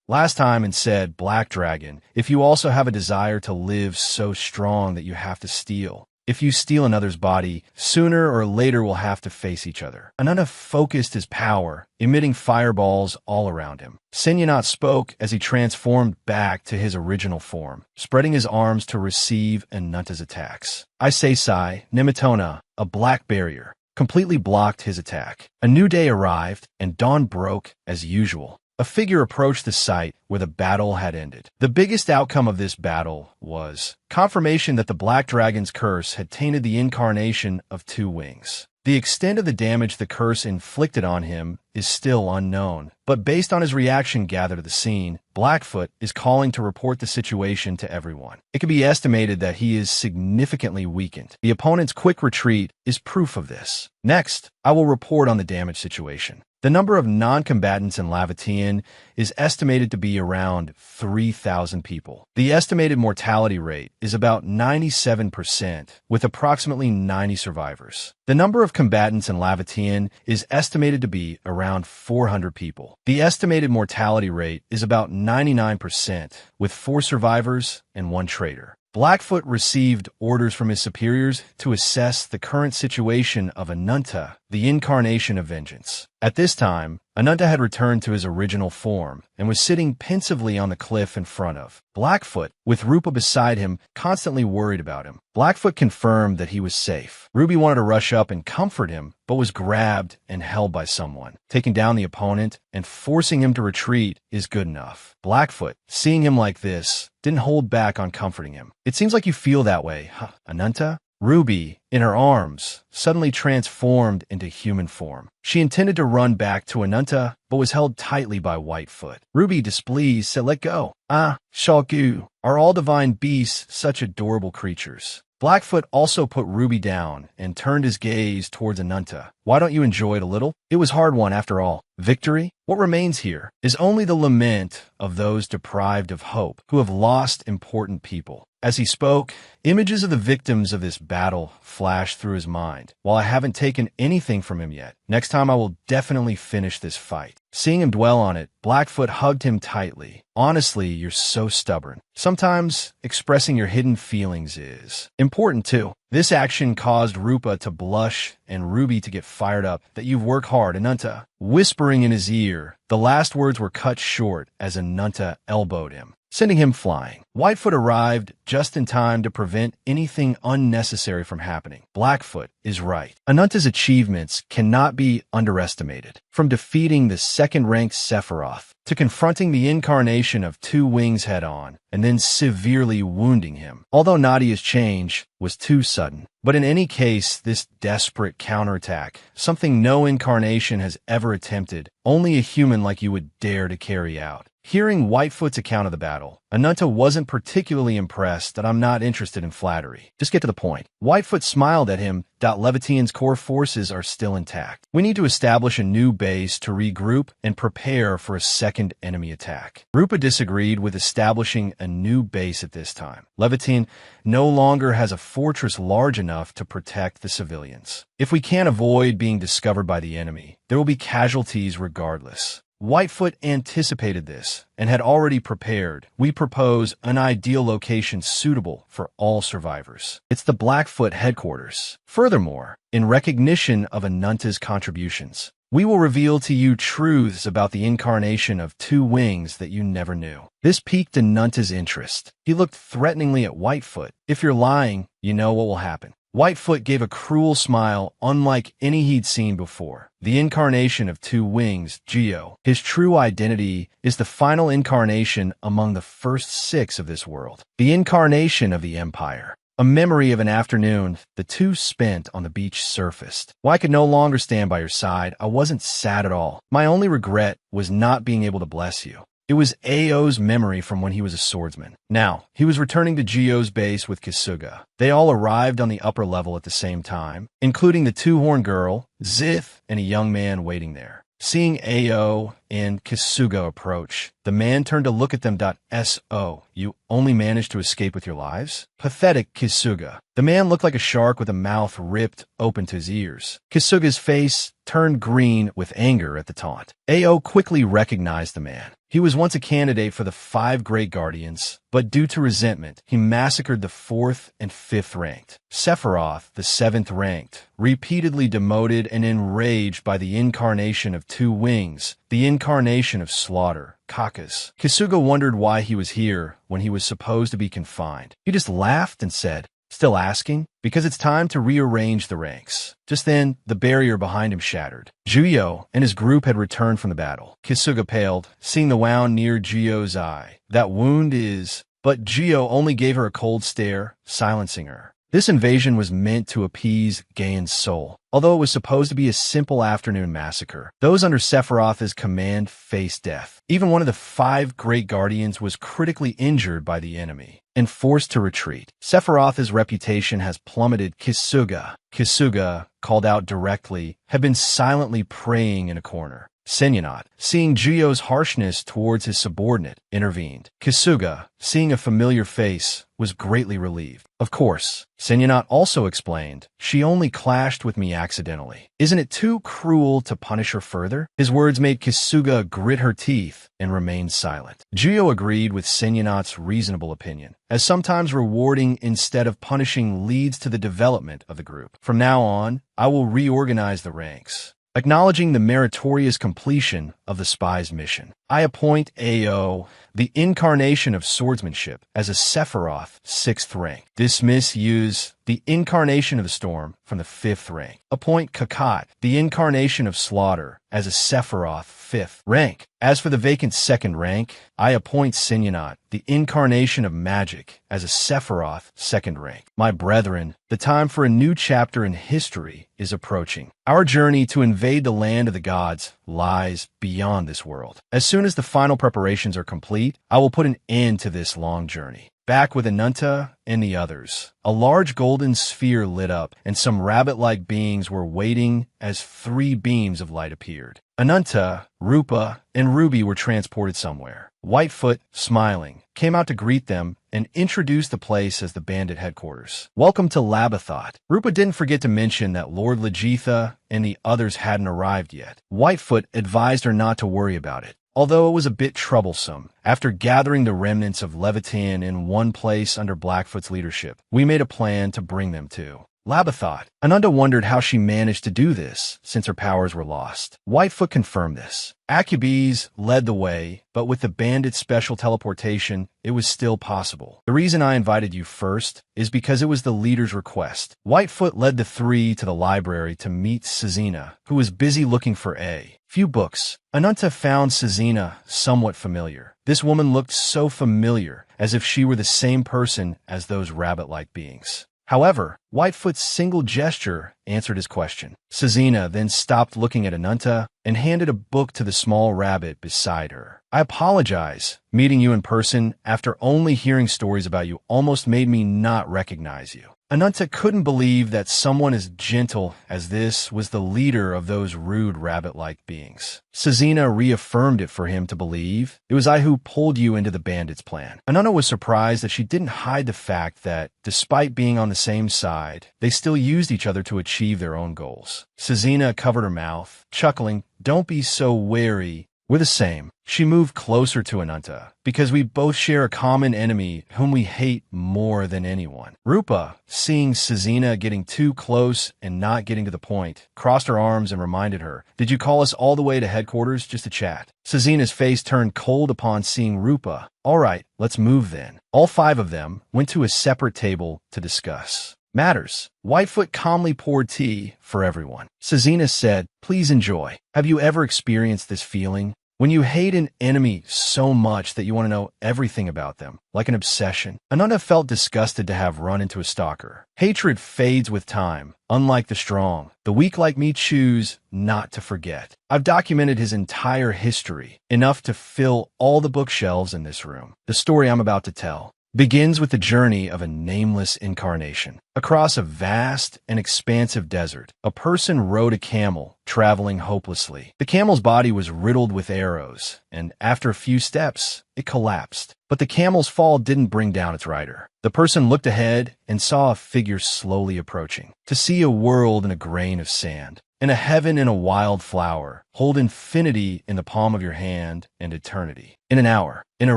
last time and said, "Black Dragon, if you also have a desire to live so strong that you have to steal. If you steal another's body, sooner or later we'll have to face each other." Ananta focused his power, emitting fireballs all around him. Senyonot spoke as he transformed back to his original form, spreading his arms to receive Ananta's attacks. Isesai Nematona, a black barrier, completely blocked his attack. A new day arrived, and dawn broke as usual. A figure approached the site where the battle had ended. The biggest outcome of this battle was confirmation that the Black Dragon's curse had tainted the incarnation of Two Wings. The extent of the damage the curse inflicted on him is still unknown, but based on his reaction gathered at the scene, Blackfoot is calling to report the situation to everyone. It can be estimated that he is significantly weakened. The opponent's quick retreat is proof of this. Next, I will report on the damage situation. The number of non-combatants in Lavatian is estimated to be around 3,000 people. The estimated mortality rate is about 97%, with approximately 90 survivors. The number of combatants in Lavatian is estimated to be around 400 people. The estimated mortality rate is about 99%, with 4 survivors and 1 traitor. Blackfoot received orders from his superiors to assess the current situation of Ananta, the incarnation of vengeance. At this time, Ananta had returned to his original form and was sitting pensively on the cliff in front of Blackfoot, with Rupa beside him, constantly worried about him. Blackfoot confirmed that he was safe. Ruby wanted to rush up and comfort him, but was grabbed and held by someone. Taking down the opponent and forcing him to retreat is good enough. Blackfoot, seeing him like this, didn't hold back on comforting him. "It seems like you feel that way, huh, Ananta?" Ruby, in her arms, suddenly transformed into human form. She intended to run back to Ananta, but was held tightly by Whitefoot. Ruby, displeased, said, "Let go." "Ah, Shagu, are all divine beasts such adorable creatures?" Blackfoot also put Ruby down and turned his gaze towards Ananta. "Why don't you enjoy it a little? It was hard won after all. Victory? What remains here is only the lament of those deprived of hope, who have lost important people." As he spoke, images of the victims of this battle flashed through his mind. "While I haven't taken anything from him yet, next time I will definitely finish this fight." Seeing him dwell on it, Blackfoot hugged him tightly. "Honestly, you're so stubborn. Sometimes expressing your hidden feelings is important too." This action caused Rupa to blush and Ruby to get fired up. "That you've worked hard, Ananta." Whispering in his ear, the last words were cut short as Ananta elbowed him, sending him flying. Whitefoot arrived just in time to prevent anything unnecessary from happening. Blackfoot is right. Ananta's achievements cannot be underestimated. From defeating the second-ranked Sephiroth to confronting the incarnation of Two Wings head-on and then severely wounding him. Although Nadia's change was too sudden. But in any case, this desperate counterattack, something no incarnation has ever attempted, only a human like you would dare to carry out. Hearing Whitefoot's account of the battle, Ananta wasn't particularly impressed that I'm not interested in flattery. Just get to the point. Whitefoot smiled at him. Levitian's core forces are still intact. We need to establish a new base to regroup and prepare for a second enemy attack. Rupa disagreed with establishing a new base at this time. Levitian no longer has a fortress large enough to protect the civilians. If we can't avoid being discovered by the enemy, there will be casualties regardless. Whitefoot anticipated this and had already prepared. We propose an ideal location suitable for all survivors. It's the Blackfoot headquarters. Furthermore, in recognition of Ananta's contributions, we will reveal to you truths about the incarnation of two wings that you never knew. This piqued Ananta's interest. He looked threateningly at Whitefoot. If you're lying, you know what will happen. Whitefoot gave a cruel smile unlike any he'd seen before. The incarnation of two wings, Geo, his true identity, is the final incarnation among the first 6 of this world. The incarnation of the Empire. A memory of an afternoon the two spent on the beach surfaced. While I could no longer stand by your side, I wasn't sad at all. My only regret was not being able to bless you. It was Ao's memory from when he was a swordsman. Now, he was returning to Geo's base with Kisuga. They all arrived on the upper level at the same time, including the two-horned girl, Zith, and a young man waiting there. Seeing Ao and Kisuga approach, the man turned to look at them. So, you only managed to escape with your lives? Pathetic Kisuga. The man looked like a shark with a mouth ripped open to his ears. Kisuga's face turned green with anger at the taunt. Ao quickly recognized the man. He was once a candidate for the 5 Great Guardians, but due to resentment, he massacred the 4th and 5th ranked. Sephiroth, the 7th ranked, repeatedly demoted and enraged by the incarnation of two wings, the incarnation of slaughter, Kakas. Kisuga wondered why he was here when he was supposed to be confined. He just laughed and said, "Still asking? Because it's time to rearrange the ranks." Just then, the barrier behind him shattered. Juyo and his group had returned from the battle. Kisuga paled, seeing the wound near Juyo's eye. That wound is... But Juyo only gave her a cold stare, silencing her. This invasion was meant to appease Gaian's soul. Although it was supposed to be a simple afternoon massacre, those under Sephiroth's command faced death. Even one of the 5 Great Guardians was critically injured by the enemy and forced to retreat. Sephiroth's reputation has plummeted. Kisuga, called out directly, had been silently praying in a corner. Senyanot, seeing Juyo's harshness towards his subordinate, intervened. Kisuga, seeing a familiar face, was greatly relieved. Of course, Senyanot also explained, she only clashed with me accidentally. Isn't it too cruel to punish her further? His words made Kisuga grit her teeth and remain silent. Juyo agreed with Senyanot's reasonable opinion, as sometimes rewarding instead of punishing leads to the development of the group. From now on, I will reorganize the ranks. Acknowledging the meritorious completion of the spy's mission, I appoint Ao, the incarnation of swordsmanship, as a Sephiroth 6th rank. Dismiss Use, the incarnation of the storm, from the 5th rank. Appoint Kakat, the incarnation of slaughter, as a Sephiroth 5th rank. As for the vacant 2nd rank, I appoint Senyanot, the incarnation of magic, as a Sephiroth 2nd rank. My brethren, the time for a new chapter in history is approaching. Our journey to invade the land of the gods lies beyond this world. As soon as the final preparations are complete, I will put an end to this long journey. Back with Ananta and the others, a large golden sphere lit up, and some rabbit-like beings were waiting as 3 beams of light appeared. Ananta, Rupa, and Ruby were transported somewhere. Whitefoot, smiling, came out to greet them and introduced the place as the bandit headquarters. Welcome to Labathot. Rupa didn't forget to mention that Lord Legitha and the others hadn't arrived yet. Whitefoot advised her not to worry about it, although it was a bit troublesome. After gathering the remnants of Levitan in one place under Blackfoot's leadership, we made a plan to bring them to Labathot. Ananda wondered how she managed to do this, since her powers were lost. Whitefoot confirmed this. Acubes led the way, but with the bandit's special teleportation, it was still possible. The reason I invited you first is because it was the leader's request. Whitefoot led the 3 to the library to meet Sazina, who was busy looking for a few books. Ananta found Sazina somewhat familiar. This woman looked so familiar, as if she were the same person as those rabbit-like beings. However, Whitefoot's single gesture answered his question. Sazina then stopped looking at Ananta and handed a book to the small rabbit beside her. I apologize. Meeting you in person after only hearing stories about you almost made me not recognize you. Ananta couldn't believe that someone as gentle as this was the leader of those rude rabbit-like beings. Sazina reaffirmed it for him to believe. It was I who pulled you into the bandits' plan. Ananta was surprised that she didn't hide the fact that, despite being on the same side, they still used each other to achieve their own goals. Sazina covered her mouth, chuckling, "Don't be so wary. We're the same. She moved closer to Ananta, because we both share a common enemy whom we hate more than anyone. Rupa, seeing Sazina getting too close and not getting to the point, crossed her arms and reminded her, "Did you call us all the way to headquarters just to chat?" Sazina's face turned cold upon seeing Rupa. "All right, let's move then." All five of them went to a separate table to discuss matters. Whitefoot calmly poured tea for everyone. Sazina said, "Please enjoy. Have you ever experienced this feeling? When you hate an enemy so much that you want to know everything about them, like an obsession." Ananda felt disgusted to have run into a stalker. Hatred fades with time. Unlike the strong, the weak like me choose not to forget. I've documented his entire history, enough to fill all the bookshelves in this room. The story I'm about to tell begins with the journey of a nameless incarnation. Across a vast and expansive desert, a person rode a camel, traveling hopelessly. The camel's body was riddled with arrows, and after a few steps, it collapsed. But the camel's fall didn't bring down its rider. The person looked ahead and saw a figure slowly approaching. To see a world in a grain of sand, and a heaven in a wild flower, hold infinity in the palm of your hand and eternity in an hour. In a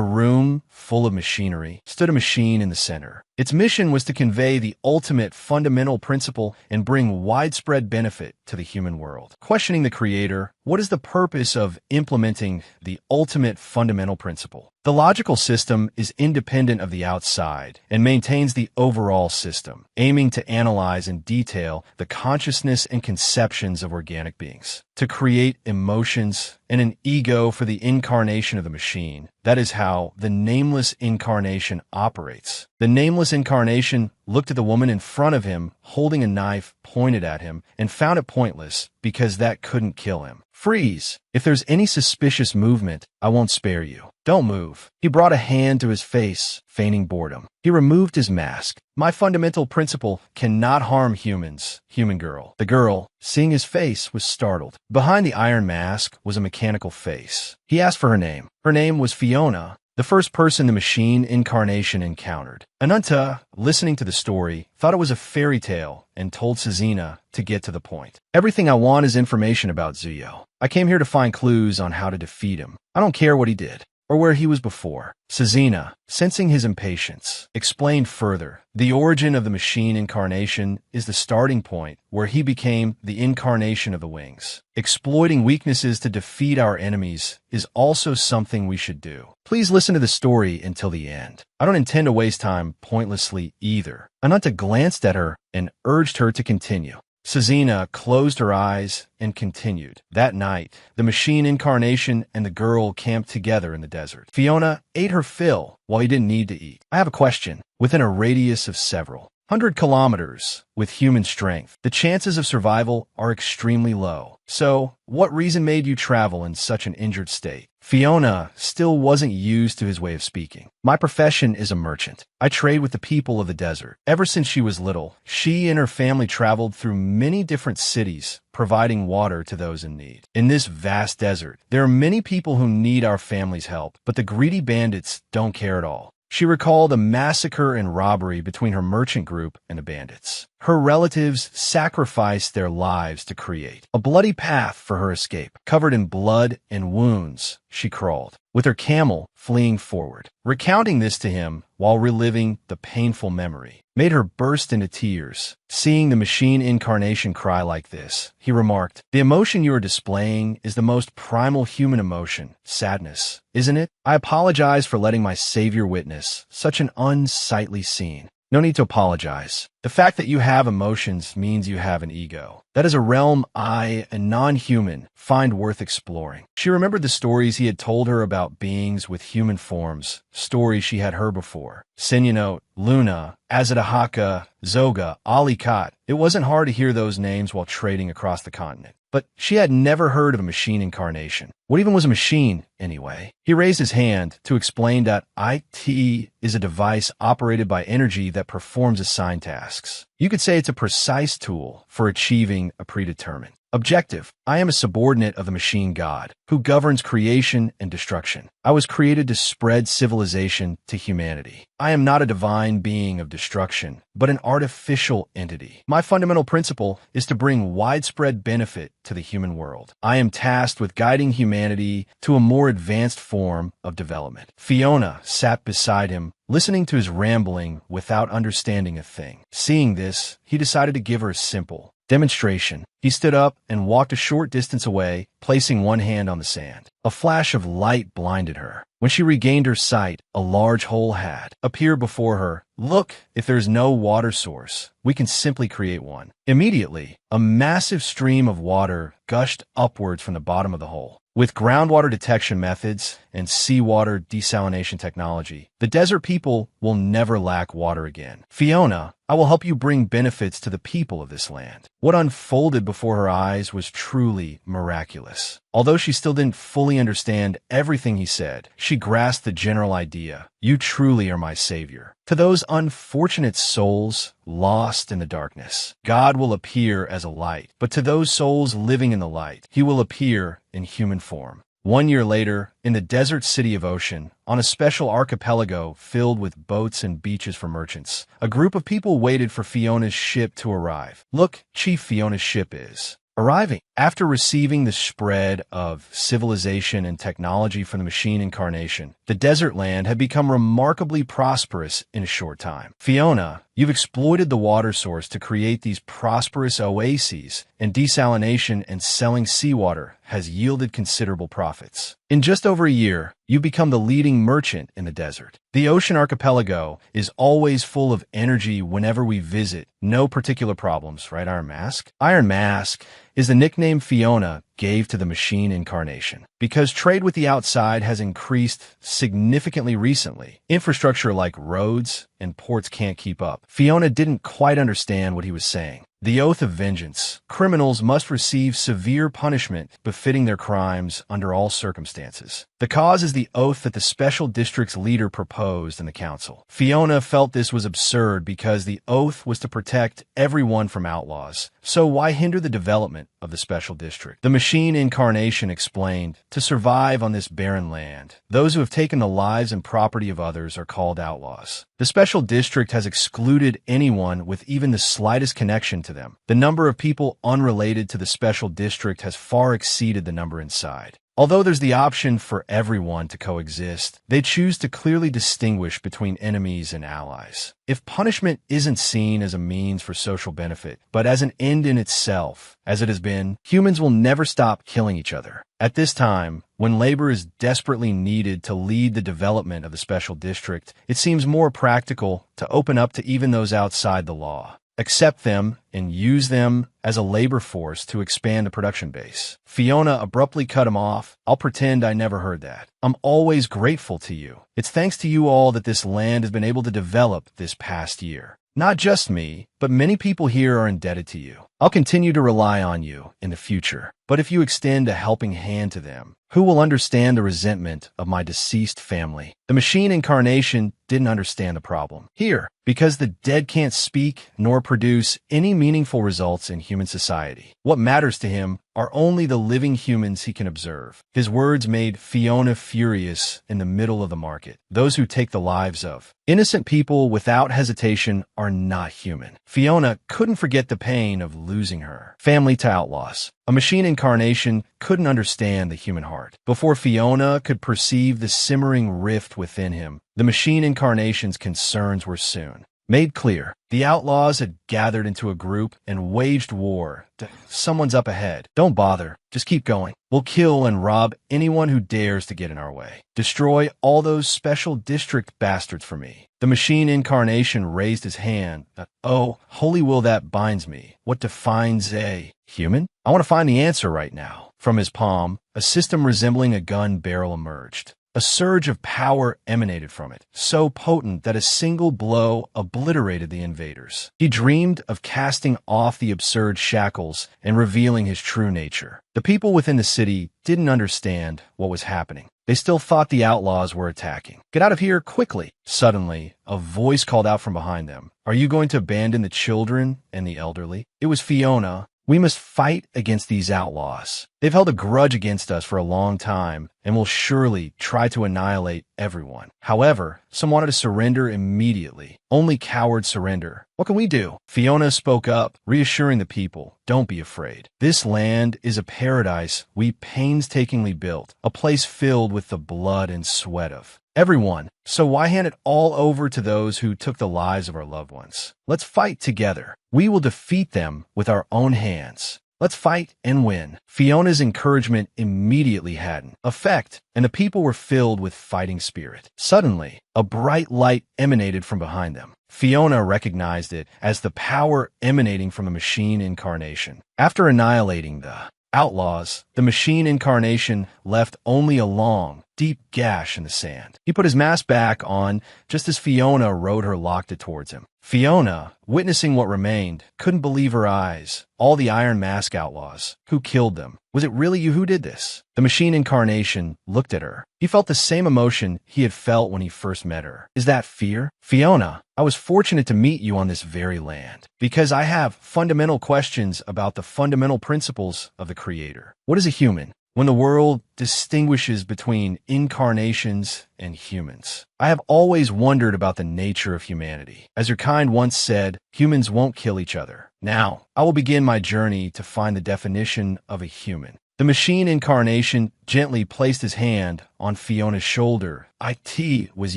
room full of machinery stood a machine in the center. Its mission was to convey the ultimate fundamental principle and bring widespread benefit to the human world. Questioning the creator, what is the purpose of implementing the ultimate fundamental principle? The logical system is independent of the outside and maintains the overall system, aiming to analyze in detail the consciousness and conceptions of organic beings, to create emotions and an ego for the incarnation of the machine. That is how the nameless incarnation operates. The nameless incarnation looked at the woman in front of him holding a knife pointed at him and found it pointless because that couldn't kill him. "Freeze! If there's any suspicious movement, I won't spare you. Don't move." He brought a hand to his face, feigning boredom. He removed his mask. "My fundamental principle cannot harm humans, human girl." The girl, seeing his face, was startled. Behind the iron mask was a mechanical face. He asked for her name. Her name was Fiona, the first person the machine incarnation encountered. Ananta, listening to the story, thought it was a fairy tale and told Sazina to get to the point. "Everything I want is information about Zuyo. I came here to find clues on how to defeat him. I don't care what he did or where he was before." Sazina, sensing his impatience, explained further. The origin of the machine incarnation is the starting point where he became the incarnation of the wings. Exploiting weaknesses to defeat our enemies is also something we should do. Please listen to the story until the end. I don't intend to waste time pointlessly either. Ananta glanced at her and urged her to continue. Sazina closed her eyes and continued. That night, the machine incarnation and the girl camped together in the desert. Fiona ate her fill while he didn't need to eat. "I have a question. Within a radius of several 100 kilometers with human strength, the chances of survival are extremely low. So, what reason made you travel in such an injured state?" Fiona still wasn't used to his way of speaking. "My profession is a merchant. I trade with the people of the desert. Ever since she was little, she and her family traveled through many different cities, providing water to those in need. In this vast desert, there are many people who need our family's help, but the greedy bandits don't care at all." She recalled a massacre and robbery between her merchant group and the bandits. Her relatives sacrificed their lives to create a bloody path for her escape. Covered in blood and wounds, she crawled, with her camel fleeing forward. Recounting this to him while reliving the painful memory made her burst into tears. Seeing the machine incarnation cry like this, he remarked, "The emotion you are displaying is the most primal human emotion, sadness, isn't it? I apologize for letting my savior witness such an unsightly scene." No need to apologize. The fact that you have emotions means you have an ego. That is a realm I, a non-human, find worth exploring. She remembered the stories he had told her about beings with human forms, stories she had heard before. Sinyanot, Luna, Azadahaka, Zoga, Ali Khat. It wasn't hard to hear those names while trading across the continent. But she had never heard of a machine incarnation. What even was a machine, anyway? He raised his hand to explain that IT is a device operated by energy that performs assigned tasks. You could say it's a precise tool for achieving a predetermined Objective: I am a subordinate of the machine god, who governs creation and destruction. I was created to spread civilization to humanity. I am not a divine being of destruction, but an artificial entity. My fundamental principle is to bring widespread benefit to the human world. I am tasked with guiding humanity to a more advanced form of development. Fiona sat beside him, listening to his rambling without understanding a thing. Seeing this, he decided to give her a simple demonstration. He stood up and walked a short distance away, placing one hand on the sand. A flash of light blinded her. When she regained her sight, a large hole had appeared before her. Look, if there's no water source, we can simply create one. Immediately, a massive stream of water gushed upwards from the bottom of the hole. With groundwater detection methods and seawater desalination technology, the desert people will never lack water again. Fiona, I will help you bring benefits to the people of this land. What unfolded before her eyes was truly miraculous. Although she still didn't fully understand everything he said, she grasped the general idea. You truly are my savior. To those unfortunate souls lost in the darkness, God will appear as a light. But to those souls living in the light, he will appear in human form. 1 year later, in the desert city of Ocean, on a special archipelago filled with boats and beaches for merchants, a group of people waited for Fiona's ship to arrive. Look, Chief, Fiona's ship is arriving. After receiving the spread of civilization and technology from the machine incarnation, the desert land had become remarkably prosperous in a short time. Fiona, you've exploited the water source to create these prosperous oases, and desalination and selling seawater has yielded considerable profits. In just over a year, you've become the leading merchant in the desert. The ocean archipelago is always full of energy whenever we visit. No particular problems, right, Iron Mask? Iron Mask is the nickname Fiona gave to the machine incarnation. Because trade with the outside has increased significantly recently, infrastructure like roads and ports can't keep up. Fiona didn't quite understand what he was saying. The oath of vengeance. Criminals must receive severe punishment befitting their crimes under all circumstances. The cause is the oath that the special district's leader proposed in the council. Fiona felt this was absurd because the oath was to protect everyone from outlaws. So why hinder the development of the special district? The machine incarnation explained, to survive on this barren land, those who have taken the lives and property of others are called outlaws. The special district has excluded anyone with even the slightest connection to them. The number of people unrelated to the special district has far exceeded the number inside. Although there's the option for everyone to coexist, they choose to clearly distinguish between enemies and allies. If punishment isn't seen as a means for social benefit, but as an end in itself, as it has been, humans will never stop killing each other. At this time, when labor is desperately needed to lead the development of the special district, it seems more practical to open up to even those outside the law. Accept them and use them as a labor force to expand the production base. Fiona abruptly cut him off. I'll pretend I never heard that. I'm always grateful to you. It's thanks to you all that this land has been able to develop this past year. Not just me, but many people here are indebted to you. I'll continue to rely on you in the future. But if you extend a helping hand to them, who will understand the resentment of my deceased family? The machine incarnation didn't understand the problem. Here, because the dead can't speak nor produce any meaningful results in human society. What matters to him are only the living humans he can observe. His words made Fiona furious in the middle of the market. Those who take the lives of innocent people without hesitation are not human. Fiona couldn't forget the pain of losing her family to outlaws. A machine incarnation couldn't understand the human heart. Before Fiona could perceive the simmering rift within him, the machine incarnation's concerns were soon made clear. The outlaws had gathered into a group and waged war. Someone's up ahead. Don't bother. Just keep going. We'll kill and rob anyone who dares to get in our way. Destroy all those special district bastards for me. The machine incarnation raised his hand. Oh, holy will that binds me. What defines a human? I want to find the answer right now. From his palm, a system resembling a gun barrel emerged. A surge of power emanated from it, so potent that a single blow obliterated the invaders. He dreamed of casting off the absurd shackles and revealing his true nature. The people within the city didn't understand what was happening. They still thought the outlaws were attacking. Get out of here quickly. Suddenly, a voice called out from behind them. Are you going to abandon the children and the elderly? It was Fiona. We must fight against these outlaws. They've held a grudge against us for a long time and will surely try to annihilate everyone. However, some wanted to surrender immediately. Only cowards surrender. What can we do? Fiona spoke up, reassuring the people, don't be afraid. This land is a paradise we painstakingly built, a place filled with the blood and sweat of everyone. So why hand it all over to those who took the lives of our loved ones? Let's fight together. We will defeat them with our own hands. Let's fight and win. Fiona's encouragement immediately had an effect, and the people were filled with fighting spirit. Suddenly, a bright light emanated from behind them. Fiona recognized it as the power emanating from the machine incarnation. After annihilating the outlaws, the machine incarnation left only a long, deep gash in the sand. He put his mask back on just as Fiona rode her locked towards him. Fiona, witnessing what remained, couldn't believe her eyes. All the Iron Mask outlaws. Who killed them? Was it really you who did this? The machine incarnation looked at her. He felt the same emotion he had felt when he first met her. Is that fear? Fiona, I was fortunate to meet you on this very land because I have fundamental questions about the fundamental principles of the Creator. What is a human? When the world distinguishes between incarnations and humans. I have always wondered about the nature of humanity. As your kind once said, humans won't kill each other. Now, I will begin my journey to find the definition of a human. The machine incarnation gently placed his hand on Fiona's shoulder. It was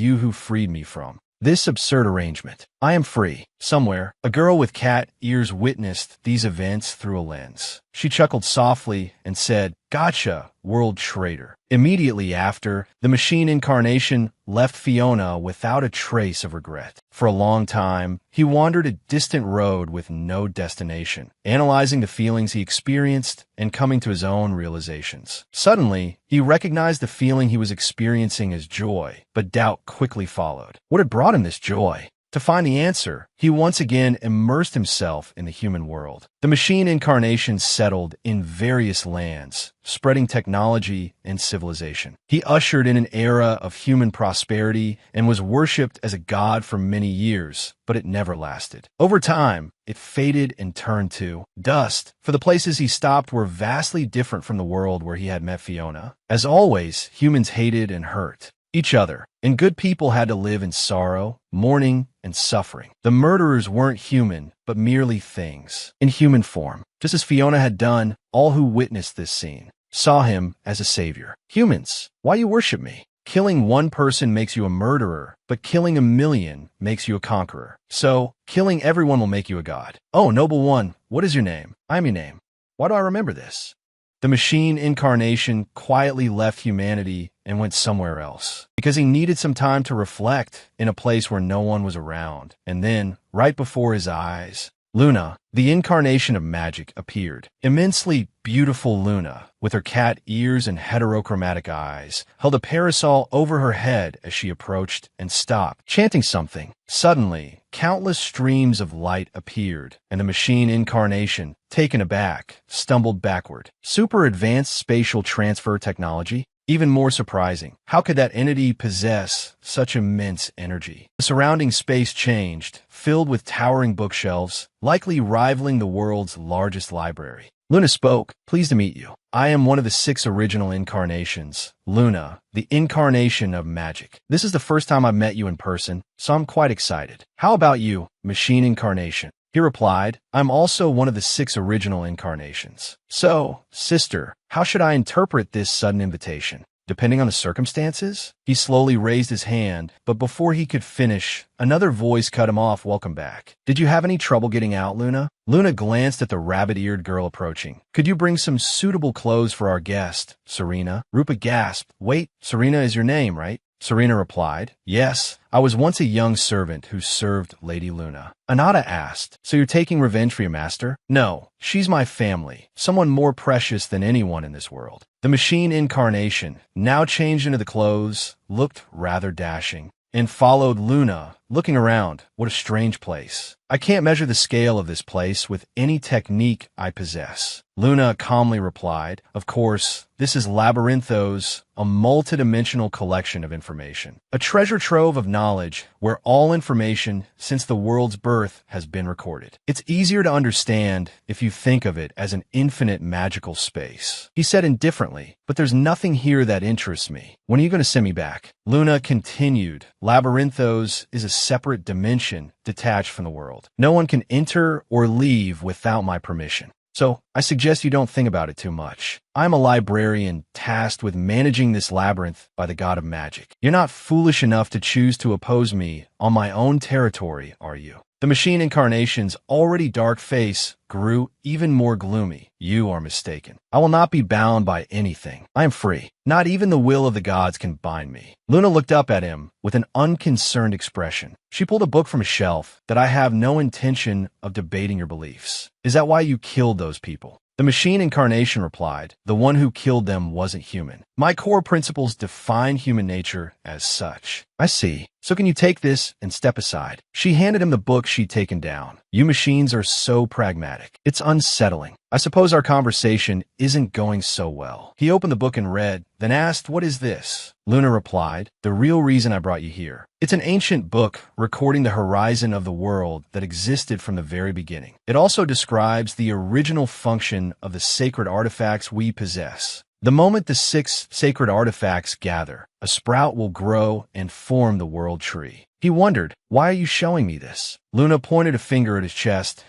you who freed me from this absurd arrangement. I am free. Somewhere, a girl with cat ears witnessed these events through a lens. She chuckled softly and said, "Gotcha, world traitor." Immediately after, the machine incarnation left Fiona without a trace of regret. For a long time, he wandered a distant road with no destination, analyzing the feelings he experienced and coming to his own realizations. Suddenly, he recognized the feeling he was experiencing as joy, but doubt quickly followed. What had brought him this joy? To find the answer, he once again immersed himself in the human world. The machine incarnation settled in various lands, spreading technology and civilization. He ushered in an era of human prosperity and was worshipped as a god for many years, but it never lasted. Over time, it faded and turned to dust, for the places he stopped were vastly different from the world where he had met Fiona. As always, humans hated and hurt each other, and good people had to live in sorrow, mourning, and suffering. The murderers weren't human, but merely things, in human form. Just as Fiona had done, all who witnessed this scene saw him as a savior. Humans, why you worship me? Killing one person makes you a murderer, but killing 1,000,000 makes you a conqueror. So, killing everyone will make you a god. Oh, noble one, what is your name? I am your name. Why do I remember this? The machine incarnation quietly left humanity and went somewhere else because he needed some time to reflect in a place where no one was around. And then, right before his eyes, Luna, the incarnation of magic, appeared. Immensely beautiful Luna, with her cat ears and heterochromatic eyes, held a parasol over her head as she approached and stopped, chanting something. Suddenly, countless streams of light appeared, and the machine incarnation, taken aback, stumbled backward. Super advanced spatial transfer technology? Even more surprising, how could that entity possess such immense energy? The surrounding space changed, filled with towering bookshelves, likely rivaling the world's largest library. Luna spoke, "Pleased to meet you. I am one of the 6 original incarnations. Luna, the incarnation of magic. This is the first time I've met you in person, so I'm quite excited. How about you, machine incarnation?" He replied, "I'm also one of the 6 original incarnations. So, sister, how should I interpret this sudden invitation? Depending on the circumstances?" He slowly raised his hand, but before he could finish, another voice cut him off. "Welcome back. Did you have any trouble getting out, Luna?" Luna glanced at the rabbit-eared girl approaching. "Could you bring some suitable clothes for our guest, Serena?" Rupa gasped. "Wait, Serena is your name, right?" Serena replied, "Yes, I was once a young servant who served Lady Luna." Anata asked, "So you're taking revenge for your master?" "No, she's my family, someone more precious than anyone in this world." The machine incarnation, now changed into the clothes, looked rather dashing and followed Luna looking around. What a strange place. I can't measure the scale of this place with any technique I possess. Luna calmly replied, of course, this is Labyrinthos, a multidimensional collection of information. A treasure trove of knowledge where all information since the world's birth has been recorded. It's easier to understand if you think of it as an infinite magical space. He said indifferently, but there's nothing here that interests me. When are you going to send me back? Luna continued, Labyrinthos is a separate dimension detached from the world. No one can enter or leave without my permission. So, I suggest you don't think about it too much. I'm a librarian tasked with managing this labyrinth by the god of magic. You're not foolish enough to choose to oppose me on my own territory, are you? The machine incarnation's already dark face grew even more gloomy. You are mistaken. I will not be bound by anything. I am free. Not even the will of the gods can bind me. Luna looked up at him with an unconcerned expression. She pulled a book from a shelf. That I have no intention of debating your beliefs. Is that why you killed those people? The machine incarnation replied, the one who killed them wasn't human. My core principles define human nature as such. I see. So can you take this and step aside? She handed him the book she'd taken down. You machines are so pragmatic. It's unsettling. I suppose our conversation isn't going so well. He opened the book and read, then asked, what is this? Luna replied, the real reason I brought you here. It's an ancient book recording the horizon of the world that existed from the very beginning. It also describes the original function of the sacred artifacts we possess. The moment the 6 sacred artifacts gather, a sprout will grow and form the world tree. He wondered, why are you showing me this? Luna pointed a finger at his chest.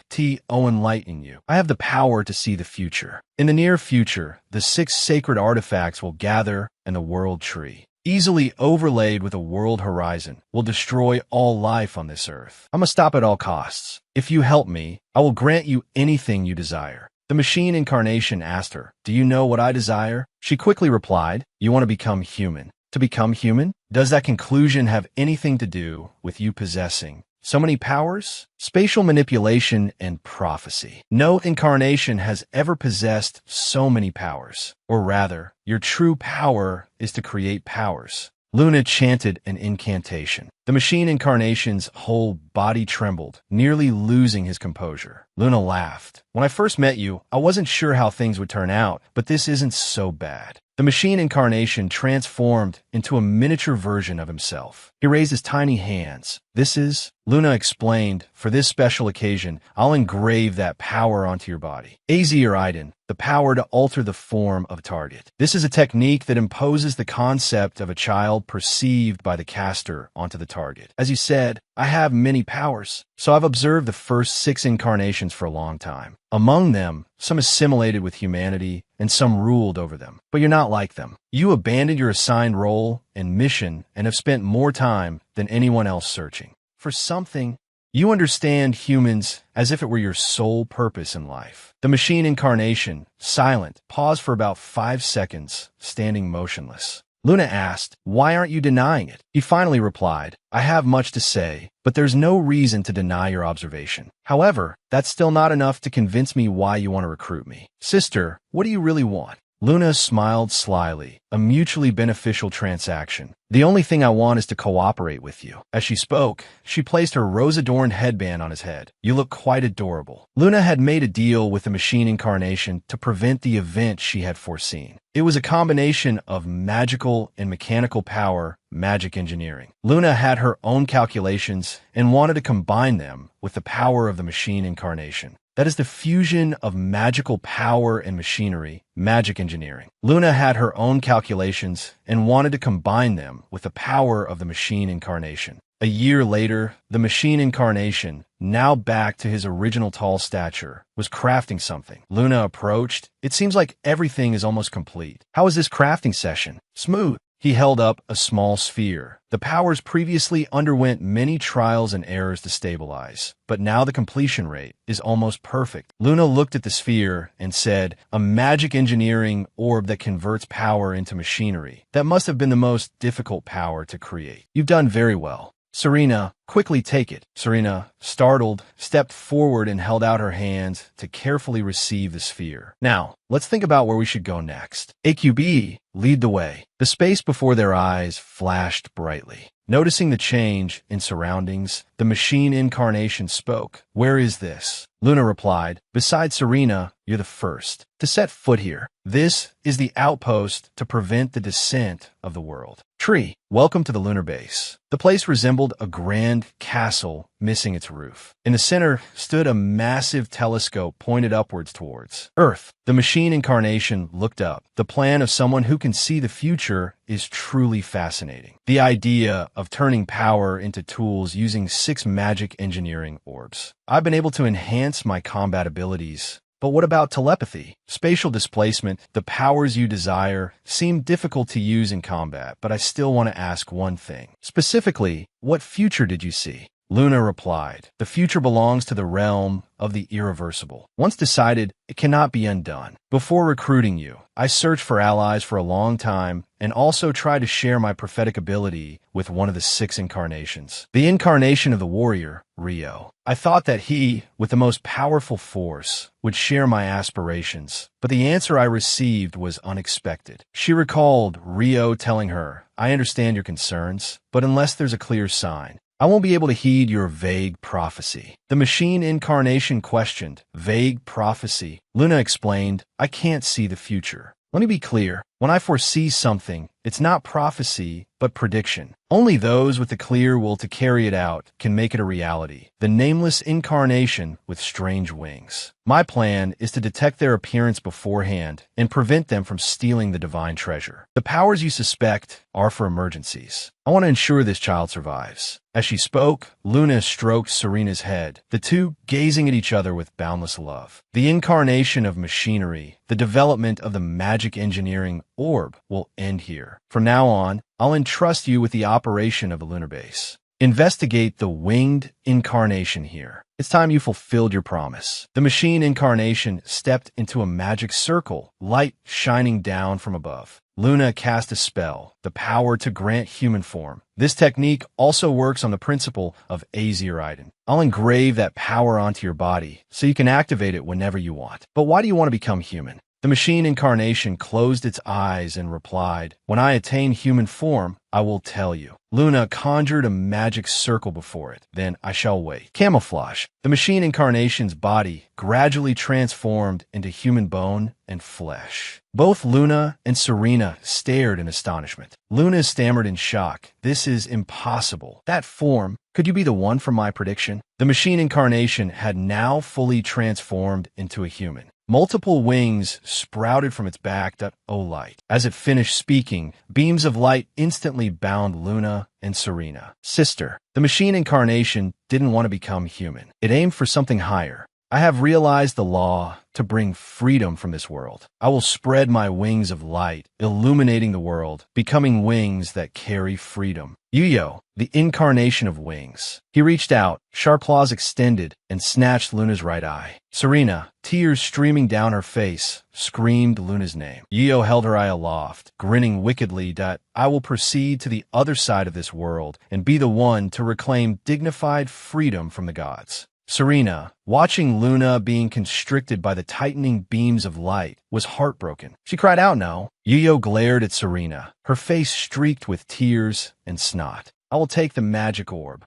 I'll enlighten you. I have the power to see the future. In the near future, the 6 sacred artifacts will gather and the world tree, easily overlaid with a world horizon, will destroy all life on this earth. I must stop at all costs. If you help me, I will grant you anything you desire. The machine incarnation asked her, do you know what I desire? She quickly replied, you want to become human. To become human? Does that conclusion have anything to do with you possessing so many powers? Spatial manipulation and prophecy. No incarnation has ever possessed so many powers. Or rather, your true power is to create powers. Luna chanted an incantation. The machine incarnation's whole body trembled, nearly losing his composure. Luna laughed. When I first met you, I wasn't sure how things would turn out, but this isn't so bad. The machine incarnation transformed into a miniature version of himself. He raised his tiny hands. This is, Luna explained, for this special occasion, I'll engrave that power onto your body. AZ or Iden, the power to alter the form of a target. This is a technique that imposes the concept of a child perceived by the caster onto the target. As you said, I have many powers, so I've observed the first 6 incarnations for a long time. Among them, some assimilated with humanity and some ruled over them. But you're not like them. You abandoned your assigned role and mission and have spent more time than anyone else searching for something. You understand humans as if it were your sole purpose in life. The machine incarnation, silent, paused for about 5 seconds, standing motionless. Luna asked, why aren't you denying it? He finally replied, I have much to say, but there's no reason to deny your observation. However, that's still not enough to convince me why you want to recruit me. Sister, what do you really want? Luna smiled slyly, a mutually beneficial transaction. The only thing I want is to cooperate with you. As she spoke, she placed her rose-adorned headband on his head. You look quite adorable. Luna had made a deal with the machine incarnation to prevent the event she had foreseen. It was a combination of magical and mechanical power, magic engineering. Luna had her own calculations and wanted to combine them with the power of the machine incarnation. That is the fusion of magical power and machinery, magic engineering. Luna had her own calculations and wanted to combine them with the power of the machine incarnation. A year later, the machine incarnation, now back to his original tall stature, was crafting something. Luna approached. It seems like everything is almost complete. How was this crafting session? Smooth. He held up a small sphere. The powers previously underwent many trials and errors to stabilize, but now the completion rate is almost perfect. Luna looked at the sphere and said, a magic engineering orb that converts power into machinery. That must have been the most difficult power to create. You've done very well. Serena, quickly take it. Serena, startled, stepped forward and held out her hand to carefully receive the sphere. Now, let's think about where we should go next. AQB, lead the way. The space before their eyes flashed brightly. Noticing the change in surroundings, the machine incarnation spoke. Where is this? Luna replied, beside Serena, you're the first to set foot here. This is the outpost to prevent the descent of the world. Tree, welcome to the lunar base. The place resembled a grand castle missing its roof. In the center stood a massive telescope pointed upwards towards Earth. The machine incarnation looked up. The plan of someone who can see the future is truly fascinating. The idea of turning power into tools using 6 magic engineering orbs. I've been able to enhance my combat abilities. But what about telepathy? Spatial displacement, the powers you desire, seem difficult to use in combat, but I still want to ask one thing. Specifically, what future did you see? Luna replied, the future belongs to the realm of the irreversible. Once decided, it cannot be undone. Before recruiting you, I searched for allies for a long time and also tried to share my prophetic ability with one of the 6 incarnations. The incarnation of the warrior, Rio. I thought that he, with the most powerful force, would share my aspirations, but the answer I received was unexpected. She recalled Rio telling her, I understand your concerns, but unless there's a clear sign, I won't be able to heed your vague prophecy. The machine incarnation questioned, vague prophecy. Luna explained, I can't see the future. Let me be clear. When I foresee something, it's not prophecy, but prediction. Only those with the clear will to carry it out can make it a reality. The nameless incarnation with strange wings. My plan is to detect their appearance beforehand and prevent them from stealing the divine treasure. The powers you suspect are for emergencies. I want to ensure this child survives. As she spoke, Luna stroked Serena's head, the two gazing at each other with boundless love. The incarnation of machinery, the development of the magic engineering orb will end here. From now on, I'll entrust you with the operation of the lunar base. Investigate the winged incarnation here. It's time you fulfilled your promise. The machine incarnation stepped into a magic circle, light shining down from above. Luna cast a spell, the power to grant human form. This technique also works on the principle of Azir. I'll engrave that power onto your body so you can activate it whenever you want. But why do you want to become human? The machine incarnation closed its eyes and replied, when I attain human form, I will tell you. Luna conjured a magic circle before it. Then I shall wait. Camouflage. The machine incarnation's body gradually transformed into human bone and flesh. Both Luna and Serena stared in astonishment. Luna stammered in shock. This is impossible. That form, could you be the one from my prediction? The machine incarnation had now fully transformed into a human. Multiple wings sprouted from its back that light. As it finished speaking, beams of light instantly bound Luna and Serena. Sister, the machine incarnation didn't want to become human. It aimed for something higher. I have realized the law to bring freedom from this world. I will spread my wings of light, illuminating the world, becoming wings that carry freedom. Yuyo, the incarnation of wings. He reached out, sharp claws extended, and snatched Luna's right eye. Serena, tears streaming down her face, screamed Luna's name. Yuyo held her eye aloft, grinning wickedly that I will proceed to the other side of this world and be the one to reclaim dignified freedom from the gods. Serena, watching Luna being constricted by the tightening beams of light, was heartbroken. She cried out no. Yuyo glared at Serena, her face streaked with tears and snot. I will take the magic orb.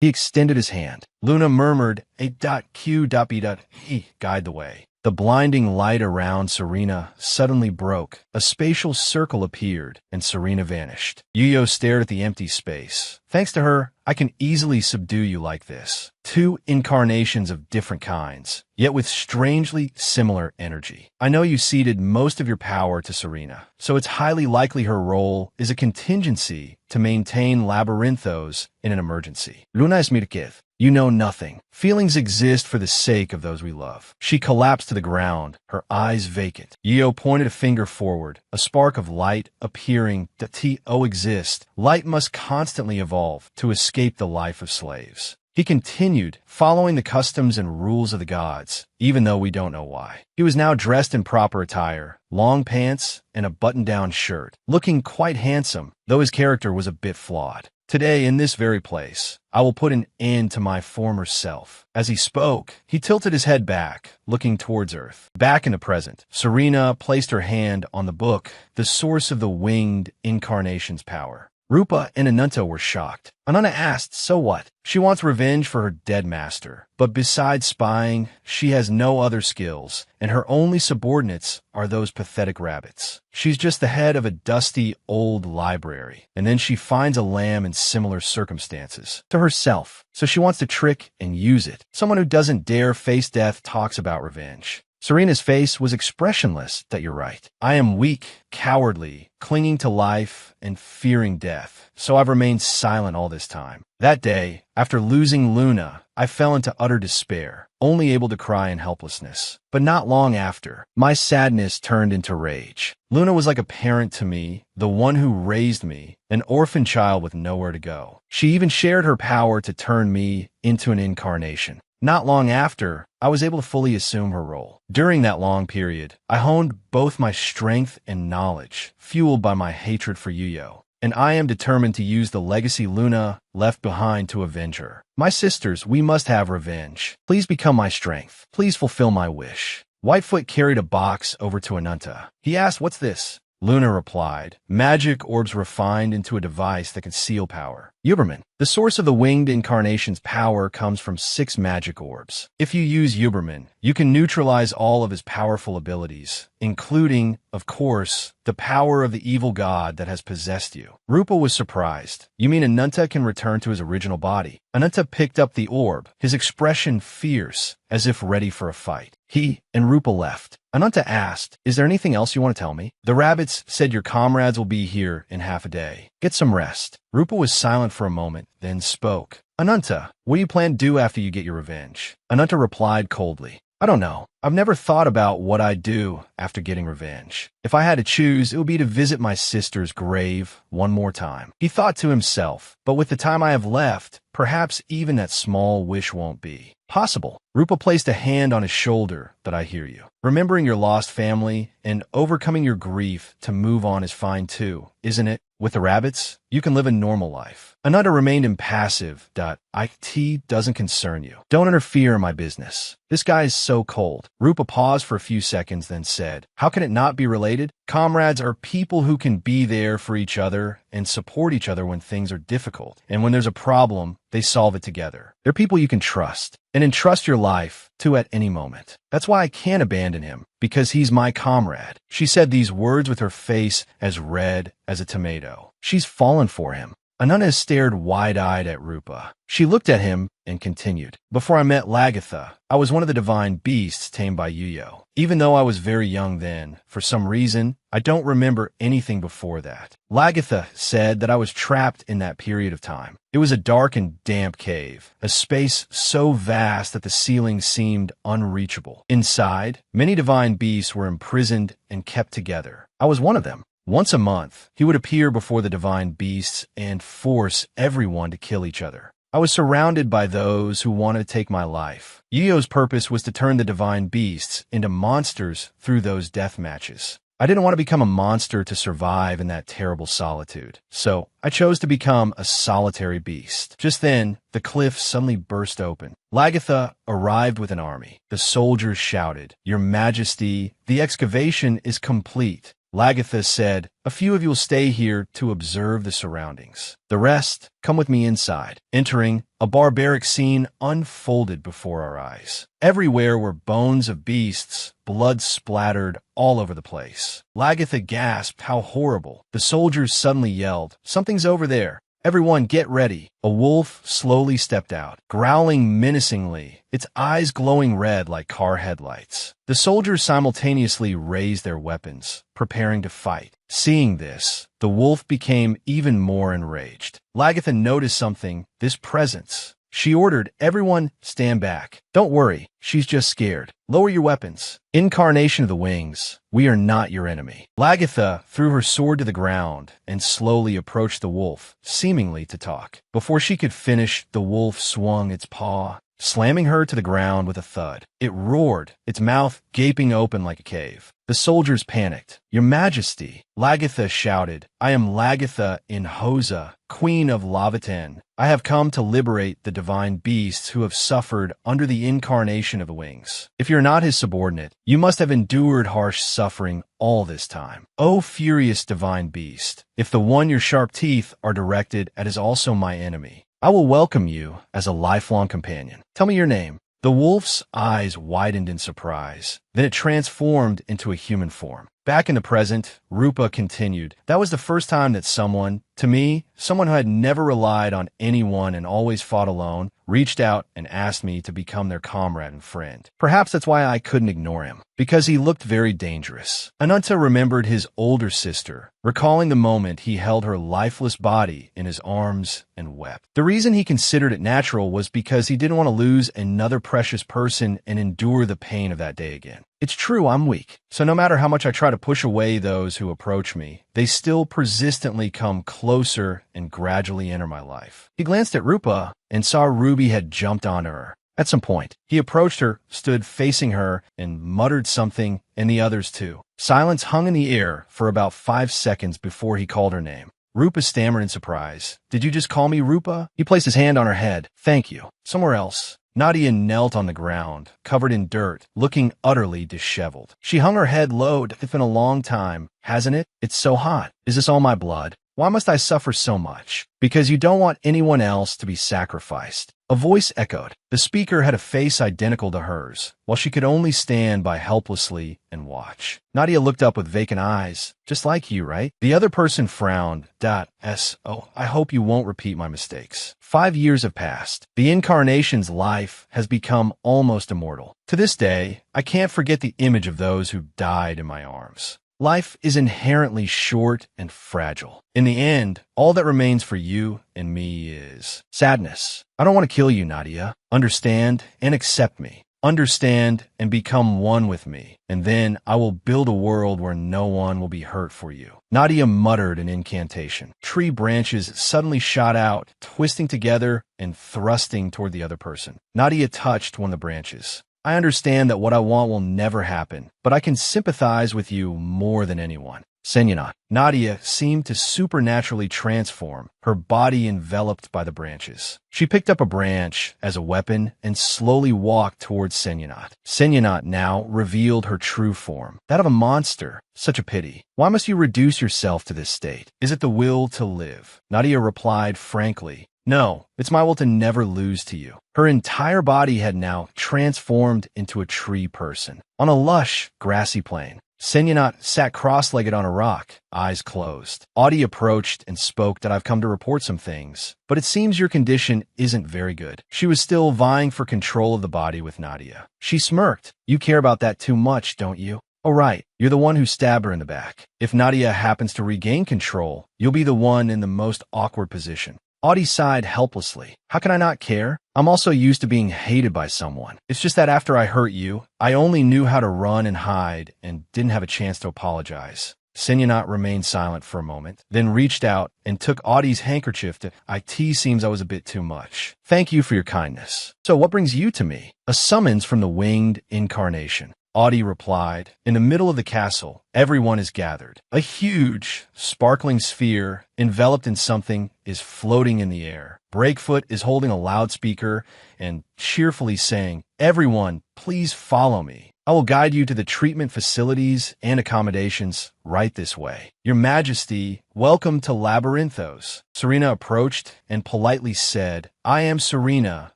He extended his hand. Luna murmured, A.Q.B.E. guide the way. The blinding light around Serena suddenly broke. A spatial circle appeared, and Serena vanished. Yuyo stared at the empty space. Thanks to her, I can easily subdue you like this. 2 incarnations of different kinds, yet with strangely similar energy. I know you ceded most of your power to Serena, so it's highly likely her role is a contingency to maintain Labyrinthos in an emergency. Luna es Mirkev. You know nothing. Feelings exist for the sake of those we love. She collapsed to the ground, her eyes vacant. Yuyo pointed a finger forward, a spark of light appearing to exist. Light must constantly evolve to escape the life of slaves. He continued, following the customs and rules of the gods, even though we don't know why. He was now dressed in proper attire, long pants and a button-down shirt, looking quite handsome, though his character was a bit flawed. Today, in this very place, I will put an end to my former self. As he spoke, he tilted his head back, looking towards Earth. Back in the present, Serena placed her hand on the book, the source of the winged incarnation's power. Rupa and Ananta were shocked. Ananta asked, "So what?" She wants revenge for her dead master. But besides spying, she has no other skills, and her only subordinates are those pathetic rabbits. She's just the head of a dusty old library, and then she finds a lamb in similar circumstances to herself. So she wants to trick and use it. Someone who doesn't dare face death talks about revenge. Serena's face was expressionless. That you're right. I am weak, cowardly, clinging to life and fearing death, so I've remained silent all this time. That day, after losing Luna, I fell into utter despair, only able to cry in helplessness. But not long after, my sadness turned into rage. Luna was like a parent to me, the one who raised me, an orphan child with nowhere to go. She even shared her power to turn me into an incarnation. Not long after, I was able to fully assume her role. During that long period, I honed both my strength and knowledge, fueled by my hatred for Yuyo. And I am determined to use the legacy Luna left behind to avenge her. My sisters, we must have revenge. Please become my strength. Please fulfill my wish. Whitefoot carried a box over to Ananta. He asked, "What's this?" Luna replied, "Magic orbs refined into a device that can seal power." Uberman. The source of the winged incarnation's power comes from 6 magic orbs. If you use Uberman, you can neutralize all of his powerful abilities, including, of course, the power of the evil god that has possessed you. Rupa was surprised. "You mean Ananta can return to his original body?" Ananta picked up the orb, his expression fierce, as if ready for a fight. He and Rupa left. Ananta asked, "Is there anything else you want to tell me?" "The rabbits said your comrades will be here in half a day. Get some rest." Rupa was silent for a moment, then spoke. "Ananta, what do you plan to do after you get your revenge?" Ananta replied coldly, "I don't know. I've never thought about what I'd do after getting revenge. If I had to choose, it would be to visit my sister's grave one more time." He thought to himself, "But with the time I have left, perhaps even that small wish won't be possible." Rupa placed a hand on his shoulder. "That I hear you. Remembering your lost family and overcoming your grief to move on is fine too, isn't it? With the rabbits, you can live a normal life." Ananta remained impassive. "It doesn't concern you. Don't interfere in my business." This guy is so cold. Rupa paused for a few seconds, then said, "How can it not be related? Comrades are people who can be there for each other and support each other when things are difficult. And when there's a problem, they solve it together. They're people you can trust and entrust your life to at any moment. That's why I can't abandon him, because he's my comrade." She said these words with her face as red as a tomato. She's fallen for him. Ananta stared wide-eyed at Rupa. She looked at him and continued, "Before I met Lagatha, I was one of the divine beasts tamed by Yuyo. Even though I was very young then, for some reason, I don't remember anything before that. Lagatha said that I was trapped in that period of time. It was a dark and damp cave, a space so vast that the ceiling seemed unreachable. Inside, many divine beasts were imprisoned and kept together. I was one of them. Once a month, he would appear before the divine beasts and force everyone to kill each other. I was surrounded by those who wanted to take my life. Yuyo's purpose was to turn the divine beasts into monsters through those death matches. I didn't want to become a monster to survive in that terrible solitude, so I chose to become a solitary beast." Just then, the cliff suddenly burst open. Lagatha arrived with an army. The soldiers shouted, "Your Majesty, the excavation is complete." Lagatha said, "A few of you will stay here to observe the surroundings. The rest, come with me inside." Entering, a barbaric scene unfolded before our eyes. Everywhere were bones of beasts, blood splattered all over the place. Lagatha gasped, "How horrible." The soldiers suddenly yelled, "Something's over there. Everyone get ready." A wolf slowly stepped out, growling menacingly, its eyes glowing red like car headlights. The soldiers simultaneously raised their weapons, preparing to fight. Seeing this, the wolf became even more enraged. Lagatha noticed something, this presence. She ordered, "Everyone, stand back. Don't worry, she's just scared. Lower your weapons. Incarnation of the wings, we are not your enemy." Lagatha threw her sword to the ground and slowly approached the wolf, seemingly to talk. Before she could finish, the wolf swung its paw, slamming her to the ground with a thud. It roared, its mouth gaping open like a cave. The The soldiers panicked. "Your Majesty," Lagatha shouted, "I am Lagatha in Hosa, Queen of Lavitan. I have come to liberate the divine beasts who have suffered under the incarnation of the wings. If you're not his subordinate, you must have endured harsh suffering all this time. O furious divine beast, if the one your sharp teeth are directed at is also my enemy, I will welcome you as a lifelong companion. Tell me your name." The wolf's eyes widened in surprise. Then it transformed into a human form. Back in the present, Rupa continued, "That was the first time that someone, to me, someone who had never relied on anyone and always fought alone, reached out and asked me to become their comrade and friend. Perhaps that's why I couldn't ignore him, because he looked very dangerous." Ananta remembered his older sister, recalling the moment he held her lifeless body in his arms and wept. The reason he considered it natural was because he didn't want to lose another precious person and endure the pain of that day again. "It's true, I'm weak. So no matter how much I try to push away those who approach me, they still persistently come closer and gradually enter my life." He glanced at Rupa and saw Ruby had jumped onto her. At some point, he approached her, stood facing her, and muttered something, and the others too. Silence hung in the air for about 5 seconds before he called her name. Rupa stammered in surprise. "Did you just call me Rupa?" He placed his hand on her head. "Thank you." Somewhere else, Nadia knelt on the ground, covered in dirt, looking utterly disheveled. She hung her head low. "It's been a long time, hasn't it? It's so hot. Is this all my blood? Why must I suffer so much?" "Because you don't want anyone else to be sacrificed." A voice echoed. The speaker had a face identical to hers, while she could only stand by helplessly and watch. Nadia looked up with vacant eyes. "Just like you, right?" The other person frowned. "Oh, I hope you won't repeat my mistakes." 5 years have passed. The incarnation's life has become almost immortal. To this day, I can't forget the image of those who died in my arms. Life is inherently short and fragile. In the end, all that remains for you and me is sadness. I don't want to kill you, Nadia. Understand and accept me. Understand and become one with me, and then I will build a world where no one will be hurt for you. Nadia muttered an incantation. Tree branches suddenly shot out, twisting together and thrusting toward the other person. Nadia touched one of the branches. "I understand that what I want will never happen, but I can sympathize with you more than anyone." Senyanat. Nadia seemed to supernaturally transform, her body enveloped by the branches. She picked up a branch as a weapon and slowly walked towards Senyanat. Senyanat now revealed her true form, that of a monster. Such a pity. Why must you reduce yourself to this state? Is it the will to live? Nadia replied frankly, "No, it's my will to never lose to you." Her entire body had now transformed into a tree person. On a lush, grassy plain, Senyanat sat cross-legged on a rock, eyes closed. Audie approached and spoke that I've come to report some things, but it seems your condition isn't very good. She was still vying for control of the body with Nadia. She smirked. "You care about that too much, don't you? Oh, right. You're the one who stabbed her in the back. If Nadia happens to regain control, you'll be the one in the most awkward position." Audie sighed helplessly. "How can I not care? I'm also used to being hated by someone. It's just that after I hurt you, I only knew how to run and hide and didn't have a chance to apologize." Senyanat remained silent for a moment, then reached out and took Audie's handkerchief to, "It seems I was a bit too much. Thank you for your kindness. So what brings you to me?" "A summons from the winged incarnation." Audie replied, "In the middle of the castle, everyone is gathered. A huge, sparkling sphere, enveloped in something, is floating in the air. Breakfoot is holding a loudspeaker and cheerfully saying, 'Everyone, please follow me. I will guide you to the treatment facilities and accommodations right this way. Your Majesty, welcome to Labyrinthos.'" Serena approached and politely said, "I am Serena,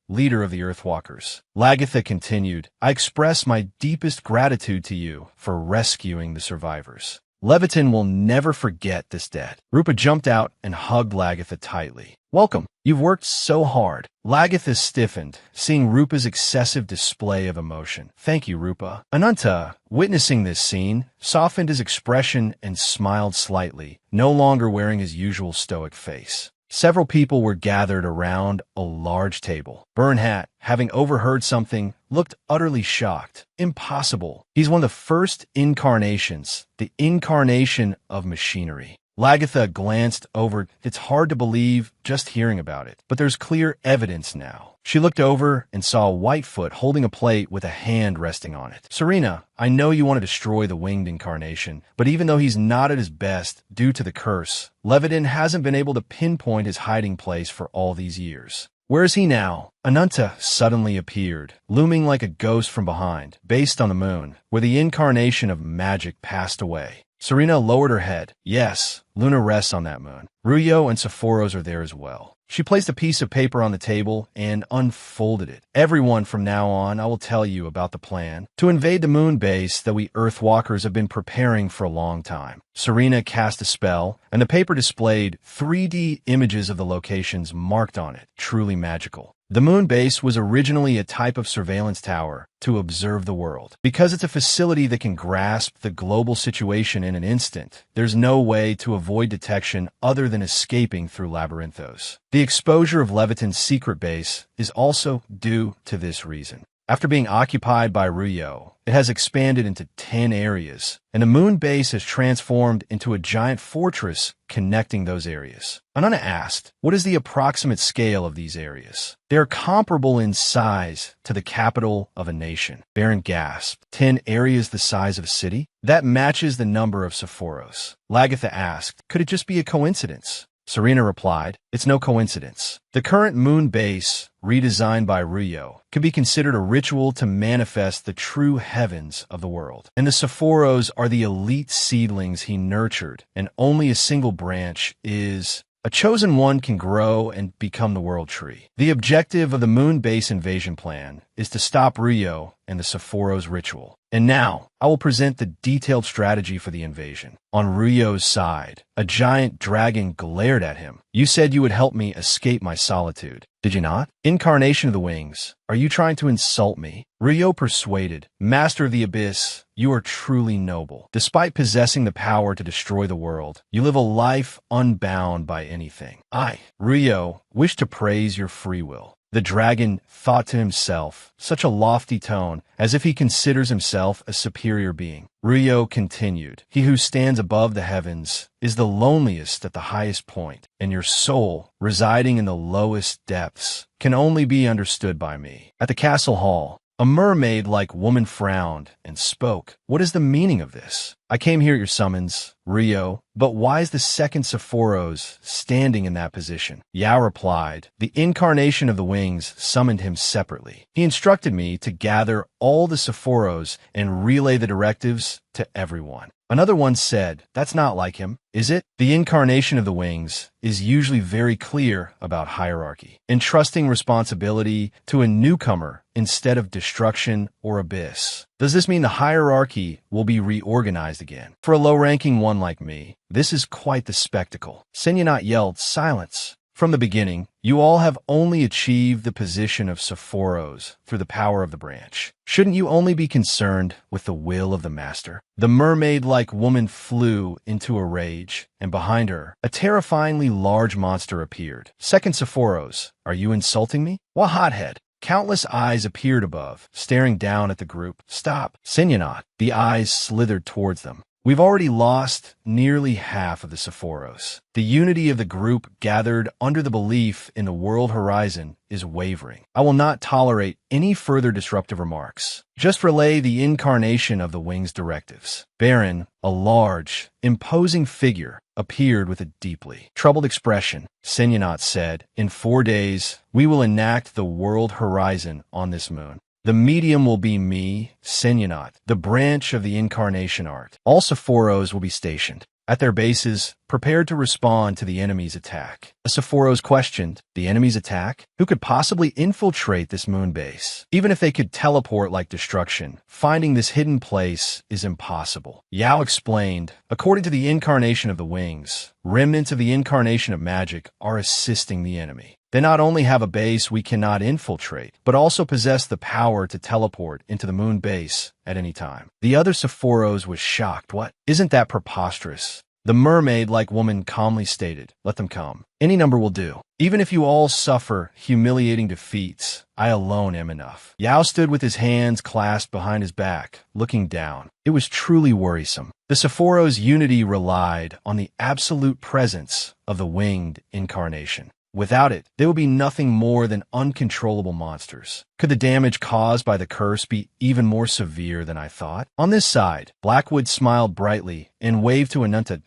leader of the Earthwalkers." Lagatha continued, "I express my deepest gratitude to you for rescuing the survivors. Leviton will never forget this debt." Rupa jumped out and hugged Lagatha tightly. "Welcome. You've worked so hard." Lagatha stiffened, seeing Rupa's excessive display of emotion. "Thank you, Rupa." Ananta, witnessing this scene, softened his expression and smiled slightly, no longer wearing his usual stoic face. Several people were gathered around a large table. Bernhat, having overheard something, looked utterly shocked. "Impossible. He's one of the first incarnations, the incarnation of machinery." Lagatha glanced over. It's hard to believe just hearing about it, but there's clear evidence now. She looked over and saw Whitefoot holding a plate with a hand resting on it. Serena, I know you want to destroy the winged incarnation, but even though he's not at his best due to the curse, Levitin hasn't been able to pinpoint his hiding place for all these years. Where is he now? Ananta suddenly appeared, looming like a ghost from behind, based on the moon, where the incarnation of magic passed away. Serena lowered her head. Yes, Luna rests on that moon. Ruyo and Sephoros are there as well. She placed a piece of paper on the table and unfolded it. Everyone from now on, I will tell you about the plan to invade the moon base that we Earthwalkers have been preparing for a long time. Serena cast a spell, and the paper displayed 3D images of the locations marked on it, truly magical. The moon base was originally a type of surveillance tower to observe the world. Because it's a facility that can grasp the global situation in an instant, there's no way to avoid detection other than escaping through labyrinthos. The exposure of Levitin's secret base is also due to this reason. After being occupied by Ruyo, it has expanded into 10 areas, and the moon base has transformed into a giant fortress connecting those areas. Anana asked, what is the approximate scale of these areas? They are comparable in size to the capital of a nation. Baron gasped. 10 areas the size of a city? That matches the number of Sephoros. Lagatha asked, could it just be a coincidence? Serena replied, it's no coincidence. The current moon base, redesigned by Ruyo, could be considered a ritual to manifest the true heavens of the world. And the Sephoros are the elite seedlings he nurtured, and only a single branch is... A chosen one can grow and become the world tree. The objective of the moon base invasion plan is to stop Ruyo and the Sephoros ritual. And now, I will present the detailed strategy for the invasion. On Ruyo's side, a giant dragon glared at him. You said you would help me escape my solitude. Did you not? Incarnation of the Wings, are you trying to insult me? Ruyo persuaded. Master of the Abyss, you are truly noble. Despite possessing the power to destroy the world, you live a life unbound by anything. I, Ruyo, wish to praise your free will. The dragon thought to himself, such a lofty tone, as if he considers himself a superior being. Ruyo continued, he who stands above the heavens is the loneliest at the highest point, and your soul, residing in the lowest depths, can only be understood by me. At the castle hall, a mermaid-like woman frowned and spoke. What is the meaning of this? I came here at your summons, Ruyo, but why is the second Sephoros standing in that position? Yao replied, the incarnation of the Wings summoned him separately. He instructed me to gather all the Sephoros and relay the directives to everyone. Another one said, that's not like him, is it? The incarnation of the Wings is usually very clear about hierarchy, entrusting responsibility to a newcomer instead of destruction or abyss. Does this mean the hierarchy will be reorganized again? For a low-ranking one like me, this is quite the spectacle. Senyanat yelled, silence. From the beginning, you all have only achieved the position of Sephoros through the power of the branch. Shouldn't you only be concerned with the will of the master? The mermaid-like woman flew into a rage, and behind her, a terrifyingly large monster appeared. Second Sephoros, are you insulting me? What hothead? Countless eyes appeared above, staring down at the group. Stop. Senyanat. The eyes slithered towards them. We've already lost nearly half of the Sephoros. The unity of the group gathered under the belief in the world horizon is wavering. I will not tolerate any further disruptive remarks. Just relay the incarnation of the Wings directives. Baron, a large, imposing figure, appeared with a deeply troubled expression. Senyanat said, in 4 days, we will enact the world horizon on this moon. The medium will be me, Senyanat, the branch of the incarnation art. All Sephoros will be stationed at their bases, prepared to respond to the enemy's attack. The Sephoros questioned, the enemy's attack? Who could possibly infiltrate this moon base? Even if they could teleport like destruction, finding this hidden place is impossible. Yao explained, according to the incarnation of the Wings, remnants of the incarnation of magic are assisting the enemy. They not only have a base we cannot infiltrate, but also possess the power to teleport into the moon base at any time. The other Sephoros was shocked. What? Isn't that preposterous? The mermaid-like woman calmly stated, "Let them come. Any number will do. Even if you all suffer humiliating defeats, I alone am enough." Yao stood with his hands clasped behind his back, looking down. It was truly worrisome. The Sephiro's unity relied on the absolute presence of the winged incarnation. Without it, they would be nothing more than uncontrollable monsters. Could the damage caused by the curse be even more severe than I thought? On this side, Blackwood smiled brightly and waved to Ananta.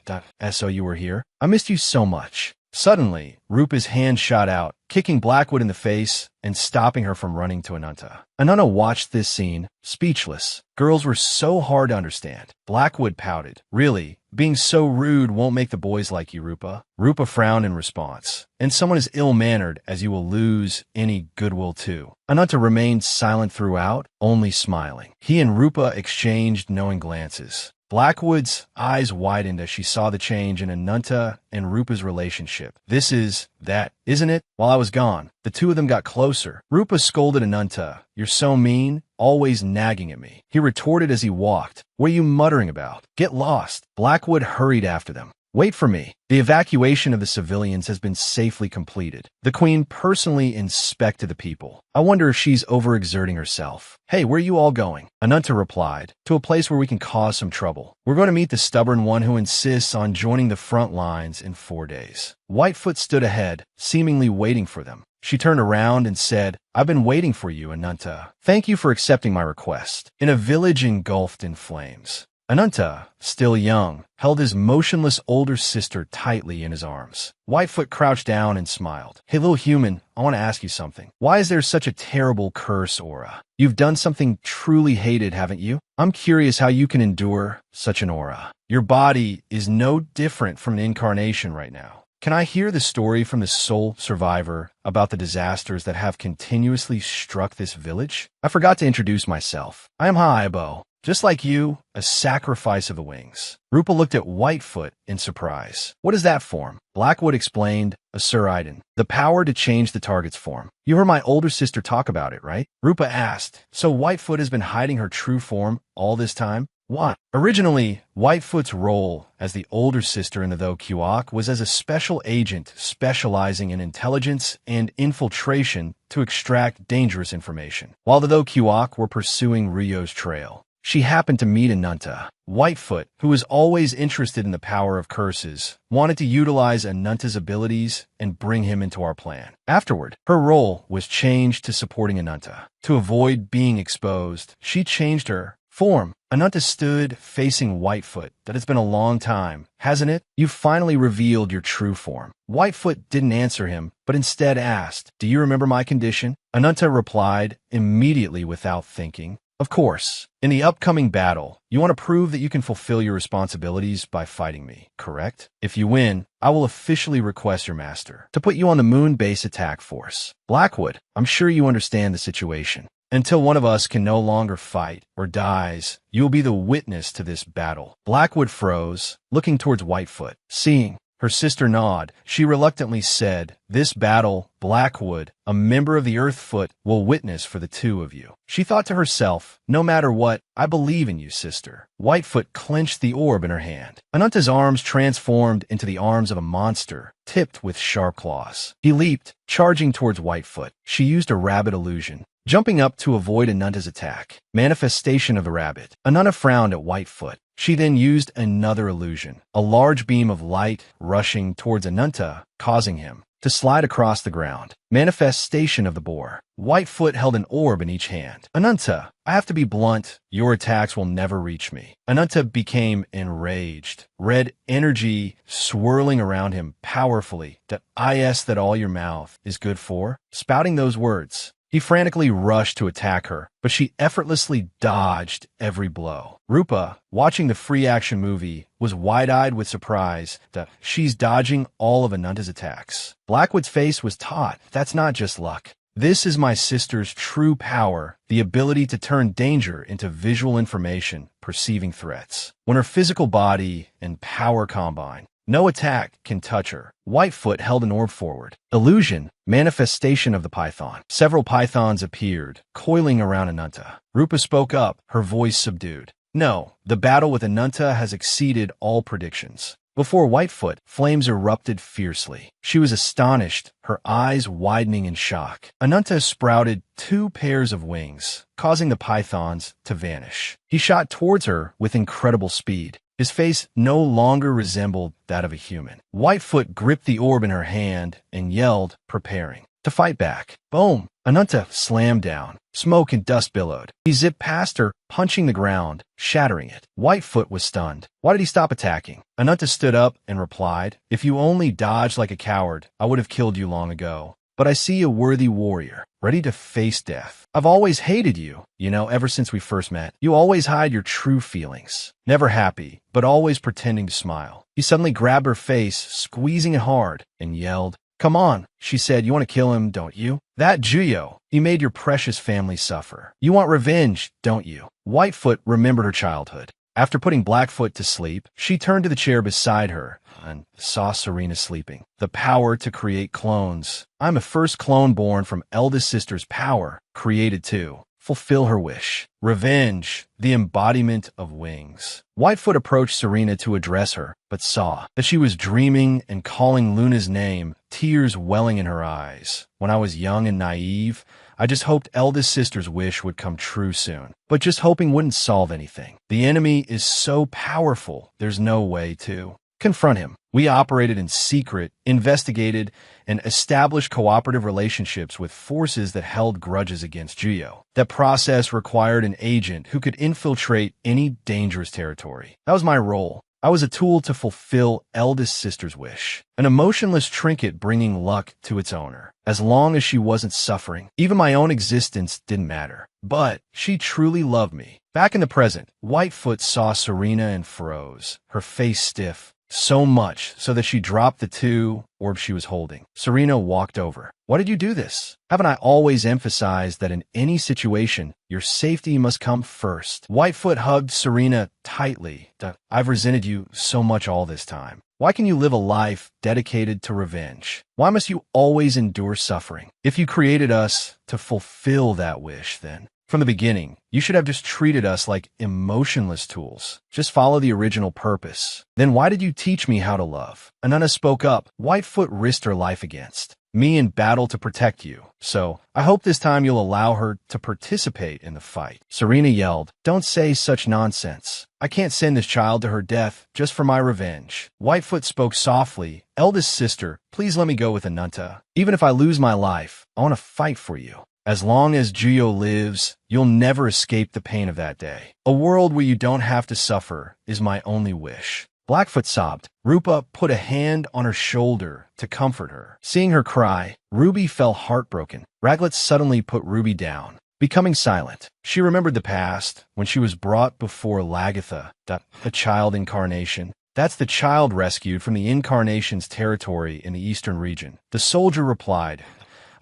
"So you were here? I missed you so much." Suddenly, Rupa's hand shot out, kicking Blackwood in the face and stopping her from running to Ananta. Ananta watched this scene, speechless. Girls were so hard to understand. Blackwood pouted. "Really? Being so rude won't make the boys like you, Rupa." Rupa frowned in response. "And someone as ill-mannered as you will lose any goodwill too." Ananta remained silent throughout, only smiling. He and Rupa exchanged knowing glances. Blackwood's eyes widened as she saw the change in Ananta and Rupa's relationship. "This is that, isn't it?" While I was gone, the two of them got closer. Rupa scolded Ananta. "You're so mean, always nagging at me." He retorted as he walked. "What are you muttering about? Get lost." Blackwood hurried after them. "Wait for me. The evacuation of the civilians has been safely completed. The Queen personally inspected the people. I wonder if she's overexerting herself." "Hey, where are you all going?" Ananta replied. "To a place where we can cause some trouble. We're going to meet the stubborn one who insists on joining the front lines in 4 days." Whitefoot stood ahead, seemingly waiting for them. She turned around and said, "I've been waiting for you, Ananta. Thank you for accepting my request." In a village engulfed in flames, Ananta, still young, held his motionless older sister tightly in his arms. Whitefoot crouched down and smiled. "Hey, little human, I want to ask you something. Why is there such a terrible curse aura? You've done something truly hated, haven't you? I'm curious how you can endure such an aura. Your body is no different from an incarnation right now. Can I hear the story from the sole survivor about the disasters that have continuously struck this village? I forgot to introduce myself. I am Haibo. Just like you, a sacrifice of the wings." Rupa looked at Whitefoot in surprise. "What is that form?" Blackwood explained, "A Suridon, the power to change the target's form. You heard my older sister talk about it, right?" Rupa asked. "So Whitefoot has been hiding her true form all this time?" "What?" Originally, Whitefoot's role as the older sister in the Thoqiwak was as a special agent specializing in intelligence and infiltration to extract dangerous information, while the Thoqiwak were pursuing Ryo's trail. She happened to meet Ananta. Whitefoot, who was always interested in the power of curses, wanted to utilize Ananta's abilities and bring him into our plan. Afterward, her role was changed to supporting Ananta. To avoid being exposed, she changed her form. Ananta stood facing Whitefoot. "That has been a long time, hasn't it? You've finally revealed your true form." Whitefoot didn't answer him, but instead asked, "Do you remember my condition?" Ananta replied immediately without thinking, "Of course. In the upcoming battle, you want to prove that you can fulfill your responsibilities by fighting me, correct? If you win, I will officially request your master to put you on the moon base attack force." Blackwood, "I'm sure you understand the situation. Until one of us can no longer fight or dies, you will be the witness to this battle." Blackwood froze, looking towards Whitefoot. Seeing her sister nod, she reluctantly said, "This battle, Blackwood, a member of the Earthfoot, will witness for the two of you." She thought to herself, "No matter what, I believe in you, sister." Whitefoot clenched the orb in her hand. Ananta's arms transformed into the arms of a monster, tipped with sharp claws. He leaped, charging towards Whitefoot. She used a rabbit illusion, jumping up to avoid Ananta's attack. Manifestation of the rabbit. Ananta frowned at Whitefoot. She then used another illusion, a large beam of light rushing towards Ananta, causing him to slide across the ground. Manifestation of the boar. Whitefoot held an orb in each hand. "Ananta, I have to be blunt. Your attacks will never reach me." Ananta became enraged, red energy swirling around him powerfully. That all your mouth is good for?" Spouting those words, he frantically rushed to attack her, but she effortlessly dodged every blow. Rupa, watching the free action movie, was wide-eyed with surprise that she's dodging all of Ananta's attacks. Blackwood's face was taut. "That's not just luck. This is my sister's true power, the ability to turn danger into visual information, perceiving threats. When her physical body and power combine, no attack can touch her." Whitefoot held an orb forward. Illusion, manifestation of the python. Several pythons appeared, coiling around Ananta. Rupa spoke up, her voice subdued. "No, the battle with Ananta has exceeded all predictions. Before Whitefoot, flames erupted fiercely. She was astonished, her eyes widening in shock. Ananta sprouted 2 pairs of wings, causing the pythons to vanish. He shot towards her with incredible speed. His face no longer resembled that of a human. Whitefoot gripped the orb in her hand and yelled, preparing to fight back. Boom! Ananta slammed down. Smoke and dust billowed. He zipped past her, punching the ground, shattering it. Whitefoot was stunned. Why did he stop attacking? Ananta stood up and replied, if you only dodged like a coward, I would have killed you long ago. But I see a worthy warrior, ready to face death. I've always hated you, ever since we first met. You always hide your true feelings. Never happy, but always pretending to smile. He suddenly grabbed her face, squeezing it hard, and yelled, come on, she said, you want to kill him, don't you? That Juyo, he made your precious family suffer. You want revenge, don't you? Whitefoot remembered her childhood. After putting Blackfoot to sleep, she turned to the chair beside her and saw Serena sleeping. The power to create clones. I'm a first clone born from eldest sister's power, created to fulfill her wish. Revenge, the embodiment of wings. Whitefoot approached Serena to address her, but saw that she was dreaming and calling Luna's name, tears welling in her eyes. When I was young and naive, I just hoped eldest sister's wish would come true soon. But just hoping wouldn't solve anything. The enemy is so powerful, there's no way to confront him. We operated in secret, investigated, and established cooperative relationships with forces that held grudges against Juyo. That process required an agent who could infiltrate any dangerous territory. That was my role. I was a tool to fulfill eldest sister's wish, an emotionless trinket bringing luck to its owner. As long as she wasn't suffering, even my own existence didn't matter. But she truly loved me. Back in the present, Whitefoot saw Serena and froze, her face stiff, so much so that she dropped the 2 orbs she was holding. Serena walked over. Why did you do this? Haven't I always emphasized that in any situation, your safety must come first? Whitefoot hugged Serena tightly. I've resented you so much all this time. Why can you live a life dedicated to revenge? Why must you always endure suffering? If you created us to fulfill that wish, then from the beginning, you should have just treated us like emotionless tools. Just follow the original purpose. Then why did you teach me how to love? Ananta spoke up. Whitefoot risked her life against me in battle to protect you. So I hope this time you'll allow her to participate in the fight. Serena yelled, don't say such nonsense. I can't send this child to her death just for my revenge. Whitefoot spoke softly. Eldest sister, please let me go with Ananta. Even if I lose my life, I want to fight for you. As long as Juyo lives, you'll never escape the pain of that day. A world where you don't have to suffer is my only wish. Blackfoot sobbed. Rupa put a hand on her shoulder to comfort her. Seeing her cry, Ruby felt heartbroken. Raglet suddenly put Ruby down, becoming silent. She remembered the past, when she was brought before Lagatha, the child incarnation. That's the child rescued from the incarnation's territory in the eastern region. The soldier replied,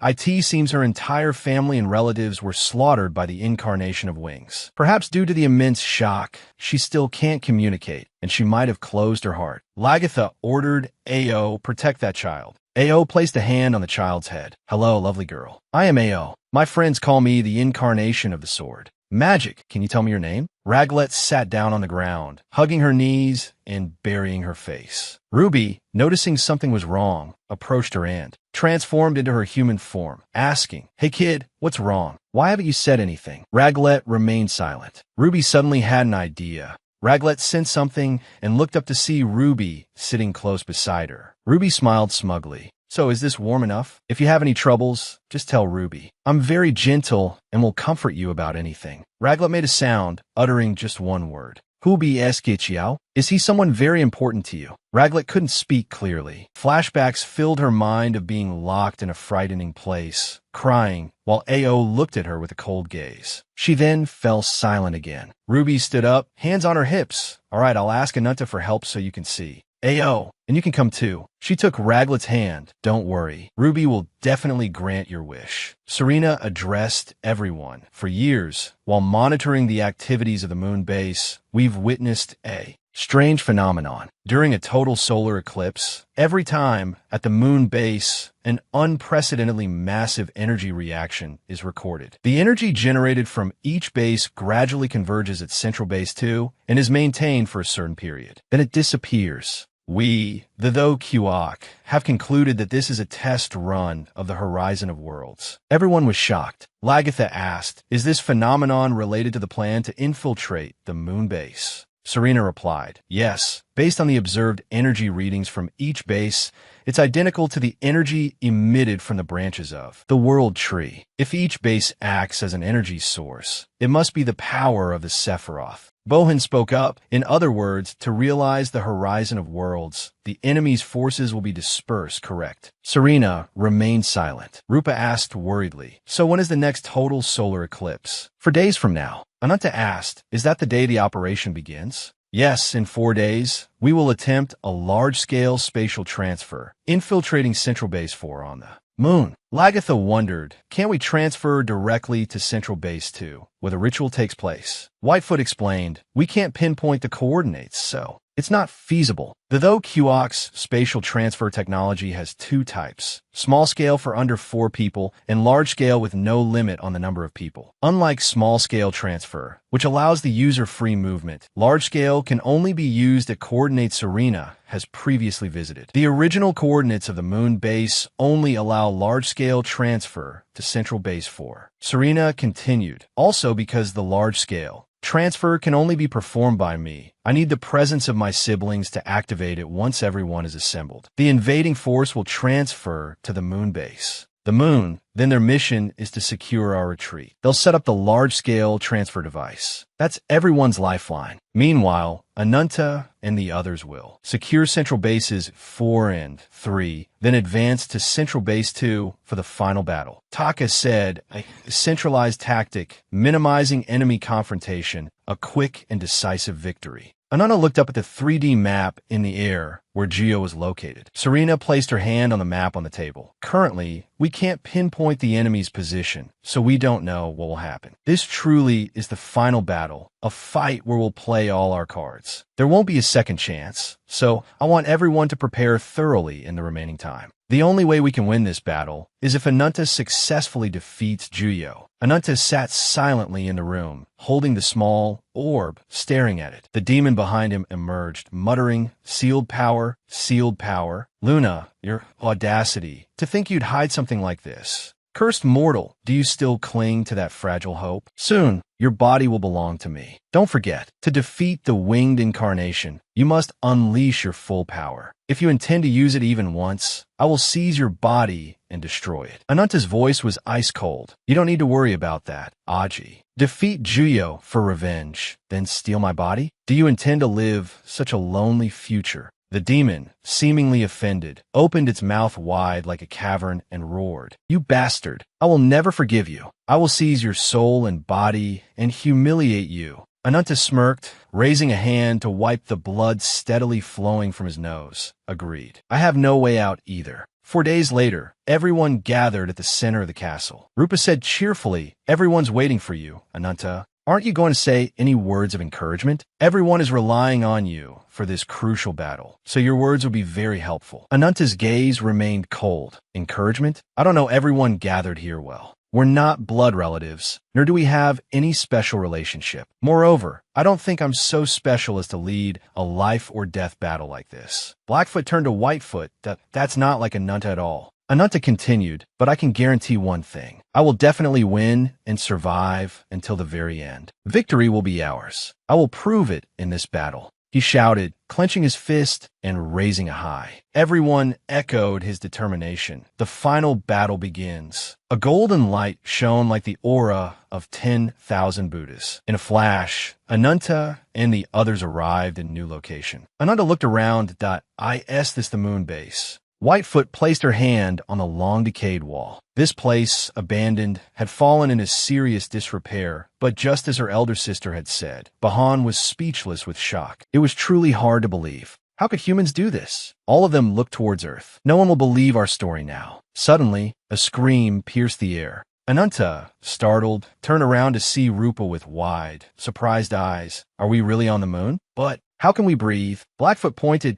It seems her entire family and relatives were slaughtered by the incarnation of wings. Perhaps due to the immense shock, she still can't communicate, and she might have closed her heart. Lagatha ordered Ao protect that child. Ao placed a hand on the child's head. Hello, lovely girl. I am Ao. My friends call me the incarnation of the sword. Magic, can you tell me your name? Raglet sat down on the ground, hugging her knees and burying her face. Ruby, noticing something was wrong, approached her aunt, transformed into her human form, asking, Hey kid, what's wrong? Why haven't you said anything? Raglet remained silent. Ruby suddenly had an idea. Raglet sensed something and looked up to see Ruby sitting close beside her. Ruby smiled smugly. So is this warm enough? If you have any troubles, just tell Ruby. I'm very gentle and will comfort you about anything. Raglet made a sound, uttering just one word. Hubi Eskichiao? Is he someone very important to you? Raglet couldn't speak clearly. Flashbacks filled her mind of being locked in a frightening place, crying, while Ao looked at her with a cold gaze. She then fell silent again. Ruby stood up, hands on her hips. All right, I'll ask Ananta for help so you can see. Ao, and you can come too. She took Raglet's hand. Don't worry. Ruby will definitely grant your wish. Serena addressed everyone. For years, while monitoring the activities of the moon base, we've witnessed a strange phenomenon. During a total solar eclipse, every time at the moon base, an unprecedentedly massive energy reaction is recorded. The energy generated from each base gradually converges at central base 2 and is maintained for a certain period. Then it disappears. We, the Thoqiuok, have concluded that this is a test run of the horizon of worlds. Everyone was shocked. Lagatha asked, is this phenomenon related to the plan to infiltrate the moon base? Serena replied, yes. Based on the observed energy readings from each base, it's identical to the energy emitted from the branches of the world tree. If each base acts as an energy source, it must be the power of the Sephiroth. Bohan spoke up. In other words, to realize the horizon of worlds, the enemy's forces will be dispersed, correct? Serena remained silent. Rupa asked worriedly, so when is the next total solar eclipse? 4 days from now. Ananta asked, is that the day the operation begins? Yes, in 4 days, we will attempt a large-scale spatial transfer, infiltrating Central Base 4 on the moon. Lagatha wondered, can't we transfer directly to Central Base 2, where the ritual takes place? Whitefoot explained, we can't pinpoint the coordinates, so it's not feasible. The Thoqiuok's spatial transfer technology has 2 types, small scale for under 4 people and large scale with no limit on the number of people. Unlike small scale transfer, which allows the user free movement, large scale can only be used at coordinates Serena has previously visited. The original coordinates of the moon base only allow large scale transfer to Central Base 4. Serena continued, also because the large scale transfer can only be performed by me. I need the presence of my siblings to activate it once everyone is assembled. The invading force will transfer to the moon base. The moon, then their mission is to secure our retreat. They'll set up the large-scale transfer device. That's everyone's lifeline. Meanwhile, Ananta and the others will secure Central Bases 4 and 3, then advance to Central Base 2 for the final battle. Taka said, a centralized tactic, minimizing enemy confrontation, a quick and decisive victory. Ananta looked up at the 3D map in the air where Geo was located. Serena placed her hand on the map on the table. Currently, we can't pinpoint the enemy's position, so we don't know what will happen. This truly is the final battle, a fight where we'll play all our cards. There won't be a second chance, so I want everyone to prepare thoroughly in the remaining time. The only way we can win this battle is if Ananta successfully defeats Juyo. Ananta sat silently in the room, holding the small orb, staring at it. The demon behind him emerged, muttering, sealed power, sealed power. Luna, your audacity, to think you'd hide something like this. Cursed mortal, do you still cling to that fragile hope? Soon, your body will belong to me. Don't forget, to defeat the winged incarnation, you must unleash your full power. If you intend to use it even once, I will seize your body and destroy it. Ananta's voice was ice cold. You don't need to worry about that, Aji. Defeat Juyo for revenge, then steal my body? Do you intend to live such a lonely future? The demon, seemingly offended, opened its mouth wide like a cavern and roared. You bastard! I will never forgive you. I will seize your soul and body and humiliate you. Ananta smirked, raising a hand to wipe the blood steadily flowing from his nose. Agreed. I have no way out either. 4 days later, everyone gathered at the center of the castle. Rupa said cheerfully, everyone's waiting for you, Ananta. Aren't you going to say any words of encouragement? Everyone is relying on you for this crucial battle, so your words will be very helpful. Ananta's gaze remained cold. Encouragement? I don't know everyone gathered here well. We're not blood relatives, nor do we have any special relationship. Moreover, I don't think I'm so special as to lead a life-or-death battle like this. Blackfoot turned to Whitefoot. That's not like Ananta at all. Ananta continued, but I can guarantee one thing. I will definitely win and survive until the very end. Victory will be ours. I will prove it in this battle. He shouted, clenching his fist and raising a high. Everyone echoed his determination. The final battle begins. A golden light shone like the aura of 10,000 Buddhas. In a flash, Ananta and the others arrived in new location. Ananta looked around. Is this the moon base? Whitefoot placed her hand on the long-decayed wall. This place, abandoned, had fallen into serious disrepair, but just as her elder sister had said, Bahan was speechless with shock. It was truly hard to believe. How could humans do this? All of them looked towards Earth. No one will believe our story now. Suddenly, a scream pierced the air. Ananta, startled, turned around to see Rupa with wide, surprised eyes. Are we really on the moon? But how can we breathe? Blackfoot pointed.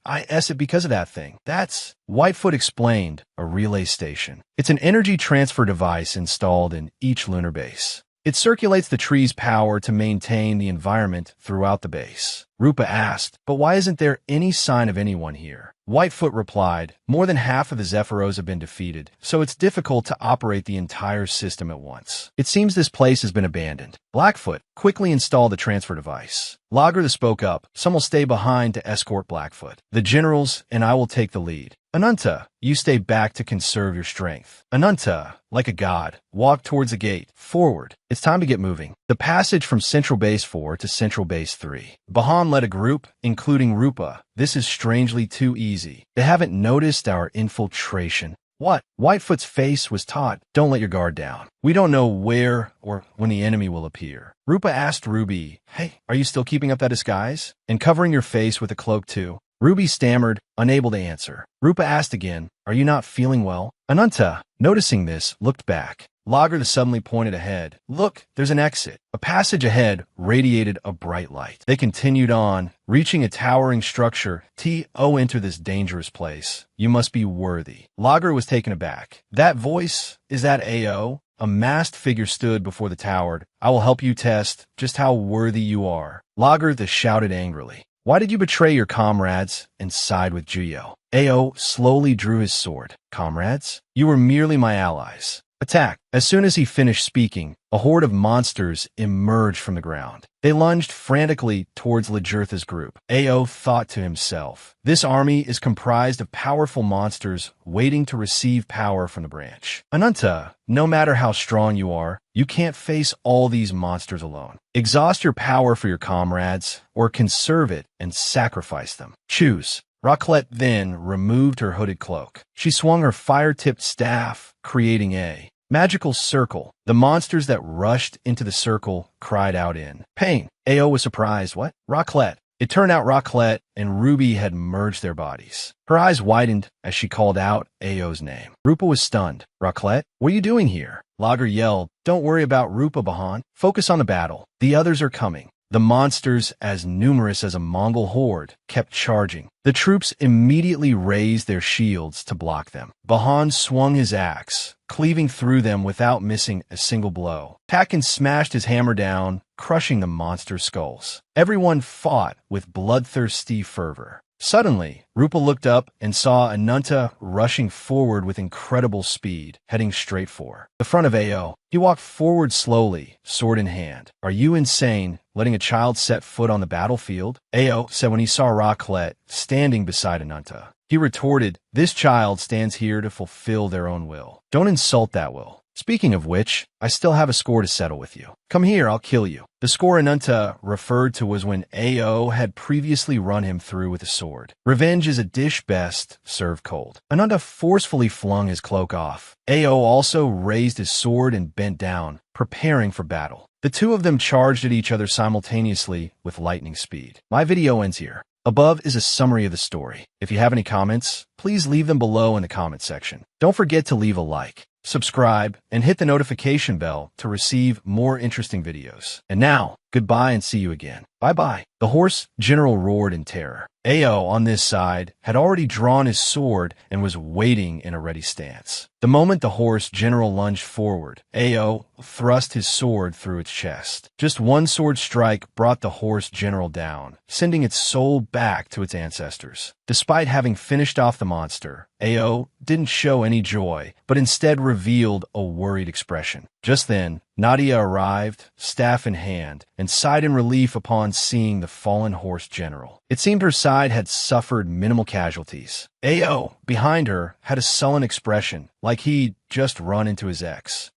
It because of that thing. That's, Whitefoot explained, a relay station. It's an energy transfer device installed in each lunar base. It circulates the tree's power to maintain the environment throughout the base. Rupa asked, but why isn't there any sign of anyone here? Whitefoot replied, more than half of the Zephyros have been defeated, so it's difficult to operate the entire system at once. It seems this place has been abandoned. Blackfoot quickly installed the transfer device. Lager spoke up, some will stay behind to escort Blackfoot. The generals and I will take the lead. Ananta, you stay back to conserve your strength. Ananta, like a god, walked towards the gate. Forward. It's time to get moving. The passage from Central Base 4 to Central Base 3. Bahan led a group, including Rupa. This is strangely too easy. They haven't noticed our infiltration. What? Whitefoot's face was taut. Don't let your guard down. We don't know where or when the enemy will appear. Rupa asked Ruby, hey, are you still keeping up that disguise? And covering your face with a cloak too? Ruby stammered, unable to answer. Rupa asked again, are you not feeling well? Ananta, noticing this, looked back. Lager suddenly pointed ahead. Look, there's an exit. A passage ahead radiated a bright light. They continued on, reaching a towering structure. T.O. enter this dangerous place. You must be worthy. Lager was taken aback. That voice, is that A.O.? A masked figure stood before the tower. I will help you test just how worthy you are. Lager shouted angrily. Why did you betray your comrades and side with Geo? A.O. slowly drew his sword. Comrades? You were merely my allies. Attack. As soon as he finished speaking, a horde of monsters emerged from the ground. They lunged frantically towards Lajurtha's group. A.O. thought to himself, this army is comprised of powerful monsters waiting to receive power from the branch. Ananta, no matter how strong you are, you can't face all these monsters alone. Exhaust your power for your comrades, or conserve it and sacrifice them. Choose. Raclette then removed her hooded cloak. She swung her fire-tipped staff, creating a magical circle. The monsters that rushed into the circle cried out in pain. A.O. was surprised. What? Raclette. It turned out Raclette and Ruby had merged their bodies. Her eyes widened as she called out A.O.'s name. Rupa was stunned. Raclette, what are you doing here? Lager yelled, don't worry about Rupa, Bahan. Focus on the battle. The others are coming. The monsters, as numerous as a Mongol horde, kept charging. The troops immediately raised their shields to block them. Bahan swung his axe, cleaving through them without missing a single blow. Takin smashed his hammer down, crushing the monster skulls. Everyone fought with bloodthirsty fervor. Suddenly, Rupa looked up and saw Ananta rushing forward with incredible speed, heading straight for the front of A.O. He walked forward slowly, sword in hand. Are you insane, letting a child set foot on the battlefield? A.O. said when he saw Raclette standing beside Ananta. He retorted, this child stands here to fulfill their own will. Don't insult that will. Speaking of which, I still have a score to settle with you. Come here, I'll kill you. The score Ananta referred to was when A.O. had previously run him through with a sword. Revenge is a dish best served cold. Ananta forcefully flung his cloak off. A.O. also raised his sword and bent down, preparing for battle. The two of them charged at each other simultaneously with lightning speed. My video ends here. Above is a summary of the story. If you have any comments, please leave them below in the comment section. Don't forget to leave a like, subscribe, and hit the notification bell to receive more interesting videos. And now, goodbye and see you again. Bye-bye. The horse general roared in terror. A.O. on this side had already drawn his sword and was waiting in a ready stance. The moment the horse general lunged forward, A.O. thrust his sword through its chest. Just one sword strike brought the horse general down, sending its soul back to its ancestors. Despite having finished off the monster, A.O. didn't show any joy, but instead revealed a worried expression. Just then, Nadia arrived, staff in hand, and sighed in relief upon seeing the fallen horse general. It seemed her side had suffered minimal casualties. A.O., behind her, had a sullen expression, like he'd just run into his ex.